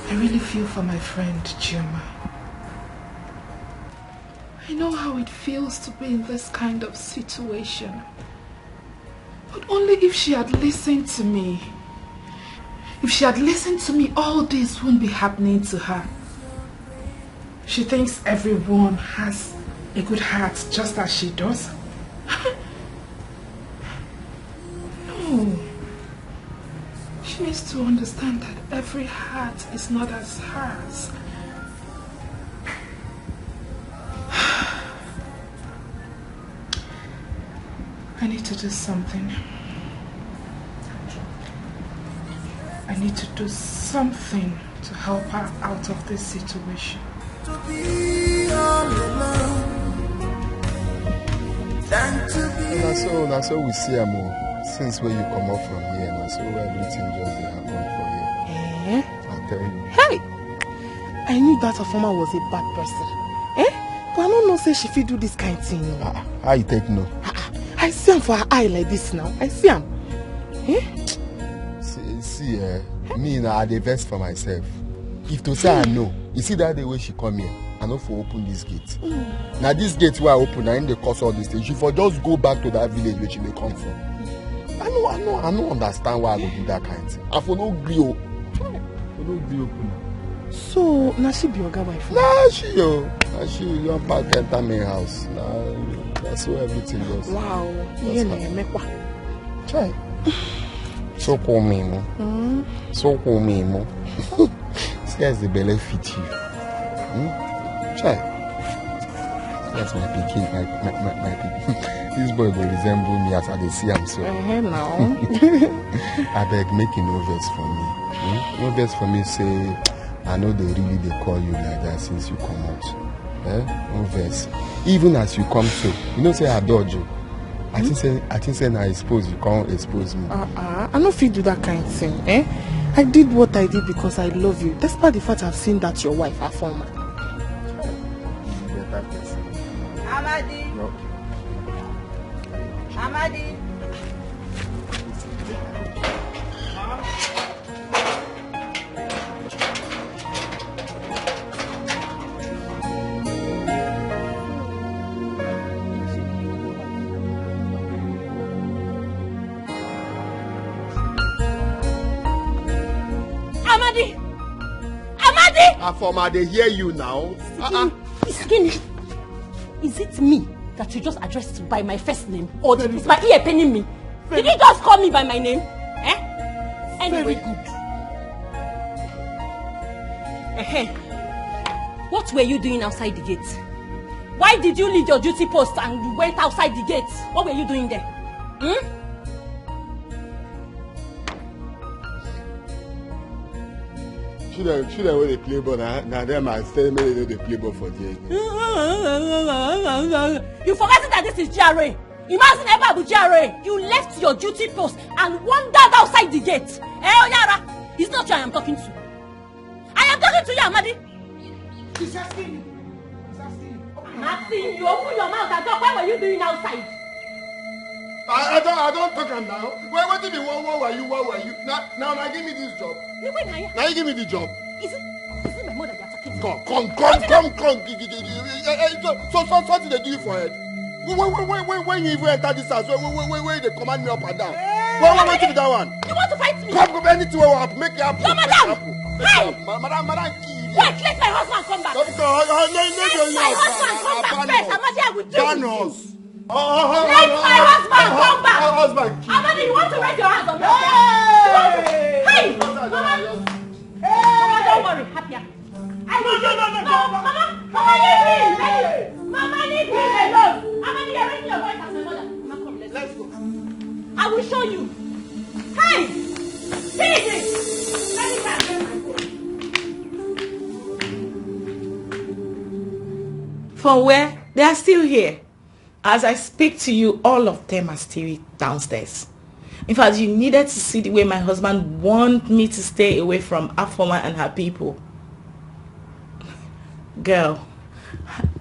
[SPEAKER 16] I really feel for my friend Chioma. I know how it feels to be in this kind of situation. But only if she had listened to me. If she had listened to me, all this wouldn't be happening to her. She thinks everyone has a good heart just as she does. No. She needs to understand that every heart is not as hers. I need to do something. I need to do something to help her out of this situation.
[SPEAKER 1] To be all alone.
[SPEAKER 8] That's so we see her more. Since where you come up from here, and so everything just happen for you. I tell you.
[SPEAKER 10] Hey! I knew that her former was a bad person. But I don't know say she fit do this kind of thing.
[SPEAKER 8] How you take no?
[SPEAKER 10] I see him for her eye like this now. I see him.
[SPEAKER 8] See, me now I dey vex for myself. If to say I know, you see that the way she come here, I know for open this gate. Now this gate where I open, I in the cause all this thing. She for just go back to that village where she may come from. I don't understand why I go do that kind of thing. I for no agree.
[SPEAKER 10] So now she be your guy wife?
[SPEAKER 8] Nah, she your back enter my house. Nah, that's how everything goes.
[SPEAKER 10] Wow, you know,
[SPEAKER 8] try. So call me, mo. So call me, mo. See as the belly fit you. Try. That's my picking, my picking. This boy will resemble me as I see him so.
[SPEAKER 10] Now.
[SPEAKER 8] I beg, make no verse for me. No verse for me, say, I know they call you like that since you come out. No verse. Even as you come to, you know, say I dodge you. I think say I expose you can't expose me.
[SPEAKER 10] I don't feel do that kind of thing. I did what I did because I love you. Despite the fact I've seen that your wife, her former.
[SPEAKER 3] Amadi.
[SPEAKER 8] No.
[SPEAKER 3] Amadi.
[SPEAKER 8] Afoma, they hear you now.
[SPEAKER 14] Skinny, is it me that you just addressed by my first name? Or is my ear paining me? Did you just call me by my name? Anyway, good. What were you doing outside the gate? Why did you leave your duty post and you went outside the gate? What were you doing there?
[SPEAKER 8] Should I where they play ball? Now them I tell me they play ball for the.
[SPEAKER 14] You forgot that this is GRA. Imagine ever with GRA. You left your duty post and wandered outside the gate. Oyara, it's not you I am talking to. I am talking to you, Amadi.
[SPEAKER 9] She's asking you.
[SPEAKER 14] Asking you, open your mouth and talk. What were you doing outside?
[SPEAKER 5] I don't talk am now. What did you what were you? Now give me this job. Now you give me the job.
[SPEAKER 14] Is it my mother you're talking to?
[SPEAKER 5] Come. So what did they do you for it? When you even enter this house, when they command me up and down. What to be that one?
[SPEAKER 14] You want to fight me?
[SPEAKER 5] Come, anything will happen. Make it happen.
[SPEAKER 14] No, madam! Hey!
[SPEAKER 5] Madam,
[SPEAKER 14] wait, let my husband come back. Let my husband come back first. Amadi, I will do it. Let my husband come back. Amadi, you want to raise your hands on me? Hey! Mama, don't worry. Happier. No, Mama, leave me. Mama, leave me alone. Amadi, you're raising your voice as my mother. Mama, come, let's go. I will show you. Hey! Finish it! Let me try and get my phone.
[SPEAKER 13] From where? They are still here. As I speak to you, all of them are still downstairs. In fact, you needed to see the way my husband wanted me to stay away from Afoma and her people. Girl,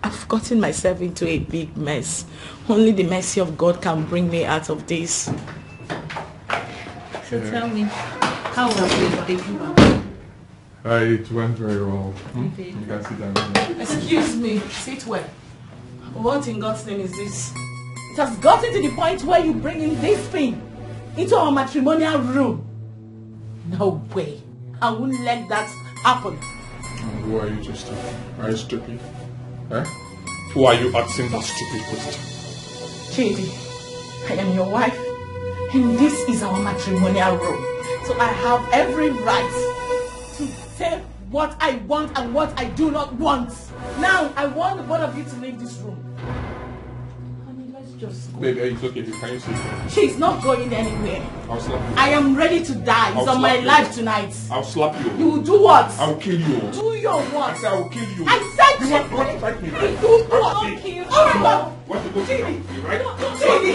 [SPEAKER 13] I've gotten myself into a big mess. Only the mercy of God can bring me out of this.
[SPEAKER 14] So tell me, how was the baby?
[SPEAKER 2] It went very well. You can sit down.
[SPEAKER 13] Excuse me, sit where? What in God's name is this? It has gotten to the point where you bring in this thing into our matrimonial room. No way. I wouldn't let that happen.
[SPEAKER 4] Who are you just talking? Are you stupid? Eh? Who are you asking that stupid question?
[SPEAKER 13] Chidi, I am your wife, and this is our matrimonial room. So I have every right to say what I want and what I do not want. Now, I want the both of you to leave this room. Honey, let's just go.
[SPEAKER 4] Baby, it's okay. Can you see?
[SPEAKER 13] She's not going anywhere.
[SPEAKER 4] I'll slap you.
[SPEAKER 13] I am ready to die. It's on my life tonight.
[SPEAKER 4] I'll slap you.
[SPEAKER 13] You will do what?
[SPEAKER 4] I'll kill you.
[SPEAKER 13] Do your what?
[SPEAKER 4] I said I'll kill you.
[SPEAKER 13] I said
[SPEAKER 4] you want to fight me, right?
[SPEAKER 13] Do what? Don't kill you. Oh my God.
[SPEAKER 4] Want to go to right?
[SPEAKER 13] Chidi.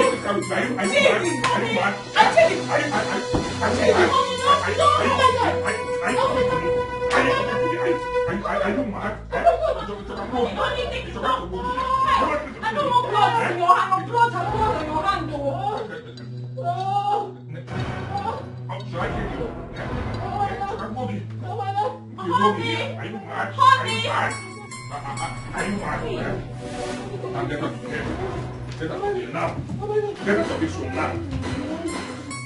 [SPEAKER 4] Are you mad?
[SPEAKER 13] I don't want blood in your hand. Blood on your hand.
[SPEAKER 4] Should I kill you?
[SPEAKER 13] Honey!
[SPEAKER 4] Are you mad?
[SPEAKER 13] Honey!
[SPEAKER 4] Are you mad? And get out of here. Get out of here now. Get out of this room now.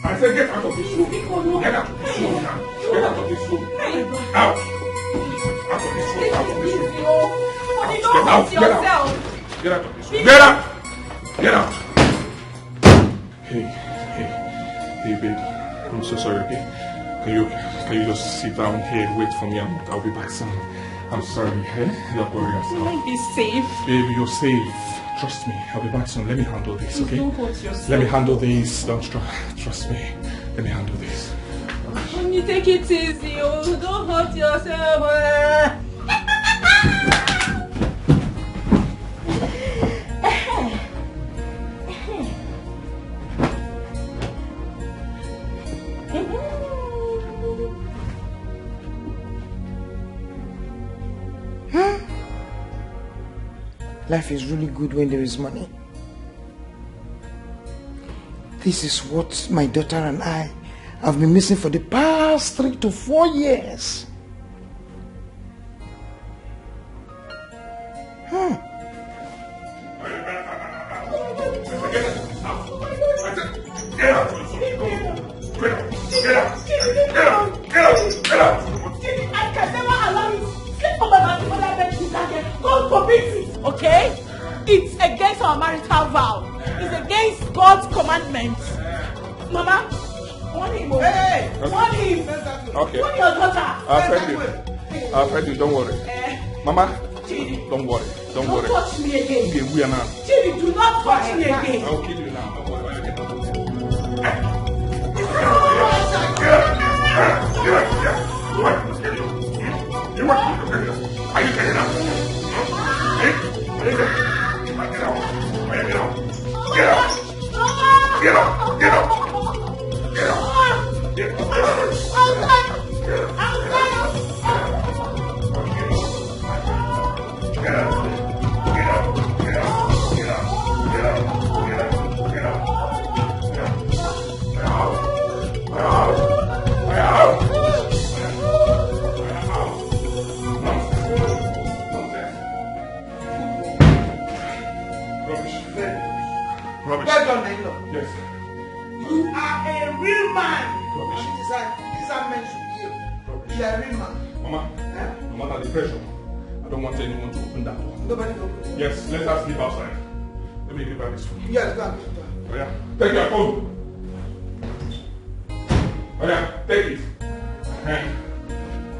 [SPEAKER 4] I said get out of this room. Get out of this room now. Get out of this room. Out. Out of this room. Out of this room. Get out. Get out. Get out of this room. Get out. Get out. Hey, baby. I'm so sorry, okay? Can you just sit down here and wait for me? I'll be back soon. I'm sorry, hey? Don't worry yourself.
[SPEAKER 13] Will I be safe?
[SPEAKER 4] Baby, you're safe. Trust me. I'll be back soon. Let me handle this, okay?
[SPEAKER 13] Don't hurt yourself.
[SPEAKER 4] Let me handle this. Don't trust me. Let me handle this.
[SPEAKER 13] Honey, take it easy. Oh, don't hurt yourself.
[SPEAKER 9] Life is really good when there is money. This is what my daughter and I have been missing for the past 3 to 4 years.
[SPEAKER 13] Okay? It's against our marital vow. It's against God's commandments. Mama, warn him. Hey! Warn him.
[SPEAKER 4] Okay.
[SPEAKER 13] Warn your daughter.
[SPEAKER 4] I'll find you. Don't worry. Mama, don't worry. Don't worry.
[SPEAKER 13] Don't touch me again.
[SPEAKER 4] Okay, we are now.
[SPEAKER 13] Chidi, do not touch me again.
[SPEAKER 4] I'll kill you now. Don't worry. Are you getting up? Get out! Get out! Get out! Get out! Get out! Get out! Mama, no matter the pressure, I don't want anyone to open that door.
[SPEAKER 9] Nobody open.
[SPEAKER 4] Yes, let us sleep outside. Let me give her this phone.
[SPEAKER 9] Yes, go ahead.
[SPEAKER 4] Oh yeah, take your phone. Oh yeah, take it.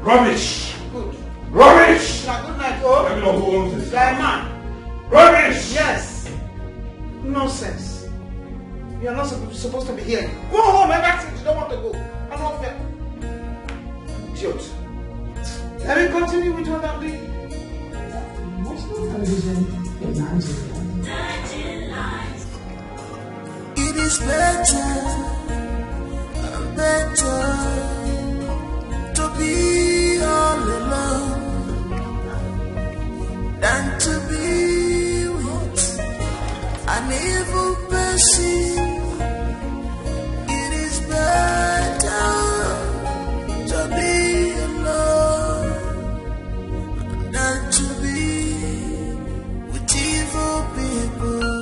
[SPEAKER 4] Rubbish!
[SPEAKER 9] Good.
[SPEAKER 4] Rubbish!
[SPEAKER 9] Now, good night, oh.
[SPEAKER 4] Let me know who owns this.
[SPEAKER 9] Yeah, man.
[SPEAKER 4] Rubbish!
[SPEAKER 9] Yes. Nonsense. You are not supposed to be here. Go home, ever since you don't want to go. I'm not fair. Idiot. Let me continue with what I'm doing.
[SPEAKER 1] It is better to be all alone than to be with an evil person. It is better to be alone than to be with evil people.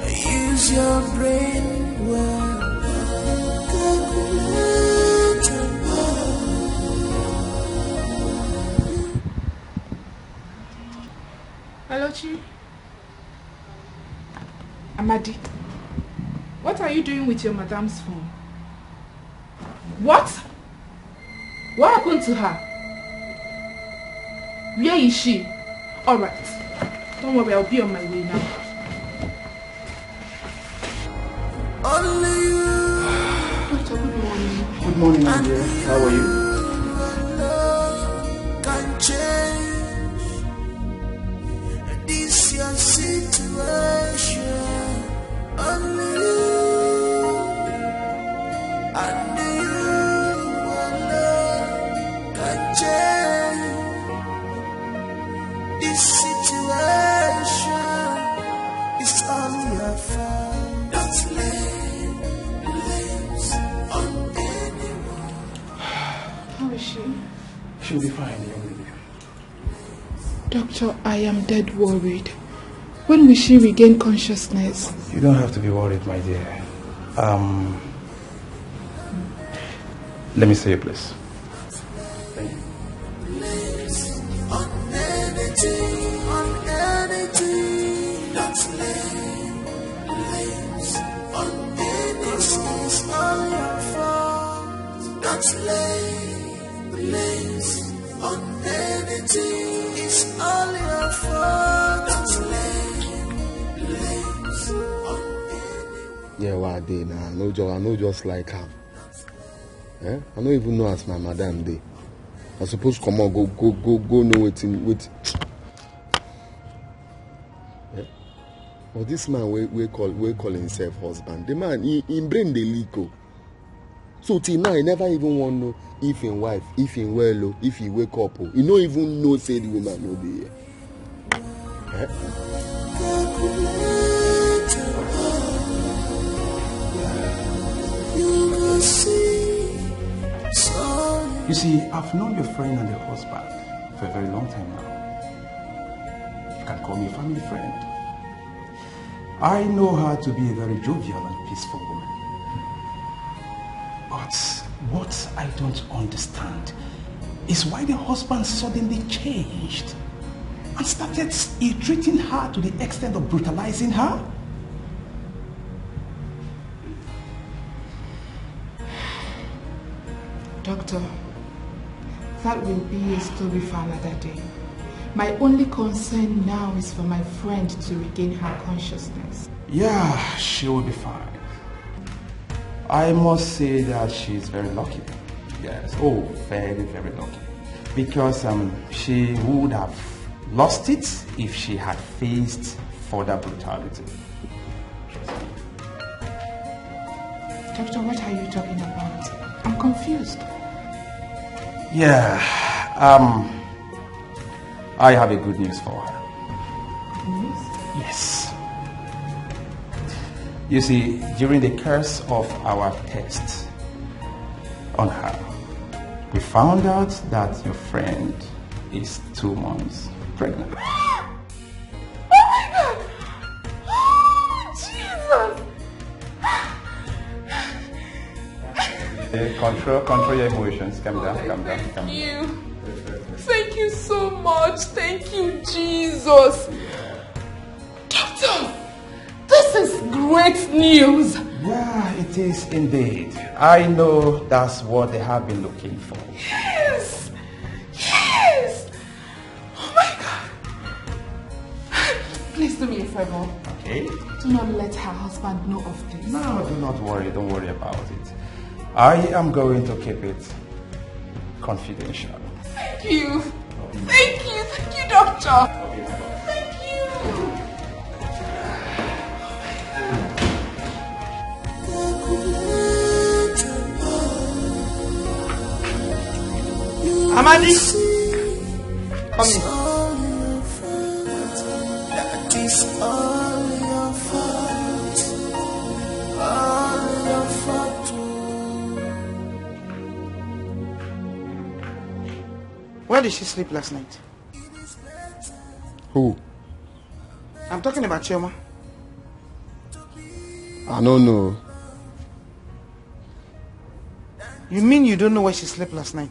[SPEAKER 1] Use your brain well.
[SPEAKER 16] Hello, Chi. Amadi, what are you doing with your madam's phone? What? What happened to her? Where is she? Alright. Don't worry, I'll be on my way now.
[SPEAKER 1] Only you.
[SPEAKER 16] Doctor, good morning.
[SPEAKER 11] Good morning, my dear. How are you?
[SPEAKER 1] Can change this your situation. Only you and you alone can change this situation. It's all your fault. Don't lay blames on anyone.
[SPEAKER 16] How is she?
[SPEAKER 11] She'll be fine, young lady.
[SPEAKER 16] Doctor, I am dead worried. When will she regain consciousness?
[SPEAKER 11] You don't have to be worried, my dear. Let me say a place. Thank you.
[SPEAKER 1] On anything, don't lay blames on anything. It's all your fault. Don't lay blames on anything. It's all your fault. Don't lay blames on anything.
[SPEAKER 8] Yeah, what day now? I know just like her. Eh? I don't even know as my madam day. I suppose come on, go know wait. Yeah? But this man we call himself husband. The man he brain the leak. So till now he never even want to know if in wife, if in well, if he wake up. He don't even know say the woman no be here. Eh?
[SPEAKER 11] You see, I've known your friend and your husband for a very long time now. You can call me a family friend. I know her to be a very jovial and peaceful woman. But what I don't understand is why the husband suddenly changed and started ill-treating her to the extent of brutalizing her.
[SPEAKER 16] Doctor, that will be a story for another day. My only concern now is for my friend to regain her consciousness.
[SPEAKER 11] Yeah, she will be fine. I must say that she's very lucky. Yes, oh, very, very lucky. Because she would have lost it if she had faced further brutality.
[SPEAKER 16] Doctor, what are you talking about? I'm confused.
[SPEAKER 11] Yeah, I have a good news for her.
[SPEAKER 16] Good news?
[SPEAKER 11] Yes. You see, during the course of our test on her, we found out that your friend is 2 months pregnant.
[SPEAKER 16] Oh my God! Oh, Jesus!
[SPEAKER 18] Control your emotions. Calm down.
[SPEAKER 16] Thank you. Thank you so much. Thank you, Jesus. Doctor, this is great news.
[SPEAKER 18] Yeah, it is indeed. I know that's what they have been looking for.
[SPEAKER 16] Yes. Yes. Oh my God. Please do me a favor.
[SPEAKER 18] Okay.
[SPEAKER 16] Do not let her husband know of this.
[SPEAKER 18] No, do not worry. Don't worry about it. I am going to keep it confidential.
[SPEAKER 16] Thank you. Thank you, doctor. Thank you.
[SPEAKER 9] Amadi, come in.
[SPEAKER 1] That is all your fault. All your fault.
[SPEAKER 9] Where did she sleep last night?
[SPEAKER 8] Who?
[SPEAKER 9] I'm talking about Chioma.
[SPEAKER 8] I don't know.
[SPEAKER 9] You mean you don't know where she slept last night?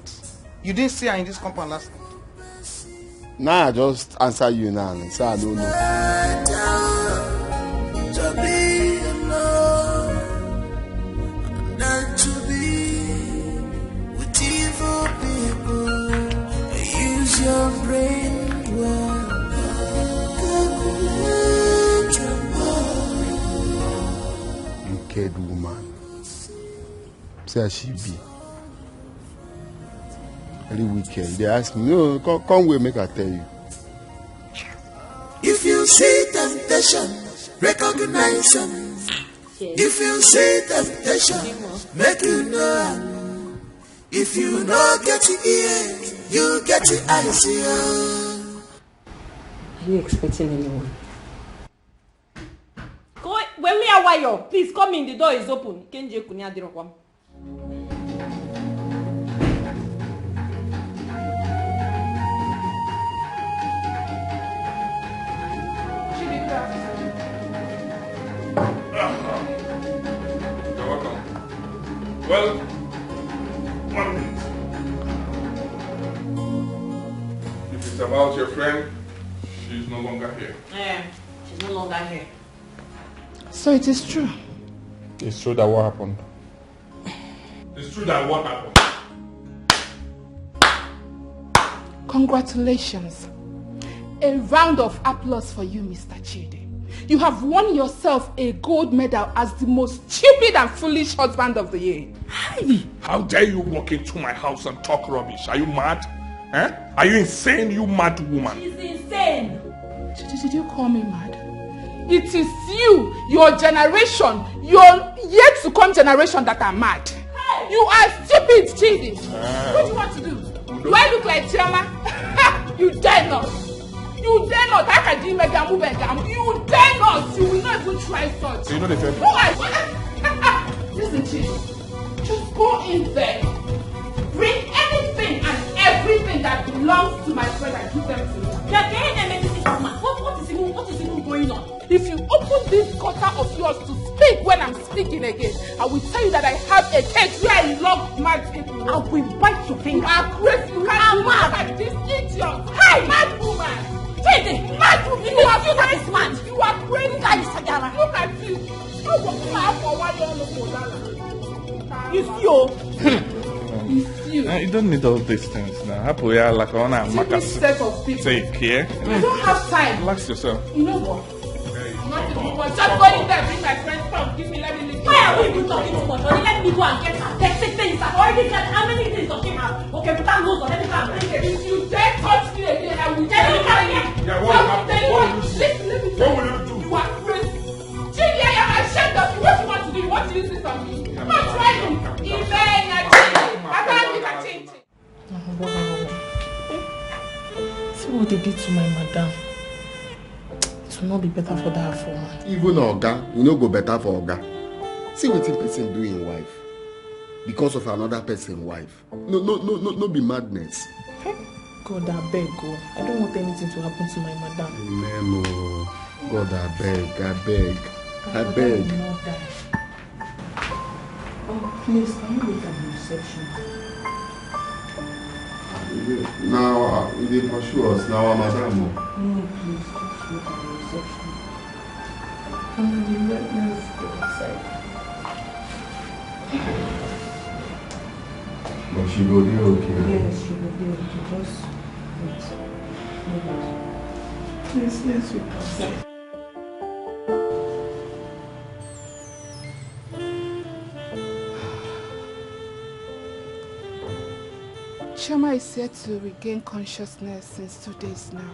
[SPEAKER 9] You didn't see her in this compound last night?
[SPEAKER 8] Nah, I just answer you now and say I don't know.
[SPEAKER 1] To be alone, not to be with evil people. Use your brain well.
[SPEAKER 8] Wicked woman. Say how she be. Very wicked. They ask me, no, come wait, make I tell you.
[SPEAKER 1] If you see temptation, recognize them. If you see temptation, make you know. If you know get your ear, you get your eyes.
[SPEAKER 15] Are you expecting anyone?
[SPEAKER 6] When me are wire, please come in. The door is open. Kenje kunya dirokwam.
[SPEAKER 4] You're welcome. Well, 1 minute. If it's about your friend, she's no longer here.
[SPEAKER 6] Yeah, she's no longer here.
[SPEAKER 16] So it is true.
[SPEAKER 4] It's true that what happened? It's true that what happened?
[SPEAKER 16] Congratulations. A round of applause for you, Mr. Chidi. You have won yourself a gold medal as the most stupid and foolish husband of the year.
[SPEAKER 4] Hi! How dare you walk into my house and talk rubbish? Are you mad? Eh? Are you insane, you mad woman?
[SPEAKER 6] She's insane.
[SPEAKER 16] Did you call me mad? It is you, your generation, your yet to come generation that are mad. Hey. You are stupid, Chidi. What do you want to do? Do I look like Chioma? You dare not. You dare not. I can do mega move. You dare not. You will not even try such.
[SPEAKER 4] So you know the fair.
[SPEAKER 16] Listen, Chidi. Just go in there. Bring anything and everything that belongs to my friend and give them to me.
[SPEAKER 6] You're getting them into this woman. What is even going on?
[SPEAKER 16] If you open this gutter of yours to speak when I'm speaking again, I will tell you that I have a case where I love mad people.
[SPEAKER 6] I will bite your finger.
[SPEAKER 16] You are crazy. You can't do that. This idiot. Hey, mad woman.
[SPEAKER 6] Chidi,
[SPEAKER 16] mad woman. You are
[SPEAKER 6] crazy.
[SPEAKER 16] You are crazy. Look at you.
[SPEAKER 6] It's you.
[SPEAKER 4] You don't need all these things now. Happy, like on a
[SPEAKER 16] set of people.
[SPEAKER 4] Take care.
[SPEAKER 16] I don't have time.
[SPEAKER 4] Relax yourself.
[SPEAKER 16] You know what? Just go in there, bring my friend's phone, give me, let me listen.
[SPEAKER 6] Why are we even talking too much? Let me go and get her. Text things. I've already said how many things does she have? Okay, put that nose on. Let me go and bring it.
[SPEAKER 16] If you dare touch me again, I will tell you.
[SPEAKER 4] Yeah, what will happen?
[SPEAKER 16] Listen, let me tell you. You are crazy. Chidi, I am ashamed of you. What you want to do? You want to use this on me? I'm not trying.
[SPEAKER 10] See what they did to my madam. It will not be better for that woman.
[SPEAKER 8] Even Oga, you know go better for Oga. See what person do in wife. Because of another person's wife. No be madness.
[SPEAKER 10] God, I beg, God. I don't want anything to happen to my madam.
[SPEAKER 8] Memo. God, I beg.
[SPEAKER 10] Oh, please, can you wait at the reception?
[SPEAKER 8] Now, they pursue us. Now, madam.
[SPEAKER 10] No, please, just wait at the reception. Let's go outside.
[SPEAKER 8] But she go there, okay?
[SPEAKER 10] Yes, she will be okay. Just wait. Please, let's wait outside.
[SPEAKER 16] Chioma is said to regain consciousness since 2 days now.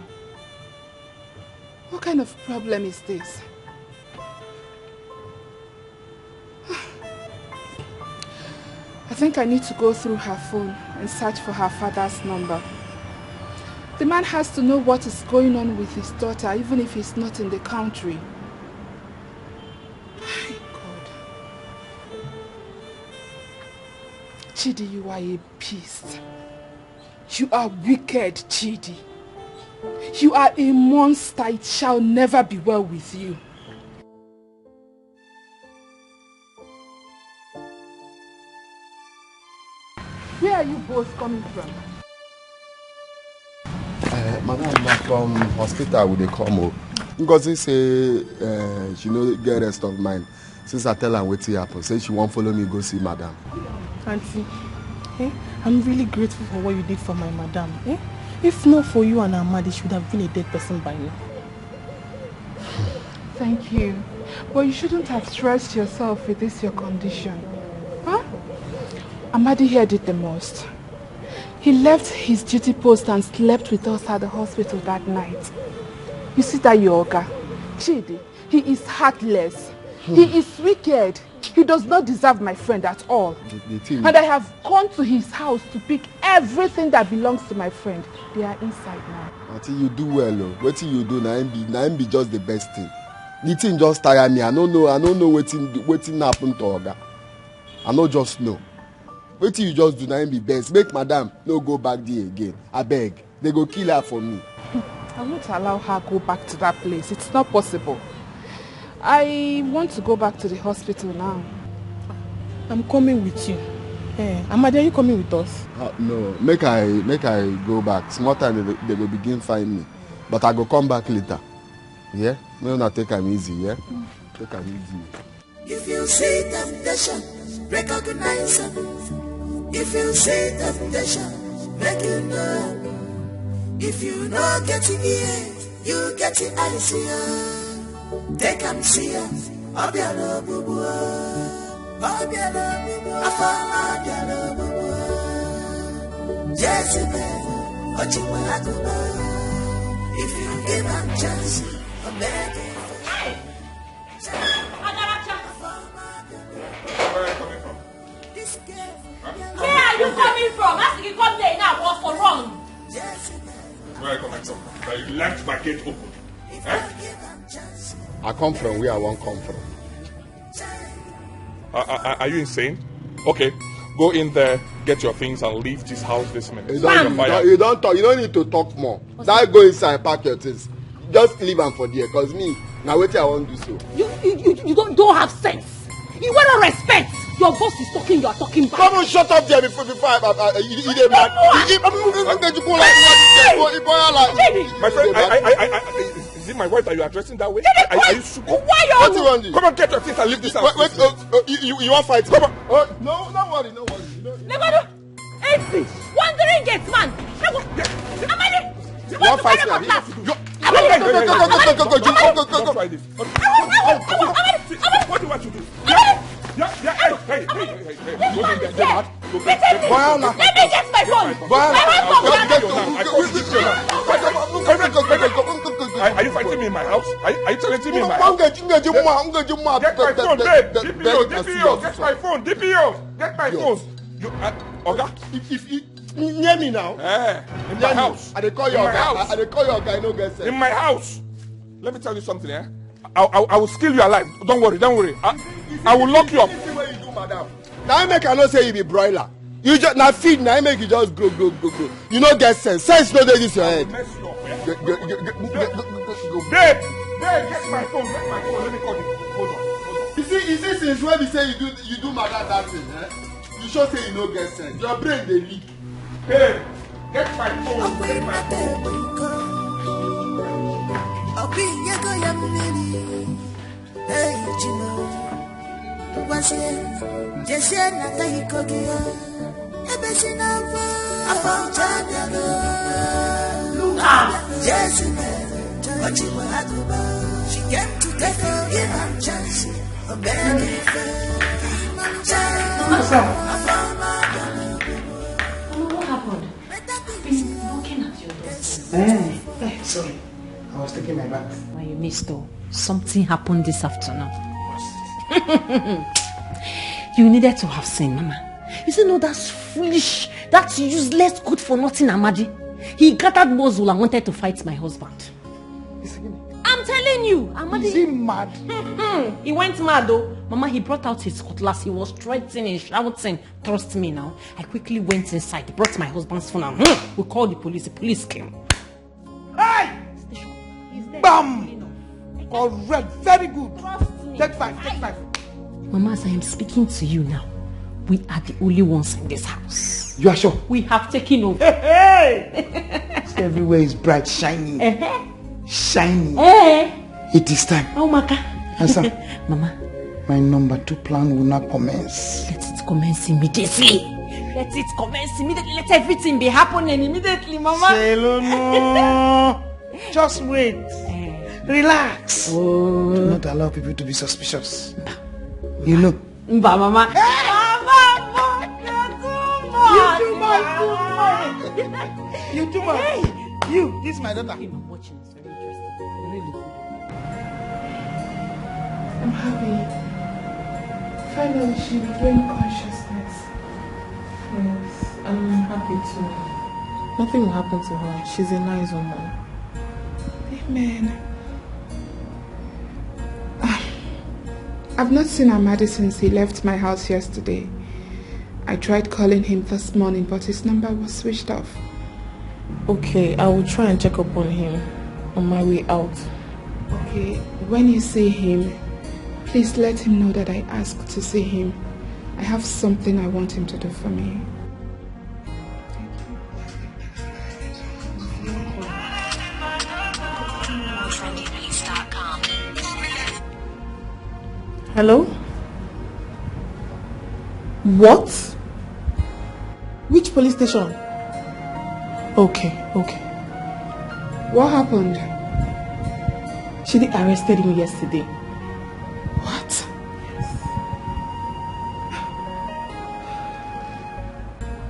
[SPEAKER 16] What kind of problem is this? I think I need to go through her phone and search for her father's number. The man has to know what is going on with his daughter, even if he's not in the country. My God. Chidi, you are a beast. You are wicked, Chidi. You are a monster. It shall never be well with you. Where are you both coming from?
[SPEAKER 8] Madam, from hospital will they come up? Because they say she no get rest of mind. Since I tell her what happened, say she won't follow me go see madam.
[SPEAKER 10] Auntie, I'm really grateful for what you did for my madam. If not for you and Amadi, she would have been a dead person by now.
[SPEAKER 16] Thank you. But you shouldn't have stressed yourself with this your condition. Huh? Amadi here did the most. He left his duty post and slept with us at the hospital that night. You see that yoga? Chidi, he is heartless. He is wicked. He does not deserve my friend at all. And I have gone to his house to pick everything that belongs to my friend. They are inside now.
[SPEAKER 8] Until you do well, what you do now be just the best thing. The thing just tire me. I don't know what happened to Oga. I don't just know. What you just do now be best. Make madam no go back there again. I beg. They go kill her for me.
[SPEAKER 16] I won't allow her go back to that place. It's not possible. I want to go back to the hospital now.
[SPEAKER 10] I'm coming with you. Amadi, are you coming with us?
[SPEAKER 8] No, make I go back. Small time they will begin find me. But I go come back later. Yeah? No, not take them easy, yeah? Take them easy.
[SPEAKER 1] If you see temptation, recognize it. If you see temptation, make it know. If you know get it here, you get it I take and see ya. Obiano bubu, Obiano bubu, Afana Obiano bubu. Jezebel, Ochiwalakuba. If you give them chance, I'm begging.
[SPEAKER 6] Hey!
[SPEAKER 4] Where are you coming from?
[SPEAKER 6] Where are you coming from? As you come there now, what's for wrong?
[SPEAKER 4] Where are you coming from? That you left my gate open.
[SPEAKER 8] I come from where I won't come from.
[SPEAKER 4] Are you insane? Okay, go in there, get your things, and leave this house this minute.
[SPEAKER 8] You don't talk. You don't need to talk more. Now go inside, pack your things. Just leave them for there, cause me now wait I won't do so.
[SPEAKER 6] You don't have sense. You want to respect. Your boss is talking, you are talking back.
[SPEAKER 8] Come on, shut up there before you get mad.
[SPEAKER 4] My friend, is it my wife that you are addressing that way? Are you super?
[SPEAKER 6] Why are you?
[SPEAKER 4] Come on, get your things and leave this house.
[SPEAKER 8] Wait, you want fight? Come on. No, don't worry.
[SPEAKER 6] Never do. Wandering gate man. Amadi, you want to fight me?
[SPEAKER 4] Don't try this. What do you want to do? Hey. Let me
[SPEAKER 6] get my phone.
[SPEAKER 4] Are you fighting me in my house? Are you challenging me in my house? Get my phone, babe. DPO, get my phone. DPO, get my phone. Oga, if
[SPEAKER 8] near me now.
[SPEAKER 4] In my house.
[SPEAKER 8] I call your guy. I call your guy. No get sense.
[SPEAKER 4] In my house. Let me tell you something, I will kill you alive. Don't worry. I will lock you up.
[SPEAKER 8] Now I make I not say you be broiler. You just now feed. Now I make you just go. You no get sense. Sense no dey this your head.
[SPEAKER 4] Babe, get my phone. Let me call you. Hold on.
[SPEAKER 5] You see since when we say you do madam that thing, eh? You sure say you no get sense. Your brain dey leak. Hey, get my phone. Get my phone.
[SPEAKER 1] Hey, Chino. Jesse Nataikogia. Ebeshinava. Afajanaga. Jesse what you had. She came to take her, give her chance. A better
[SPEAKER 15] What happened? I've been looking at your door.
[SPEAKER 9] Sorry. I was taking my bath.
[SPEAKER 14] Why you missed though? Something happened this afternoon. You needed to have seen Mama. You see, no, that's foolish. That's useless, good for nothing, Amadi. He gathered muzzle and wanted to fight my husband. I'm telling you, Amadi.
[SPEAKER 9] Is he mad?
[SPEAKER 14] He went mad though. Mama, he brought out his cutlass. He was threatening, shouting. Trust me now. I quickly went inside, brought my husband's phone and we called the police. The police came.
[SPEAKER 9] Hey! Bam! Correct. Very good. Take 5. Take 5.
[SPEAKER 14] Mama, as I am speaking to you now, we are the only ones in this house.
[SPEAKER 9] You are sure?
[SPEAKER 14] We have taken over.
[SPEAKER 9] Hey! Everywhere is bright, shiny. Shiny. It is time.
[SPEAKER 14] Oh, Maka.
[SPEAKER 9] Answer.
[SPEAKER 14] Mama.
[SPEAKER 9] My number 2 plan will not commence.
[SPEAKER 14] Let it commence immediately. Let it commence immediately. Let everything be happening immediately, Mama.
[SPEAKER 9] No. Just wait. Relax. Do not allow people to be suspicious. You know.
[SPEAKER 14] Mama.
[SPEAKER 9] You too much. Hey. You, this is my daughter.
[SPEAKER 14] I'm watching. It's very interesting. Really good.
[SPEAKER 16] I'm happy. Finally, she regained consciousness.
[SPEAKER 10] Yes, I'm happy too. Nothing will happen to her. She's a nice woman.
[SPEAKER 16] Amen. I've not seen Amadi since he left my house yesterday. I tried calling him this morning, but his number was switched off.
[SPEAKER 10] Okay, I will try and check up on him on my way out.
[SPEAKER 16] Okay, when you see him, please let him know that I asked to see him. I have something I want him to do for me.
[SPEAKER 10] Hello? What? Which police station? Okay.
[SPEAKER 16] What happened?
[SPEAKER 10] Chidi arrested him yesterday.
[SPEAKER 16] What?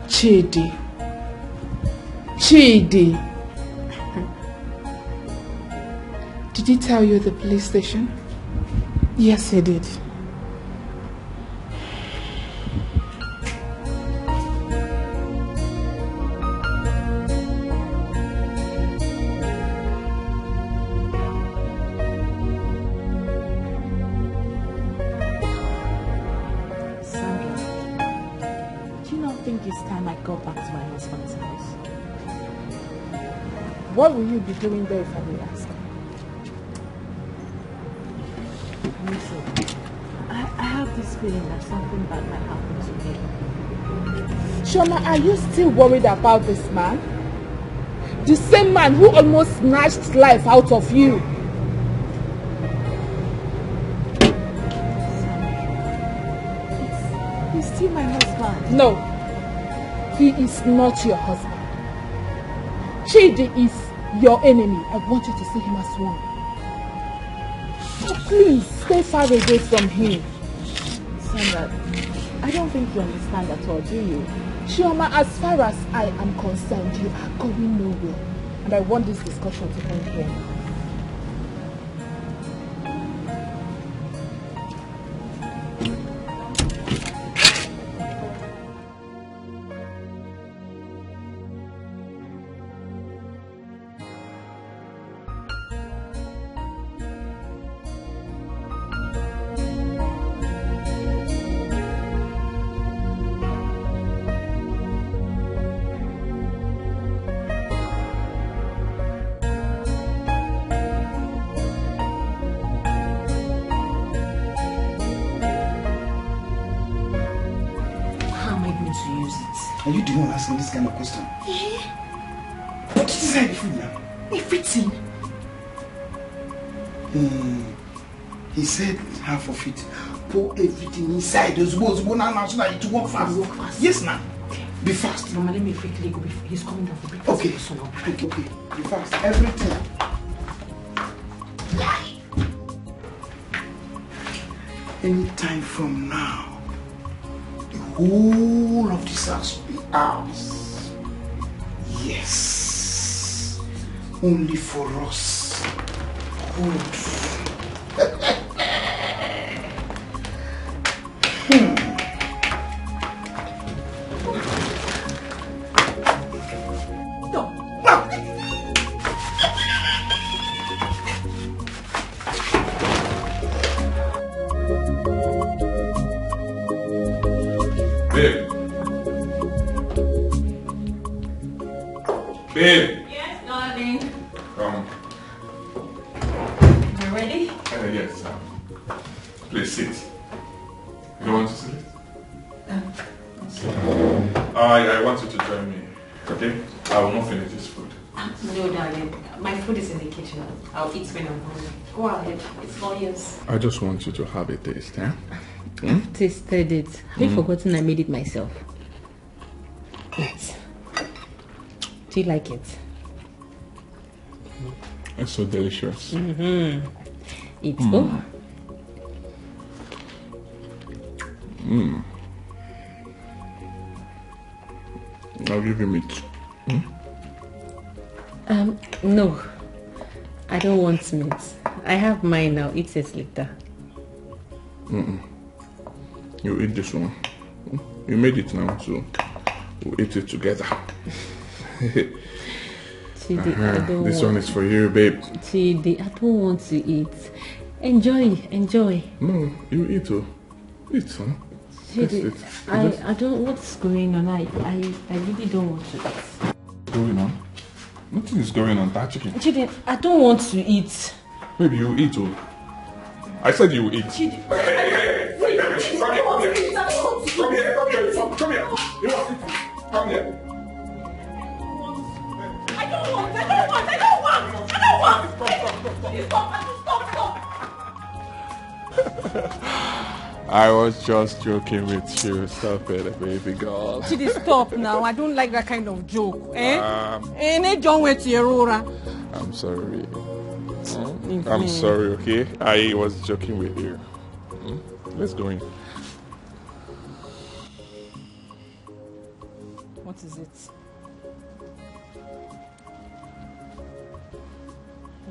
[SPEAKER 16] Chidi. Did he tell you the police station?
[SPEAKER 10] Yes, he did.
[SPEAKER 16] What will you be doing there if I may ask?
[SPEAKER 13] Listen, I have this feeling that something bad might happen to me.
[SPEAKER 16] Shoma, are you still worried about this man? The same man who almost snatched life out of you.
[SPEAKER 13] He's still my husband.
[SPEAKER 16] No, he is not your husband. Chidi is your enemy. I want you to see him as one. So please, stay far away from him.
[SPEAKER 13] Sandra, I don't think you understand at all, do you?
[SPEAKER 16] Chioma, as far as I am concerned, you are going nowhere. And I want this discussion to end here.
[SPEAKER 9] Are you the one asking this kind of question? What is inside the food now?
[SPEAKER 6] Everything.
[SPEAKER 9] He said half of it. Pour everything inside those bowls. Go now so that it will work fast. Yes, now. Okay. Be fast.
[SPEAKER 6] Mama, let me quickly go. He's coming down for breakfast.
[SPEAKER 9] Okay. Okay. Be fast. Everything. Anytime from now, the whole of this house will be ours. Yes. Only for us. Good.
[SPEAKER 2] Babe.
[SPEAKER 6] Yes, darling. You ready?
[SPEAKER 2] Yes. Please sit. You don't want to sit? I want you to join me. Okay? I will not finish this food.
[SPEAKER 6] No, darling. My food is in the kitchen. I'll eat when I'm hungry. Go ahead. It's all yours.
[SPEAKER 2] I just want you to have a taste, eh?
[SPEAKER 15] I've tasted it. Have you forgotten I made it myself? Yes. Do you like it?
[SPEAKER 2] It's so delicious.
[SPEAKER 15] It's
[SPEAKER 2] I'll give you meat.
[SPEAKER 15] No. I don't want meat. I have mine now. Eat it later.
[SPEAKER 2] You eat this one. You made it now, so we'll eat it together.
[SPEAKER 15] Chidi,
[SPEAKER 2] this one is for you, babe.
[SPEAKER 15] Chidi, I don't want to eat. Enjoy.
[SPEAKER 2] No, you eat too. Eat, son.
[SPEAKER 15] Chidi, I don't. What's going on? I really don't want to eat.
[SPEAKER 2] What's going on? Nothing is going on. That chicken.
[SPEAKER 15] Chidi, I don't want to eat.
[SPEAKER 2] Maybe you eat too. I said you eat.
[SPEAKER 15] Chidi,
[SPEAKER 2] Come here. You want it? Come here.
[SPEAKER 6] I don't want.
[SPEAKER 2] I was just joking with you. Stop it, baby girl.
[SPEAKER 12] Chidi, stop now. I don't like that kind of joke.
[SPEAKER 2] I'm sorry. I'm sorry, okay? I was joking with you. Let's go in.
[SPEAKER 12] What is it?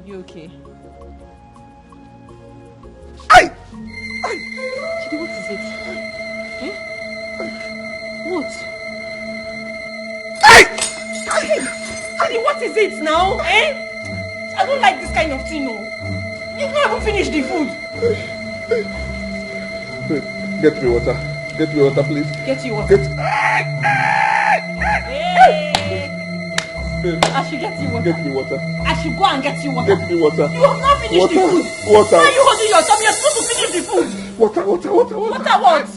[SPEAKER 12] You okay? Chidi, what is it? What?
[SPEAKER 6] Chidi, what is it now? I don't like this kind of thing, no. You've not even finished the food.
[SPEAKER 2] Get me water. Get me water, please.
[SPEAKER 6] Get you water. I should get you water.
[SPEAKER 2] Get me water.
[SPEAKER 6] I should go and get you water.
[SPEAKER 2] Get me water.
[SPEAKER 6] You have not finished the food.
[SPEAKER 2] Water.
[SPEAKER 6] Why are you holding your tummy? You're supposed to finish the food.
[SPEAKER 2] Water.
[SPEAKER 6] Water what?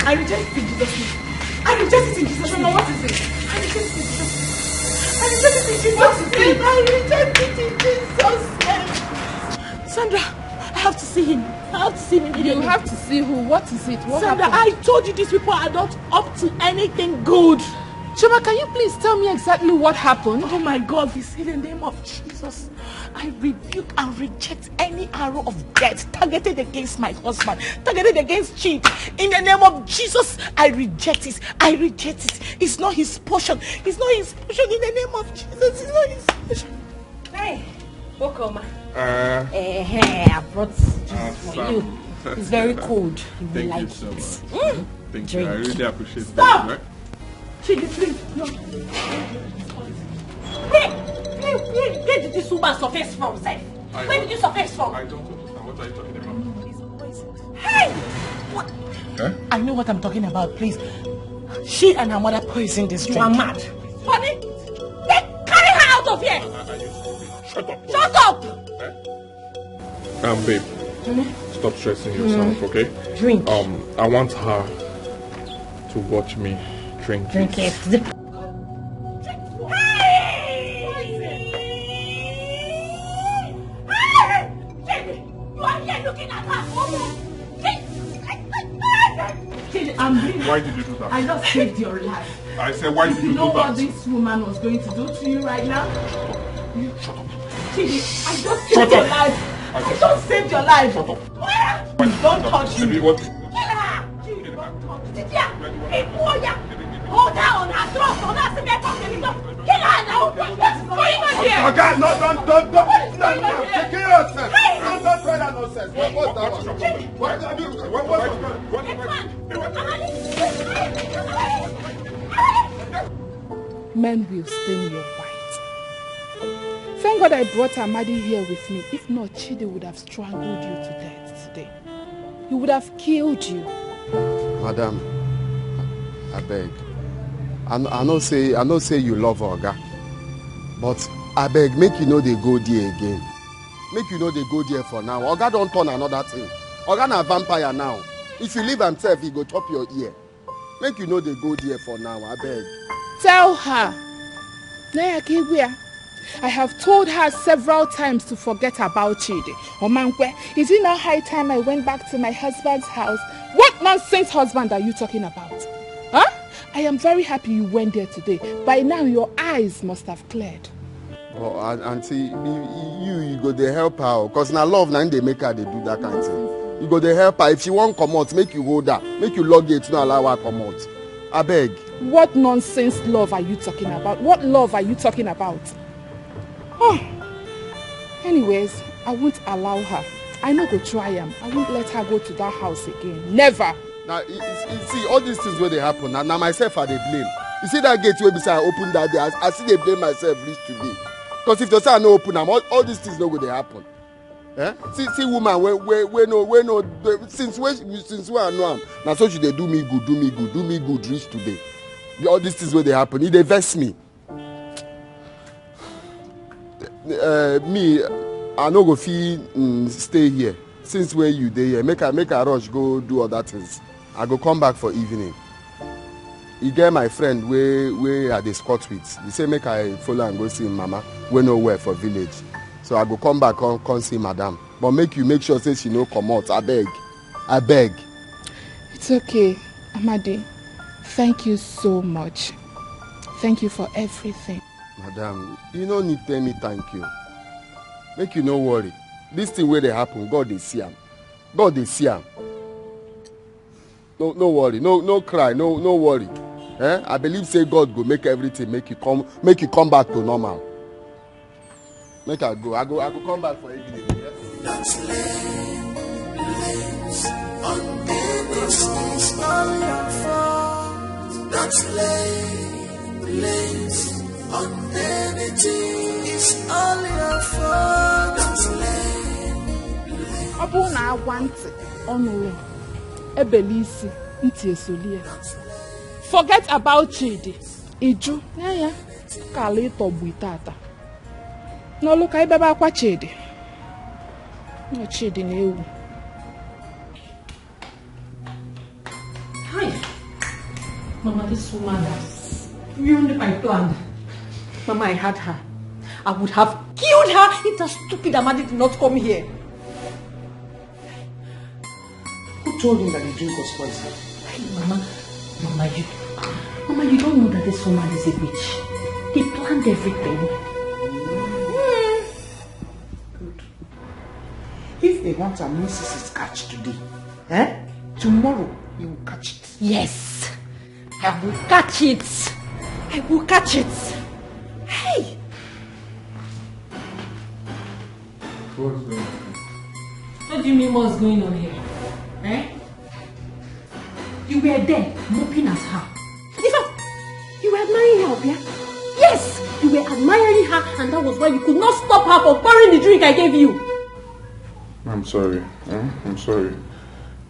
[SPEAKER 6] I reject it in Jesus' name. I reject it in Jesus' name. What is it? I reject it in Jesus' name. I reject it in Jesus' name. Sandra, I have to see him. I have to see him immediately.
[SPEAKER 16] You have to see who? What is it? What
[SPEAKER 6] Sandra,
[SPEAKER 16] happened?
[SPEAKER 6] I told you these people are not up to anything good.
[SPEAKER 16] Choma, can you please tell me exactly what happened?
[SPEAKER 13] Oh my God, we say in the name of Jesus, I rebuke and reject any arrow of death targeted against my husband, targeted against Chidi. In the name of Jesus, I reject it. I reject it. It's not his portion. It's not his portion in the name of Jesus. It's not his portion.
[SPEAKER 14] Hey, Bokoma.
[SPEAKER 10] I brought juice for you. It's very cold. You will
[SPEAKER 2] Thank
[SPEAKER 10] like
[SPEAKER 2] you so
[SPEAKER 10] it.
[SPEAKER 2] much. Thank you. I really appreciate
[SPEAKER 13] Stop!
[SPEAKER 2] that. Right?
[SPEAKER 13] Chidi, please. No.
[SPEAKER 6] Where did this woman surface from, sir? Where did you surface from?
[SPEAKER 2] I don't understand. What are you talking about?
[SPEAKER 6] Hey! What?
[SPEAKER 2] Huh?
[SPEAKER 13] I know what I'm talking about, please. She and her mother poisoned this drink.
[SPEAKER 6] You are mad. Honey, then carry her out of here.
[SPEAKER 2] Shut up.
[SPEAKER 6] Shut up!
[SPEAKER 2] Babe. Stop stressing yourself, okay?
[SPEAKER 10] Drink.
[SPEAKER 2] I want her to watch me drink.
[SPEAKER 10] Drink it.
[SPEAKER 6] You are here looking at her.
[SPEAKER 2] Why did you do that?
[SPEAKER 13] I just saved your life.
[SPEAKER 2] I said, why did you do
[SPEAKER 13] know
[SPEAKER 2] that?
[SPEAKER 13] what this woman was going to do to you right now?
[SPEAKER 2] Shut up.
[SPEAKER 13] Chidi, I just saved your life. I just saved your life.
[SPEAKER 2] Shut up.
[SPEAKER 13] Don't touch me.
[SPEAKER 2] What?
[SPEAKER 6] Hold her on her throat. Hold her to get off the window. Kill her now. What's going on here?
[SPEAKER 8] Oh God, no, take care of yourself. Don't try that nonsense. What's that one?
[SPEAKER 16] Men will stain your white. Thank God I brought Amadi here with me. If not, Chidi would have strangled you to death today. He would have killed you.
[SPEAKER 8] Madam, I beg. I know say you love Oga, but I beg, make you know they go there again. Make you know they go there for now. Oga don't turn another thing. Oga na vampire now. If you leave himself, he go chop your ear. Make you know they go there for now. I beg.
[SPEAKER 16] Tell her. I have told her several times to forget about Chidi. Omankwe, is it not high time I went back to my husband's house? What nonsense husband are you talking about? Huh? I am very happy you went there today. By now your eyes must have cleared.
[SPEAKER 8] Oh, auntie, you go there help her. Because now love, now they make her they do that kind of thing. You go there help her. If she won't come out, make you hold her. Make you log it, not allow her come out. I beg.
[SPEAKER 16] What nonsense love are you talking about? What love are you talking about? Oh. Anyways, I won't allow her. I know go try him. I won't let her go to that house again. Never.
[SPEAKER 8] Now, see, all these things where they happen, now myself are they blame. You see that gate where beside I open that day, I see they blame myself reach today. Because if they say I no open them, all these things no go they happen. Eh? See woman, we no, since we I know them, now so should they do me good, reach today. All these things where they happen, they vex me. Me, I no go feel stay here. Since where you dey here, make a rush go do other things. I go come back for evening. You get my friend where I dey squat with. He say make I follow and go see mama. We nowhere for village. So I go come back come see madam. But make sure say she no come out. I beg.
[SPEAKER 16] It's okay, Amadi. Thank you so much. Thank you for everything.
[SPEAKER 8] Madam, you no need tell me thank you. Make you no worry. This thing where they happen, God they see am. God they see am. No worry, no cry, no worry. Eh? I believe say God go make everything make you come back to normal. Make I go. I go come back for evening. Yes?
[SPEAKER 1] That's lanes on this is all your fault. That's lanes on anything is all your fault. That's
[SPEAKER 16] Ọ bụrụ na agwa ntị ọnụ ebelisi ntị esolie. Forget about Chidi. Iju ya ka ala ịtọgbu itata. N'olu ka ibebe akwa Chidi. No Chidi na ewu.
[SPEAKER 14] Hi. Mama, this woman has ruined my plan. Mama, I had her. I would have killed her if that stupid Amadi did not come here.
[SPEAKER 11] Who told him that the drink was poison?
[SPEAKER 14] Hey, Mama, you.
[SPEAKER 15] Mama, you don't know that this woman is a witch. He planned everything.
[SPEAKER 9] Good. If a hunter misses his catch today, tomorrow he will catch it.
[SPEAKER 15] Yes, I will catch it. I will catch it. Hey!
[SPEAKER 2] What's going on?
[SPEAKER 15] What do you mean what's going on here? You were there, moping at her. In fact, you were admiring her, Obia. Yes, you were admiring her, and that was why you could not stop her from pouring the drink I gave you.
[SPEAKER 2] I'm sorry. I'm sorry.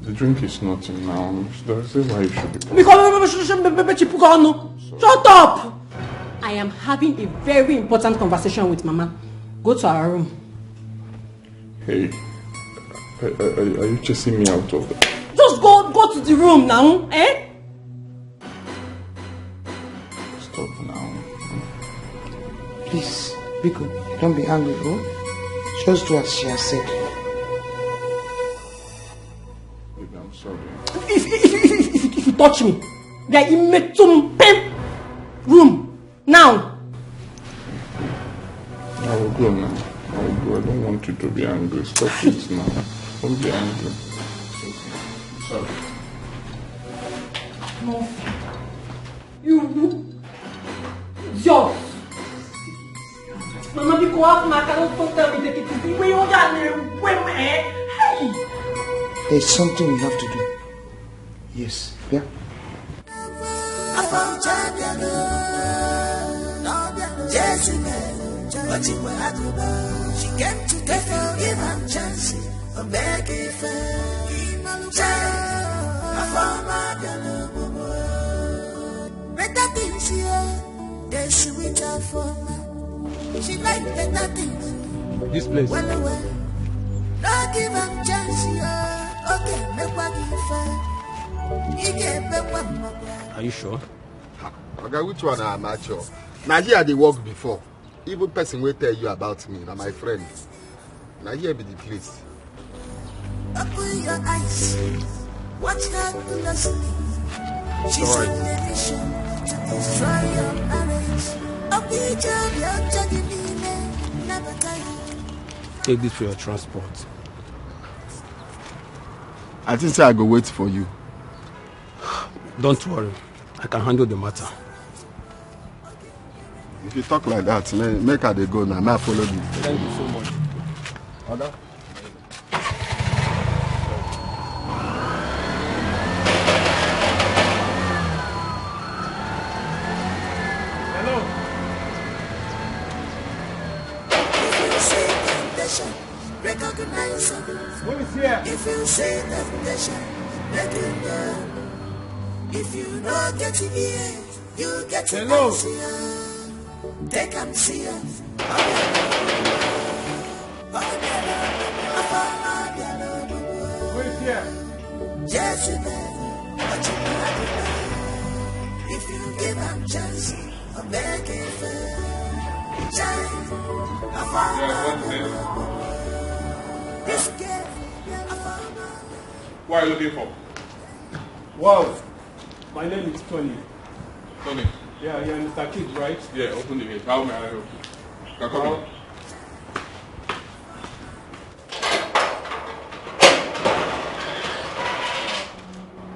[SPEAKER 2] The drink is nothing now. That's why you should be.
[SPEAKER 15] Shut up! I am having a very important conversation with Mama. Go to our room.
[SPEAKER 2] Hey, are you chasing me out of the...
[SPEAKER 15] Just go to the room now,
[SPEAKER 2] Stop now.
[SPEAKER 9] Please, Biko, don't be angry, bro. Just do as she has said.
[SPEAKER 2] Baby, I'm sorry.
[SPEAKER 15] If you touch me, you are in my room now.
[SPEAKER 2] I will go now. I don't want you to be angry. Stop it now. Don't be angry. Sorry.
[SPEAKER 15] No. You idiot. Mama, be quiet, ma. Don't tell me that it is the way you are. Hey.
[SPEAKER 9] There's something we have to do. Yes, yeah?
[SPEAKER 1] She came to give him chances. I'm begging for better things here. There's sweeter for me. She like better things.
[SPEAKER 11] This place.
[SPEAKER 1] Well, don't give him chances. Okay, make what you find.
[SPEAKER 11] Are you sure?
[SPEAKER 8] Okay, which one am I sure? Now here they work before. Even person will tell you about me. Now my friend. Now here be the place.
[SPEAKER 1] Open your eyes. Watch her closely. She's on a mission to destroy your marriage.
[SPEAKER 11] Take this for your transport.
[SPEAKER 8] I think I go wait for you.
[SPEAKER 11] Don't worry. I can handle the matter.
[SPEAKER 8] If you talk like that, make her they go now. May I follow you?
[SPEAKER 11] Thank you so much.
[SPEAKER 8] Other?
[SPEAKER 11] Hello.
[SPEAKER 1] Recognize her.
[SPEAKER 11] Who is here?
[SPEAKER 1] If you see temptation, let it go. If you not get it here, you get it.
[SPEAKER 11] Hello.
[SPEAKER 1] They can see her.
[SPEAKER 11] Who is here?
[SPEAKER 1] Yes, you better. But you if you give them chance, I'm begging for
[SPEAKER 2] What are you looking for?
[SPEAKER 11] Wow. My name is Tony.
[SPEAKER 2] Tony.
[SPEAKER 11] Yeah, you're Mr. Kid, right?
[SPEAKER 2] Yeah, open the gate. How may I help you? Come in.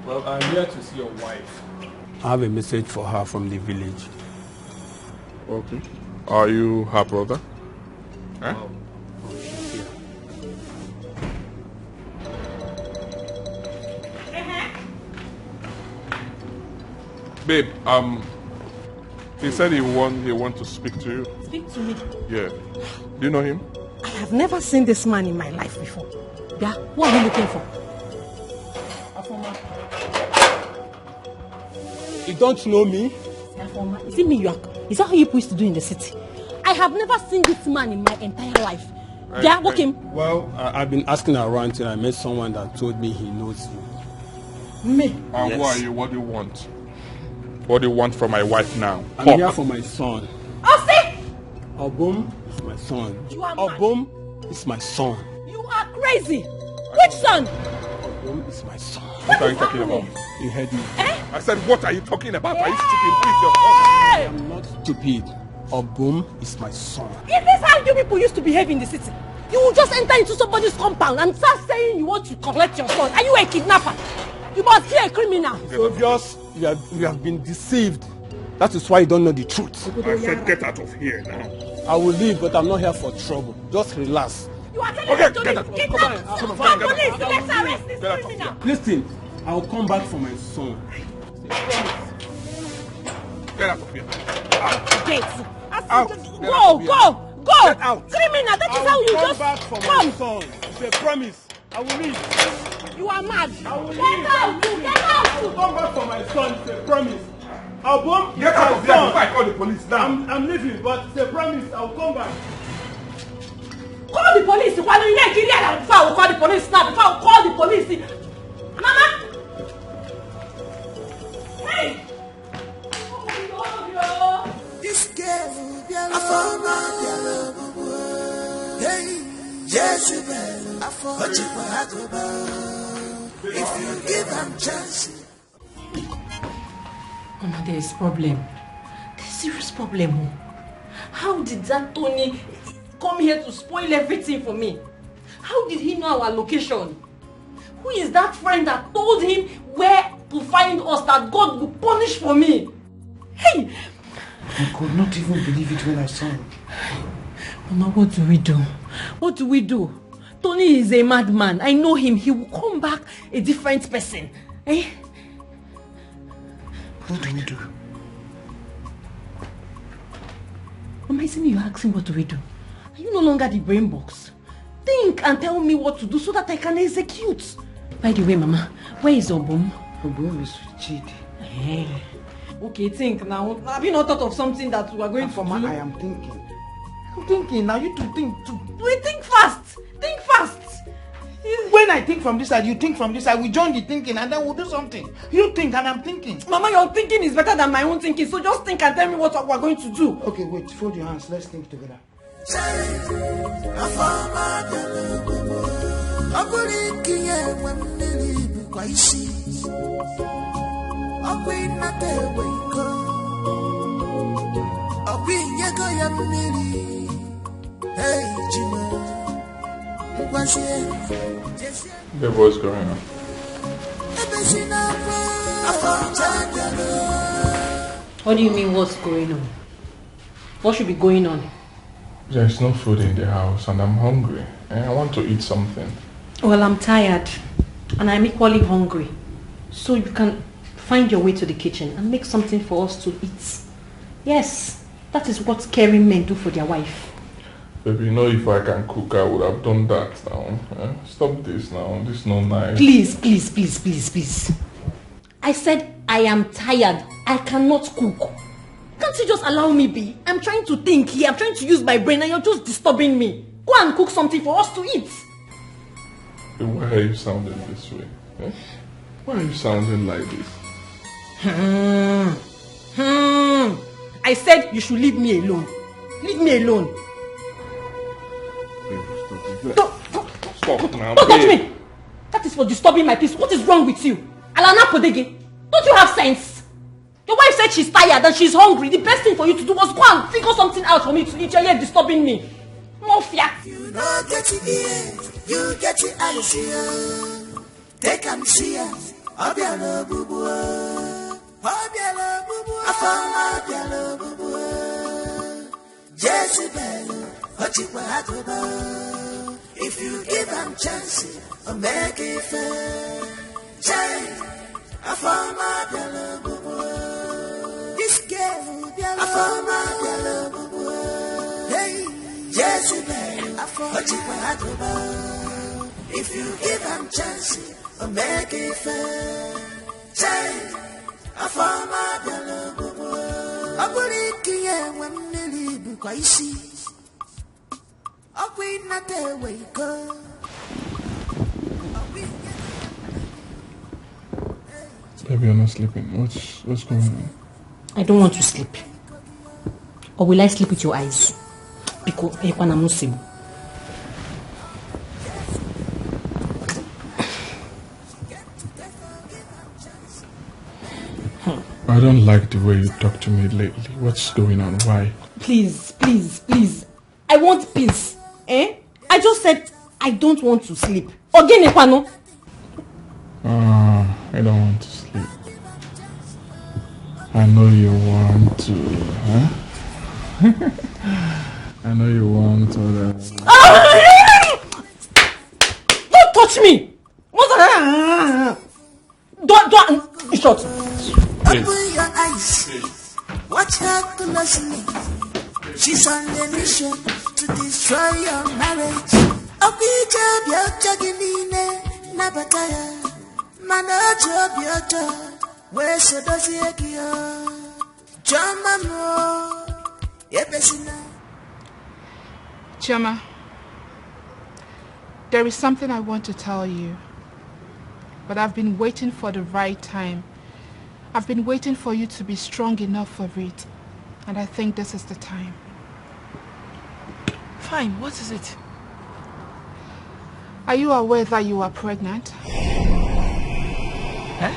[SPEAKER 11] Well, I'm here to see your wife. I have a message for her from the village.
[SPEAKER 2] Okay. Are you her brother? Huh?
[SPEAKER 11] Wow. She's here.
[SPEAKER 2] Babe, he said he want to speak to you.
[SPEAKER 15] Speak to me.
[SPEAKER 2] Yeah. Do you know him?
[SPEAKER 15] I have never seen this man in my life before. Yeah, what are you looking for?
[SPEAKER 11] You don't know me?
[SPEAKER 15] Is it me you are? Is that how you used to do in the city? I have never seen this man in my entire life. Yeah, walk him.
[SPEAKER 11] Well, I've been asking around till I met someone that told me he knows you.
[SPEAKER 15] Me?
[SPEAKER 2] And who are you? What do you want? What do you want from my wife now?
[SPEAKER 11] I'm here for my son.
[SPEAKER 15] Ose!
[SPEAKER 11] Obum is my son.
[SPEAKER 15] You are
[SPEAKER 11] Obum is my son.
[SPEAKER 15] You are crazy. Which son?
[SPEAKER 19] Obum is my son.
[SPEAKER 2] What are you talking about?
[SPEAKER 19] You heard me.
[SPEAKER 2] I said, what are you talking about? Are you stupid? Who is your son?
[SPEAKER 19] I am not stupid. Obum is my son.
[SPEAKER 6] Is this how you people used to behave in the city? You will just enter into somebody's compound and start saying you want to collect your son. Are you a kidnapper? You must be a criminal.
[SPEAKER 19] It's obvious you have been deceived. That is why you don't know the truth.
[SPEAKER 2] I said get out of here now.
[SPEAKER 19] I will leave, but I'm not here for trouble. Just relax.
[SPEAKER 6] You are telling
[SPEAKER 2] Okay,
[SPEAKER 6] me to
[SPEAKER 2] get
[SPEAKER 6] leave.
[SPEAKER 2] out.
[SPEAKER 6] Get
[SPEAKER 2] Come
[SPEAKER 6] out.
[SPEAKER 2] on, come on,
[SPEAKER 6] Come,
[SPEAKER 2] get out.
[SPEAKER 6] police, let's arrest this criminal.
[SPEAKER 19] Listen, I will come back for my son.
[SPEAKER 2] Get out of here.
[SPEAKER 6] Get
[SPEAKER 19] out.
[SPEAKER 6] Go.
[SPEAKER 19] Get out.
[SPEAKER 6] Criminal, that is how you
[SPEAKER 19] come
[SPEAKER 6] just
[SPEAKER 19] back for my son. It's a promise. I will leave.
[SPEAKER 6] You are mad.
[SPEAKER 19] I will
[SPEAKER 6] Get
[SPEAKER 19] leave.
[SPEAKER 6] out. Get out.
[SPEAKER 19] I will come back for my son. It's a promise. Obum,
[SPEAKER 2] Get out of here before I call the police now.
[SPEAKER 19] I'm leaving, but it's a promise. I will come back.
[SPEAKER 6] Call the police. While in Nigeria, before I will call the police now. Before I will call the police. Mama. Hey.
[SPEAKER 1] This girl, I found my love. Hey, Jezebel, I found you. If you give them chance.
[SPEAKER 15] Mama, there is problem. There's serious problem. How did that Tony come here to spoil everything for me? How did he know our location? Who is that friend that told him where to find us, that God will punish for me? Hey!
[SPEAKER 11] I could not even believe it when I saw him.
[SPEAKER 15] Mama, what do we do? What do we do? Tony is a madman. I know him. He will come back a different person. Eh?
[SPEAKER 11] What do we do?
[SPEAKER 15] Mama, isn't you're asking what do we do? Are you no longer the brain box? Think and tell me what to do so that I can execute. By the way, Mama, where is Obum?
[SPEAKER 11] Obum is with Chidi.
[SPEAKER 15] Hey. Okay, think now. Have you not thought of something that we are going to do?
[SPEAKER 11] I am thinking. I'm thinking. Now you two think too.
[SPEAKER 15] We think fast. Think fast.
[SPEAKER 9] When I think from this side, you think from this side. We join the thinking and then we'll do something. You think and I'm thinking.
[SPEAKER 15] Mama, your thinking is better than my own thinking. So just think and tell me what we're going to do.
[SPEAKER 9] Okay, wait. Fold your hands. Let's think together.
[SPEAKER 2] Babe, what's going on?
[SPEAKER 15] What do you mean what's going on? What should be going on?
[SPEAKER 2] There's no food in the house and I'm hungry and I want to eat something.
[SPEAKER 15] Well, I'm tired and I'm equally hungry. So you can find your way to the kitchen and make something for us to eat. Yes, that is what caring men do for their wife.
[SPEAKER 2] Baby, you know if I can cook, I would have done that now. Stop this now. This is not nice.
[SPEAKER 15] Please. I said I am tired. I cannot cook. Can't you just allow me be? I'm trying to think here. I'm trying to use my brain and you're just disturbing me. Go and cook something for us to eat.
[SPEAKER 2] Why are you sounding this way? Why are you sounding like this?
[SPEAKER 15] I said you should leave me alone. Leave me alone.
[SPEAKER 2] Stop now.
[SPEAKER 15] Don't touch me. That is for disturbing my peace. What is wrong with you? Alana Podege, don't you have sense? Your wife said she's tired and she's hungry. The best thing for you to do was go and figure something out for me to eat. You're here disturbing me. Mafia.
[SPEAKER 1] You know get it here. You get it eyes here. Take and see us. Obiala bubu. Obiala bubu. Afama obiala bubu. Jezebel. Ochikwatoba. If you give them chance, I'll make it fair. Jay, I found my belly, boo. This girl, I found my belly, boo. Hey, Jezebel, I found you. If you give them chance, I'll make it fair. Jay, I found my belly, boo. I put it here when they leave, because you see.
[SPEAKER 2] Baby, you're not sleeping. What's going on?
[SPEAKER 15] I don't want to sleep. Or will I sleep with your eyes? Because I'm not
[SPEAKER 2] I don't like the way you talk to me lately. What's going on? Why?
[SPEAKER 14] Please, please, please. I want peace. Eh? I just said I don't want to sleep. Again, Ekwano.
[SPEAKER 2] I don't want to sleep. I know you want to, huh? I know you want to.
[SPEAKER 14] Don't touch me! Don't shut.
[SPEAKER 1] Open your eyes. Watch her closely. She's on the mission to destroy your marriage. Obija biochaginine nabataya. Manajo biocha. Where so does he agio? Jamamo. Yepesina.
[SPEAKER 16] Chioma, there is something I want to tell you. But I've been waiting for the right time. I've been waiting for you to be strong enough for it. And I think this is the time.
[SPEAKER 12] Fine, what is it?
[SPEAKER 16] Are you aware that you are pregnant?
[SPEAKER 12] Huh?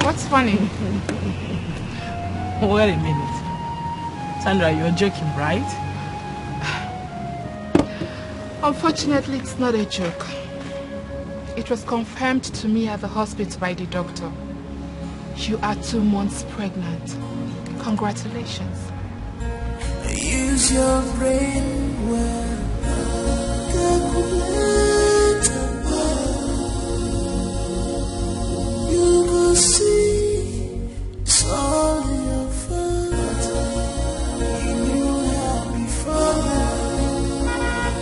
[SPEAKER 16] What's funny?
[SPEAKER 12] Wait a minute. Sandra, you're joking, right?
[SPEAKER 16] Unfortunately, it's not a joke. It was confirmed to me at the hospital by the doctor. You are 2 months pregnant. Congratulations.
[SPEAKER 1] Use your brain well. You will see it's all your fault. You knew how before.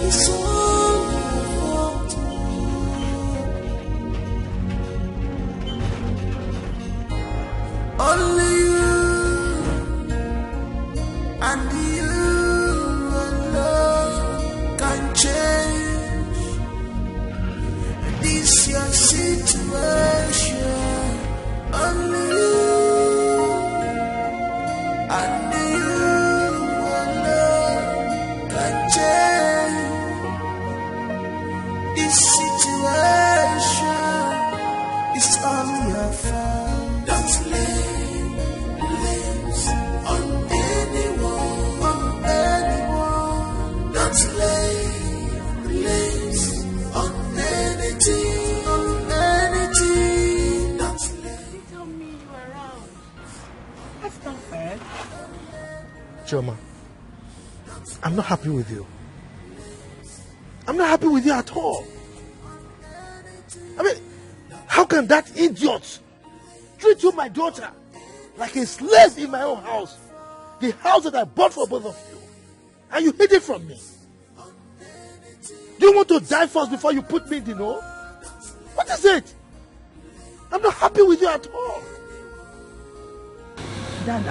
[SPEAKER 1] It's all your fault. Only you and you alone can change this your situation. Only you and you alone can change this situation. It's all your fault. Don't lay blames on anyone. Don't lay blames on anything. Don't lay.
[SPEAKER 16] Tell me you are around. That's not fair.
[SPEAKER 9] Chioma, I'm not happy with you. I'm not happy with you at all. I mean, how can that idiot treat you, my daughter, like a slave in my own house? The house that I bought for both of you. And you hid it from me. Do you want to die first before you put me in the know? What is it? I'm not happy with you at all.
[SPEAKER 13] Dad,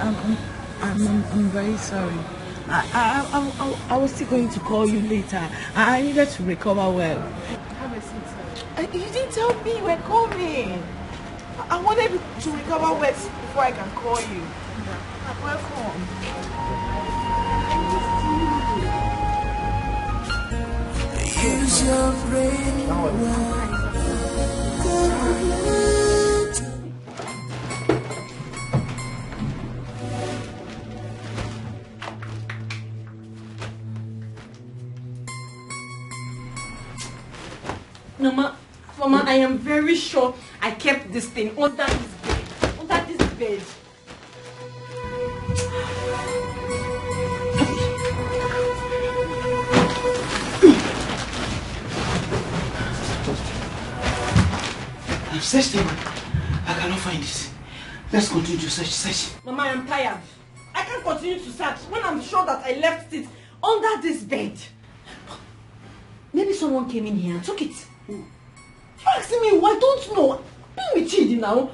[SPEAKER 13] I'm very sorry. I was still going to call you later. I needed to recover well.
[SPEAKER 16] Have a seat, sir.
[SPEAKER 13] You didn't tell me you were coming. I wanted to recover well before I can call you. Welcome.
[SPEAKER 1] Use your brain well.
[SPEAKER 14] Mama, I am very sure I kept this thing under this bed. Under this bed.
[SPEAKER 9] I've searched him. I cannot find it. Let's continue to search.
[SPEAKER 14] Mama, I am tired. I can't continue to search when I'm sure that I left it under this bed. Maybe someone came in here and took it. You asking me why? Don't know. Don't be cheating now.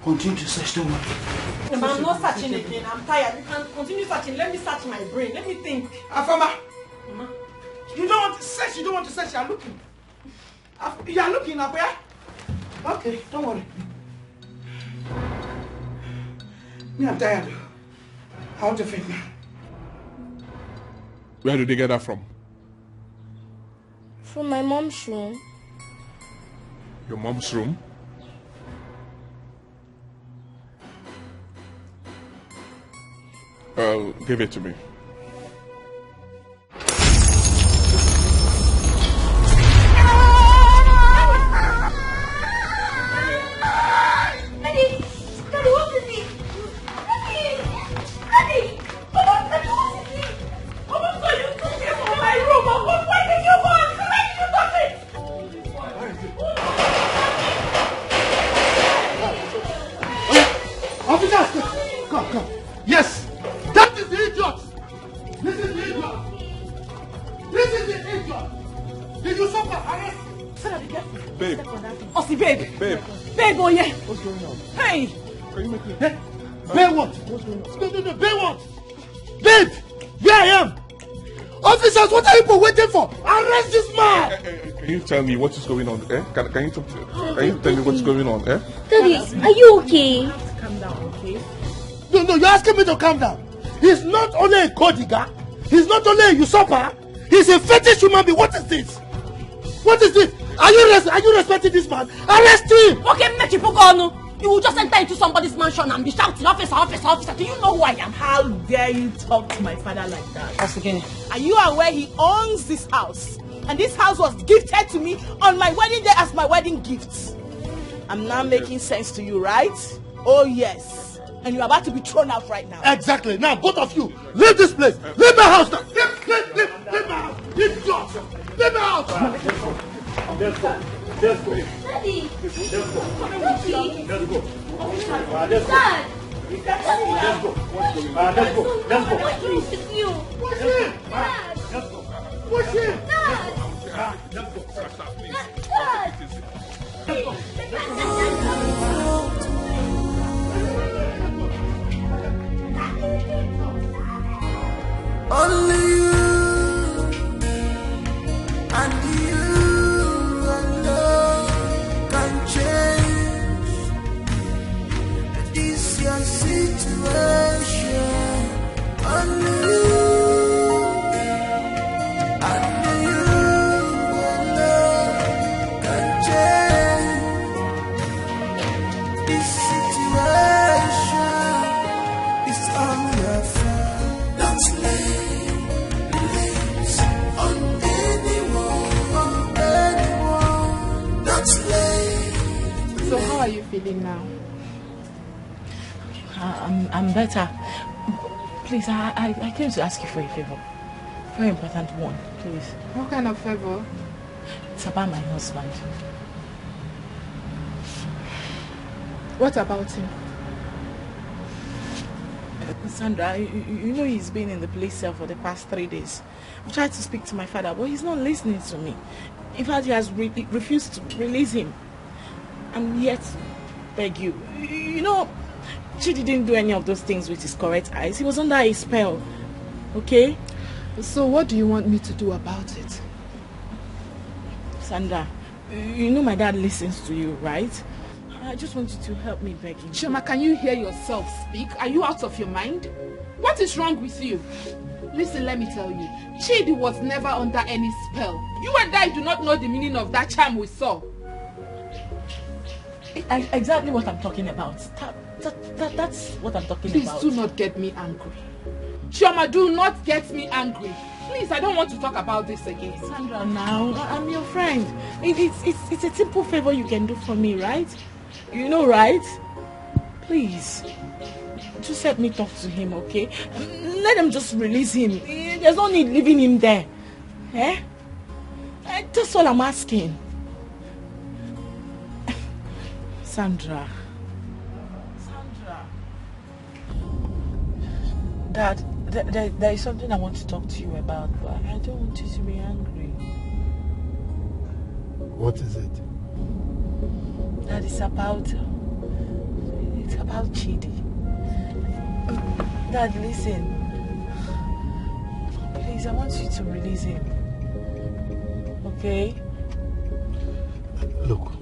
[SPEAKER 9] Continue to search, don't worry.
[SPEAKER 14] Mama, I'm not searching again. I'm tired. You can continue searching. Let me search my brain. Let me think.
[SPEAKER 9] Afama!
[SPEAKER 14] Mama.
[SPEAKER 9] You don't want to search. You don't want to search. You are looking. You are looking up where? Okay, don't worry. Me, I'm tired. I want to faint now.
[SPEAKER 2] Where did they get that from?
[SPEAKER 17] From my mom's room.
[SPEAKER 2] Your mom's room? Give it to me.
[SPEAKER 9] Yes, that is the idiot. This is the idiot. This is the idiot. Did you suffer arrest?
[SPEAKER 2] Babe.
[SPEAKER 6] Osi, babe.
[SPEAKER 2] Babe.
[SPEAKER 6] Babe, oh yeah.
[SPEAKER 9] What's going on?
[SPEAKER 6] Hey.
[SPEAKER 2] Can you make me?
[SPEAKER 9] Hey, babe, what? What's going on? No, babe, what? Babe, here I am. Officers, what are you waiting for? Arrest this man.
[SPEAKER 2] Can you tell me what is going on? Can you tell me what's going on?
[SPEAKER 17] Daddy, are you okay?
[SPEAKER 6] Calm down, okay?
[SPEAKER 9] No, you're asking me to calm down. He's not only a gold digger, he's not only a usurper, he's a fetish human being. What is this? What is this? Are you respecting this man? Arrest him!
[SPEAKER 6] Okay, make you go. You will just enter into somebody's mansion and be shouting, officer, officer, officer. Do you know who I am?
[SPEAKER 3] How dare you talk to my father like that?
[SPEAKER 6] Again.
[SPEAKER 3] Are you aware he owns this house? And this house was gifted to me on my wedding day as my wedding gift. I'm now making sense to you, right? Oh yes. And you're about to be thrown out right now.
[SPEAKER 9] Exactly. Now, both of you, leave this place. Leave my house now. Leave my house. Leave my house.
[SPEAKER 17] Daddy! Let's go. Dad! Let's go. What's wrong with you?
[SPEAKER 9] Push him!
[SPEAKER 17] Dad!
[SPEAKER 9] Push him!
[SPEAKER 17] Dad!
[SPEAKER 1] Only you and you alone can change this your situation. Only you and you alone can change this situation. It's all your fault. Don't lay blames on anyone. Don't lay.
[SPEAKER 16] So how are you feeling now?
[SPEAKER 13] I'm better. Please, I came to ask you for a favor. Very important one, please.
[SPEAKER 16] What kind of favor?
[SPEAKER 13] It's about my husband.
[SPEAKER 16] What about him?
[SPEAKER 13] Sandra, you know he's been in the police cell for the past 3 days. I've tried to speak to my father, but he's not listening to me. In fact, he has refused to release him. And yet, beg you, you know, she didn't do any of those things with his correct eyes. He was under a spell, okay?
[SPEAKER 16] So what do you want me to do about it?
[SPEAKER 13] Sandra, you know my dad listens to you, right? I just want you to help me, begging.
[SPEAKER 16] Chioma, can you hear yourself speak? Are you out of your mind? What is wrong with you? Listen, let me tell you. Chidi was never under any spell. You and I do not know the meaning of that charm we saw.
[SPEAKER 13] Exactly what I'm talking about. That's what I'm talking about.
[SPEAKER 16] Please do not get me angry. Chioma, do not get me angry. Please, I don't want to talk about this again.
[SPEAKER 13] Sandra, now, I'm your friend. It's a simple favor you can do for me, right? You know, right? Please. Just let me talk to him, okay? Let him just release him. There's no need leaving him there. Eh? That's all I'm asking. Sandra. Dad, there is something I want to talk to you about, but I don't want you to be angry.
[SPEAKER 9] What is it?
[SPEAKER 13] Dad, it's about Chidi. Dad, listen. Please, I want you to release him. Okay?
[SPEAKER 9] Look,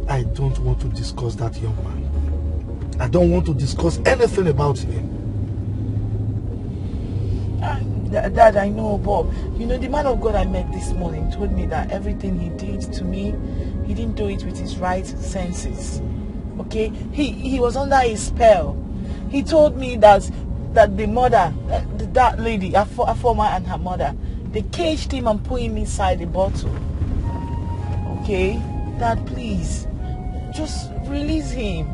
[SPEAKER 9] I don't want to discuss that young man. I don't want to discuss anything about him.
[SPEAKER 7] Dad, I know, but you know, the man of God I met this morning told me that everything he did to me, he didn't do it with his right senses. Okay? He was under a spell. He told me that the mother, that lady, a former and her mother, they caged him and put him inside a bottle. Okay? Dad, please, just release him.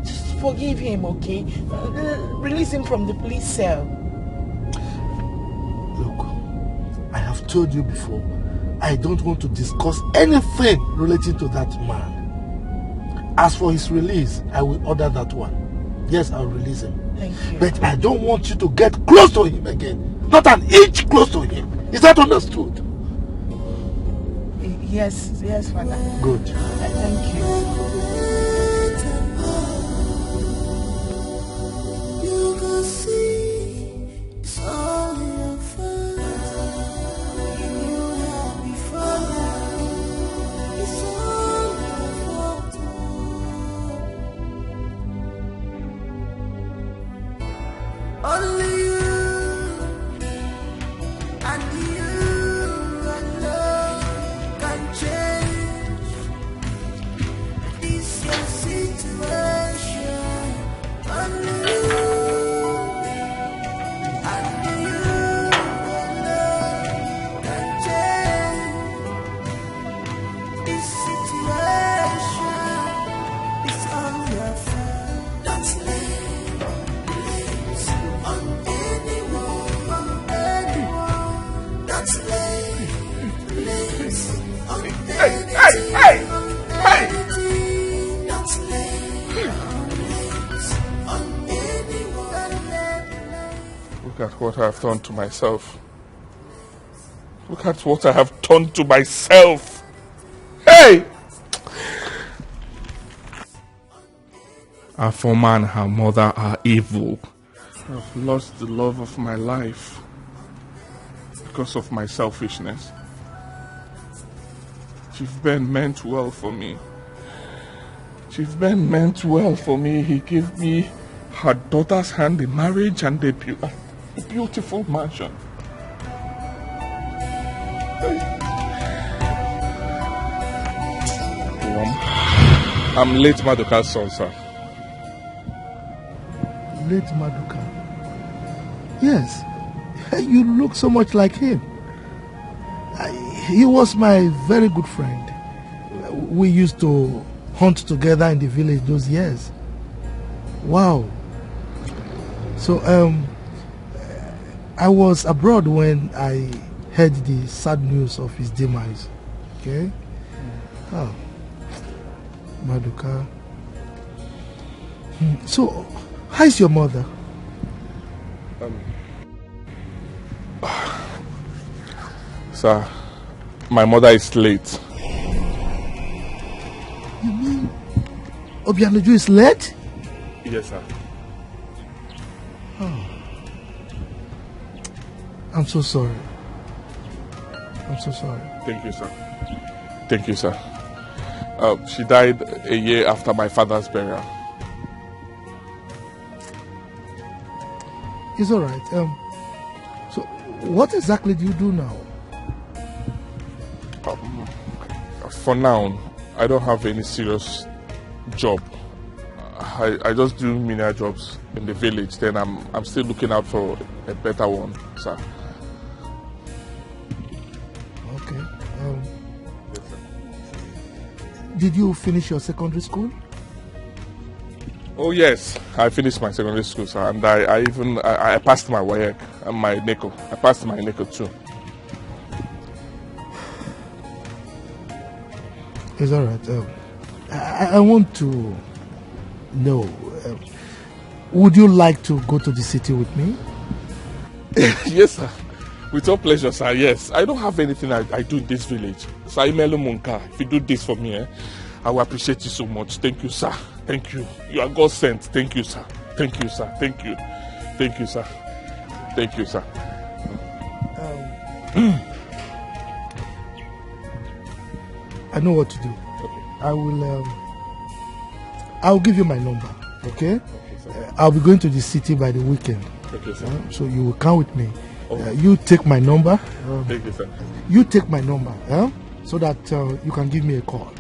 [SPEAKER 7] Just forgive him, okay? Release him from the police cell.
[SPEAKER 9] Look, I have told you before, I don't want to discuss anything related to that man. As for his release, I will order that one. Yes, I'll release him.
[SPEAKER 7] Thank you.
[SPEAKER 9] But I don't want you to get close to him again. Not an inch close to him. Is that understood?
[SPEAKER 7] Yes, Father.
[SPEAKER 9] Good.
[SPEAKER 7] Thank you.
[SPEAKER 1] You can see it's all your fault. You have before now. It's all your fault. Only you and you alone can change this your situation. Only you and you alone can change this situation. It's all your fault. Don't lay blames on anyone. Don't lay blames on anything. Don't lay blames on anyone.
[SPEAKER 2] Look at what I have done to myself. Look at what I have done to myself. Hey! Our former and her mother are evil. I've lost the love of my life because of my selfishness. Chief Ben meant well for me. Chief Ben meant well for me. He gave me her daughter's hand in marriage and a beautiful mansion. I'm late Maduka's son, sir.
[SPEAKER 9] Late Maduka. Yes, you look so much like him. He was my very good friend. We used to hunt together in the village those years. Wow. So, I was abroad when I heard the sad news of his demise. Okay? Oh, Maduka. So, how is your mother?
[SPEAKER 2] Sir, my mother is late.
[SPEAKER 9] You mean Obianoju is late?
[SPEAKER 2] Yes, sir.
[SPEAKER 9] Oh. I'm so sorry. I'm so sorry.
[SPEAKER 2] Thank you, sir. Thank you, sir. She died a year after my father's burial.
[SPEAKER 9] It's all right. So, what exactly do you do now?
[SPEAKER 2] For now, I don't have any serious job. I just do menial jobs in the village. Then I'm still looking out for a better one, sir.
[SPEAKER 9] Okay. Did you finish your secondary school?
[SPEAKER 2] Oh yes, I finished my secondary school, sir, and I passed my WAEC and my NECO. I passed my NECO too.
[SPEAKER 9] It's all right. I want to know, would you like to go to the city with me?
[SPEAKER 2] Yes, sir. With all pleasure, sir. Yes. I don't have anything I do in this village. Sir, Imelu Munka, if you do this for me, I will appreciate you so much. Thank you, sir. Thank you. You are God sent. Thank you, sir. Thank you, sir. Thank you. Thank you, sir. Thank you, sir.
[SPEAKER 9] I know what to do. Okay. I'll give you my number, okay? Okay, I'll be going to the city by the weekend.
[SPEAKER 2] Okay, sir.
[SPEAKER 9] So you will come with me. You take my number.
[SPEAKER 2] Thank you, sir.
[SPEAKER 9] You take my number, so that you can give me a call.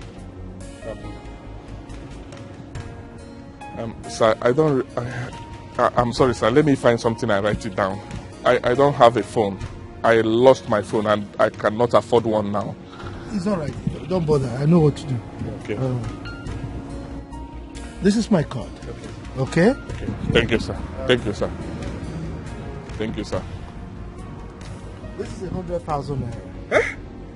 [SPEAKER 2] Sir, I'm sorry, sir. Let me find something and write it down. I don't have a phone. I lost my phone and I cannot afford one now.
[SPEAKER 9] It's all right. Don't bother. I know what to do.
[SPEAKER 2] Okay.
[SPEAKER 9] This is my card. Okay?
[SPEAKER 2] Thank you, sir. Thank you, sir. Thank you, sir.
[SPEAKER 9] This is 100,000 naira.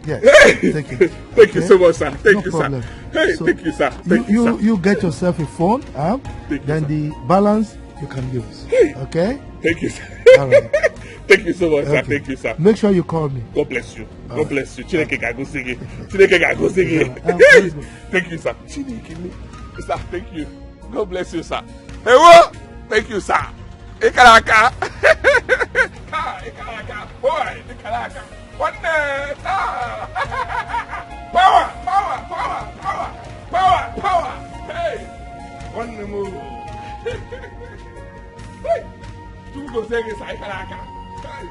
[SPEAKER 9] Yes. Take it.
[SPEAKER 2] Thank you so much, sir. Thank you,
[SPEAKER 9] problem.
[SPEAKER 2] sir. Hey,
[SPEAKER 9] So
[SPEAKER 2] thank you, sir. Thank you, sir.
[SPEAKER 9] You get yourself a phone, then the balance you can use. Okay?
[SPEAKER 2] Thank you, sir.
[SPEAKER 9] All right.
[SPEAKER 2] Thank you so much, sir.
[SPEAKER 9] Okay.
[SPEAKER 2] Thank you, sir.
[SPEAKER 9] Make sure you call me.
[SPEAKER 2] God bless you.
[SPEAKER 9] All
[SPEAKER 2] God bless you. Chineke ga-go sigi. Chineke ga-go sigi. Thank you, sir. Chineke. Sir, thank you. God bless you, sir. Hey, what? Thank you, sir. Ikaraka. Ikaraka. Boy, Ikaraka. One day. Power. Hey. One move. Hey. Tu go say Ikaraka. Hey.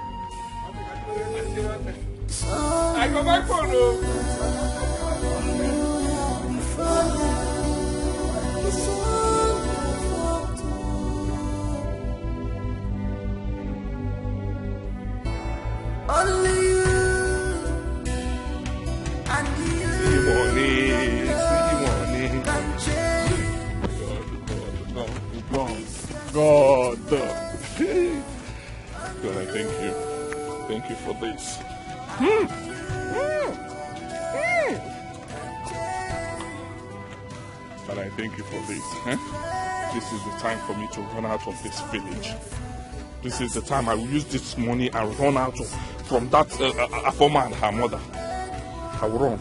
[SPEAKER 2] I go back for no.
[SPEAKER 1] Only you and you can change.
[SPEAKER 2] God. God, I thank you. Thank you for this. And I thank you for this. This is the time for me to run out of this village. This is the time I will use this money and run out from that Afoma and her mother. I will run.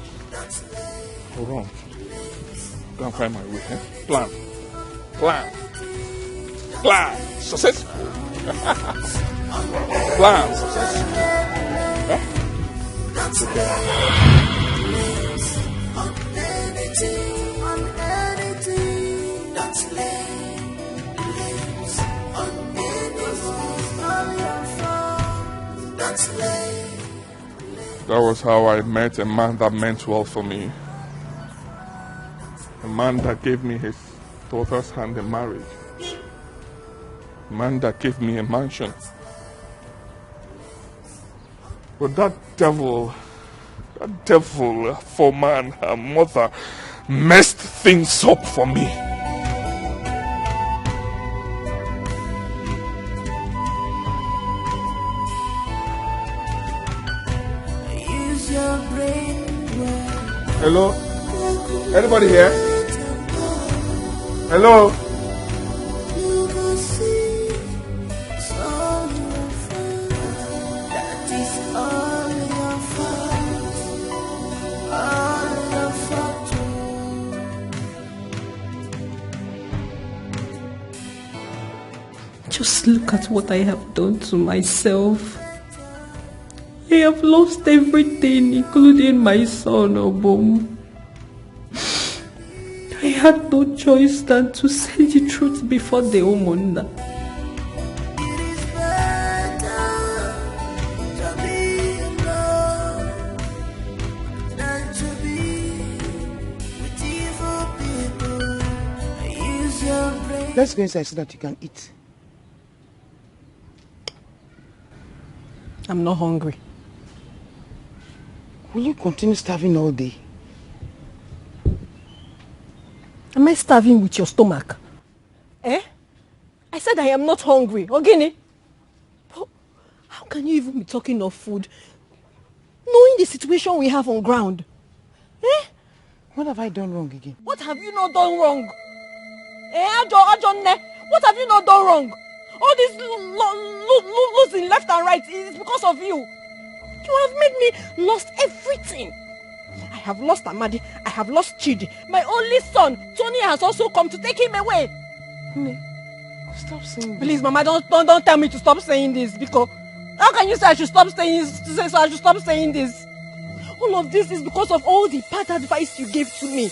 [SPEAKER 2] Go and find my way. Plan. Successful. Plan. Successful. That was how I met a man that meant well for me. A man that gave me his daughter's hand in marriage. A man that gave me a mansion. But that devil, for man, her mother, messed things up for me. Hello? Anybody here? Hello?
[SPEAKER 15] Just look at what I have done to myself. I have lost everything, including my son, Obom. I had no choice than to say the truth before the Omunda.
[SPEAKER 9] Let's go inside so that you can eat.
[SPEAKER 15] I'm not hungry.
[SPEAKER 9] Will you continue starving all day?
[SPEAKER 15] Am I starving with your stomach? Eh? I said I am not hungry, Ogini. But how can you even be talking of food, knowing the situation we have on ground? Eh?
[SPEAKER 9] What have I done wrong again?
[SPEAKER 15] What have you not done wrong? Eh, what have you not done wrong? All this losing left and right is because of you. You have made me lost everything. I have lost Amadi. I have lost Chidi. My only son, Tony, has also come to take him away.
[SPEAKER 9] Stop saying this.
[SPEAKER 15] Please, Mama, don't tell me to stop saying this, because how can you say I should stop saying this? All of this is because of all the bad advice you gave to me.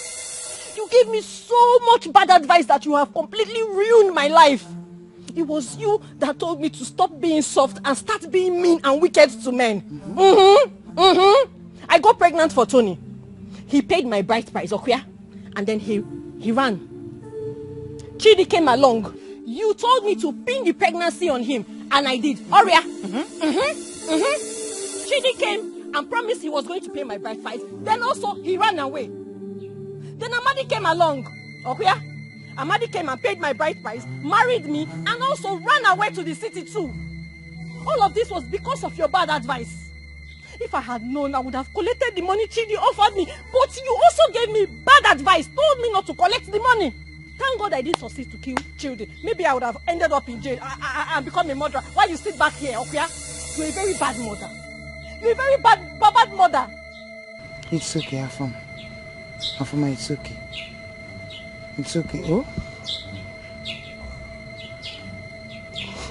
[SPEAKER 15] You gave me so much bad advice that you have completely ruined my life.
[SPEAKER 6] It was you that told me to stop being soft and start being mean and wicked to men. I got pregnant for Tony. He paid my bride price, okay? And then he ran. Chidi came along. You told me to pin the pregnancy on him, and I did. Oria. Chidi came and promised he was going to pay my bride price. Then also he ran away. Then Amadi came along. Okay? Amadi came and paid my bride price, married me, and also ran away to the city too. All of this was because of your bad advice. If I had known, I would have collected the money Chidi offered me. But you also gave me bad advice, told me not to collect the money. Thank God I didn't succeed to kill children. Maybe I would have ended up in jail and become a murderer. While you sit back here, okay? You're a very bad mother. You're a very bad mother.
[SPEAKER 9] It's okay, Afam. Afama, it's okay. It's okay. Oh?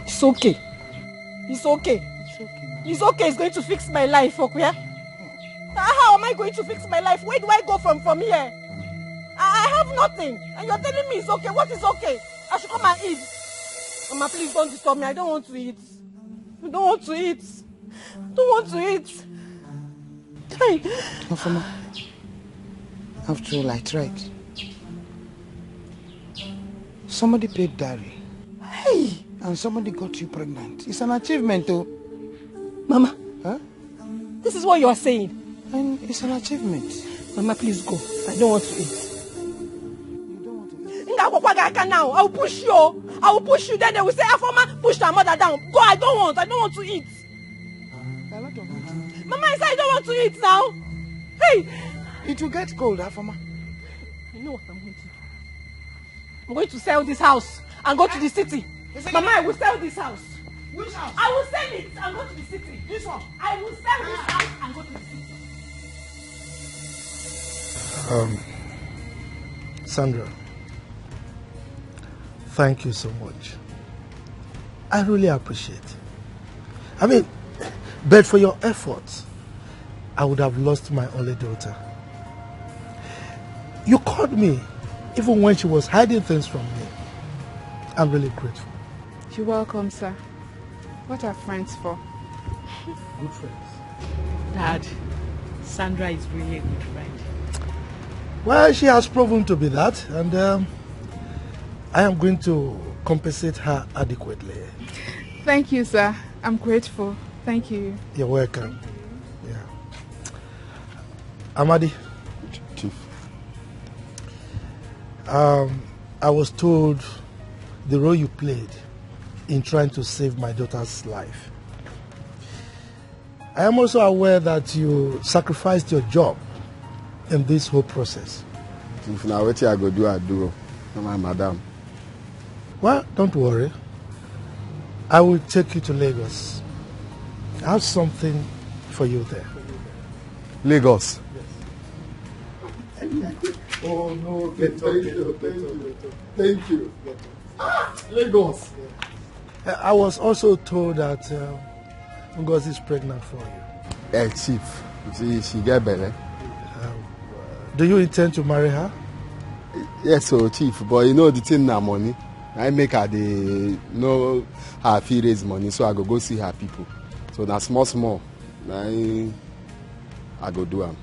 [SPEAKER 6] It's okay. It's okay. It's okay. It's going to fix my life, okay? How am I going to fix my life? Where do I go from here? I have nothing. And you're telling me it's okay. What is okay? I should come and eat. Mama, please don't disturb me. I don't want to eat. I don't want to eat. I don't want to eat. Hey.
[SPEAKER 9] Afama, after all, I tried. Somebody paid dowry.
[SPEAKER 6] Hey.
[SPEAKER 9] And somebody got you pregnant. It's an achievement, though.
[SPEAKER 6] Mama.
[SPEAKER 9] Huh?
[SPEAKER 6] This is what you are saying.
[SPEAKER 9] And it's an achievement.
[SPEAKER 6] Mama, please go. I don't want to eat. Now. I will push you. I will push you. Then they will say, Afoma, push their mother down. Go, I don't want to eat. Mama, I said I don't want to eat now. Hey!
[SPEAKER 9] It will get cold, Afoma.
[SPEAKER 6] I know what I'm going to do. I'm going to sell this house and go to the city. Mama, I will sell this house.
[SPEAKER 9] Which house?
[SPEAKER 6] I will sell it and go to the city.
[SPEAKER 9] This one?
[SPEAKER 6] I will sell this house and go to the city.
[SPEAKER 11] Sandra, thank you so much. I really appreciate it. I mean, but for your efforts, I would have lost my only daughter. You called me even when she was hiding things from me. I'm really grateful.
[SPEAKER 16] You're welcome, sir. What are friends for?
[SPEAKER 11] Good friends.
[SPEAKER 12] Dad, Sandra is really a good friend.
[SPEAKER 11] Well, she has proven to be that, and I am going to compensate her adequately.
[SPEAKER 16] Thank you, sir. I'm grateful. Thank you.
[SPEAKER 11] You're welcome. Yeah. Amadi.
[SPEAKER 8] Chief.
[SPEAKER 11] I was told the role you played in trying to save my daughter's life. I am also aware that you sacrificed your job in this whole process.
[SPEAKER 8] If now what I go do, I do. My madam.
[SPEAKER 11] Well, don't worry. I will take you to Lagos. I have something for you there.
[SPEAKER 8] Lagos?
[SPEAKER 11] Yes.
[SPEAKER 8] Oh no, thank you. Lagos.
[SPEAKER 11] I was also told that Ngozi is pregnant for you.
[SPEAKER 8] Chief, she get better.
[SPEAKER 11] Do you intend to marry her?
[SPEAKER 8] Yes, so Chief, but you know the thing now money. I make her know her fee raise money, so I go see her people. So now small, I go do them.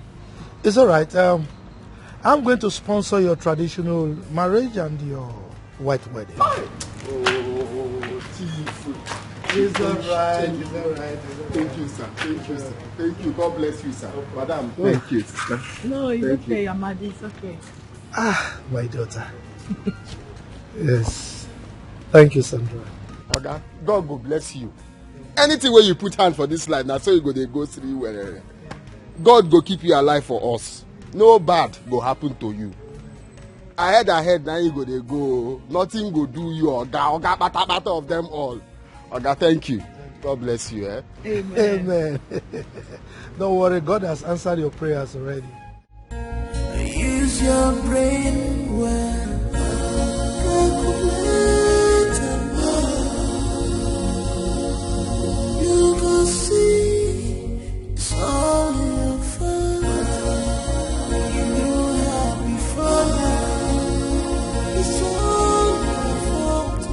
[SPEAKER 11] It's all right. I'm going to sponsor your traditional marriage and your white wedding.
[SPEAKER 8] Oh, Chief. It's all right. Thank you, sir. Thank you. God bless you, sir. Madam, thank you.
[SPEAKER 12] No, it's okay, Amadi. It's okay.
[SPEAKER 11] Ah, my daughter. Yes. Thank you, Sandra.
[SPEAKER 8] Okay. God will bless you. Anything where you put hand for this life, now so you go through where God go keep you alive for us. No bad go happen to you. Ahead, now you go. Nothing go do you or bata of them all. Okay, thank you. God bless you.
[SPEAKER 11] Amen. Don't worry, God has answered your prayers already.
[SPEAKER 1] Use your brain well. You can see it's all your fault. You have before now. It's all your fault.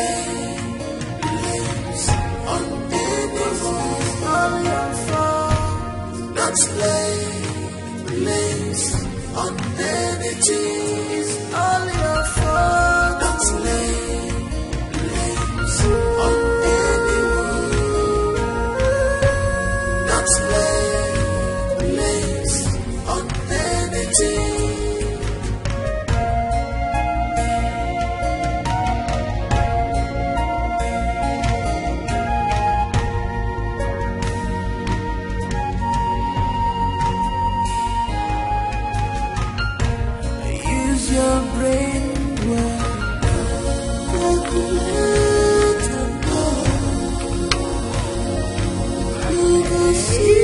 [SPEAKER 1] lay blames on anyone. All your fault. Don't lay blames on anything. It's all your fault. Don't lay blames on anyone. Don't lay blames on anything. Use your brain well. Calculate and know. You will see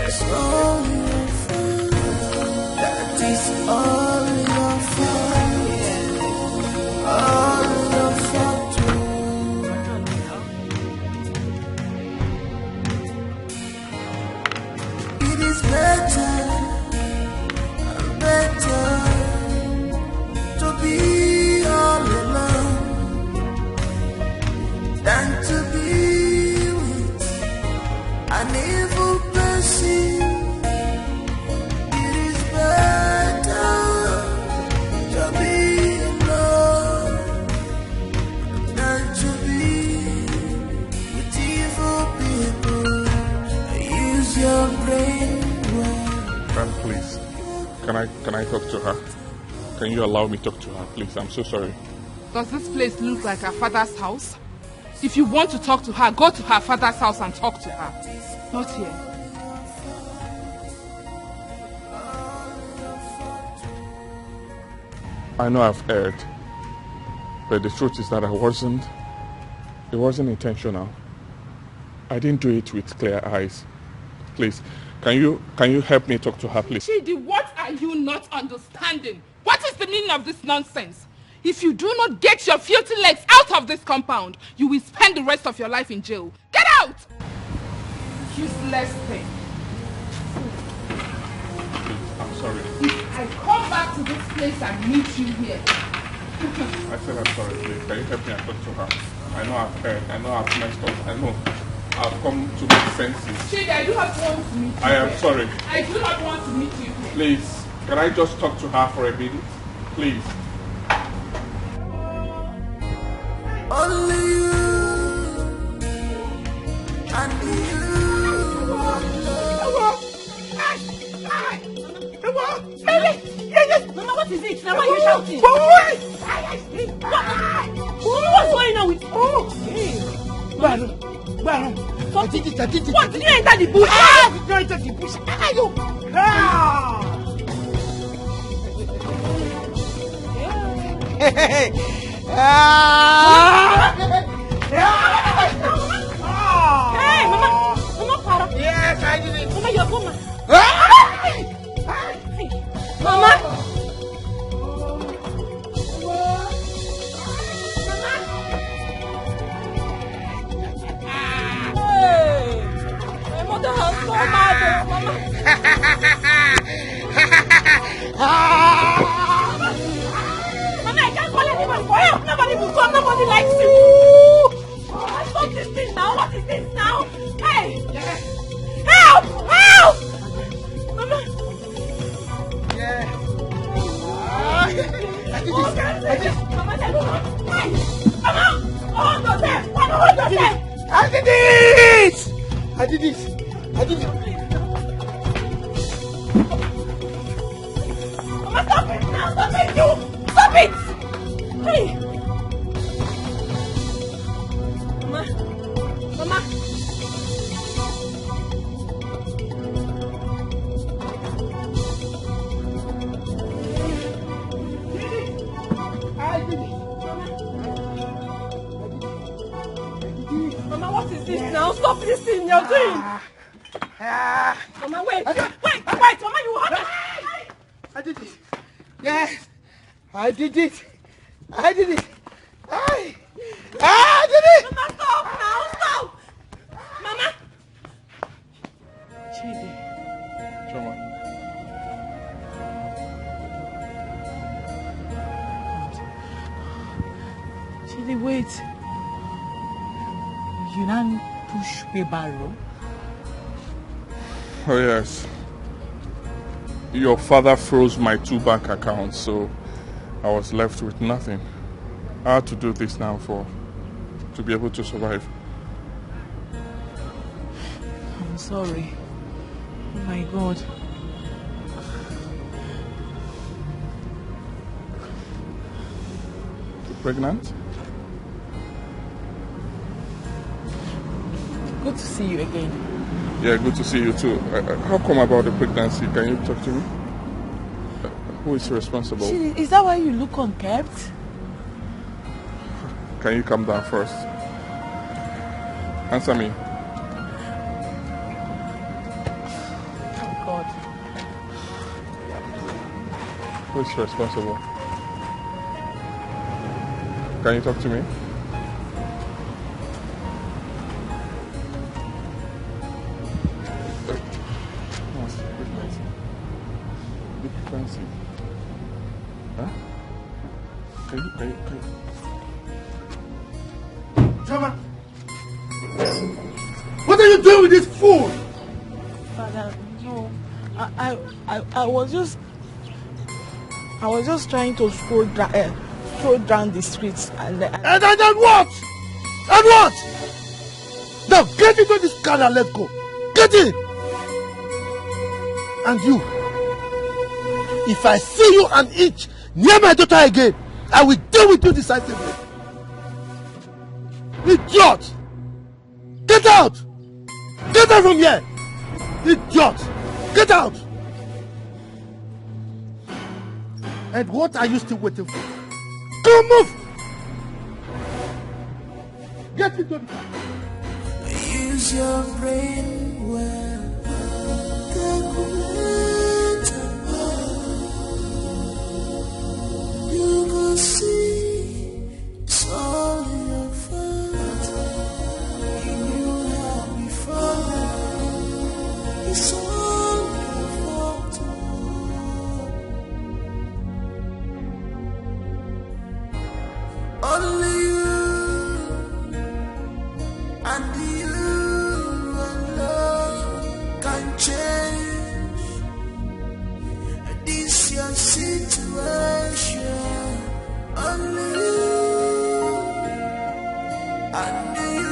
[SPEAKER 1] it's all your fault. That is all your fault. All your fault. It is better to be all alone than to be with an evil person. It is better to be alone than to be with evil people. Use your brain well.
[SPEAKER 2] Please, can I talk to her? Can you allow me to talk to her, please? I'm so sorry.
[SPEAKER 16] Does this place look like her father's house? If you want to talk to her, go to her father's house and talk to her. Not here.
[SPEAKER 2] I know I've erred, but the truth is that it wasn't intentional. I didn't do it with clear eyes. Please, can you help me talk to her, please?
[SPEAKER 16] Chidi, what are you not understanding? What is the meaning of this nonsense? If you do not get your filthy legs out of this compound, you will spend the rest of your life in jail. Get out! Useless thing.
[SPEAKER 2] I'm sorry.
[SPEAKER 16] If I come back to this place and meet you here.
[SPEAKER 2] I said I'm sorry, please. Can you help me and talk to her? I know I've erred. I know I've messed up. I know I've come to make senses.
[SPEAKER 16] Chidi, I do not want to meet you.
[SPEAKER 2] I am sorry.
[SPEAKER 16] I do not want to meet you here.
[SPEAKER 2] Please, can I just talk to her for a minute? Please.
[SPEAKER 1] Only you and you.
[SPEAKER 6] Baby! Yes! Mama, what is it? Now why are you shouting? What's going on with you?
[SPEAKER 9] Baron. I did it.
[SPEAKER 6] What? Did you enter the bush?
[SPEAKER 9] Did you enter the bush?
[SPEAKER 6] Hey, Mama, para.
[SPEAKER 9] Yes, I did it.
[SPEAKER 6] Mama, you're Mama. Mama. My mother has no mother, Mama. Mama, I can't call anyone for help. Nobody will come. Nobody likes you. Stop this thing now. What is this now? Hey! Help! Help! Mama.
[SPEAKER 9] Yeah. I did it.
[SPEAKER 6] Mama, tell me what. Hey! Mama! Hold yourself! Mama, hold yourself!
[SPEAKER 9] I did it! I did it.
[SPEAKER 6] Mama, stop it now! Stop it, you! Stop it! Hey! Mama! Mama, what is this now? Stop this thing you're doing! Mama, wait! Mama, you hold it!
[SPEAKER 9] I did it. Yes, I did it. I did it. I did it.
[SPEAKER 6] Mama, stop now! Stop! Mama!
[SPEAKER 2] Chidi. Choma.
[SPEAKER 12] Chidi, wait.
[SPEAKER 7] wait. You don't push wheelbarrow?
[SPEAKER 2] Oh yes. Your father froze my 2 bank accounts, so I was left with nothing. I had to do this now to be able to survive.
[SPEAKER 7] I'm sorry. Oh my God.
[SPEAKER 2] You pregnant?
[SPEAKER 7] Good to see you again.
[SPEAKER 2] Yeah, good to see you too. How come about the pregnancy? Can you talk to me? Who is responsible?
[SPEAKER 7] Chidi, is that why you look unkept?
[SPEAKER 2] Can you calm down first? Answer me.
[SPEAKER 7] Oh God.
[SPEAKER 2] Who is responsible? Can you talk to me? Huh? Can you?
[SPEAKER 9] Chama! What are you doing with this fool?
[SPEAKER 7] Father, no. I was just trying to stroll down the streets and then
[SPEAKER 9] what? And what? Now get into this car and let's go. Get in! And you, if I see you an inch near my daughter again, I will deal with you decisively. Idiot! Get out! Get out from here! Idiot! Get out! And what are you still waiting for? Come, move! Get into the car.
[SPEAKER 1] Use your brain well. You can see it's all in your fault. You knew how before. It's all your fault. Only you and you alone can change this your situation. Only you and you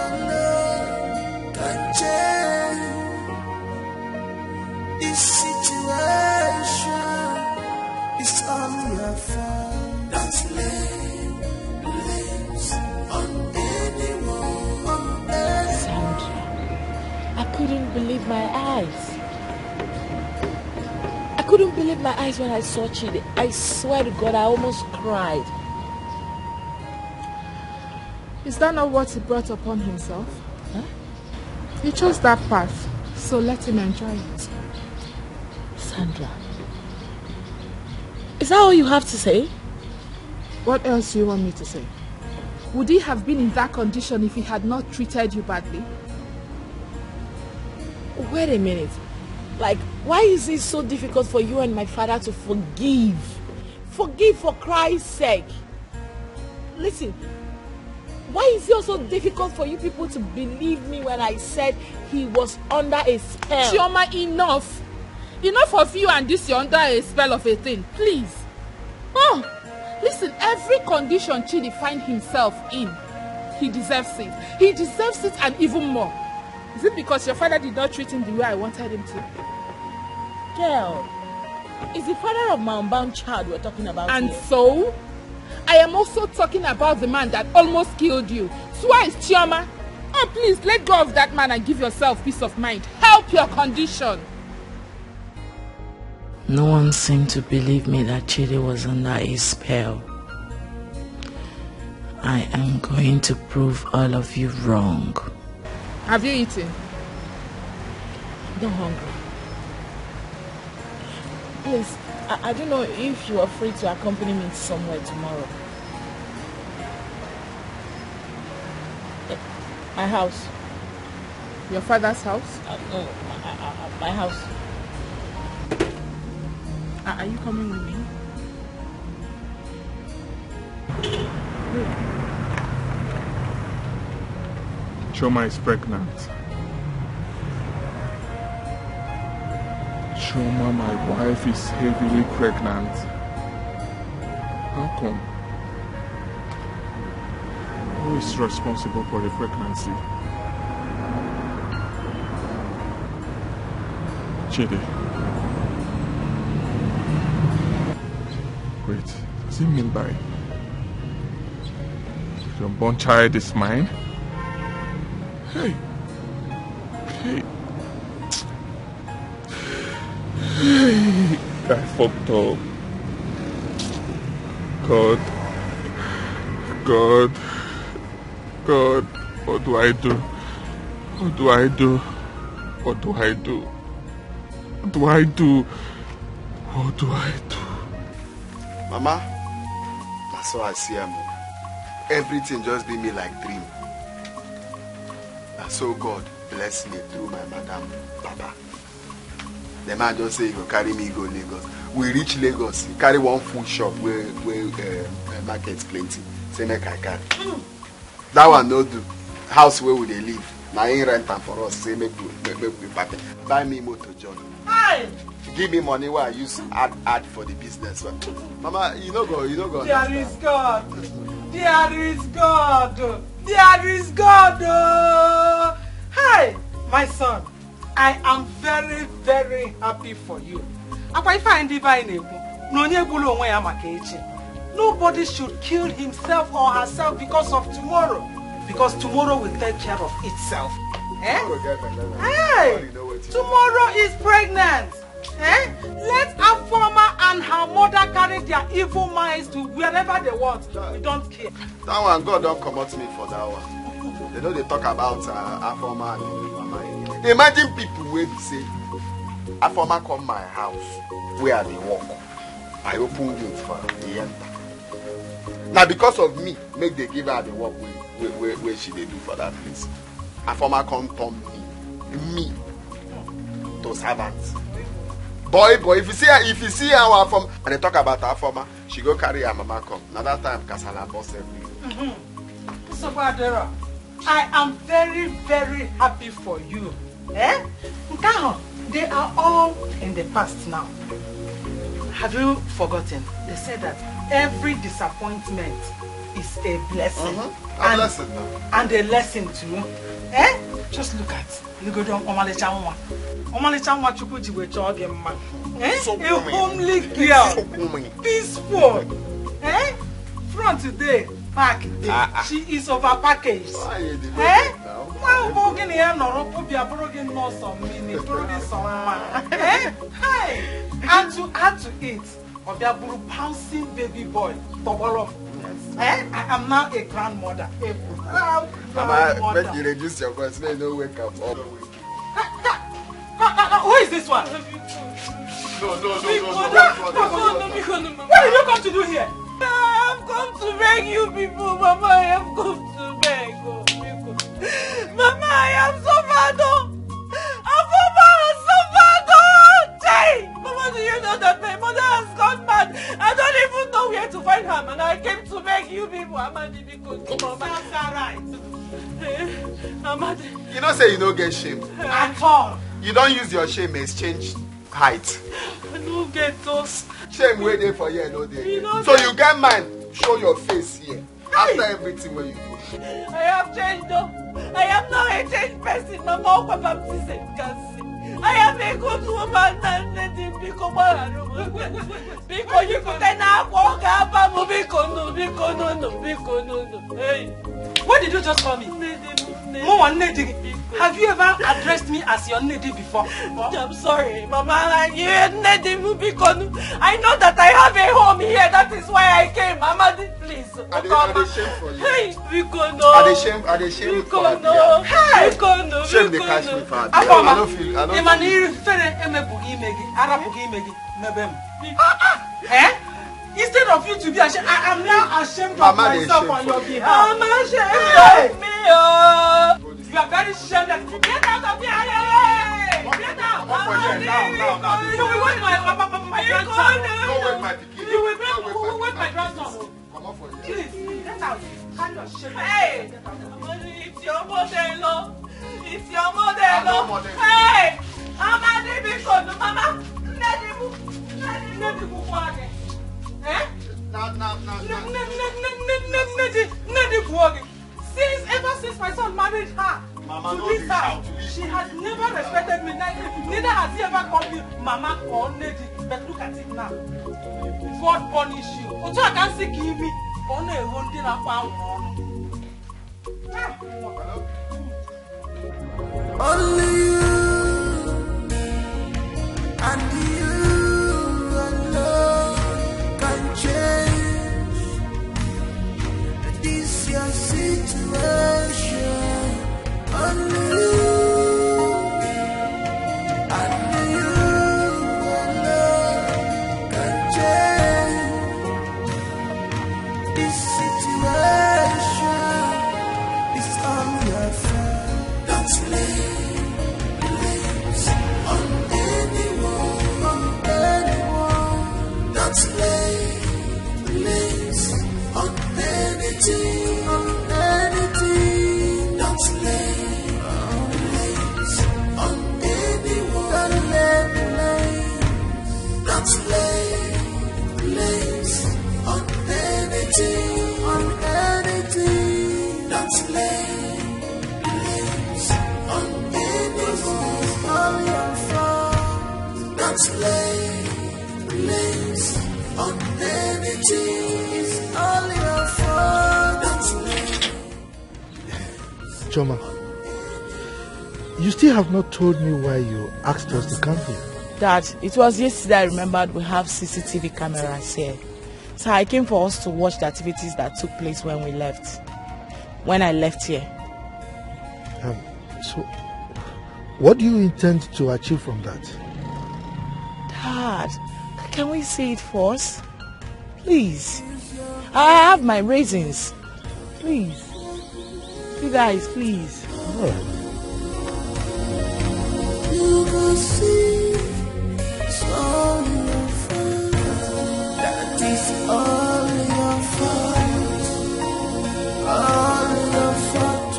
[SPEAKER 1] alone can change this situation. It's all your fault. Don't lay blames on anyone.
[SPEAKER 13] Sandra, I couldn't believe my eyes. I couldn't believe my eyes when I saw Chidi. I swear to God, I almost cried.
[SPEAKER 16] Is that not what he brought upon himself?
[SPEAKER 13] Huh?
[SPEAKER 16] He chose that path, so let him enjoy it.
[SPEAKER 13] Sandra, is that all you have to say?
[SPEAKER 16] What else do you want me to say? Would he have been in that condition if he had not treated you badly?
[SPEAKER 13] Wait a minute. Like, why is it so difficult for you and my father to forgive? Forgive for Christ's sake. Listen, why is it also difficult for you people to believe me when I said he was under a spell?
[SPEAKER 16] Chioma, enough. Enough of you and this you're under a spell of a thing. Please. Oh, listen, every condition Chidi finds himself in, he deserves it. He deserves it and even more. Is it because your father did not treat him the way I wanted him to?
[SPEAKER 13] Girl, is the father of my unbound child we're talking about
[SPEAKER 16] and
[SPEAKER 13] here?
[SPEAKER 16] So? I am also talking about the man that almost killed you. Twice, Chioma. Oh, please, let go of that man and give yourself peace of mind. Help your condition.
[SPEAKER 13] No one seemed to believe me that Chidi was under a spell. I am going to prove all of you wrong.
[SPEAKER 16] Have you eaten?
[SPEAKER 13] I'm not hungry. Please, I don't know if you are free to accompany me somewhere tomorrow. My house.
[SPEAKER 16] Your father's house?
[SPEAKER 13] No, my house.
[SPEAKER 16] Are you coming with me? Wait.
[SPEAKER 2] Choma is pregnant. Choma, my wife, is heavily pregnant. How come? Who is responsible for the pregnancy? Chidi. Wait, does he mean by your unborn child is mine? Hey. Hey. Hey. I fucked up. God. God. God. What do I do? What do I do? What do I do? What do I do? What do I do?
[SPEAKER 8] Mama, that's how I see him. Everything just be me like dream. And so God bless me through my madam, Papa. The man just say he go carry me, go Lagos. We reach Lagos, he carry one food shop where market's plenty. Say make I carry. That one no do. House where would they live? Now he rent am for us. Say make we pack. Buy me motor John.
[SPEAKER 12] Hi.
[SPEAKER 8] Give me money where I use add for the business. Mama, you know go.
[SPEAKER 12] There is God. There is God. There is God. Hi, my son. I am very, very happy for you. Nobody should kill himself or herself because of tomorrow. Because tomorrow will take care of itself. Hey, tomorrow is pregnant. Let Afoma and her mother carry their evil minds to wherever they want. We don't care.
[SPEAKER 8] That one, God don't come at me for that one. They know they talk about Afoma and Mama. Imagine people where they say, Afoma come my house, where they walk. I open gate for her, they enter. Now because of me, make they give her the work where she they do for that place. Afoma come turn me to servants. Boy, if you see her from and they talk about her former, she go carry her mama come. Now that time Kasala boss everywhere.
[SPEAKER 12] So Badera, I am very, very happy for you. Now, they are all in the past now. Have you forgotten? They said that every disappointment is a blessing.
[SPEAKER 8] A blessing now.
[SPEAKER 12] And a lesson too. Just look at Omalecha a homely girl, peaceful. From today, back day, she is over packaged. And to add to it, Obiaburu bouncing baby boy, I am now a grandmother. A proud
[SPEAKER 8] Mama, when you reduce your voice, they don't wake up all the way.
[SPEAKER 12] Who is this one?
[SPEAKER 8] No.
[SPEAKER 12] What did you come to do here?
[SPEAKER 6] I have come to beg you people, Mama. I have come to beg. Mama, I am suffered. Mama, do you know that my mother has gone mad? I don't even know where to find her, and I came to beg you people. Amadi, because Mama, right. Amadi.
[SPEAKER 8] You know, say you don't get shame
[SPEAKER 12] at all.
[SPEAKER 8] You don't use your shame exchange height.
[SPEAKER 6] I don't get those.
[SPEAKER 8] Shame way there for you, no day. So you get mine, show your face here. After everything where you do.
[SPEAKER 6] I have changed though. I am now a changed person. Mama, Papa, can see. I am a good woman and let him become a because you could not walk up and Hey.
[SPEAKER 12] What did you just call me? Have you ever addressed me as your lady before?
[SPEAKER 6] I'm sorry, Mama. I know that I have a home here. That is why I came. Mama, please.
[SPEAKER 8] Are they shame for you?
[SPEAKER 6] Hey,
[SPEAKER 8] Are they shame for you?
[SPEAKER 6] Hey,
[SPEAKER 8] shame they catch me for I don't feel.
[SPEAKER 12] Instead of you to be ashamed, I am now ashamed of myself on your behalf.
[SPEAKER 6] I'm ashamed of me.
[SPEAKER 12] You are very shameless. Get out of here! Get out! You will wake my grandson. You will wake my grandson. Please, get out.
[SPEAKER 3] Hey! It's your mother-in-law. It's your mother-in-law. Hey! Amadi Bcos, Mama. Ever since my son married her to this house, she has never respected me. Neither has he ever called me Mama or Nedi. But look at it now. God punish you. So I can't see me. Only one thing I found.
[SPEAKER 1] Only you and you alone can change this your situation. Only you and you alone can change this situation. It's all your fault. Don't lay blames on anyone. Don't lay blames on anything. Don't lay blames on anyone. Don't lay blames on anything. Don't lay blames on anyone. All your fault. Don't lay blames on anything. It's all your fault. Don't lay.
[SPEAKER 9] Choma, you still have not told me why you asked us to come here.
[SPEAKER 13] Dad, it was yesterday I remembered we have CCTV cameras here. So I came for us to watch the activities that took place when we left. When I left here.
[SPEAKER 9] So, what do you intend to achieve from that?
[SPEAKER 13] Dad, can we see it first? Please. I have my reasons. Please. You guys, please.
[SPEAKER 9] All right.
[SPEAKER 1] You can see it's all your fault. That is all your fault. All your fault.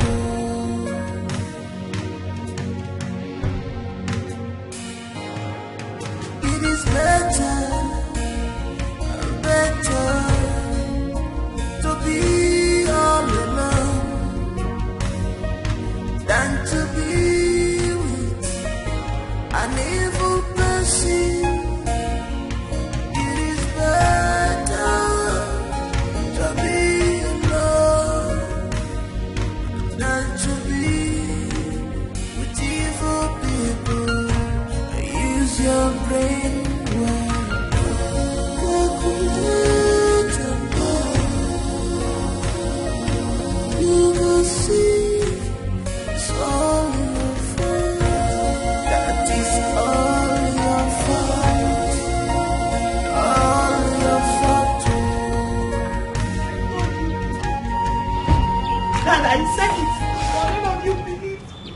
[SPEAKER 1] It is better to be all alone than to be with an evil person. It is better to be alone than to be with evil people. Use your brain well. Calculate and you will see it's all your fault. That is all your fault. All your fault.
[SPEAKER 3] Dad, I said it. But none of you believed me.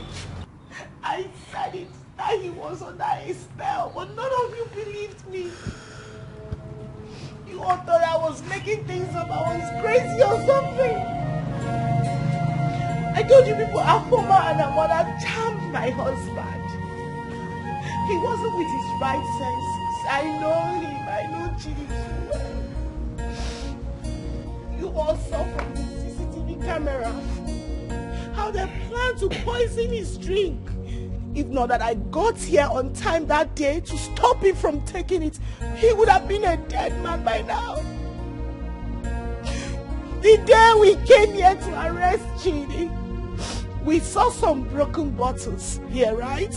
[SPEAKER 3] I said it. That he was under a spell. But none of you believed me. You all thought I was making things up. I was crazy or something. I told you people Afoma and her mother charmed my husband. He wasn't with his right senses. I know him. I know Chidi too well. You all saw from the CCTV camera how they planned to poison his drink. If not that I got here on time that day to stop him from taking it, he would have been a dead man by now. The day we came here to arrest Chidi, we saw some broken bottles here, right?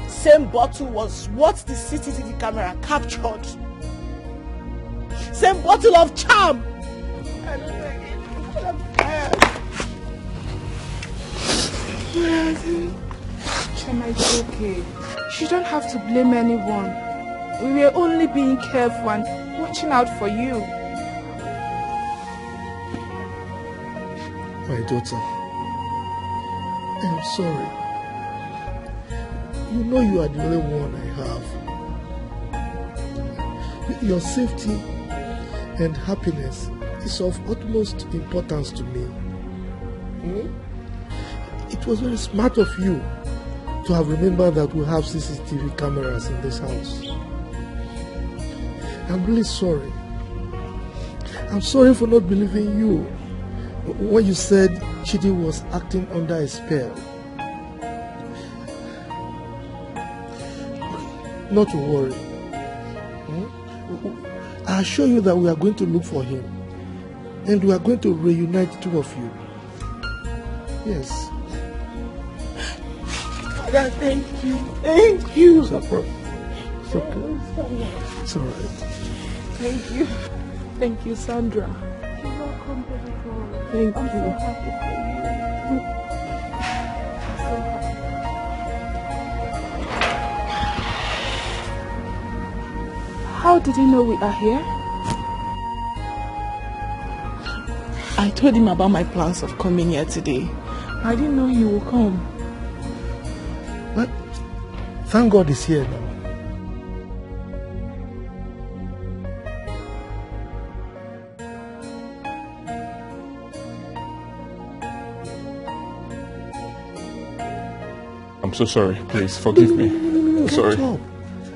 [SPEAKER 3] Same bottle was what the CCTV camera captured. Same bottle of charm. I don't know again. I'm tired.
[SPEAKER 16] Choma, it's okay. You don't have to blame anyone. We were only being careful and watching out for you.
[SPEAKER 9] My daughter, I'm sorry. You know you are the only one I have. Your safety and happiness is of utmost importance to me. It was very smart of you to have remembered that we have CCTV cameras in this house. I'm really sorry. I'm sorry for not believing you when you said Chidi was acting under a spell. Not to worry. I assure you that we are going to look for him. And we are going to reunite the two of you. Yes.
[SPEAKER 16] Father, thank you. Thank you.
[SPEAKER 9] It's okay. It's alright.
[SPEAKER 16] Thank you. Thank you, Sandra.
[SPEAKER 15] You're welcome, baby girl.
[SPEAKER 16] Thank
[SPEAKER 15] I'm
[SPEAKER 16] you.
[SPEAKER 15] so happy for you.
[SPEAKER 16] How did he know we are here? I told him about my plans of coming here today. I didn't know he would come.
[SPEAKER 9] But thank God he's here now.
[SPEAKER 4] I'm so sorry. Please forgive me.
[SPEAKER 9] No,
[SPEAKER 4] Sorry.
[SPEAKER 9] stop.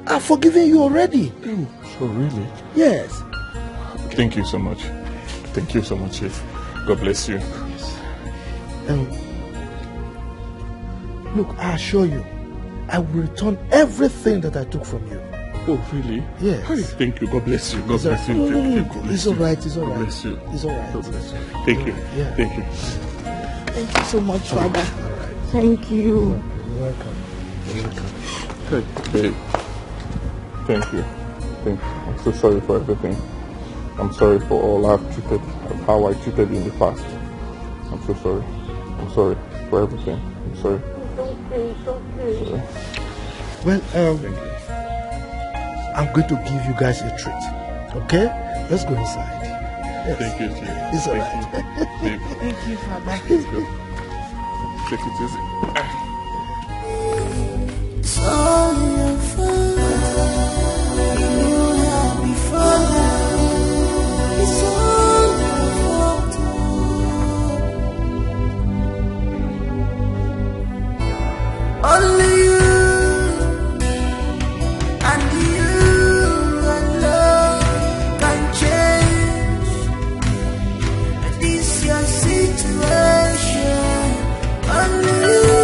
[SPEAKER 9] I've forgiven you already.
[SPEAKER 4] Oh, really?
[SPEAKER 9] Yes.
[SPEAKER 4] Thank you so much. Thank you so much, Chief. God bless you.
[SPEAKER 9] Look, I assure you, I will return everything that I took from you.
[SPEAKER 4] Oh, really?
[SPEAKER 9] Yes.
[SPEAKER 4] Hey, thank you. God bless you. God bless you.
[SPEAKER 9] No,
[SPEAKER 4] God bless
[SPEAKER 9] it's
[SPEAKER 4] you.
[SPEAKER 9] alright. It's alright.
[SPEAKER 4] God bless you.
[SPEAKER 9] It's alright.
[SPEAKER 4] God bless you. Thank you.
[SPEAKER 9] Yeah.
[SPEAKER 4] Thank you.
[SPEAKER 16] Thank you so much, Father. Thank you.
[SPEAKER 9] You're welcome. You're welcome.
[SPEAKER 4] Hey, babe. Thank you. Thank you. I'm so sorry for everything. I'm sorry for all how I treated you in the past. I'm so sorry. I'm sorry for everything. I'm sorry.
[SPEAKER 15] It's okay.
[SPEAKER 4] Sorry.
[SPEAKER 9] Well, I'm going to give you guys a treat. Okay? Let's go inside. Yes.
[SPEAKER 4] Thank you, Chief.
[SPEAKER 9] It's
[SPEAKER 4] Thank
[SPEAKER 9] alright.
[SPEAKER 4] you. Babe.
[SPEAKER 16] Thank you, Father.
[SPEAKER 4] Let's go. Take it easy.
[SPEAKER 1] It's all your fault. You had before. It's all your fault. Only you and you alone can change this your situation. Only you.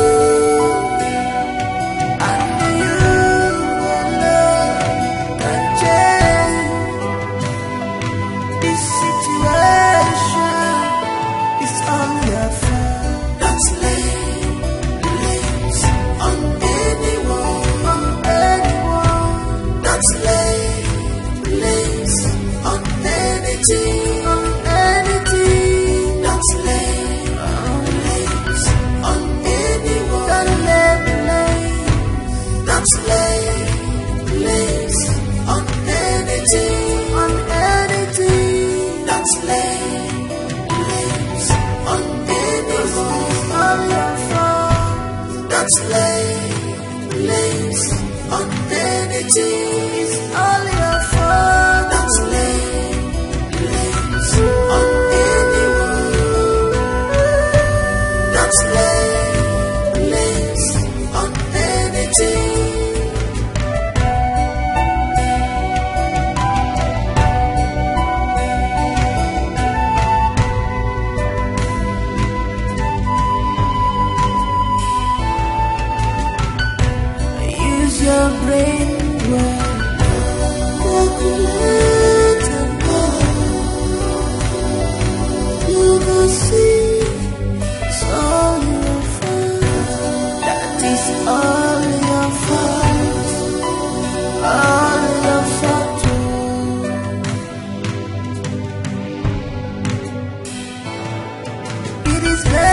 [SPEAKER 1] It's all your fault. That's lays on anyone. That's lays on anything. Use your brain well. Calculate and go. You will see it's all your fault. That is all your fault. All your fault. It is better.